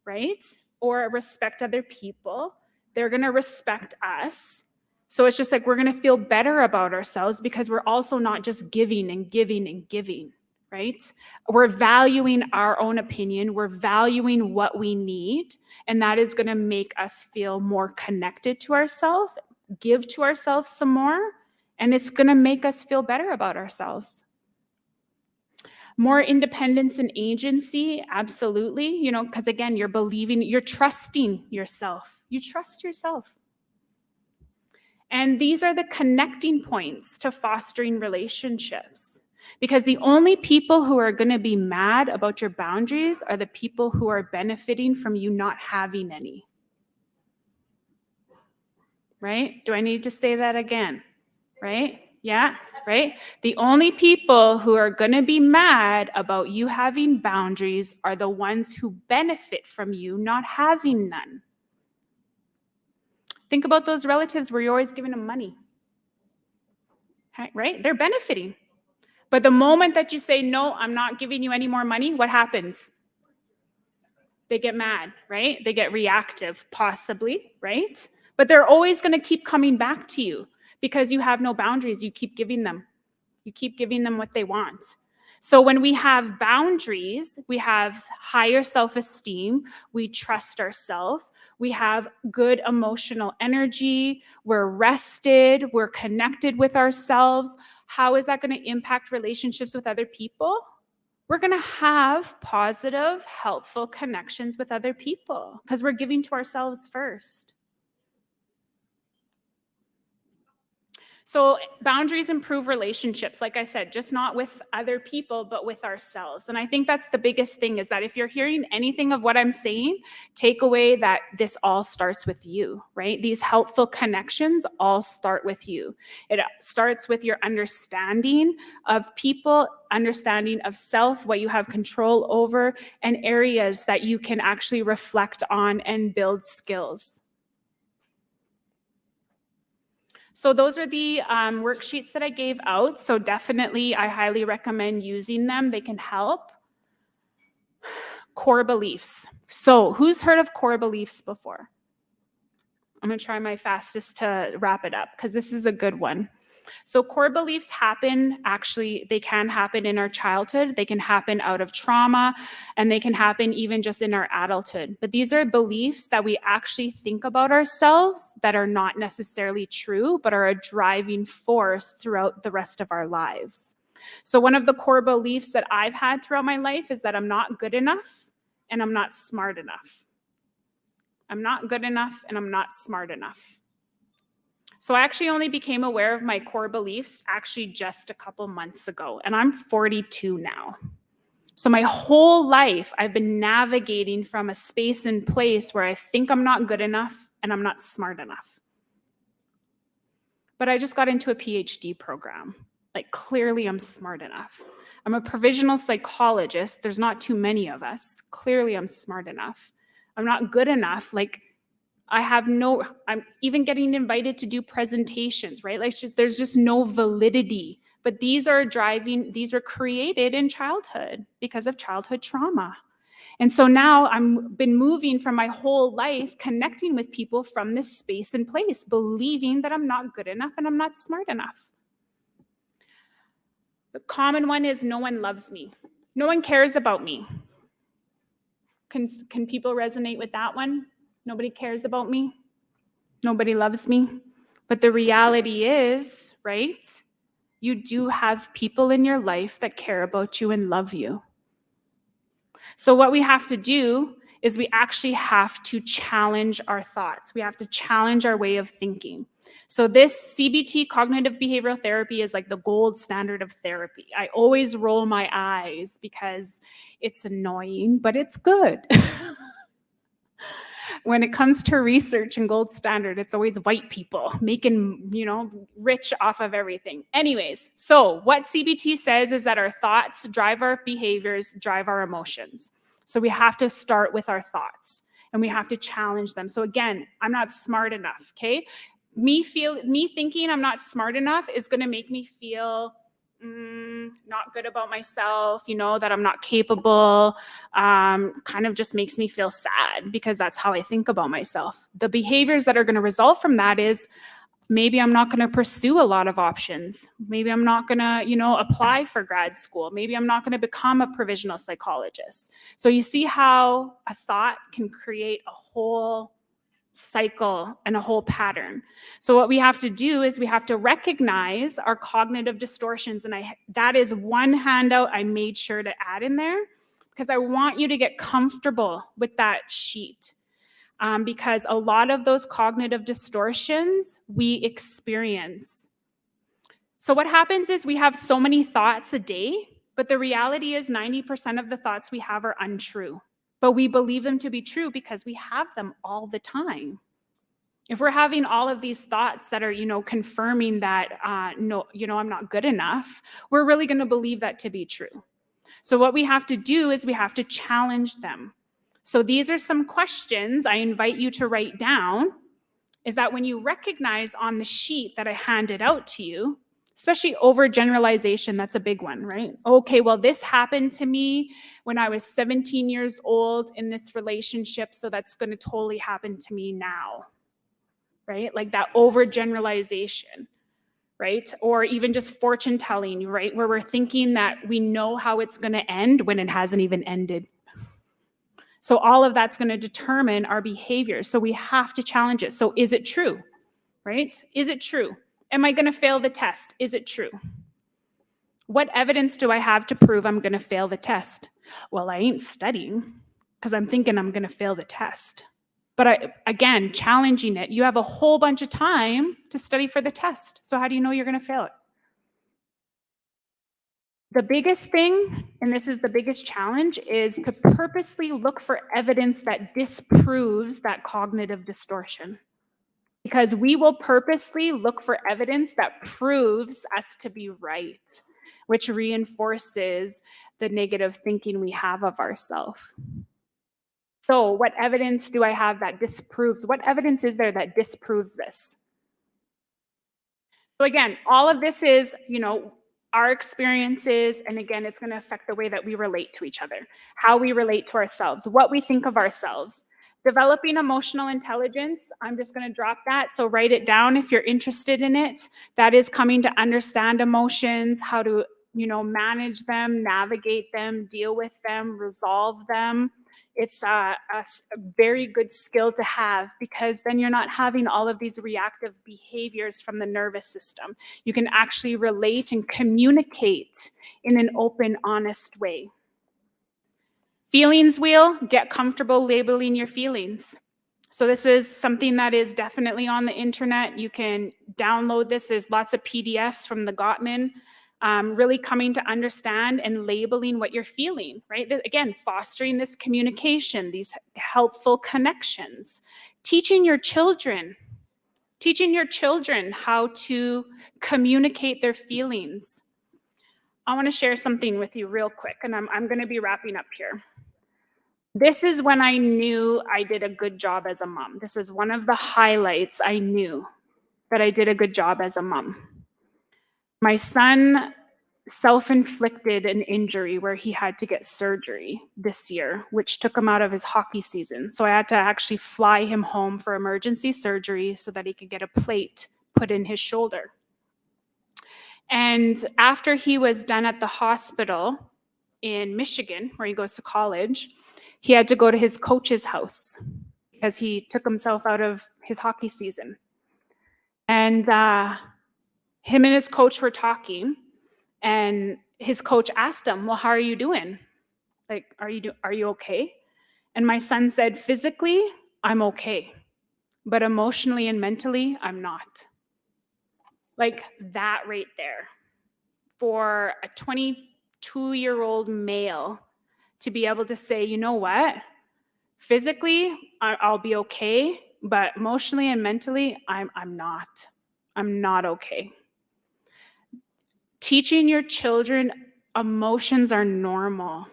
Speaker 2: right, or respect other people, they're going to respect us. So it's just like, we're going to feel better about ourselves, because we're also not just giving and giving and giving, right? We're valuing our own opinion. We're valuing what we need. And that is going to make us feel more connected to ourselves, give to ourselves some more, and it's going to make us feel better about ourselves. More independence and agency, absolutely, because again, you're trusting yourself. You trust yourself. And these are the connecting points to fostering relationships, because the only people who are going to be mad about your boundaries are the people who are benefiting from you not having any. Right? Do I need to say that again? Right? Yeah, right? The only people who are going to be mad about you having boundaries are the ones who benefit from you not having none. Think about those relatives where you're always giving them money. Right? They're benefiting. But the moment that you say, no, I'm not giving you any more money, what happens? They get mad, right? They get reactive, possibly, right? But they're always going to keep coming back to you, because you have no boundaries. You keep giving them. You keep giving them what they want. So when we have boundaries, we have higher self-esteem, we trust ourselves, we have good emotional energy, we're rested, we're connected with ourselves. How is that going to impact relationships with other people? We're going to have positive, helpful connections with other people, because we're giving to ourselves first. So boundaries improve relationships, like I said, just not with other people, but with ourselves. And I think that's the biggest thing, is that if you're hearing anything of what I'm saying, take away that this all starts with you, right? These helpful connections all start with you. It starts with your understanding of people, understanding of self, what you have control over, and areas that you can actually reflect on and build skills. So those are the worksheets that I gave out. So definitely, I highly recommend using them. They can help. core beliefs. So who's heard of core beliefs before? I'm going to try my fastest to wrap it up because this is a good one. So core beliefs happen, actually, they can happen in our childhood, they can happen out of trauma, and they can happen even just in our adulthood. But these are beliefs that we actually think about ourselves that are not necessarily true, but are a driving force throughout the rest of our lives. So one of the core beliefs that I've had throughout my life is that I'm not good enough and I'm not smart enough. I'm not good enough and I'm not smart enough. So I actually only became aware of my core beliefs actually just a couple months ago, and I'm 42 now. So my whole life, I've been navigating from a space and place where I think I'm not good enough and I'm not smart enough. But I just got into a PhD program. Like, clearly I'm smart enough. I'm a provisional psychologist. There's not too many of us. Clearly I'm smart enough. I'm not good enough. Like, I'm even getting invited to do presentations, right? Like, there's just no validity. But these were created in childhood because of childhood trauma. And so now I've been moving from my whole life, connecting with people from this space and place, believing that I'm not good enough and I'm not smart enough. The common one is no one loves me. No one cares about me. Can people resonate with that one? Nobody cares about me. Nobody loves me. But the reality is, right? You do have people in your life that care about you and love you. So what we have to do is we actually have to challenge our thoughts. We have to challenge our way of thinking. So this CBT, cognitive behavioral therapy, is like the gold standard of therapy. I always roll my eyes because it's annoying, but it's good. When it comes to research and gold standard, it's always white people making, rich off of everything. Anyways, so what CBT says is that our thoughts drive our behaviors, drive our emotions. So we have to start with our thoughts and we have to challenge them. So again, I'm not smart enough, okay? Me thinking I'm not smart enough is going to make me feel not good about myself, that I'm not capable, kind of just makes me feel sad because that's how I think about myself. The behaviors that are going to result from that is maybe I'm not going to pursue a lot of options. Maybe I'm not going to, apply for grad school. Maybe I'm not going to become a provisional psychologist. So you see how a thought can create a whole cycle and a whole pattern. So what we have to do is we have to recognize our cognitive distortions. And that is one handout I made sure to add in there because I want you to get comfortable with that sheet. Because a lot of those cognitive distortions we experience. So what happens is we have so many thoughts a day, but the reality is 90% of the thoughts we have are untrue. But we believe them to be true because we have them all the time. If we're having all of these thoughts that are, confirming that, no, I'm not good enough, we're really going to believe that to be true. So what we have to do is we have to challenge them. So these are some questions I invite you to write down, is that when you recognize on the sheet that I handed out to you, especially overgeneralization, that's a big one, right? Okay, well, this happened to me when I was 17 years old in this relationship, so that's going to totally happen to me now, right? Like that overgeneralization, right? Or even just fortune telling, right? Where we're thinking that we know how it's going to end when it hasn't even ended. So all of that's going to determine our behavior. So we have to challenge it. So is it true, right? Is it true? Am I going to fail the test? Is it true? What evidence do I have to prove I'm going to fail the test? Well, I ain't studying because I'm thinking I'm going to fail the test. But again, challenging it, you have a whole bunch of time to study for the test. So how do you know you're going to fail it? The biggest thing, and this is the biggest challenge, is to purposely look for evidence that disproves that cognitive distortion. Because we will purposely look for evidence that proves us to be right, which reinforces the negative thinking we have of ourselves. So what evidence do I have that disproves? What evidence is there that disproves this? So again, all of this is, our experiences, and again, it's going to affect the way that we relate to each other, how we relate to ourselves, what we think of ourselves. Developing emotional intelligence, I'm just going to drop that, so write it down if you're interested in it. That is coming to understand emotions, how to, manage them, navigate them, deal with them, resolve them. It's a very good skill to have, because then you're not having all of these reactive behaviors from the nervous system. You can actually relate and communicate in an open, honest way. Feelings wheel, get comfortable labeling your feelings. So this is something that is definitely on the internet. You can download this. There's lots of PDFs from the Gottman. Really coming to understand and labeling what you're feeling, right? Again, fostering this communication, these helpful connections. Teaching your children how to communicate their feelings. I want to share something with you real quick, and I'm going to be wrapping up here. This is when I knew I did a good job as a mom. This is one of the highlights. I knew that I did a good job as a mom. My son self-inflicted an injury where he had to get surgery this year, which took him out of his hockey season. So I had to actually fly him home for emergency surgery so that he could get a plate put in his shoulder. And after he was done at the hospital in Michigan, where he goes to college, he had to go to his coach's house because he took himself out of his hockey season. And him and his coach were talking, and his coach asked him, well, how are you doing? Like, are you okay? And my son said, physically, I'm okay, but emotionally and mentally, I'm not. Like that right there. For a 22-year-old male to be able to say, you know what? Physically, I'll be okay, but emotionally and mentally, I'm not. I'm not okay. Teaching your children emotions are normal.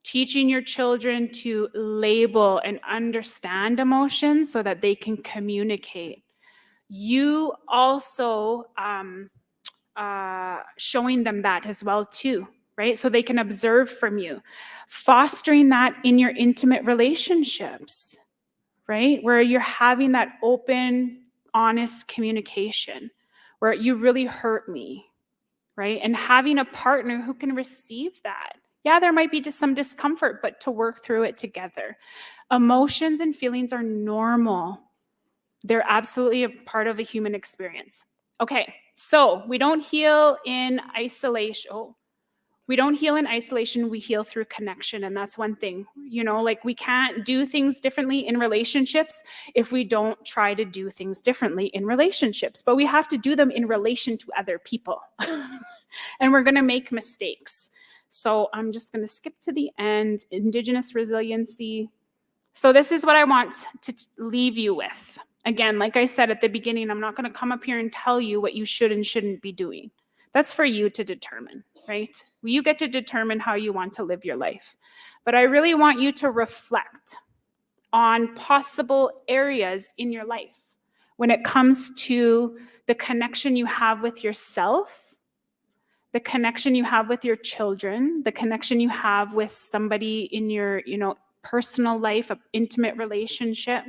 Speaker 2: Teaching your children to label and understand emotions so that they can communicate. You also showing them that as well too, right? So they can observe from you. Fostering that in your intimate relationships, right? Where you're having that open, honest communication, where you really hurt me, right? And having a partner who can receive that. Yeah, there might be just some discomfort, but to work through it together. Emotions and feelings are normal. They're absolutely a part of a human experience. Okay, so we don't heal in isolation. We don't heal in isolation, we heal through connection. And that's one thing, like we can't do things differently in relationships if we don't try to do things differently in relationships. But we have to do them in relation to other people. And we're going to make mistakes. So I'm just going to skip to the end. Indigenous resiliency. So this is what I want to leave you with. Again, like I said at the beginning, I'm not going to come up here and tell you what you should and shouldn't be doing. That's for you to determine, right? You get to determine how you want to live your life. But I really want you to reflect on possible areas in your life when it comes to the connection you have with yourself, the connection you have with your children, the connection you have with somebody in your, personal life, an intimate relationship.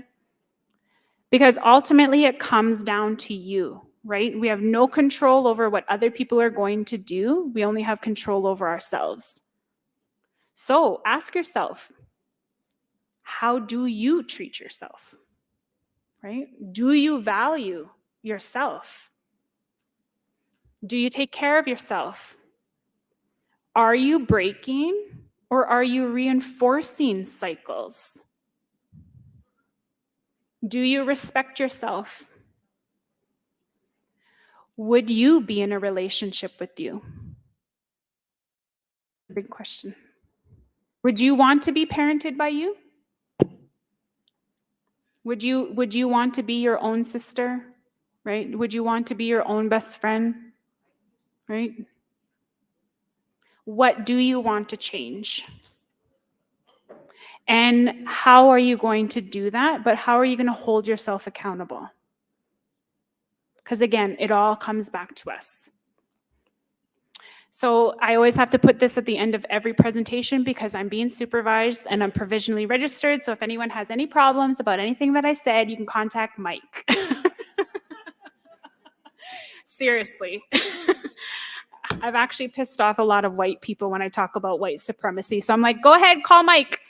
Speaker 2: Because ultimately it comes down to you, right? We have no control over what other people are going to do. We only have control over ourselves. So ask yourself, how do you treat yourself, right? Do you value yourself? Do you take care of yourself? Are you breaking or are you reinforcing cycles? Do you respect yourself? Would you be in a relationship with you? Big question. Would you want to be parented by you? Would you want to be your own sister, right? Would you want to be your own best friend, right? What do you want to change? And how are you going to do that? But how are you going to hold yourself accountable? Because again, it all comes back to us. So I always have to put this at the end of every presentation because I'm being supervised and I'm provisionally registered. So if anyone has any problems about anything that I said, you can contact Mike. Seriously. I've actually pissed off a lot of white people when I talk about white supremacy. So I'm like, go ahead, call Mike.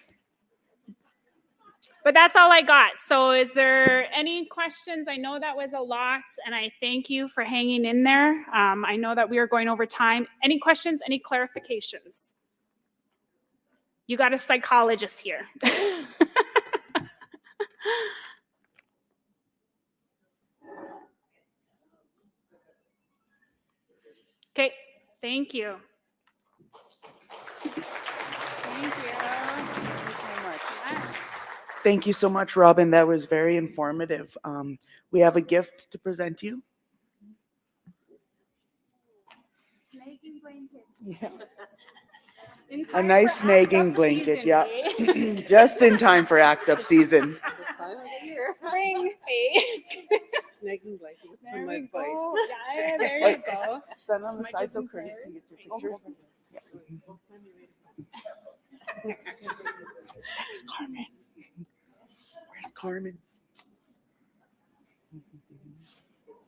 Speaker 2: But that's all I got. So is there any questions? I know that was a lot, and I thank you for hanging in there. I know that we are going over time. Any questions, any clarifications? You got a psychologist here. Okay, thank you. Thank you.
Speaker 5: Thank you so much, Robin. That was very informative. We have a gift to present you. Yeah. A nice snagging blanket, yeah. Just in time for ACT UP season.
Speaker 2: Spring, eh?
Speaker 5: Snagging blanket with
Speaker 2: There
Speaker 5: some
Speaker 2: we
Speaker 5: advice.
Speaker 2: go. Yeah, there you go.
Speaker 5: Stand on the
Speaker 2: Smudges
Speaker 5: side so
Speaker 2: and
Speaker 5: Curtis can get your
Speaker 2: prayers.
Speaker 5: picture. Thanks, Carmen. Where's Carmen?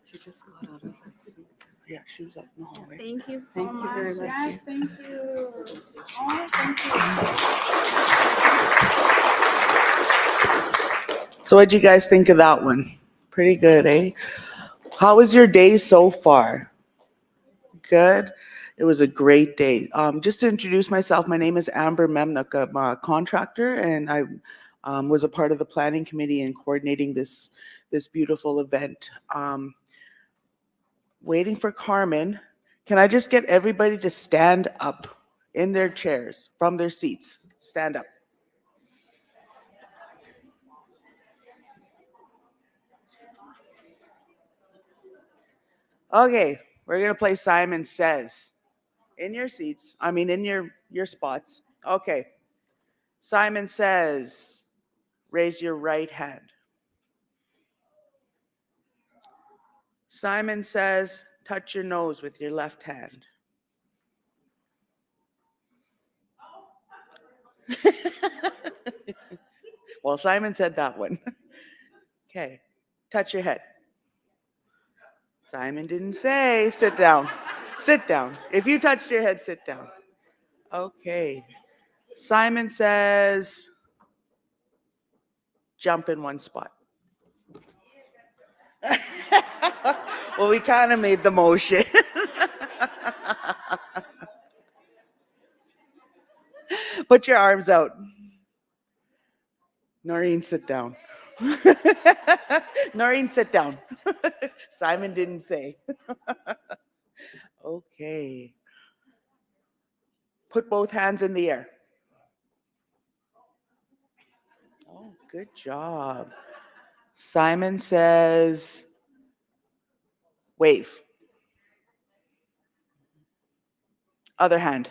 Speaker 5: She just got out of that suit. Yeah, she was up in the hallway.
Speaker 2: Thank you so
Speaker 5: Thank you
Speaker 2: much.
Speaker 5: very much.
Speaker 2: Yes, thank you. Oh, thank you.
Speaker 5: So what'd you guys think of that one? Pretty good, eh? How was your day so far? Good? It was a great day. Just to introduce myself, my name is Amber Memnook. I'm a contractor, and I was a part of the planning committee in coordinating this beautiful event. Waiting for Carmen. Can I just get everybody to stand up in their chairs, from their seats? Stand up. Okay, we're gonna play Simon Says. In your seats, in your spots. Okay. Simon Says, raise your right hand. Simon Says, touch your nose with your left hand. Well, Simon said that one. Okay, touch your head. Simon didn't say, sit down. Sit down. If you touched your head, sit down. Okay. Simon Says, jump in one spot. Well, we kind of made the motion. Put your arms out. Noreen, sit down. Noreen, sit down. Simon didn't say. Okay. Put both hands in the air. Oh, good job. Simon Says, wave. Other hand.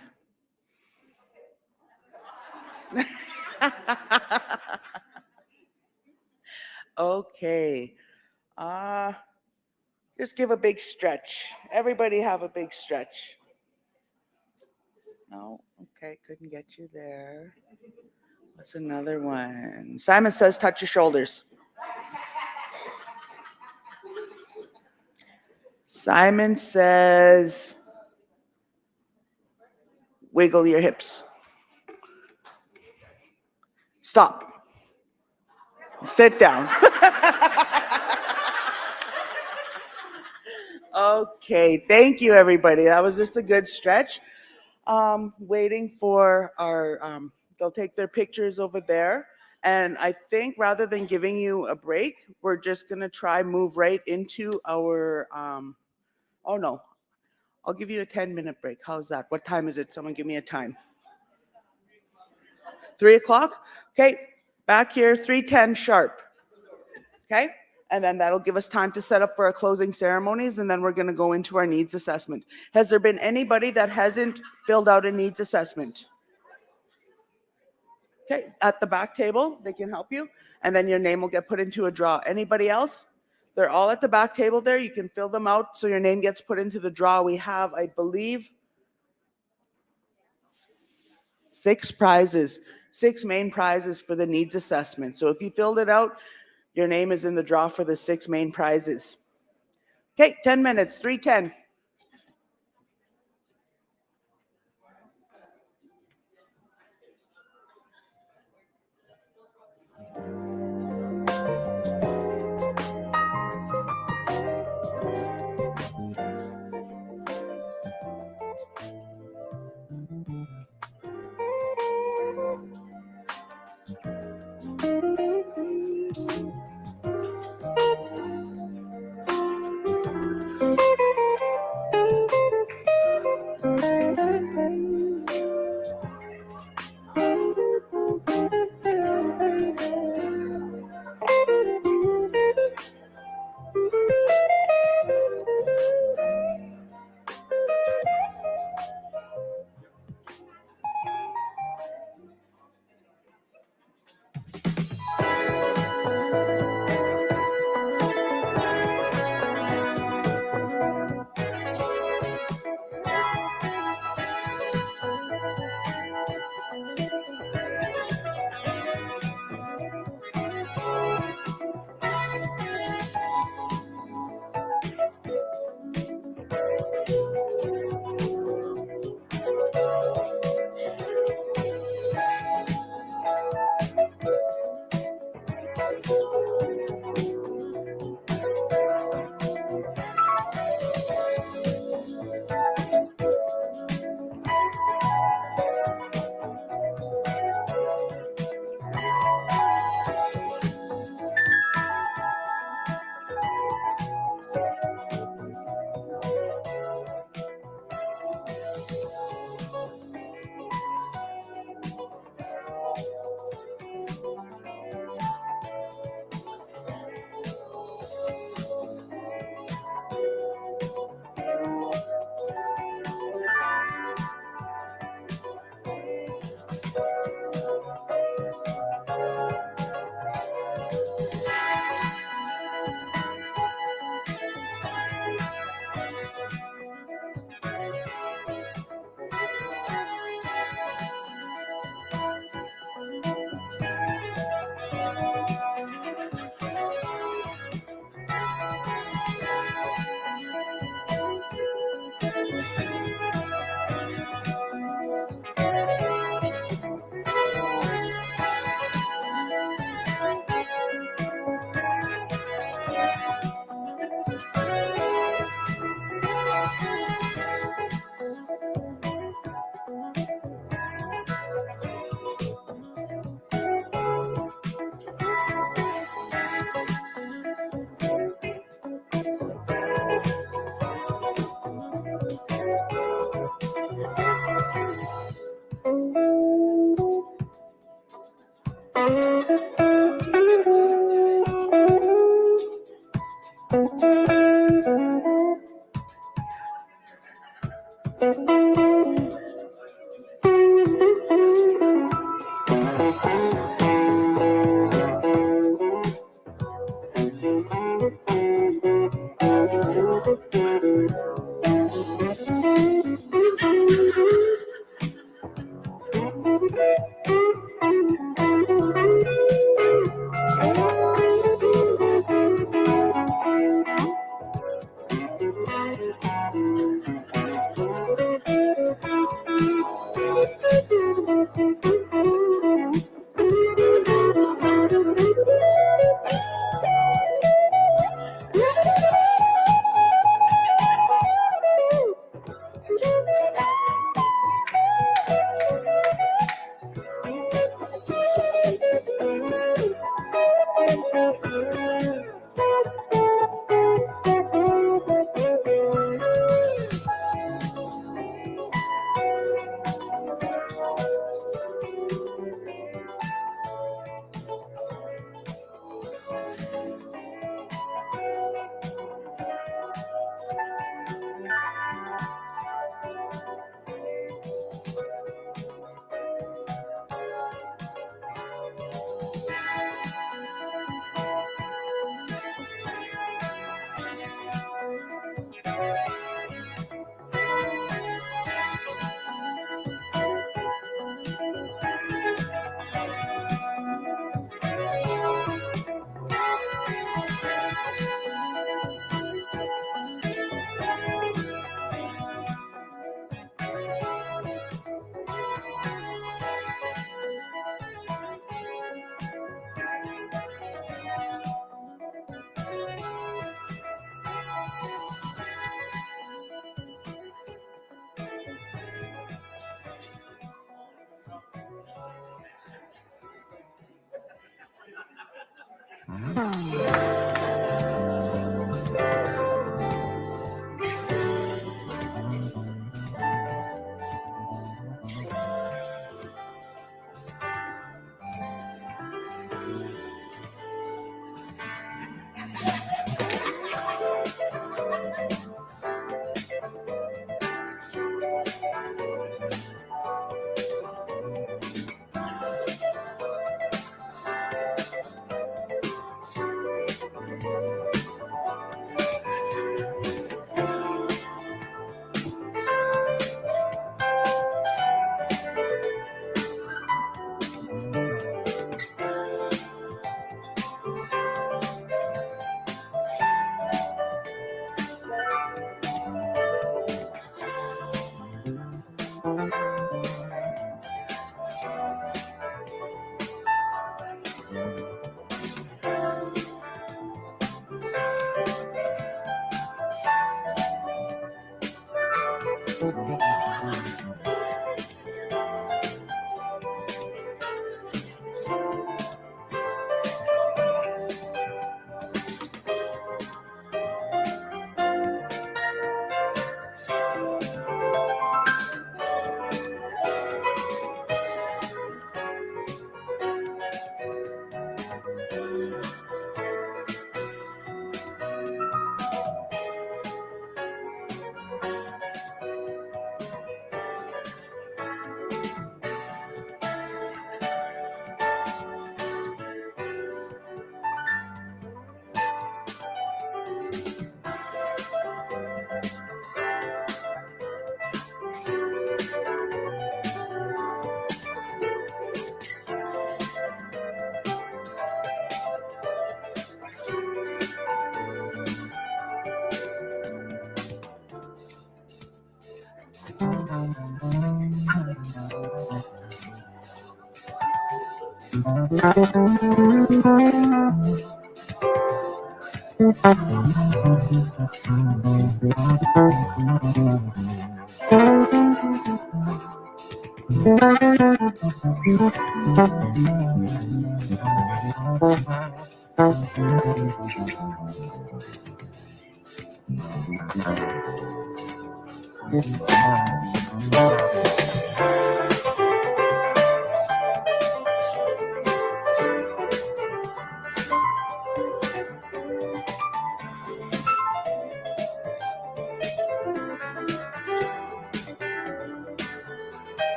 Speaker 5: Okay. Just give a big stretch. Everybody have a big stretch. No? Okay, couldn't get you there. What's another one? Simon Says, touch your shoulders. Simon Says, wiggle your hips. Stop. Sit down. Okay, thank you, everybody. That was just a good stretch. Waiting for our, they'll take their pictures over there. And I think rather than giving you a break, we're just gonna try move right into our, oh no, I'll give you a 10-minute break. How's that? What time is it? Someone give me a time. 3 o'clock? Okay, back here, 3:10 sharp. Okay? And then that'll give us time to set up for our closing ceremonies, and then we're gonna go into our needs assessment. Has there been anybody that hasn't filled out a needs assessment? Okay, at the back table, they can help you, and then your name will get put into a draw. Anybody else? They're all at the back table there. You can fill them out so your name gets put into the draw. We have, I believe, 6 prizes, 6 main prizes for the needs assessment. So if you filled it out, your name is in the draw for the 6 main prizes. Okay, 10 minutes, 3:10.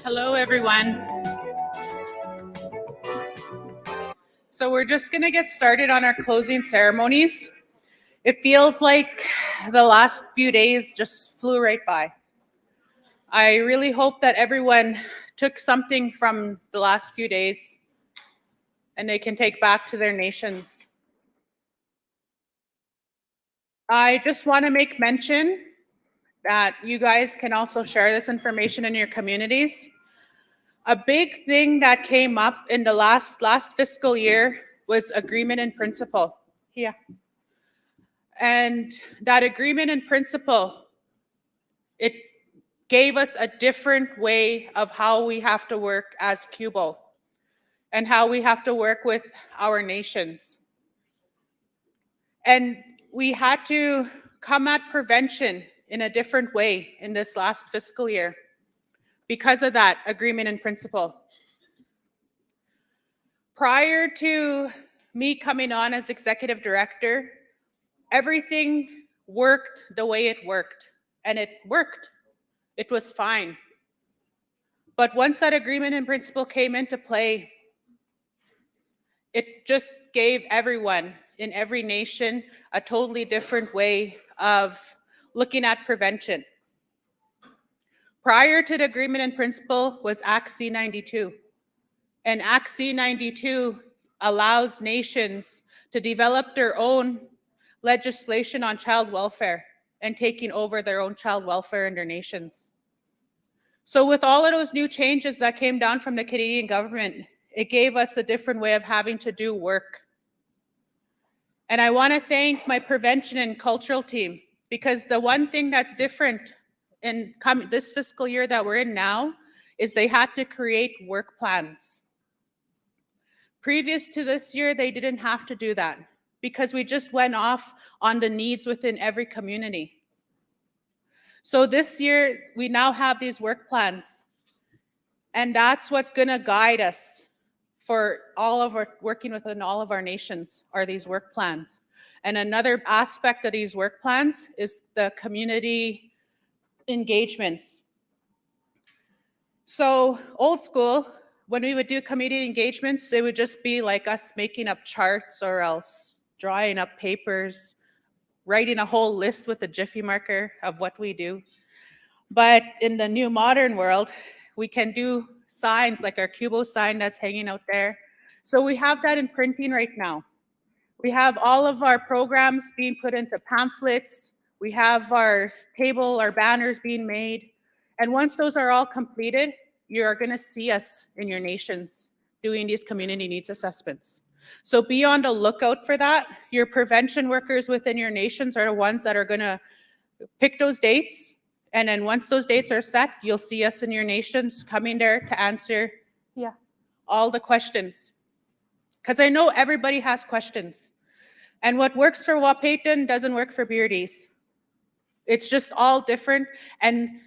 Speaker 11: Hello, everyone. So we're just going to get started on our closing ceremonies. It feels like the last few days just flew right by. I really hope that everyone took something from the last few days and they can take back to their nations. I just want to make mention that you guys can also share this information in your communities. A big thing that came up in the last fiscal year was agreement in principle. Yeah. And that agreement in principle, it gave us a different way of how we have to work as QBOW and how we have to work with our nations. And we had to come at prevention in a different way in this last fiscal year because of that agreement in principle. Prior to me coming on as executive director, everything worked the way it worked, and it worked. It was fine. But once that agreement in principle came into play, it just gave everyone in every nation a totally different way of looking at prevention. Prior to the agreement in principle was Act C-92. And Act C-92 allows nations to develop their own legislation on child welfare and taking over their own child welfare in their nations. So with all of those new changes that came down from the Canadian government, it gave us a different way of having to do work. And I want to thank my prevention and cultural team, because the one thing that's different in this fiscal year that we're in now is they had to create work plans. Previous to this year, they didn't have to do that because we just went off on the needs within every community. So this year, we now have these work plans, and that's what's going to guide us for all of our working within all of our nations are these work plans. And another aspect of these work plans is the community engagements. So old school, when we would do community engagements, it would just be like us making up charts or else drawing up papers, writing a whole list with a Jiffy marker of what we do. But in the new modern world, we can do signs like our QBOW sign that's hanging out there. So we have that in printing right now. We have all of our programs being put into pamphlets. We have our table, our banners being made. And once those are all completed, you are going to see us in your nations doing these community needs assessments. So be on the lookout for that. Your prevention workers within your nations are the ones that are going to pick those dates. And then once those dates are set, you'll see us in your nations coming there to answer all the questions. Because I know everybody has questions. And what works for Wahpeton doesn't work for Beardies. It's just all different. And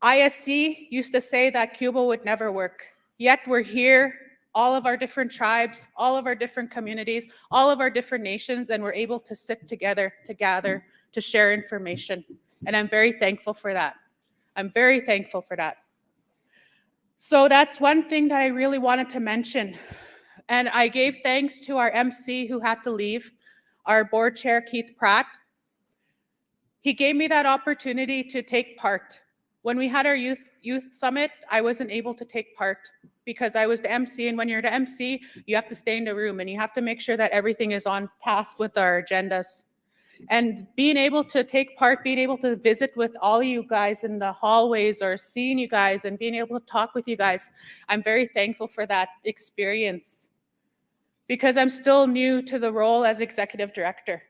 Speaker 11: ISC used to say that QBOW would never work. Yet we're here, all of our different tribes, all of our different communities, all of our different nations, and we're able to sit together, to gather, to share information. And I'm very thankful for that. I'm very thankful for that. So that's one thing that I really wanted to mention. And I gave thanks to our MC who had to leave, our board chair, Keith Pratt. He gave me that opportunity to take part. When we had our youth summit, I wasn't able to take part because I was the MC. And when you're the MC, you have to stay in the room and you have to make sure that everything is on task with our agendas. And being able to take part, being able to visit with all you guys in the hallways or seeing you guys and being able to talk with you guys, I'm very thankful for that experience because I'm still new to the role as executive director.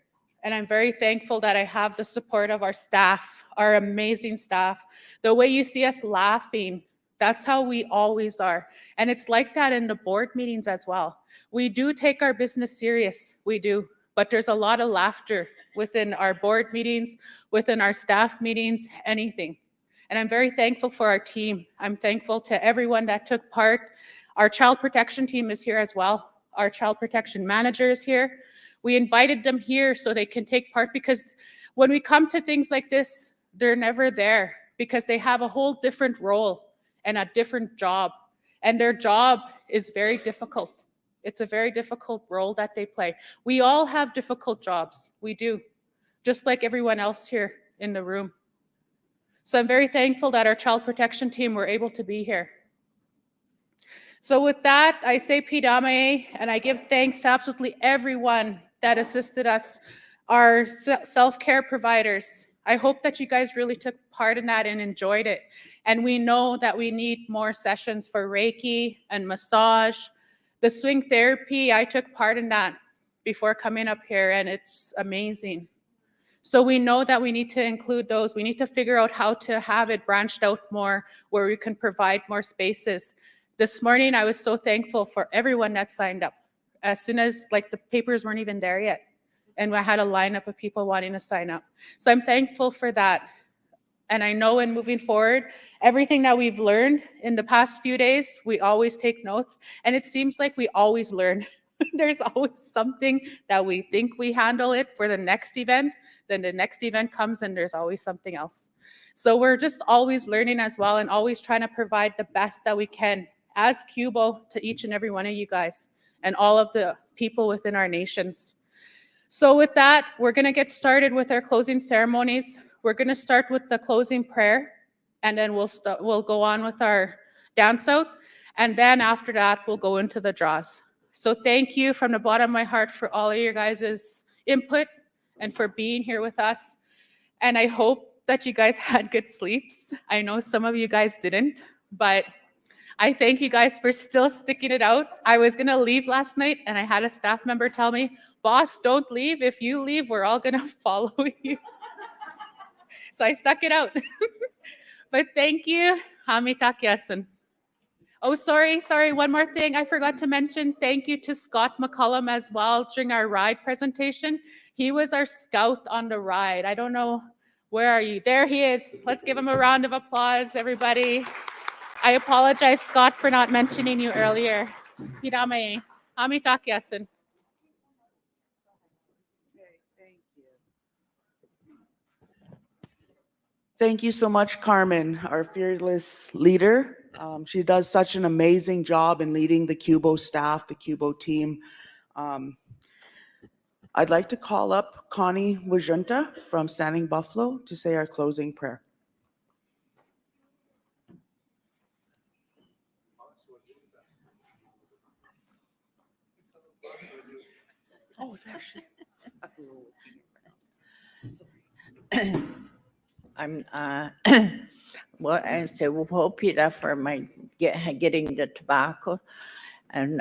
Speaker 11: And I'm very thankful that I have the support of our staff, our amazing staff. The way you see us laughing, that's how we always are. And it's like that in the board meetings as well. We do take our business serious, we do. But there's a lot of laughter within our board meetings, within our staff meetings, anything. And I'm very thankful for our team. I'm thankful to everyone that took part. Our child protection team is here as well. Our child protection manager is here. We invited them here so they can take part because when we come to things like this, they're never there because they have a whole different role and a different job. And their job is very difficult. It's a very difficult role that they play. We all have difficult jobs. We do, just like everyone else here in the room. So I'm very thankful that our child protection team were able to be here. So with that, I say Pidame, and I give thanks to absolutely everyone that assisted us, our self-care providers. I hope that you guys really took part in that and enjoyed it. And we know that we need more sessions for Reiki and massage. The swing therapy, I took part in that before coming up here, and it's amazing. So we know that we need to include those. We need to figure out how to have it branched out more where we can provide more spaces. This morning, I was so thankful for everyone that signed up. As soon as the papers weren't even there yet. And I had a lineup of people wanting to sign up. So I'm thankful for that. And I know in moving forward, everything that we've learned in the past few days, we always take notes. And it seems like we always learn. There's always something that we think we handle it for the next event. Then the next event comes and there's always something else. So we're just always learning as well and always trying to provide the best that we can as QBOW to each and every one of you guys and all of the people within our nations. So with that, we're going to get started with our closing ceremonies. We're going to start with the closing prayer, and then we'll go on with our dance out. And then after that, we'll go into the draws. So thank you from the bottom of my heart for all of your guys' input and for being here with us. And I hope that you guys had good sleeps. I know some of you guys didn't, but I thank you guys for still sticking it out. I was gonna leave last night and I had a staff member tell me, boss, don't leave. If you leave, we're all gonna follow you. So I stuck it out. But thank you, Hamitakyasan. Oh, sorry, one more thing I forgot to mention. Thank you to Scott McCullum as well during our ride presentation. He was our scout on the ride. I don't know, where are you? There he is. Let's give him a round of applause, everybody. I apologize, Scott, for not mentioning you earlier. Pirame, Hamitakyasan.
Speaker 5: Thank you so much, Carmen, our fearless leader. She does such an amazing job in leading the QBOW staff, the QBOW team. I'd like to call up Connie Wajunta from Standing Buffalo to say our closing prayer.
Speaker 4: Oh, there she. I'm well, I say well, Peter, for my getting the tobacco, and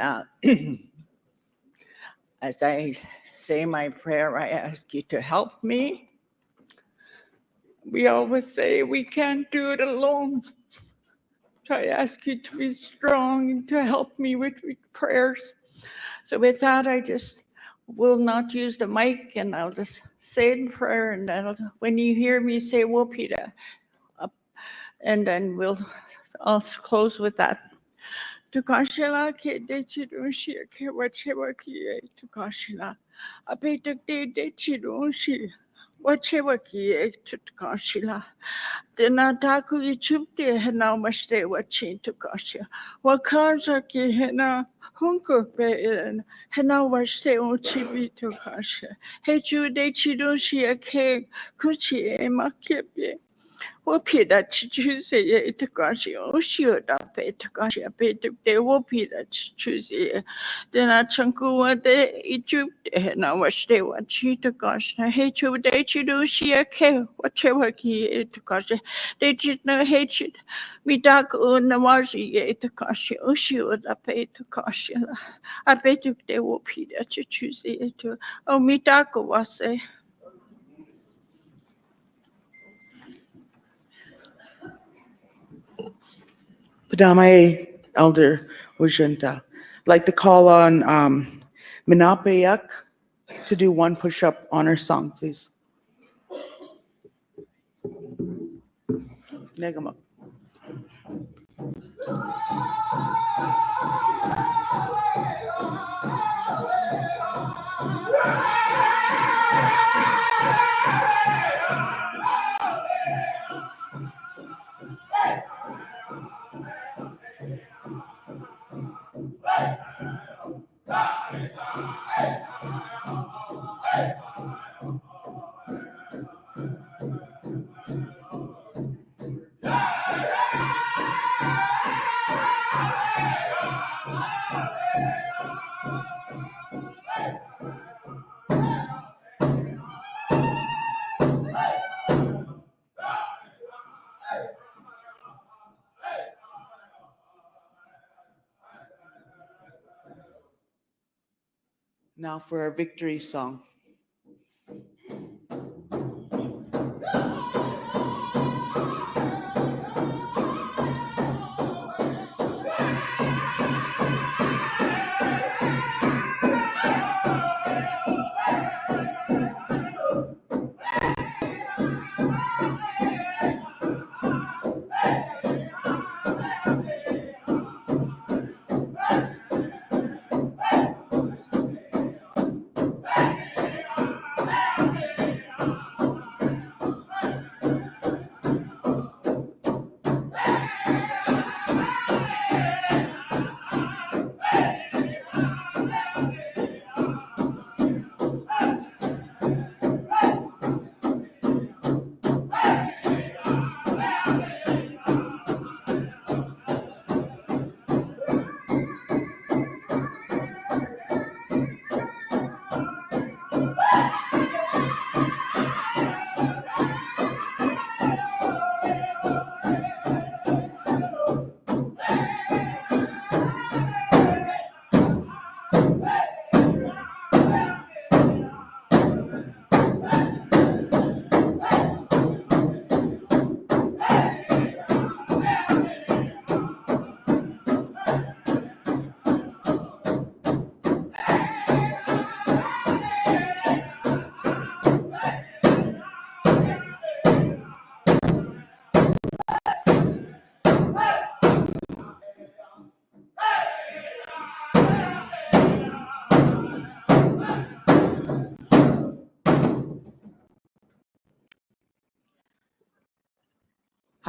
Speaker 4: as I say my prayer, I ask you to help me. We always say we can't do it alone. So I ask you to be strong and to help me with prayers. So with that, I just will not use the mic, and I'll just say it in prayer, and then when you hear me say Wopita, and then I'll close with that. Tukashila ke de chirushi ke wachewa ki tukashila. Apetuk de chirushi. Wachewa ki tukashila. Denataku ichupte hena mashte wachin tukashila. Wakaja ki hena hunko pe hena washte ochibi tukashila. Hechu de chirushi ke kuchi emakepe. Wopida chichuze itakashi oshioda petakashi apetukte wopida chichuze. Then I chunku de ichu na washte wachitakash na hechu de chidushi ke wachewaki itakashi. They chit no hate midak unamaji itakashi oshioda petakashi. Apetukte wopida chichuze itu. Oh mitako wase.
Speaker 5: Padame Elder Wajunta. I'd like to call on Minapayak to do one push-up on her song, please. Negama. Now for our victory song.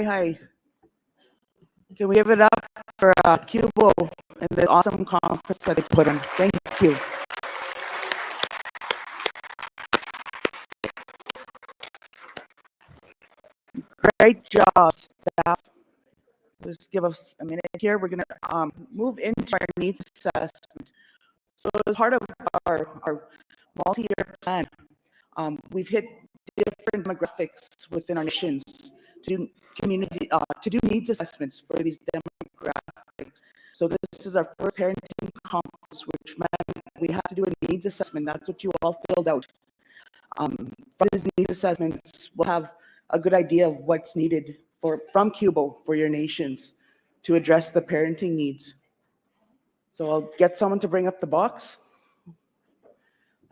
Speaker 5: Hi. Can we give it up for QBOW and the awesome conference that they put on? Thank you. Great job, staff. Just give us a minute here. We're going to move into our needs assessment. So as part of our multi-year plan, we've hit different demographics within our nations to do to do needs assessments for these demographics. So this is our first parenting conference, which meant we have to do a needs assessment. That's what you all filled out. From these needs assessments, we'll have a good idea of what's needed from QBOW for your nations to address the parenting needs. So I'll get someone to bring up the box.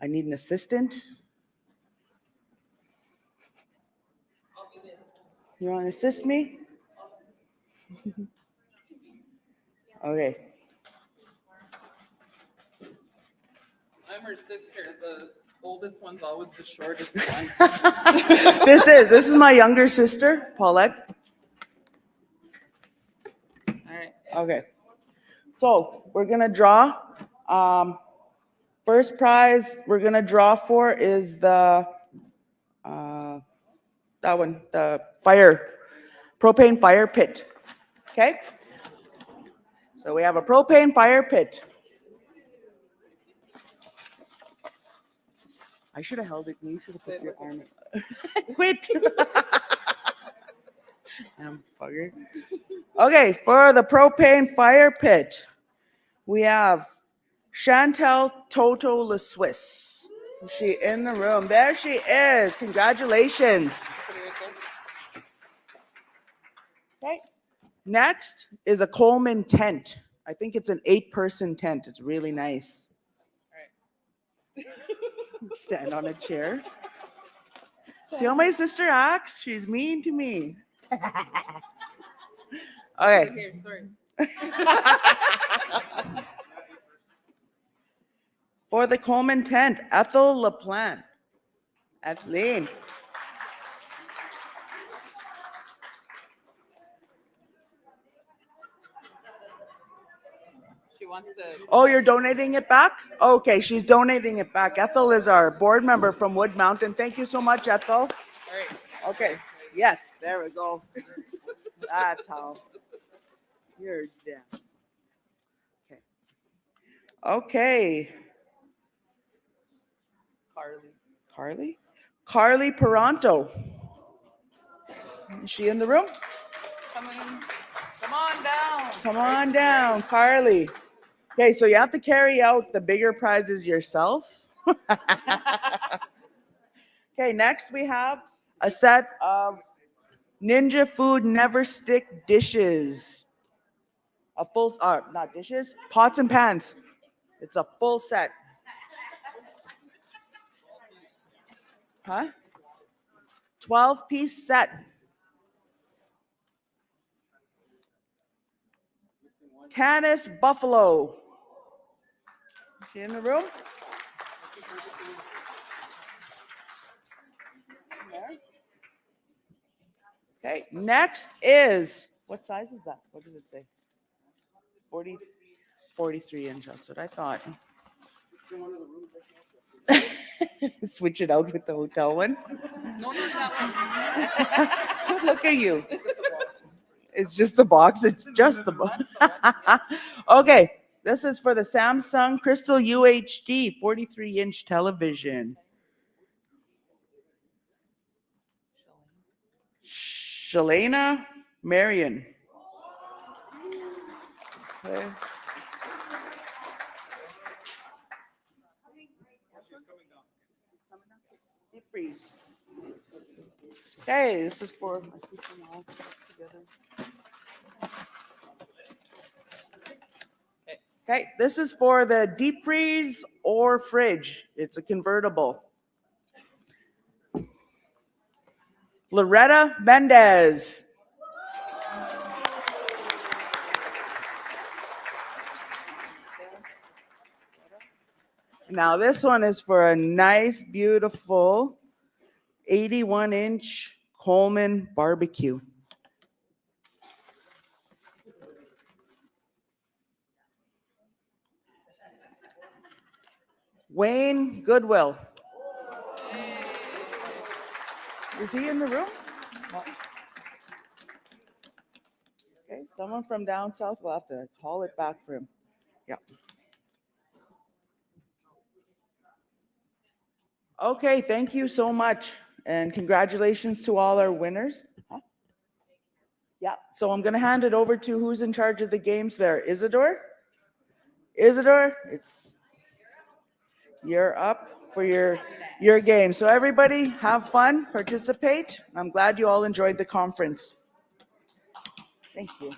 Speaker 5: I need an assistant. You want to assist me? Okay.
Speaker 7: I'm her sister. The oldest one's always the shortest one.
Speaker 5: This is my younger sister, Paulette.
Speaker 7: All right.
Speaker 5: Okay. So we're gonna draw. First prize we're gonna draw for is the that one, the propane fire pit. Okay. So we have a propane fire pit. I should have held it. You should have put your arm. Quit. Bugger. Okay, for the propane fire pit, we have Chantel Toto Le Swiss. Is she in the room? There she is. Congratulations. Okay. Next is a Coleman tent. I think it's an 8-person tent. It's really nice. Stand on a chair. See how my sister acts? She's mean to me. Okay.
Speaker 7: Here, sorry.
Speaker 5: For the Coleman tent, Ethel LaPlante. Ethelene.
Speaker 7: She wants to.
Speaker 5: Oh, you're donating it back? Okay, she's donating it back. Ethel is our board member from Wood Mountain. Thank you so much, Ethel.
Speaker 7: All right.
Speaker 5: Okay. Yes, there we go. That's how. You're down. Okay. Okay.
Speaker 7: Carly.
Speaker 5: Carly Peranto. Is she in the room?
Speaker 7: Come on down.
Speaker 5: Come on down, Carly. Okay, so you have to carry out the bigger prizes yourself. Okay, next we have a set of Ninja Food Never Stick dishes. A full, not dishes, pots and pans. It's a full set. Huh? 12-piece set. Tanis Buffalo. Is she in the room? Okay, next is, what size is that? What does it say? 43 inch, that's what I thought. Switch it out with the hotel one.
Speaker 7: No, not that one.
Speaker 5: Look at you. It's just the box. It's just the box. Okay, this is for the Samsung Crystal UHD 43-inch television. Shalana Marion. Okay. Deep freeze. Okay, this is for my sister-in-law together. Okay, this is for the deep freeze or fridge. It's a convertible. Loretta Mendez. Now this one is for a nice, beautiful 81-inch Coleman barbecue. Wayne Goodwill. Is he in the room? No. Okay, someone from down south will have to call it back for him. Yeah. Okay, thank you so much. And congratulations to all our winners. Huh? Yeah, so I'm going to hand it over to who's in charge of the games there. Isidore? Isidore, you're up for your game. So everybody have fun, participate. I'm glad you all enjoyed the conference. Thank you.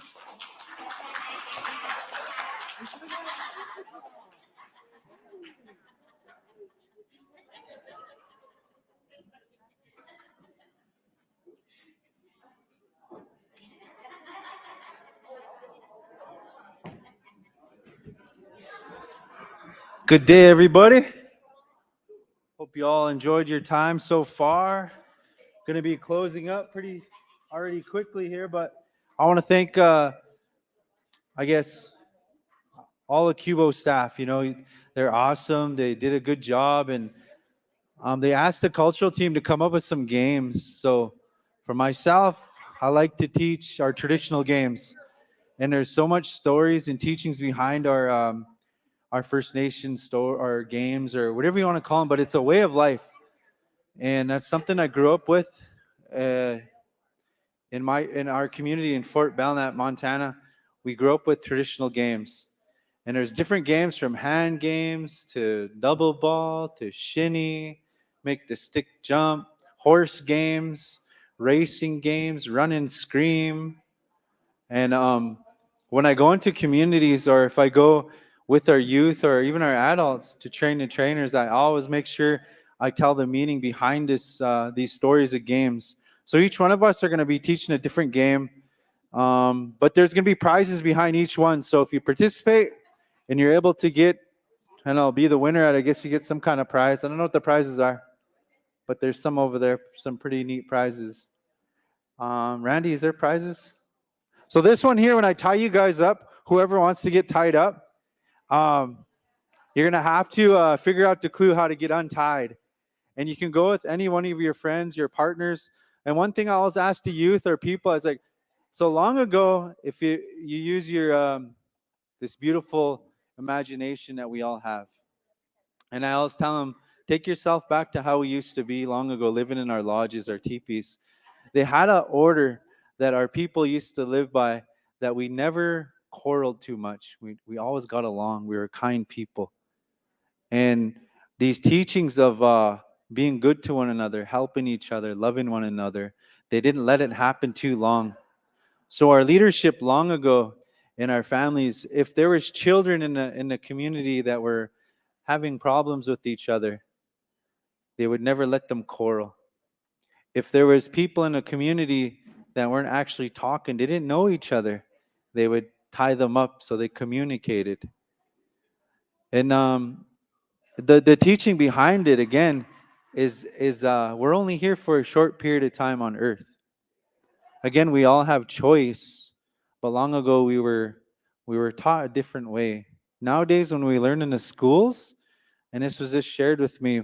Speaker 10: Good day, everybody. Hope you all enjoyed your time so far. Going to be closing up pretty already quickly here, but I want to thank, I guess, all the QBOW staff. You know, they're awesome. They did a good job, and they asked the cultural team to come up with some games. So for myself, I like to teach our traditional games, and there's so much stories and teachings behind our First Nation or games or whatever you want to call them, but it's a way of life. And that's something I grew up with in our community in Fort Belknap, Montana. We grew up with traditional games. And there's different games from hand games to double ball to shinny, make the stick jump, horse games, racing games, run and scream. And when I go into communities or if I go with our youth or even our adults to train the trainers, I always make sure I tell the meaning behind these stories of games. So each one of us are going to be teaching a different game, but there's going to be prizes behind each one. So if you participate and you're able to get, and I'll be the winner, I guess you get some kind of prize. I don't know what the prizes are, but there's some over there, some pretty neat prizes. Randy, is there prizes? So this one here, when I tie you guys up, whoever wants to get tied up, you're going to have to figure out the clue how to get untied. And you can go with any one of your friends, your partners. And one thing I always ask the youth or people is like, so long ago, if you use your this beautiful imagination that we all have. And I always tell them, take yourself back to how we used to be long ago, living in our lodges, our teepees. They had an order that our people used to live by, that we never quarreled too much. We always got along. We were kind people. And these teachings of being good to one another, helping each other, loving one another, they didn't let it happen too long. So our leadership long ago in our families, if there was children in the community that were having problems with each other, they would never let them quarrel. If there was people in a community that weren't actually talking, they didn't know each other, they would tie them up so they communicated. And the teaching behind it again is we're only here for a short period of time on earth. Again, we all have choice, but long ago we were taught a different way. Nowadays, when we learn in the schools, and this was just shared with me,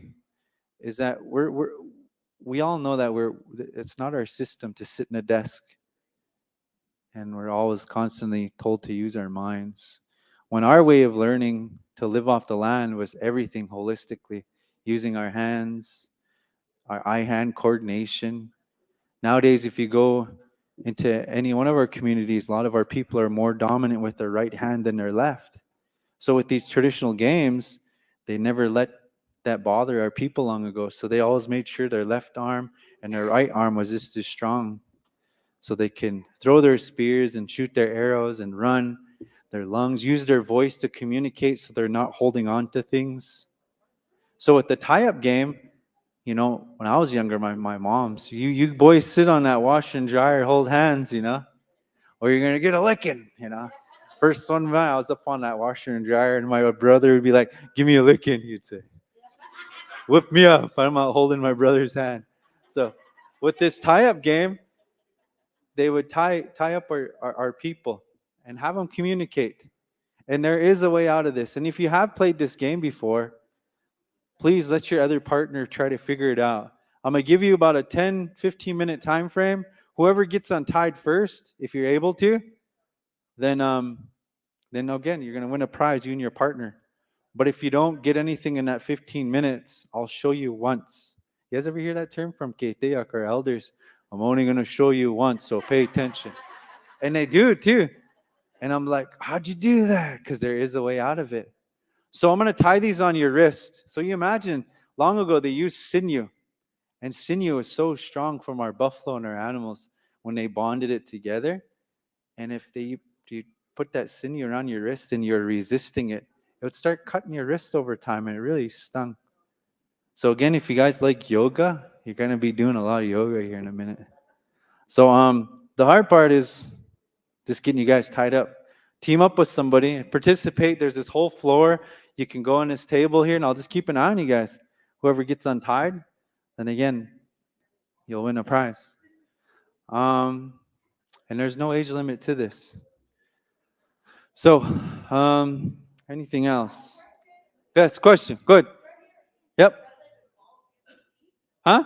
Speaker 10: is that we all know that it's not our system to sit in a desk, and we're always constantly told to use our minds. When our way of learning to live off the land was everything holistically, using our hands, our eye-hand coordination. Nowadays, if you go into any one of our communities, a lot of our people are more dominant with their right hand than their left. So with these traditional games, they never let that bother our people long ago. So they always made sure their left arm and their right arm was just as strong, so they can throw their spears and shoot their arrows and run. Their lungs, use their voice to communicate so they're not holding on to things. So with the tie-up game, when I was younger, my mom's, you boys sit on that washer and dryer, hold hands, or you're going to get a licking, First one, I was up on that washer and dryer, and my brother would be like, give me a licking, he'd say. Whip me up. I'm out holding my brother's hand. So with this tie-up game, they would tie up our people and have them communicate. And there is a way out of this. And if you have played this game before, please let your other partner try to figure it out. I'm going to give you about a 10, 15-minute time frame. Whoever gets untied first, if you're able to, then again, you're going to win a prize, you and your partner. But if you don't get anything in that 15 minutes, I'll show you once. You guys ever hear that term from Keteak, our elders? I'm only going to show you once, so pay attention. And they do it too. And I'm like, how'd you do that? Because there is a way out of it. So I'm going to tie these on your wrist. So you imagine, long ago they used sinew. And sinew is so strong from our buffalo and our animals when they bonded it together. And if you put that sinew around your wrist and you're resisting it, it would start cutting your wrist over time, and it really stung. So again, if you guys like yoga, you're going to be doing a lot of yoga here in a minute. So the hard part is just getting you guys tied up. Team up with somebody, participate. There's this whole floor. You can go on this table here, and I'll just keep an eye on you guys. Whoever gets untied, then again, you'll win a prize. And there's no age limit to this. So, anything else? Yes, question. Good. Yep. Huh?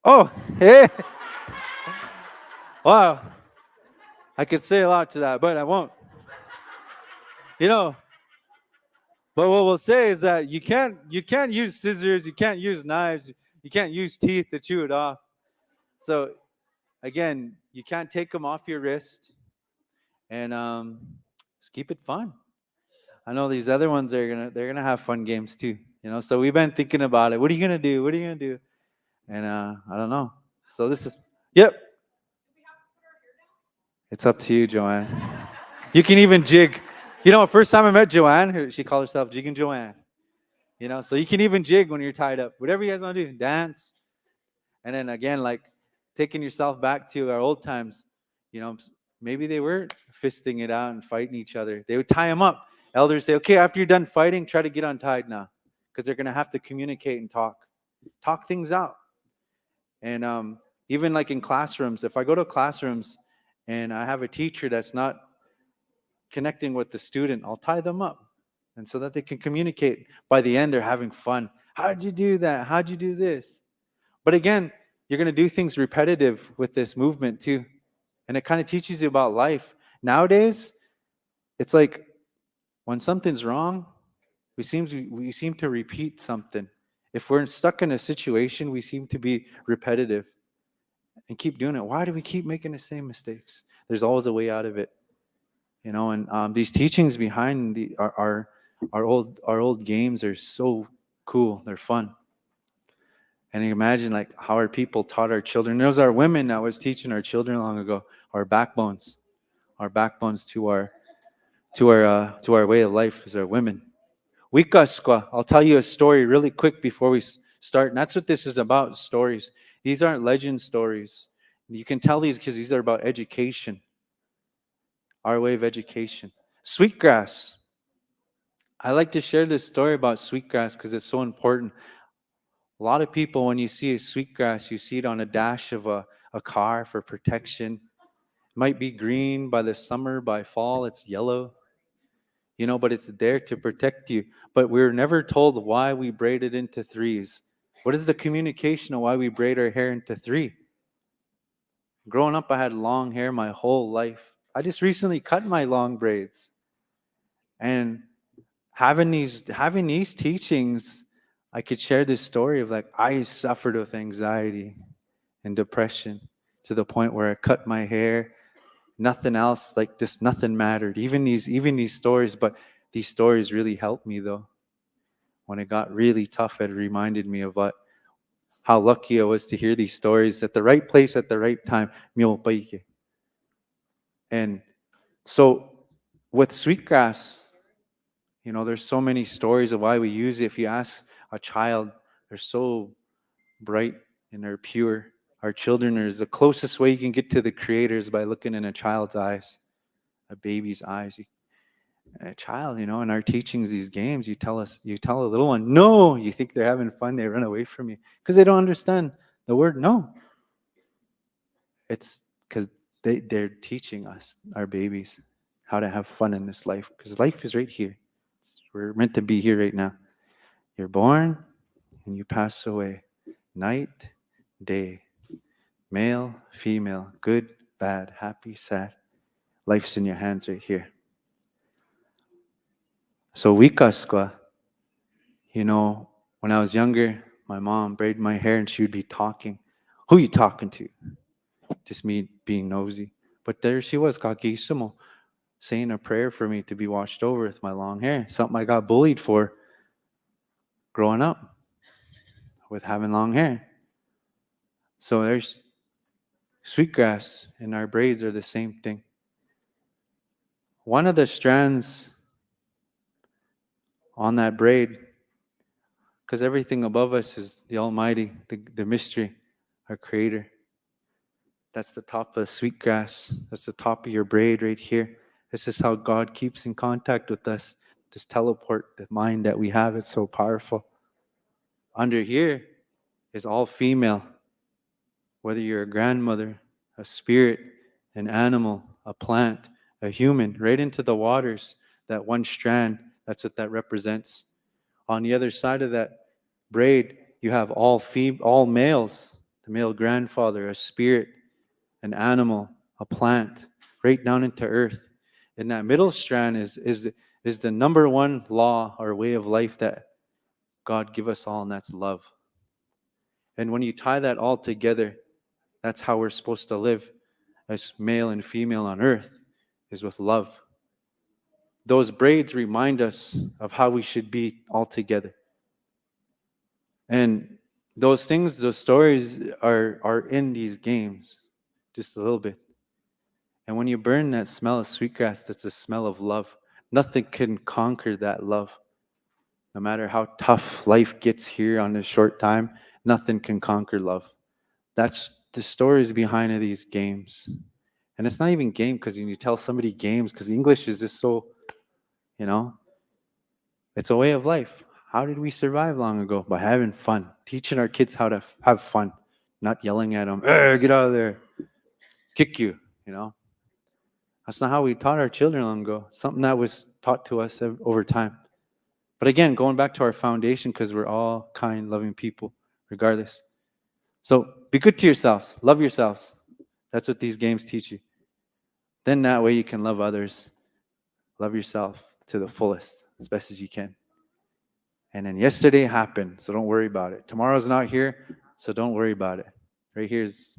Speaker 10: Oh, hey. Wow. I could say a lot to that, but I won't. But what we'll say is that you can't use scissors, you can't use knives, you can't use teeth to chew it off. So again, you can't take them off your wrist, and just keep it fun. I know these other ones they're gonna have fun games too. So we've been thinking about it. What are you gonna do? What are you gonna do? And I don't know. So this is It's up to you, Joanne. You can even jig. First time I met Joanne, she called herself Jigging Joanne. So you can even jig when you're tied up. Whatever you guys want to do, dance. And then again, like taking yourself back to our old times, maybe they were fisting it out and fighting each other. They would tie them up. Elders say, okay, after you're done fighting, try to get untied now, because they're going to have to communicate and talk things out. And even like in classrooms, if I go to classrooms and I have a teacher that's not connecting with the student, I'll tie them up, and so that they can communicate. By the end, they're having fun. How'd you do that? How'd you do this? But again, you're going to do things repetitive with this movement too. And it kind of teaches you about life. Nowadays, it's like when something's wrong, we seem to repeat something. If we're stuck in a situation, we seem to be repetitive and keep doing it. Why do we keep making the same mistakes? There's always a way out of it. And these teachings behind our old games are so cool. They're fun. And you imagine like how our people taught our children. Those are women that was teaching our children long ago. Our backbones to our way of life is our women. Wikaskwa, I'll tell you a story really quick before we start. And that's what this is about, stories. These aren't legend stories. You can tell these because these are about education. Our way of education. Sweetgrass. I like to share this story about sweetgrass because it's so important. A lot of people, when you see a sweetgrass, you see it on a dash of a car for protection. It might be green by the summer, by fall it's yellow. But it's there to protect you. But we're never told why we braid it into threes. What is the communication of why we braid our hair into three? Growing up, I had long hair my whole life. I just recently cut my long braids. And having these teachings, I could share this story of like I suffered with anxiety and depression to the point where I cut my hair Nothing else, like just nothing mattered. Even these stories, but these stories really helped me though. When it got really tough, it reminded me of how lucky I was to hear these stories at the right place at the right time. And so with sweetgrass, there's so many stories of why we use it. If you ask a child, they're so bright and they're pure. Our children is the closest way you can get to the Creator is by looking in a child's eyes, a baby's eyes. A child, in our teachings, these games, you tell a little one, no, you think they're having fun, they run away from you because they don't understand the word no. It's because they're teaching us, our babies, how to have fun in this life because life is right here. We're meant to be here right now. You're born and you pass away. Night, day, male, female, good, bad, happy, sad. Life's in your hands right here. So wikaskwa, when I was younger, my mom braided my hair and she would be talking. Who you talking to? Just me being nosy. But there she was, kakisimo, saying a prayer for me to be watched over with my long hair. Something I got bullied for growing up with having long hair. So there's sweetgrass and our braids are the same thing. One of the strands on that braid, because everything above us is the Almighty, the mystery, our Creator. That's the top of the sweetgrass. That's the top of your braid right here. This is how God keeps in contact with us. Just teleport the mind that we have. It's so powerful. Under here is all female. Whether you're a grandmother, a spirit, an animal, a plant, a human, right into the waters, that one strand, that's what that represents. On the other side of that braid, you have all males, the male grandfather, a spirit, an animal, a plant, right down into earth. And that middle strand is the number one law or way of life that God give us all, and that's love. And when you tie that all together, that's how we're supposed to live as male and female on earth, is with love. Those braids remind us of how we should be all together. And those things, those stories are in these games, just a little bit. And when you burn that smell of sweetgrass, that's the smell of love. Nothing can conquer that love. No matter how tough life gets here on this short time, nothing can conquer love. That's the stories behind these games. And it's not even game because when you tell somebody games, because English is just so, it's a way of life. How did we survive long ago? By having fun, teaching our kids how to have fun, not yelling at them, hey, get out of there, kick you, That's not how we taught our children long ago. Something that was taught to us over time. But again, going back to our foundation, because we're all kind, loving people, regardless. So be good to yourselves. Love yourselves. That's what these games teach you. Then that way you can love others. Love yourself to the fullest, as best as you can. And then yesterday happened, so don't worry about it. Tomorrow's not here, so don't worry about it. Right here is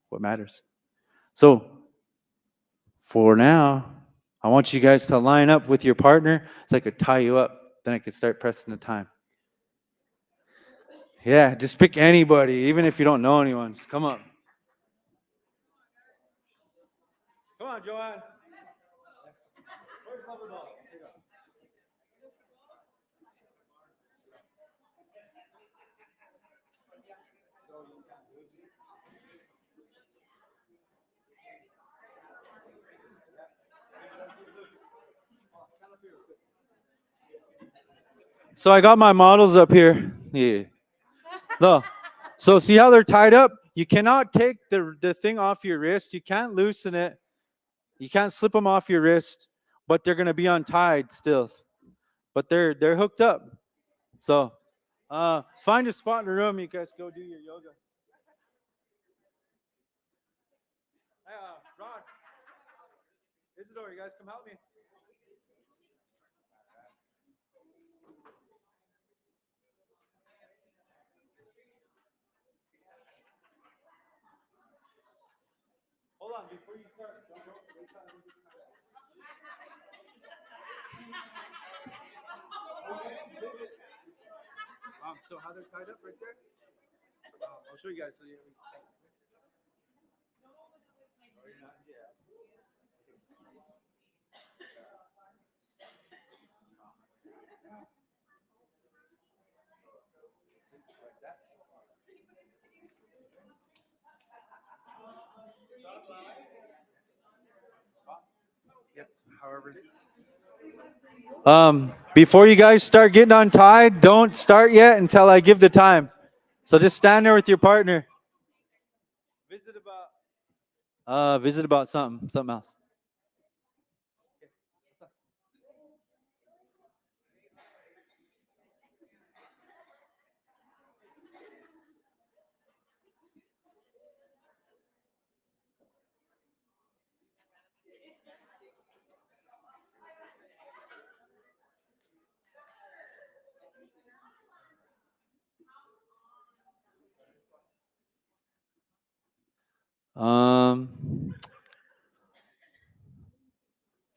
Speaker 10: what matters. So for now, I want you guys to line up with your partner so I could tie you up. Then I could start pressing the time. Yeah, just pick anybody, even if you don't know anyone. Just come up. Come on, Joanne. Where's Lover Ball? Here you go. So I got my models up here. Yeah. No. So see how they're tied up? You cannot take the thing off your wrist. You can't loosen it. You can't slip them off your wrist, but they're gonna be untied still. But they're hooked up. So find a spot in the room. You guys go do your yoga. Hey, Ron, Isidore, you guys come help me. Hold on, dude. So how they're tied up right there? I'll show you guys. So you. Yep. However. Before you guys start getting untied, don't start yet until I give the time. So just stand there with your partner. Visit about something else.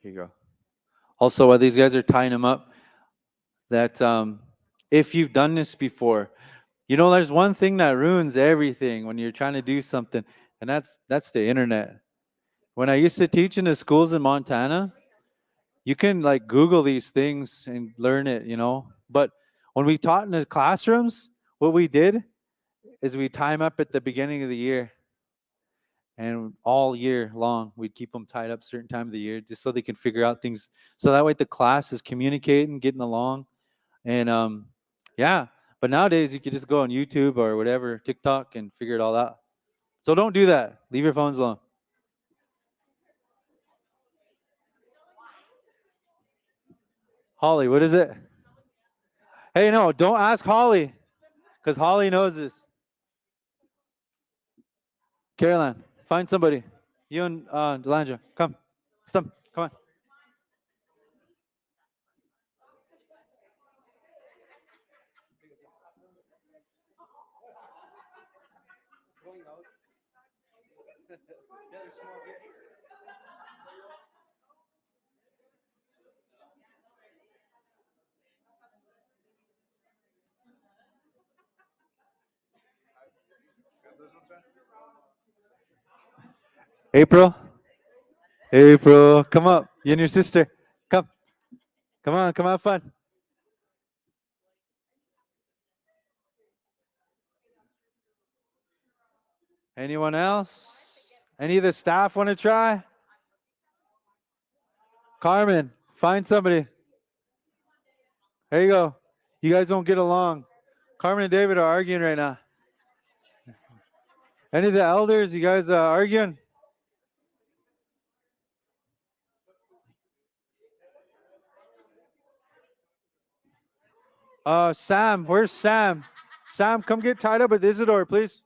Speaker 10: Here you go. Also, while these guys are tying them up, that if you've done this before, you know, there's one thing that ruins everything when you're trying to do something, and that's the internet. When I used to teach in the schools in Montana, you can like Google these things and learn it, you know. But when we taught in the classrooms, what we did is we time up at the beginning of the year. And all year long, we'd keep them tied up certain time of the year just so they can figure out things. So that way the class is communicating, getting along. And yeah, but nowadays you could just go on YouTube or whatever, TikTok, and figure it all out. So don't do that. Leave your phones alone. Holly, what is it? Hey, no, don't ask Holly, because Holly knows this. Caroline, find somebody. You and Delandra, come. Stop. Come on. April, come up. You and your sister, come. Come on, come have fun. Anyone else? Any of the staff want to try? Carmen, find somebody. There you go. You guys don't get along. Carmen and David are arguing right now. Any of the elders, you guys arguing? Sam, where's Sam? Sam, come get tied up with Isidore, please.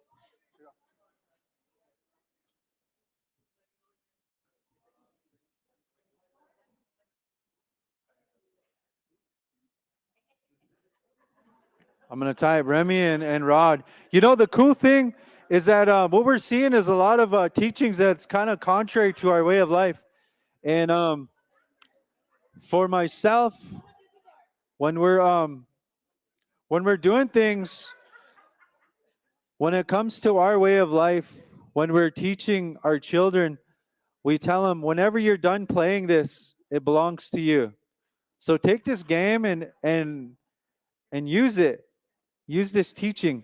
Speaker 10: I'm going to tie up Remy and Rod. You know, the cool thing is that what we're seeing is a lot of teachings that's kind of contrary to our way of life. And for myself, when we're doing things, when it comes to our way of life, when we're teaching our children, we tell them, whenever you're done playing this, it belongs to you. So take this game and use it. Use this teaching.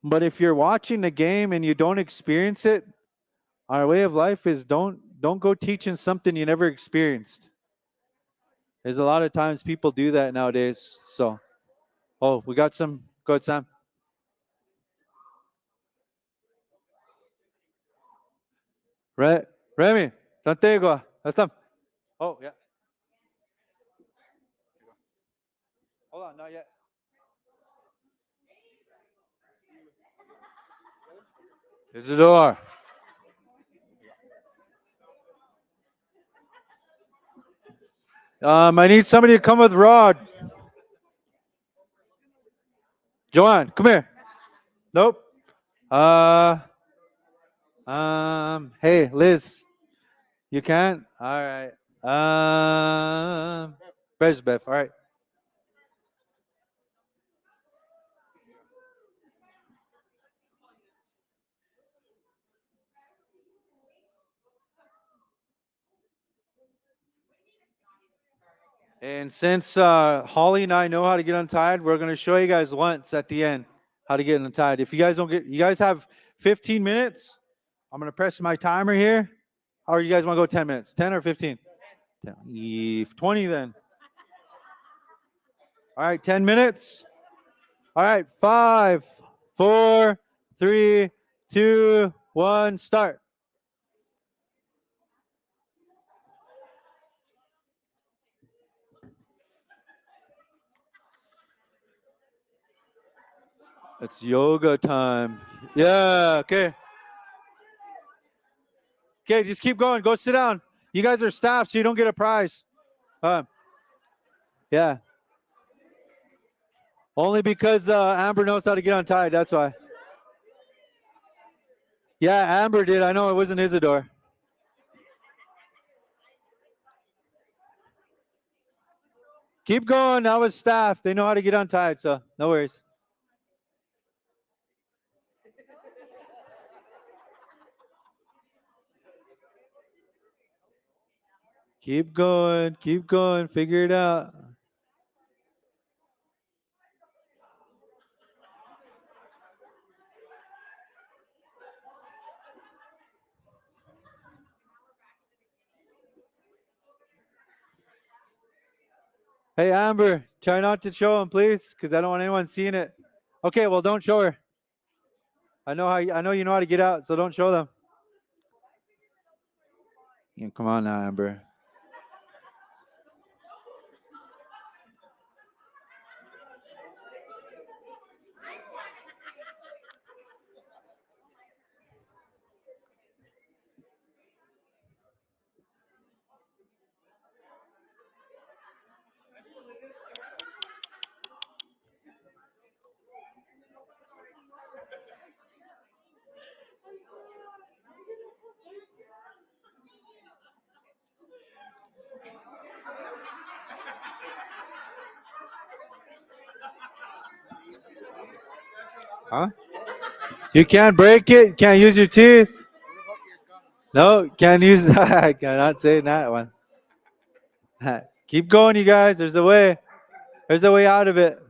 Speaker 10: But if you're watching the game and you don't experience it, our way of life is don't go teaching something you never experienced. There's a lot of times people do that nowadays. So, oh, we got some. Go ahead, Sam. Remy, Santiago, Estam. Oh, yeah. Hold on, not yet. Isidore. I need somebody to come with Rod. Joanne, come here. Nope. Hey, Liz, you can't? All right. Bezbev, all right. And since Holly and I know how to get untied, we're going to show you guys once at the end how to get untied. If you guys don't get, you guys have 15 minutes. I'm going to press my timer here. Or you guys want to go 10 minutes? 10 or 15? 20 then. All right, 10 minutes. All right, 5, 4, 3, 2, 1, start. It's yoga time. Yeah, okay. Okay, just keep going. Go sit down. You guys are staff, so you don't get a prize. Yeah. Only because Amber knows how to get untied. That's why. Yeah, Amber did. I know it wasn't Isidore. Keep going. That was staff. They know how to get untied, so no worries. Keep going. Keep going. Figure it out. Hey, Amber, try not to show him, please, because I don't want anyone seeing it. Okay, well, don't show her. I know you know how to get out, so don't show them. Yeah, come on now, Amber. Huh? You can't break it? Can't use your teeth? No, can't use that. I cannot say that one. Keep going, you guys. There's a way. There's a way out of it.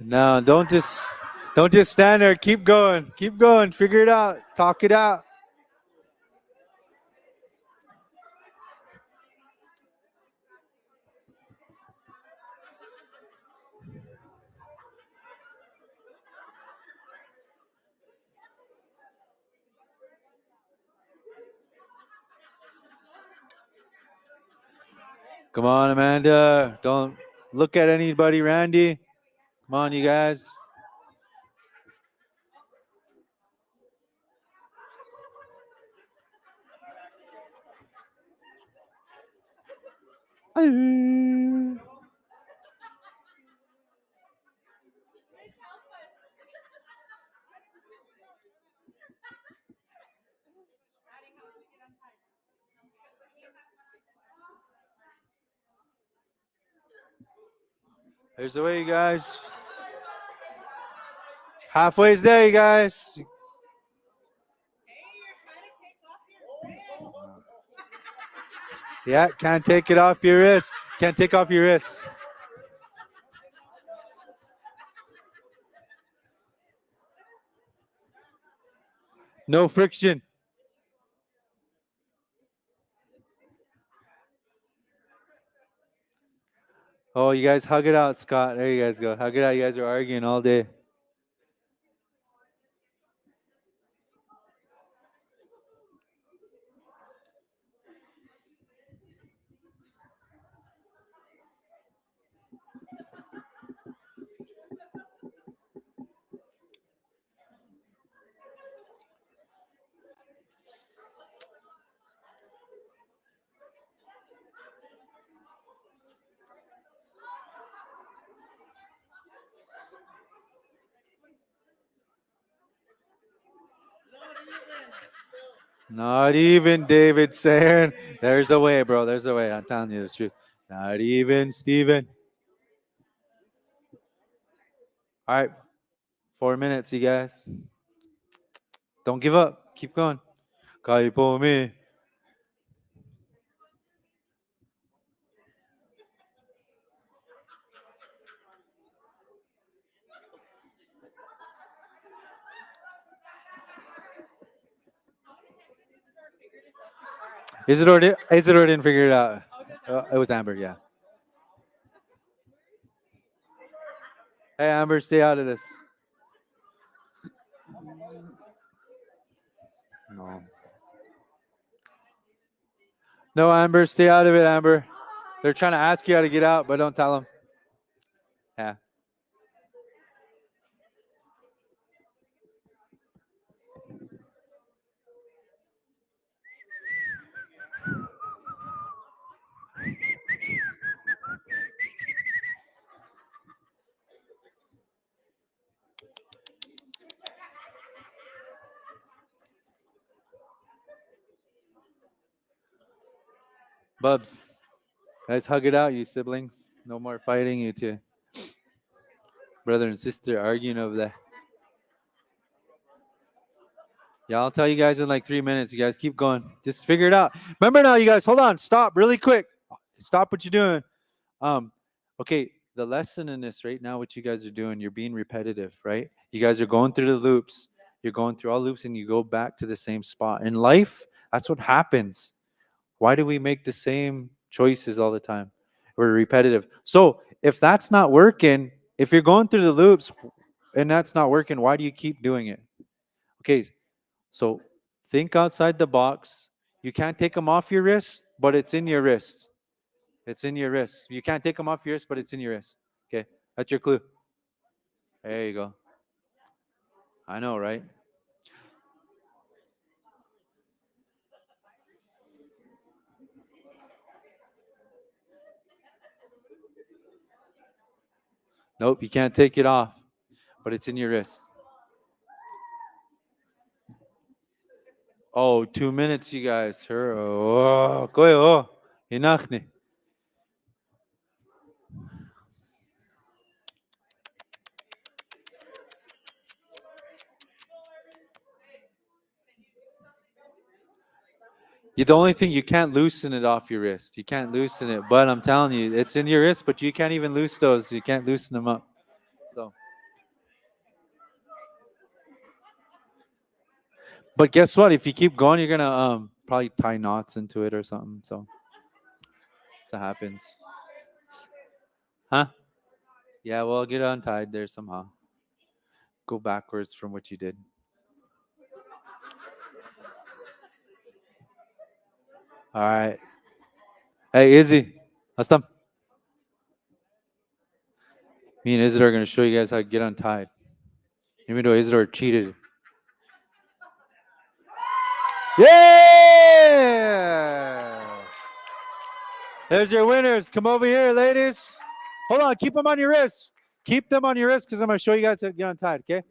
Speaker 10: No, don't just stand there. Keep going. Keep going. Figure it out. Talk it out. Come on, Amanda. Don't look at anybody, Randy. Come on, you guys. There's the way, you guys. Halfway's there, you guys. Yeah, can't take it off your wrist. Can't take off your wrist. No friction. Oh, you guys hug it out, Scott. There you guys go. Hug it out. You guys are arguing all day. Not even David saying, there's a way, bro. There's a way. I'm telling you the truth. Not even Steven. All right. 4 minutes, you guys. Don't give up. Keep going. Kay po me. Isidore didn't figure it out. It was Amber, yeah. Hey, Amber, stay out of this. No. No, Amber, stay out of it, Amber. They're trying to ask you how to get out, but don't tell them. Yeah. Bubs, guys, hug it out, you siblings. No more fighting, you two. Brother and sister arguing over there. Yeah, I'll tell you guys in like 3 minutes. You guys keep going. Just figure it out. Remember now, you guys, hold on. Stop really quick. Stop what you're doing. Okay, the lesson in this right now, what you guys are doing, you're being repetitive, right? You guys are going through the loops. You're going through all loops and you go back to the same spot. In life, that's what happens. Why do we make the same choices all the time? We're repetitive. So if that's not working, if you're going through the loops and that's not working, why do you keep doing it? Okay, so think outside the box. You can't take them off your wrist, but it's in your wrist. It's in your wrist. You can't take them off your wrist, but it's in your wrist. Okay, that's your clue. There you go. I know, right? Nope, you can't take it off, but it's in your wrist. Oh, 2 minutes, you guys. Oh, go. Inachni. The only thing, you can't loosen it off your wrist. You can't loosen it, but I'm telling you, it's in your wrist, but you can't even loose those. You can't loosen them up. So, but guess what? If you keep going, you're gonna probably tie knots into it or something. So that happens. Huh? Yeah, well, get untied there somehow. Go backwards from what you did. All right. Hey, Izzy. Astam. Me and Isidore are going to show you guys how to get untied. Even though Isidore cheated. Yeah! There's your winners. Come over here, ladies. Hold on. Keep them on your wrists. Keep them on your wrists because I'm going to show you guys how to get untied, okay?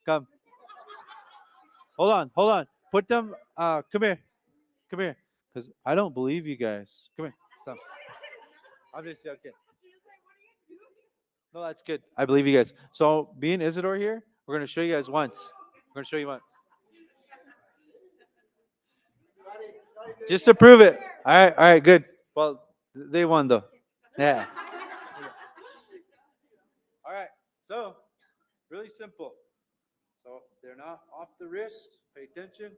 Speaker 10: Come. Hold on. Put them, come here. Come here. Because I don't believe you guys. Come here. Stop. Obviously, okay. No, that's good. I believe you guys. So, being Isidore here, we're going to show you guys once. We're going to show you once. Just to prove it. All right, good. Well, they won though. Yeah. All right. So, really simple. So, they're not off the wrist. Pay attention.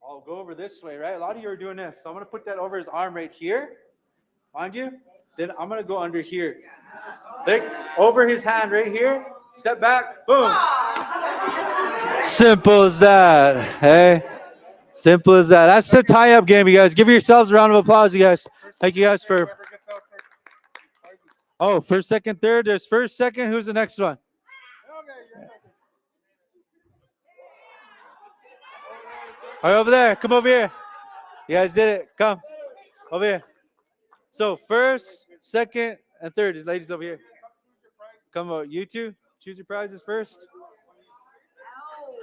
Speaker 10: I'll go over this way, right? A lot of you are doing this. So, I'm going to put that over his arm right here. Mind you. Then I'm going to go under here. Like over his hand right here. Step back. Boom. Simple as that. Hey. Simple as that. That's the tie-up game, you guys. Give yourselves a round of applause, you guys. Thank you guys for. Oh, first, second, third. There's first, second. Who's the next one? All right, over there. Come over here. You guys did it. Come over here. So first, second, and third. These ladies over here. Come over. You two. Choose your prizes first.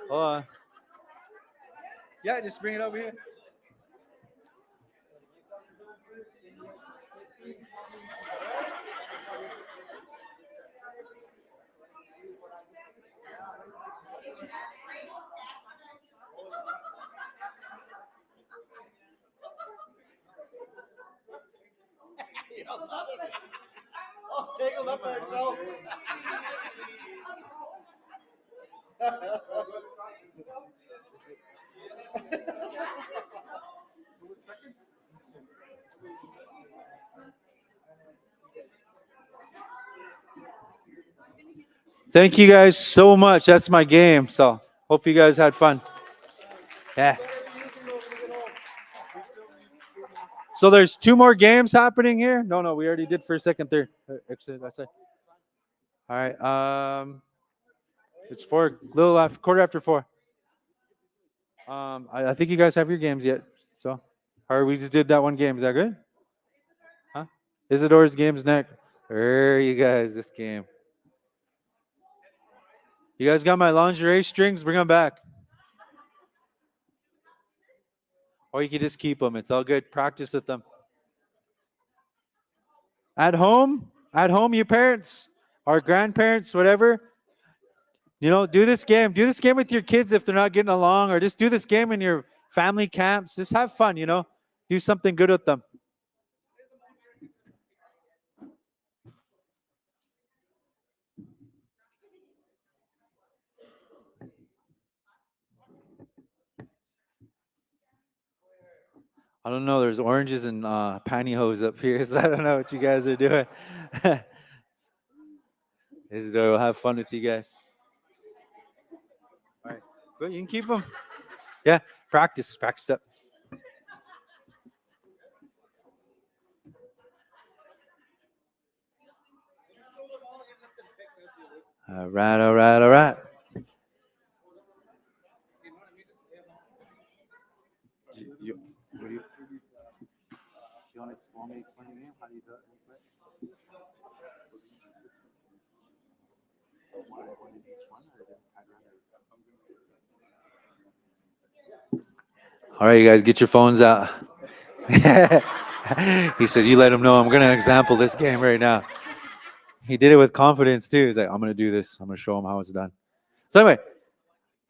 Speaker 10: Hold on. Yeah, just bring it over here.
Speaker 1: I'll take a look myself.
Speaker 10: Thank you guys so much. That's my game. So hope you guys had fun. Yeah. So there's 2 more games happening here. No, we already did first, second, third. Actually, that's it. All right. It's 4, little after, quarter after 4. I think you guys have your games yet. So, or we just did that one game. Is that good? Huh? Isidore's game's next. There you guys, this game. You guys got my lingerie strings? Bring them back. Or you can just keep them. It's all good. Practice with them. At home, you parents or grandparents, whatever, do this game. Do this game with your kids if they're not getting along, or just do this game in your family camps. Just have fun, do something good with them. I don't know. There's oranges and pantyhose up here, so I don't know what you guys are doing. We'll have fun with you guys. All right, good. You can keep them. Yeah, practice up. All right. You want to explain the game? How do you do it? All right, you guys, get your phones out. He said, "You let him know I'm going to example this game right now." He did it with confidence too. He's like, "I'm going to do this. I'm going to show him how it's done." So anyway,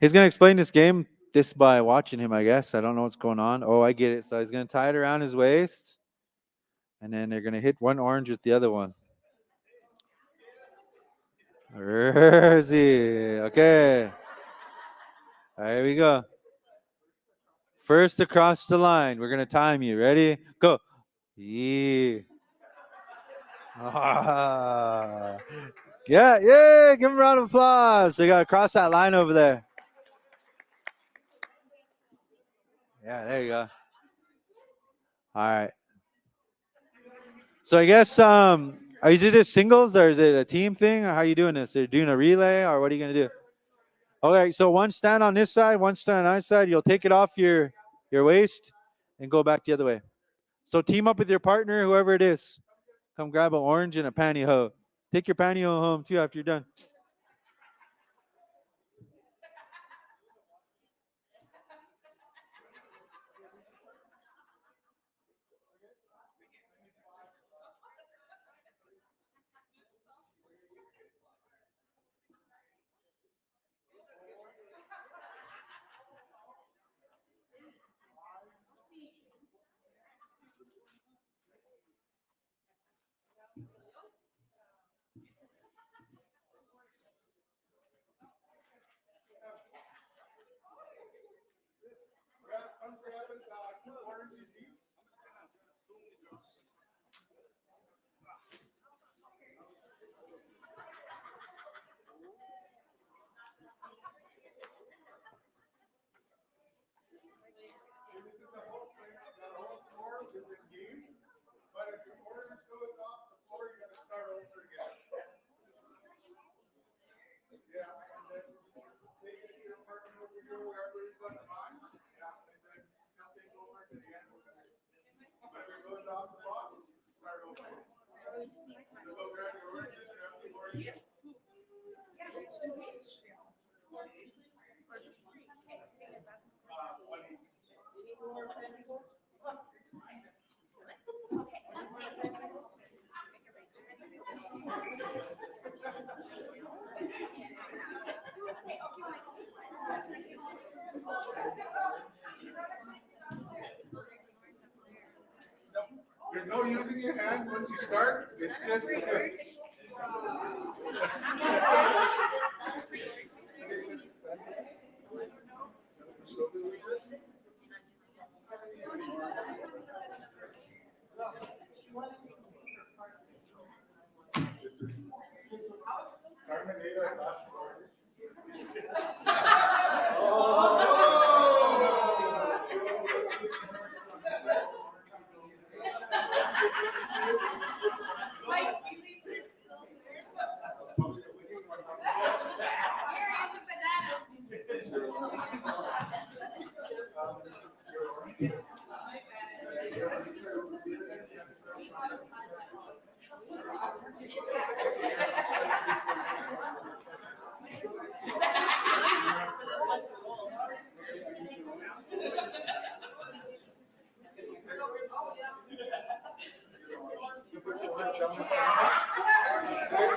Speaker 10: he's going to explain this game just by watching him, I guess. I don't know what's going on. Oh, I get it. So he's going to tie it around his waist, and then they're going to hit one orange with the other one. Where is he? Okay. All right, here we go. First across the line. We're going to time you. Ready? Go. Yeah. Yeah. Give him a round of applause. So you got to cross that line over there. Yeah, there you go. All right. So I guess, is it just singles or is it a team thing? Or how are you doing this? Are you doing a relay or what are you going to do? Okay, so one stand on this side, one stand on that side. You'll take it off your waist and go back the other way. So team up with your partner, whoever it is. Come grab an orange and a pantyhose. Take your pantyhose home too after you're done.
Speaker 14: no using your hands once you start. It's just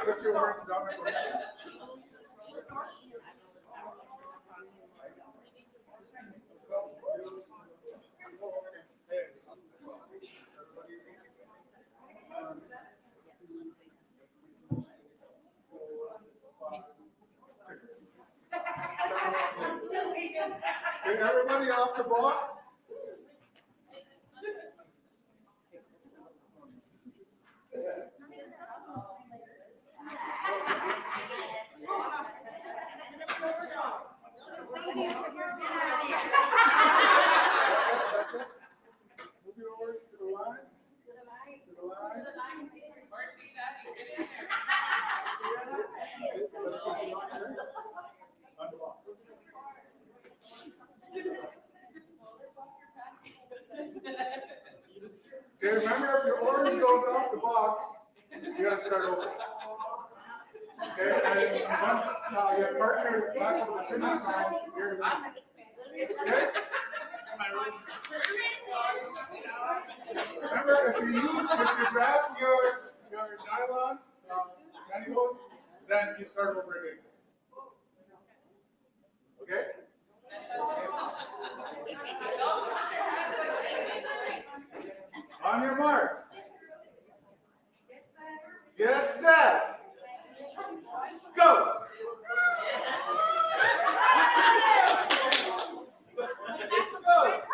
Speaker 14: put your words down. Get everybody off the box. Moving over to the line. To the line. On the box. Okay, remember if your orange goes off the box, you gotta start over. Okay, and once your partner passes the finish line, you're in. Okay? Remember, if you grab your nylon pantyhose, then you start over again. Okay? On your mark. Get set. Go. Go.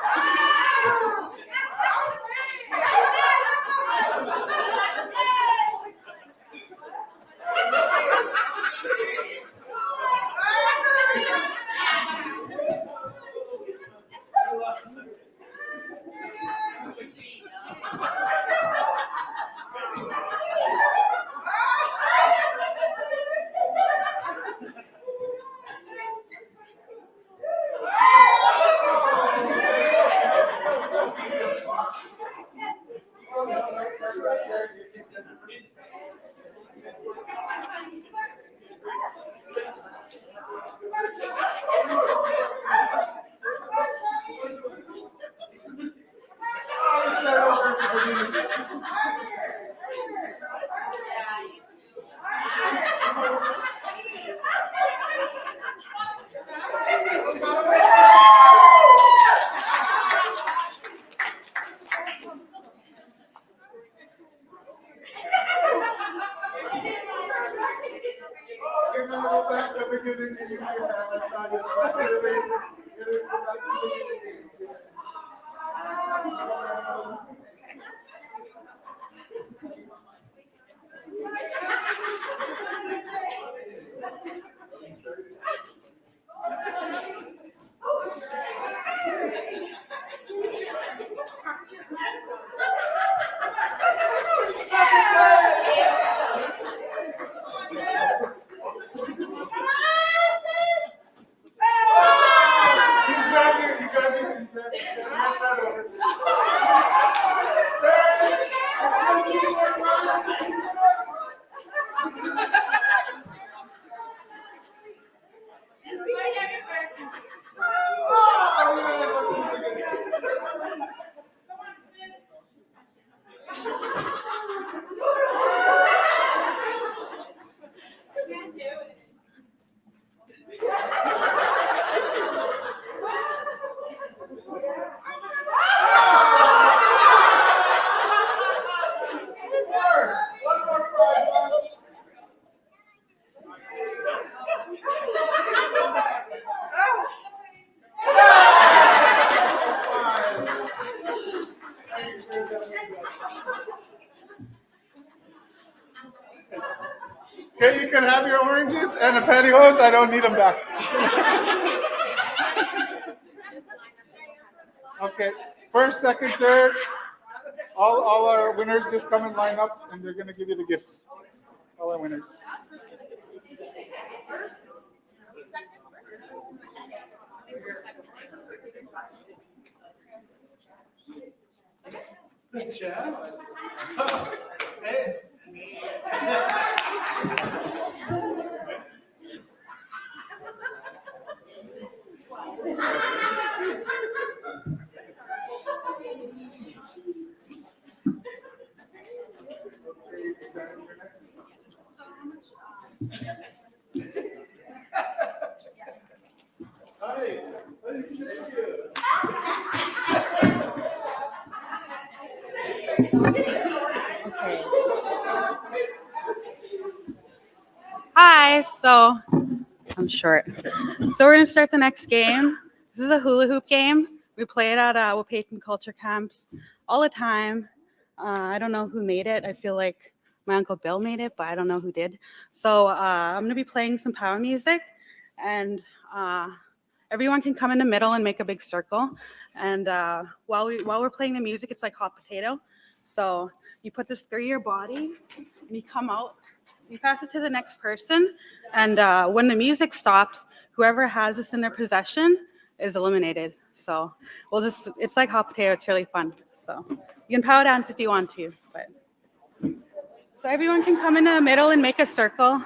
Speaker 14: Okay, you can have your oranges and the pantyhose. I don't need them back. Okay, first, second, third. All our winners just come and line up, and they're gonna give you the gifts. All our winners.
Speaker 8: Hi, so I'm short. So we're gonna start the next game. This is a hula hoop game. We play it at Wapayton culture camps all the time. I don't know who made it. I feel like my Uncle Bill made it, but I don't know who did. So I'm gonna be playing some power music, and everyone can come in the middle and make a big circle. And while we're playing the music, it's like hot potato. So you put this through your body, and you come out. You pass it to the next person, and when the music stops, whoever has this in their possession is eliminated. So it's like hot potato. It's really fun. So you can power dance if you want to, but so everyone can come in the middle and make a circle.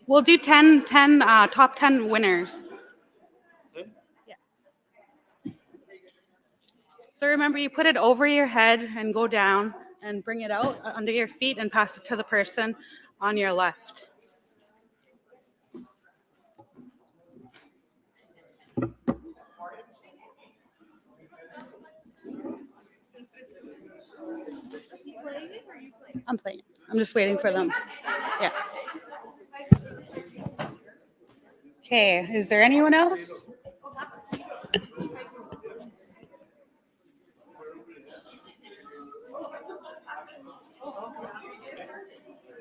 Speaker 8: We'll do 10 top 10 winners. Yeah. So remember, you put it over your head and go down and bring it out under your feet and pass it to the person on your left. I'm playing. I'm just waiting for them. Yeah. Okay, is there anyone else?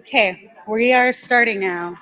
Speaker 8: Okay, we are starting now.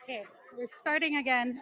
Speaker 8: Okay, we're starting again.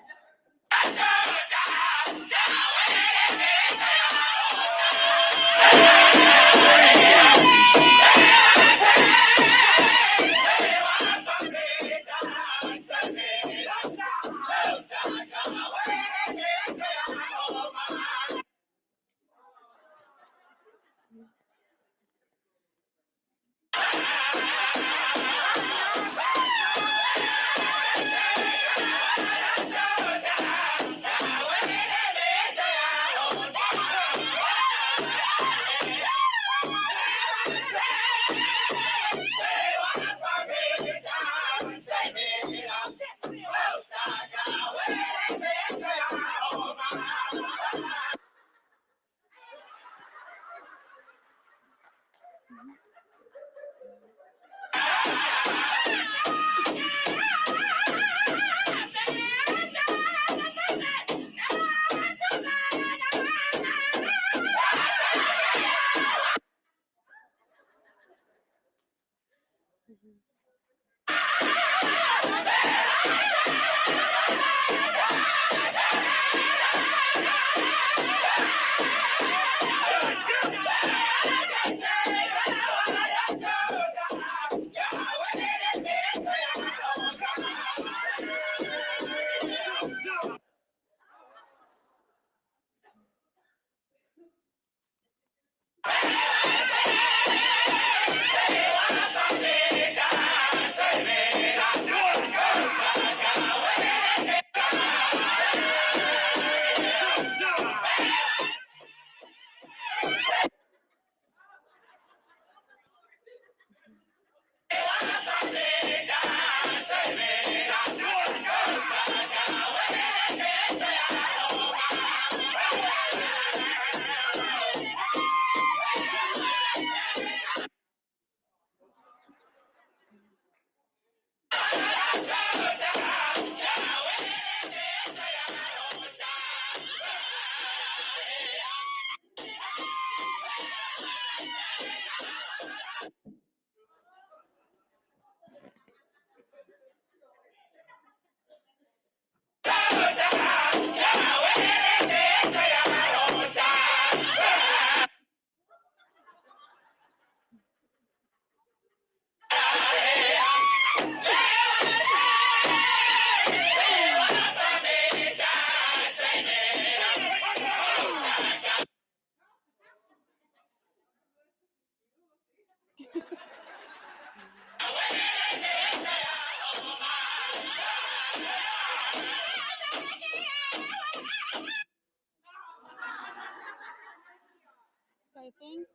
Speaker 8: So I think,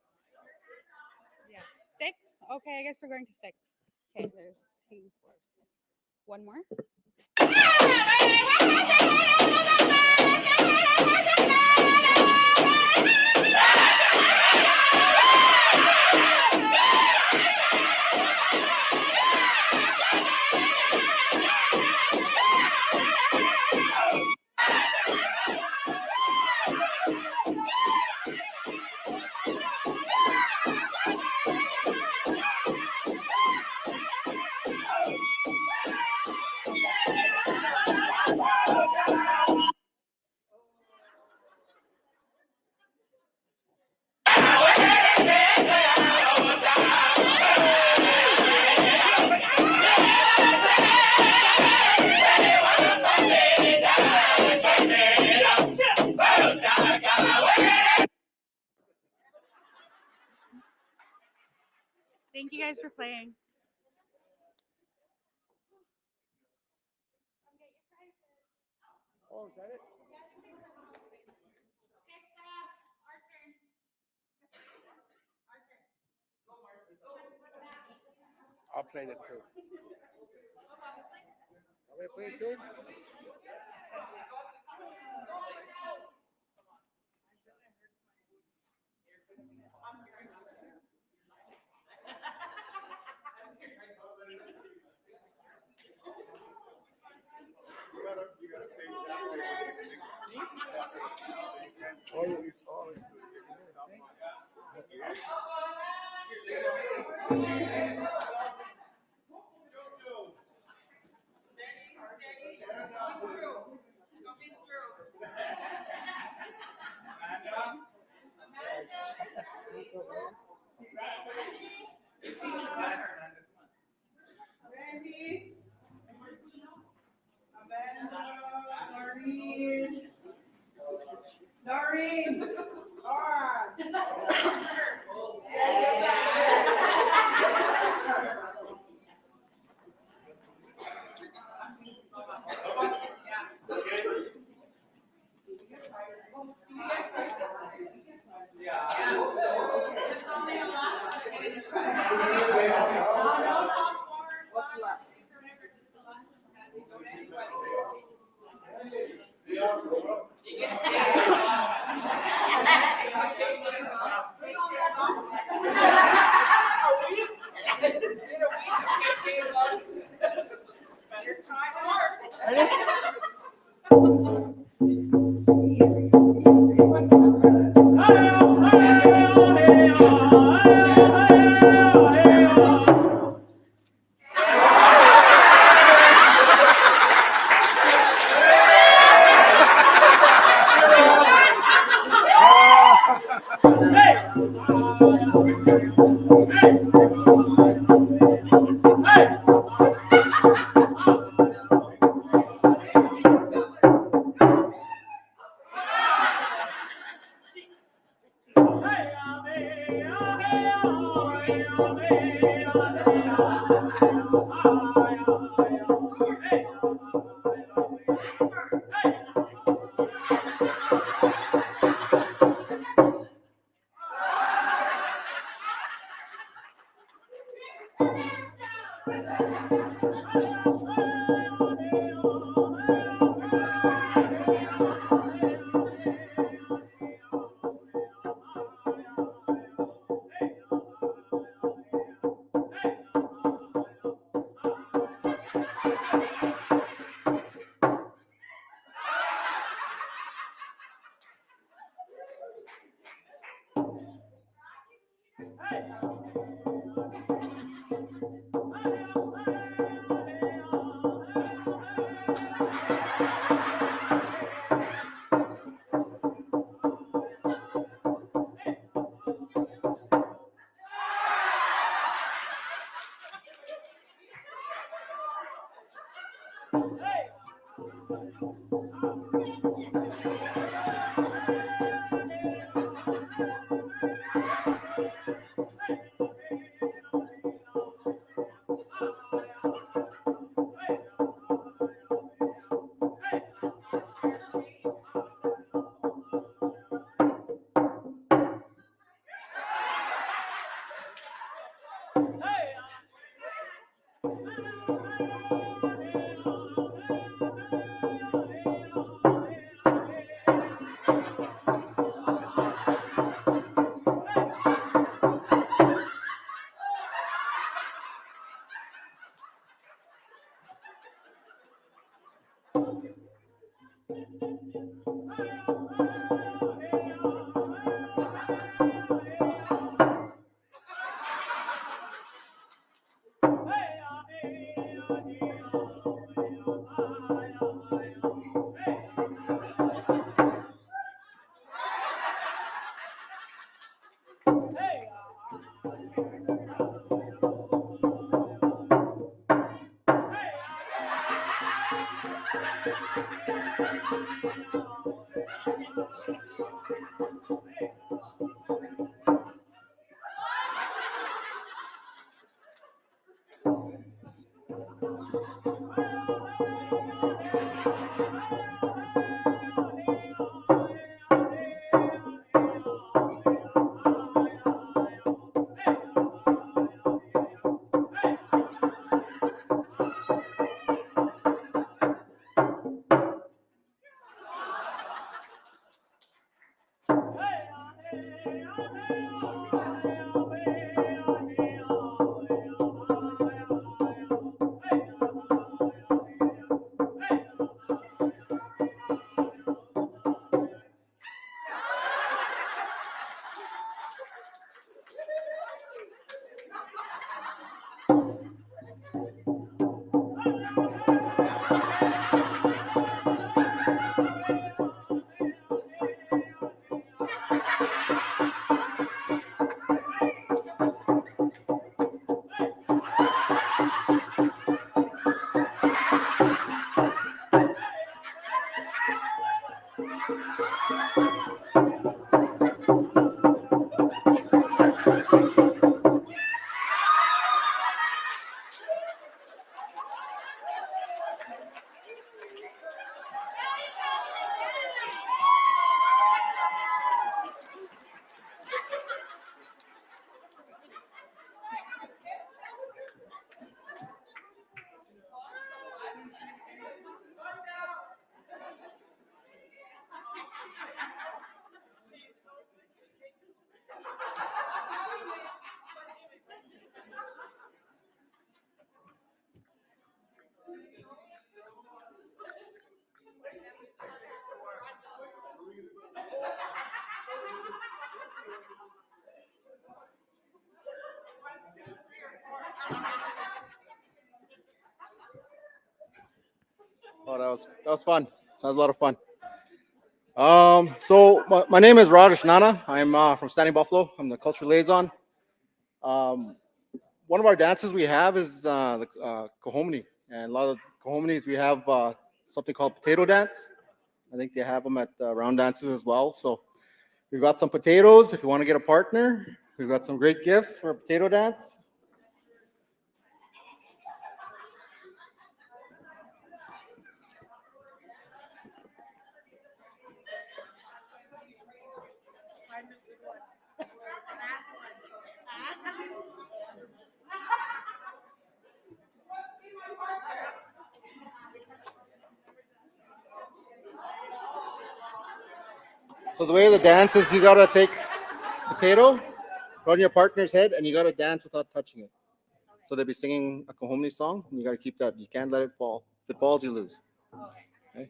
Speaker 8: yeah, 6. Okay, I guess we're going to 6. Okay, there's 2, 4, 6. One more. Thank you guys for playing.
Speaker 19: Oh, is that it?
Speaker 1: I'll play it too. Are we playing good?
Speaker 16: Oh, that was fun. That was a lot of fun. So my name is Raj Nana. I'm from Standing Buffalo. I'm the culture liaison. One of our dances we have is the Kohominy, and a lot of Kohominies we have something called potato dance. I think they have them at round dances as well. So we've got some potatoes. If you want to get a partner, we've got some great gifts for a potato dance. So the way the dance is, you gotta take potato, put on your partner's head, and you gotta dance without touching it. So they'll be singing a Kohominy song, and you gotta keep that. You can't let it fall. If it falls, you lose. Okay.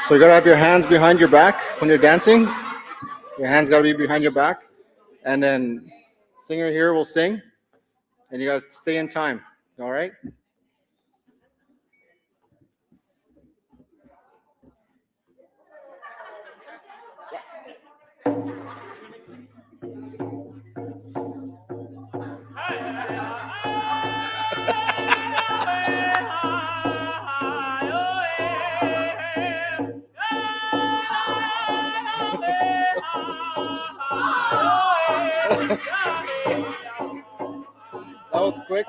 Speaker 16: So you gotta have your hands behind your back when you're dancing. Your hands gotta be behind your back. And then singer here will sing. And you guys stay in time. All right? That was quick.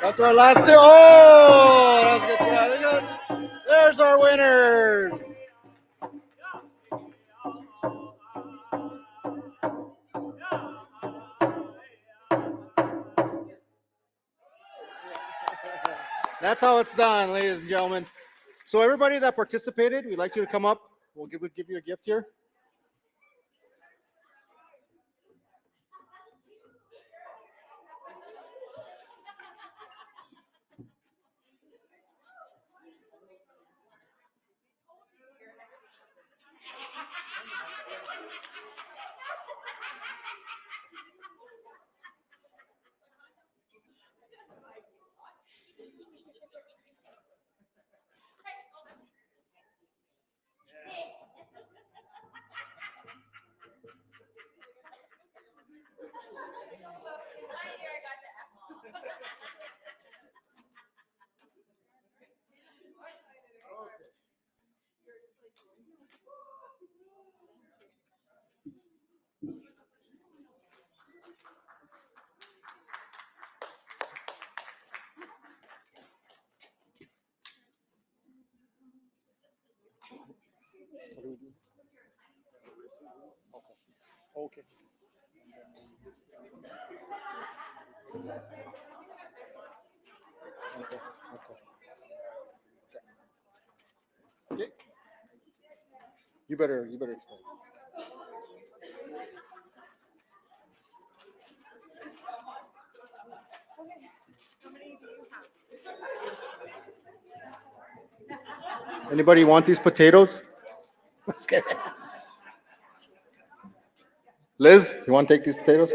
Speaker 16: That's our last two. Oh, that was a good try. Look at that. There's our winners. That's how it's done, ladies and gentlemen. So everybody that participated, we'd like you to come up. We'll give you a gift here. Okay. Okay. You better explain. Anybody want these potatoes? Let's get it. Liz, you want to take these potatoes?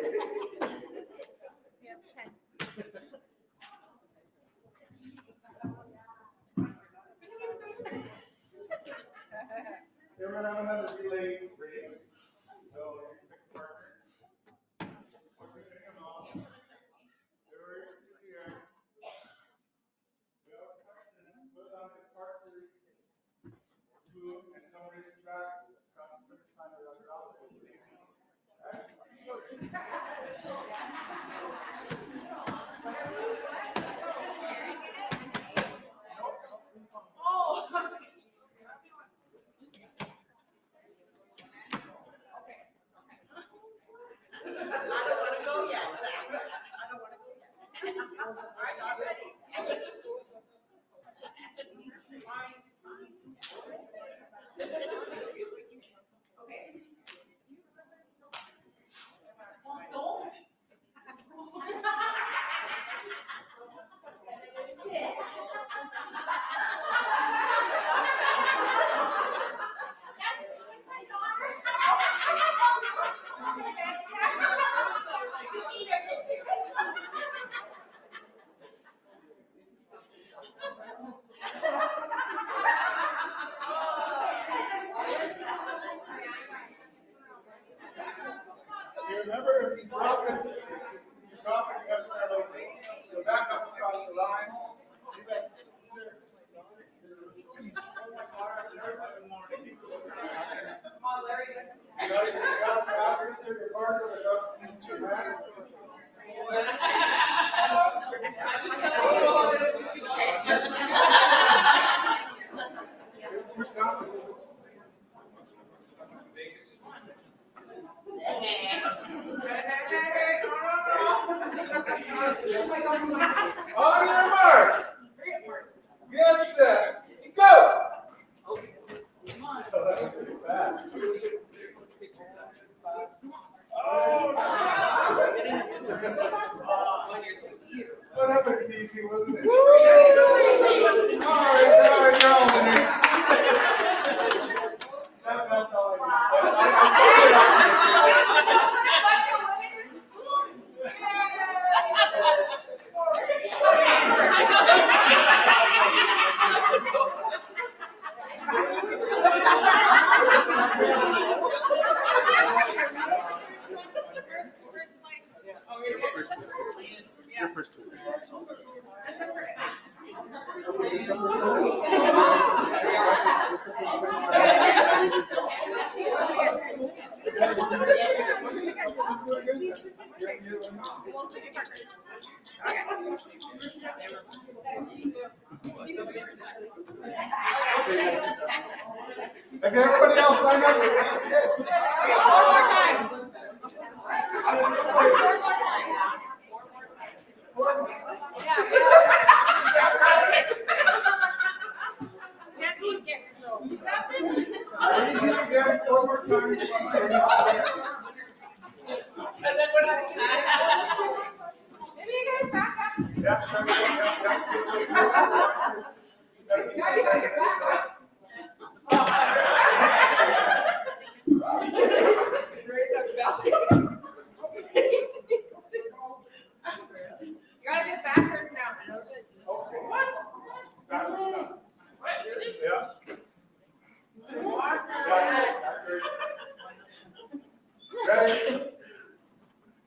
Speaker 14: On your mark. Get set. Go. Well, that was easy, wasn't it? All right, you're all winners. That's all Okay, everybody else sign up. One more time. Maybe you guys back up. You gotta get backwards now. What? Really? Yeah. Ready?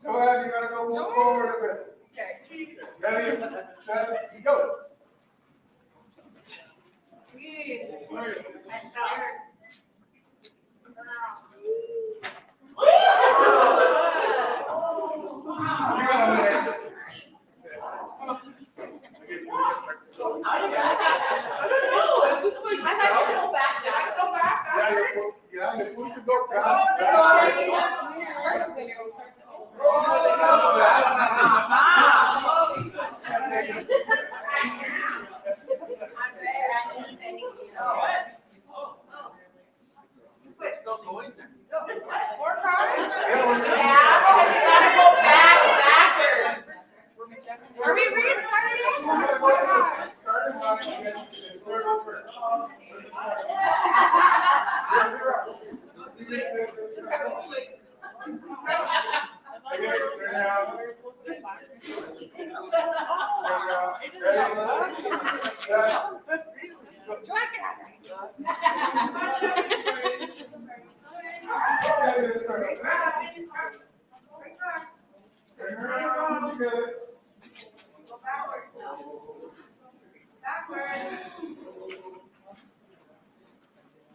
Speaker 14: Go ahead, you gotta go move forward a bit. Okay. Ready, set, go. Nice start. You got a minute. Yeah, you're supposed to go back. Are we restarting?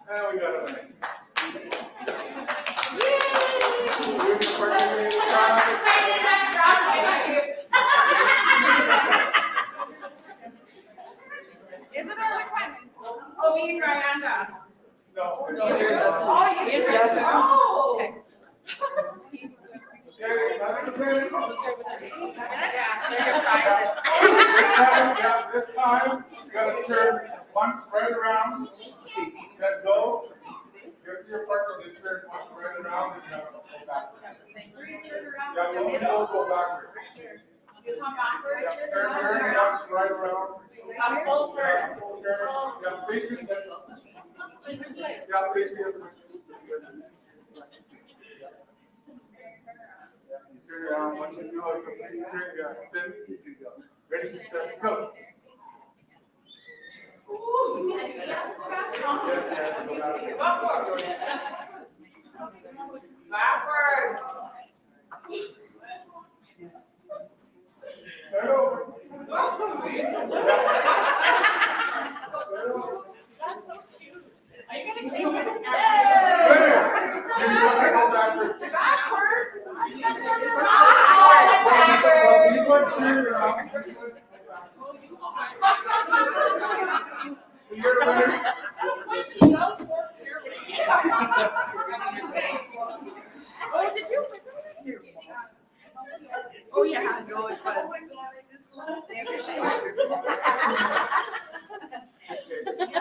Speaker 14: Now we got it. Is it or which one? Oh, me and Rayanda. No. Oh, you did. Oh. Okay. This time, you gotta turn once right around, then go. Get your partner, just turn once right around, and you have to go backwards. Yeah, we'll go backwards. You come backwards? Yeah, turn once right around. Full turn. Full turn. Yeah, face me. Yeah, face me. Turn around, once you do a complete turn, you gotta spin, you can go. Ready, set, go. Backward. Turn over. Turn over.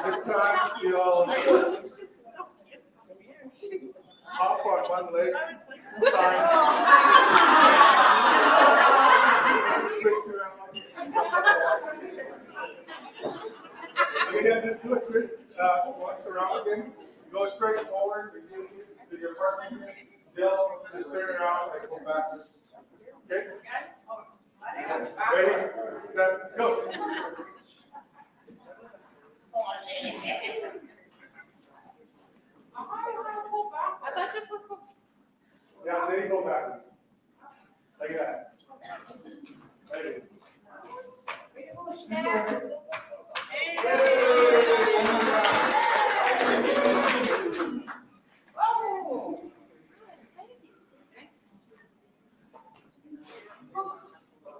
Speaker 14: This time you'll hop on one leg, side, twist around. Again, just do a twist once around again. Go straight forward to your partner. They'll just turn around and go backwards. Okay? Ready, set, go. Yeah, then you go back. Like that. Ready.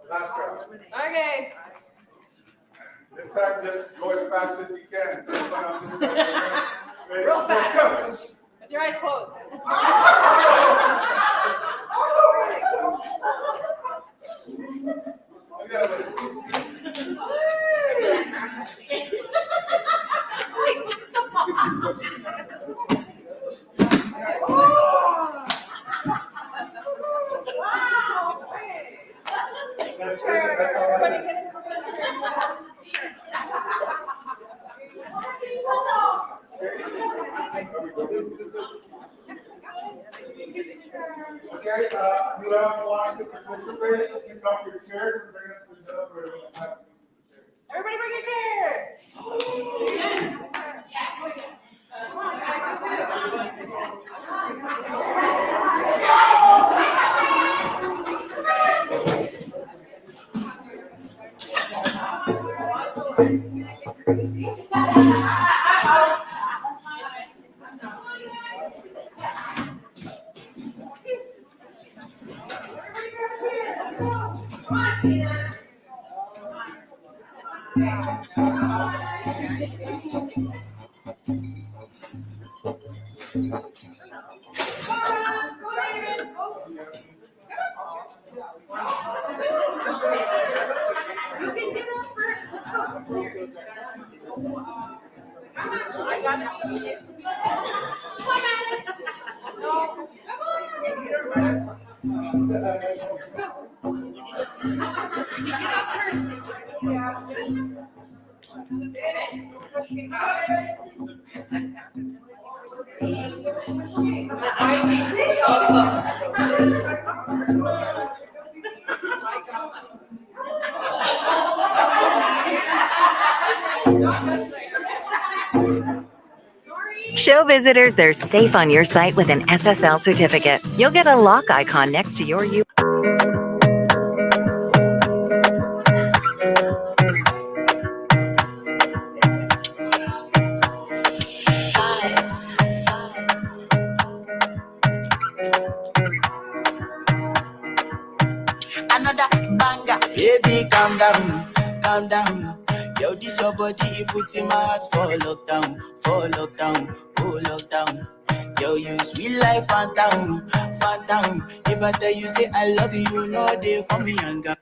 Speaker 14: Last round.
Speaker 11: Okay.
Speaker 14: This time just go as fast as you can. Ready,
Speaker 11: Real
Speaker 14: set,
Speaker 11: fast.
Speaker 14: go.
Speaker 11: With your eyes closed.
Speaker 14: I got it. Okay, whoever wants to participate, pick up your chairs and bring us to the other room.
Speaker 11: Everybody bring your chairs.
Speaker 17: Show visitors they're safe on your site with an SSL certificate. You'll get a lock icon next to your U.
Speaker 22: Another banger. Baby, calm down, calm down. Yo, this your body, it puts in my heart for lockdown, oh lockdown. Yo, you sweet life, phantom, phantom. If I tell you say I love you, you know they for me younger.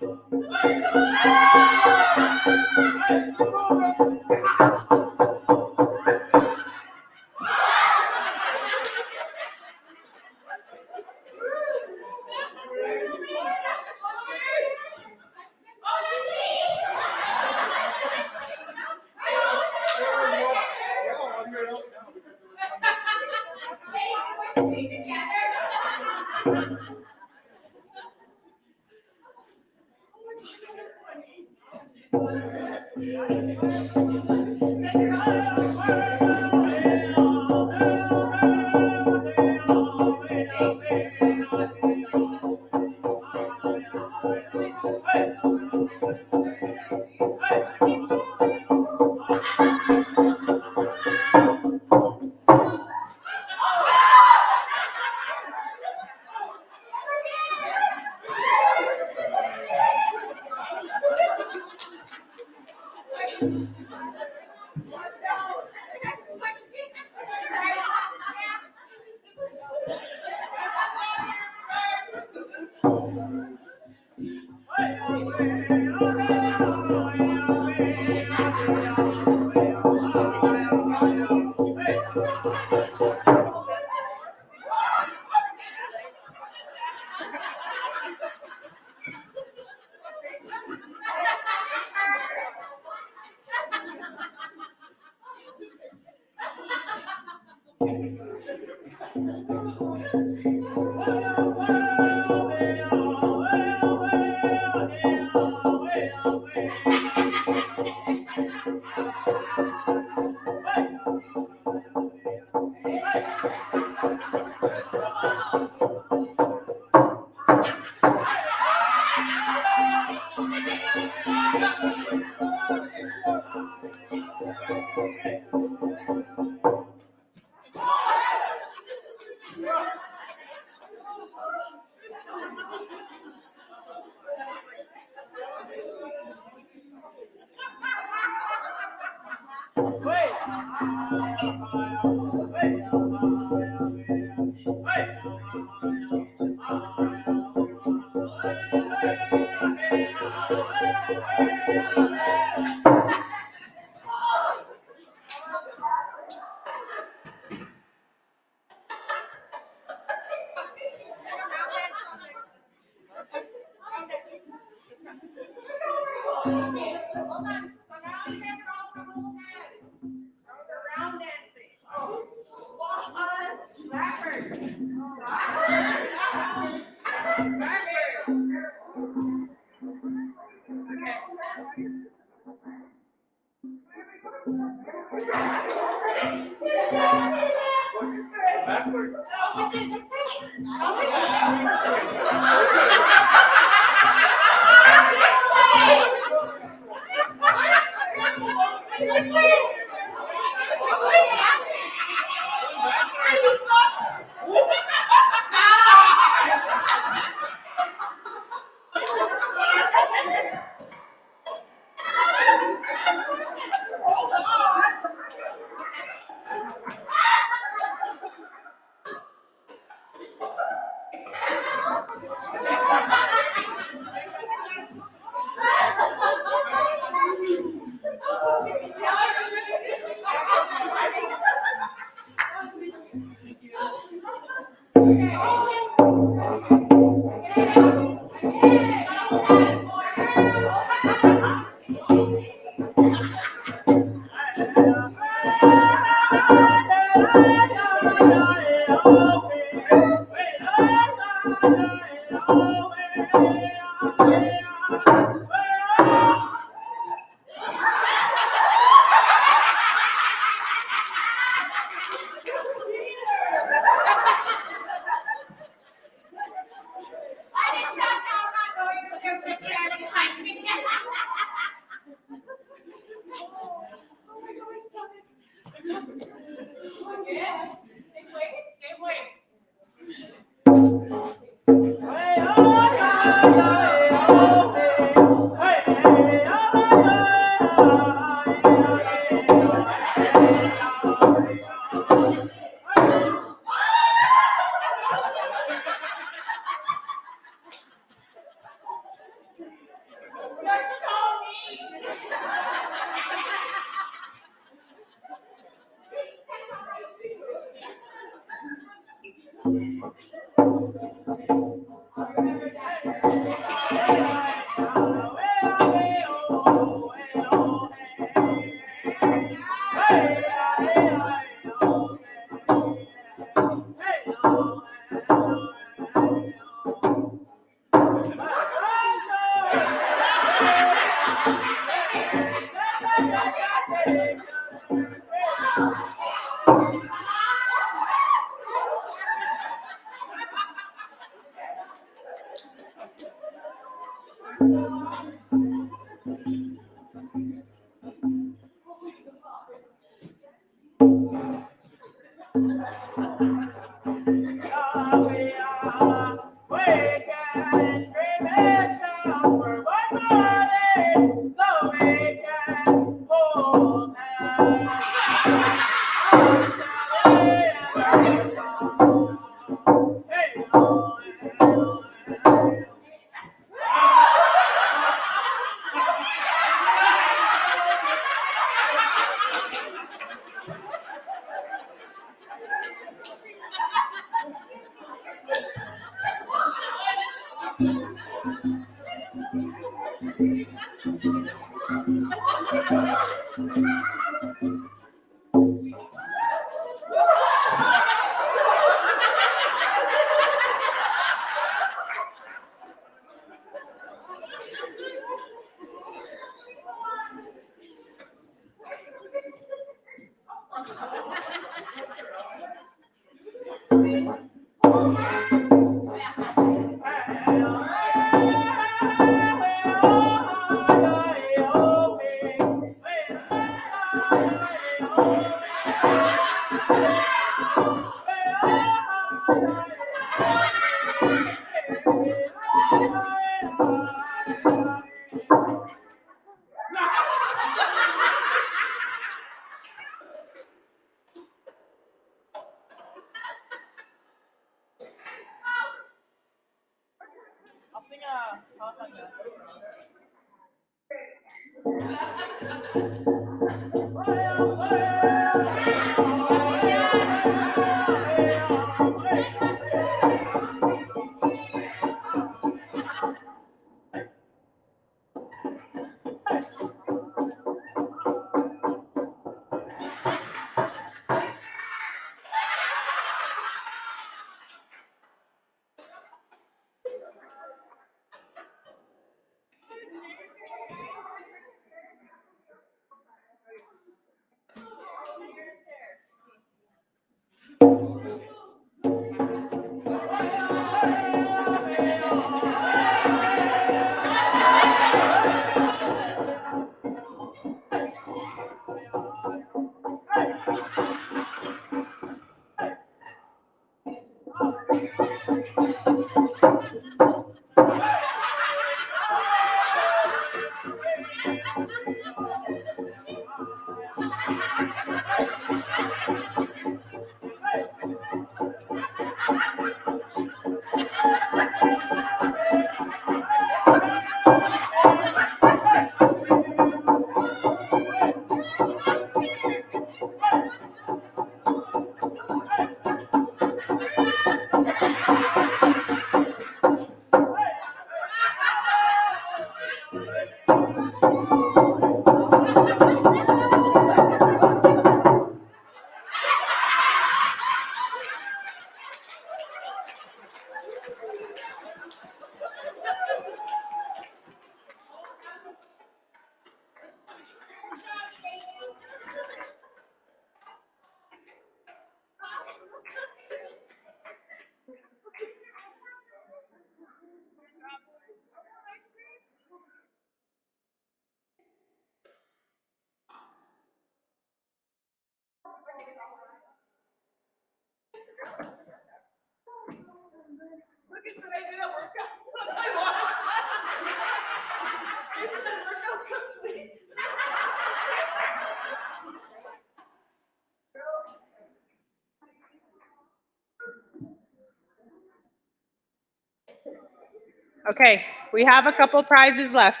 Speaker 11: Okay, we have a couple prizes left.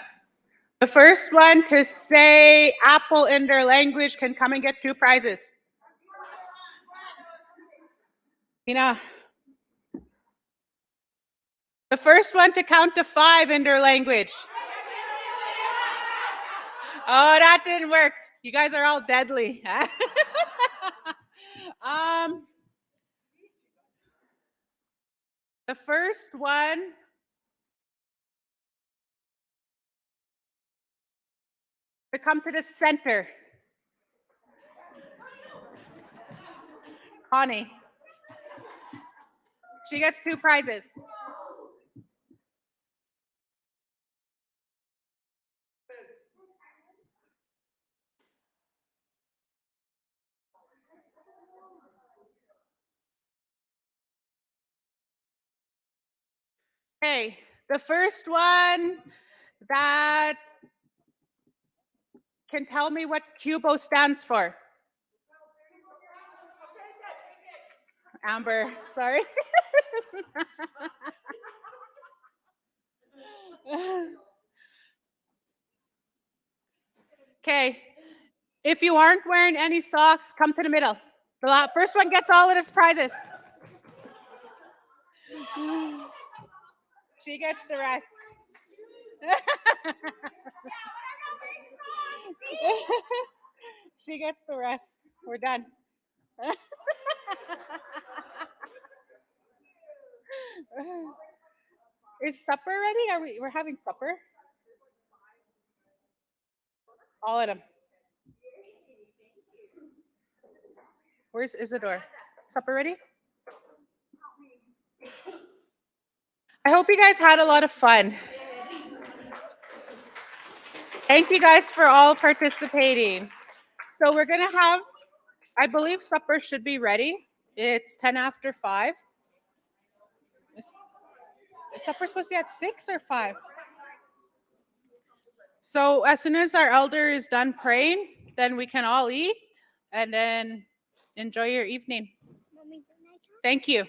Speaker 11: The first one to say apple in their language can come and get 2 prizes. Tina. The first one to count to 5 in their language. Oh, that didn't work. You guys are all deadly. The first one to come to the center. Connie. She gets 2 prizes. Okay, the first one that can tell me what QBOW stands for. Amber, sorry. Okay, if you aren't wearing any socks, come to the middle. The first one gets all of his prizes. She gets the rest. She gets the rest. We're done. Is supper ready? We're having supper? All of them. Where's Isidore? Supper ready? I hope you guys had a lot of fun. Thank you guys for all participating. So we're gonna have, I believe supper should be ready. It's 10 after 5. Is supper supposed to be at 6 or 5? So as soon as our elder is done praying, then we can all eat and then enjoy your evening. Thank you.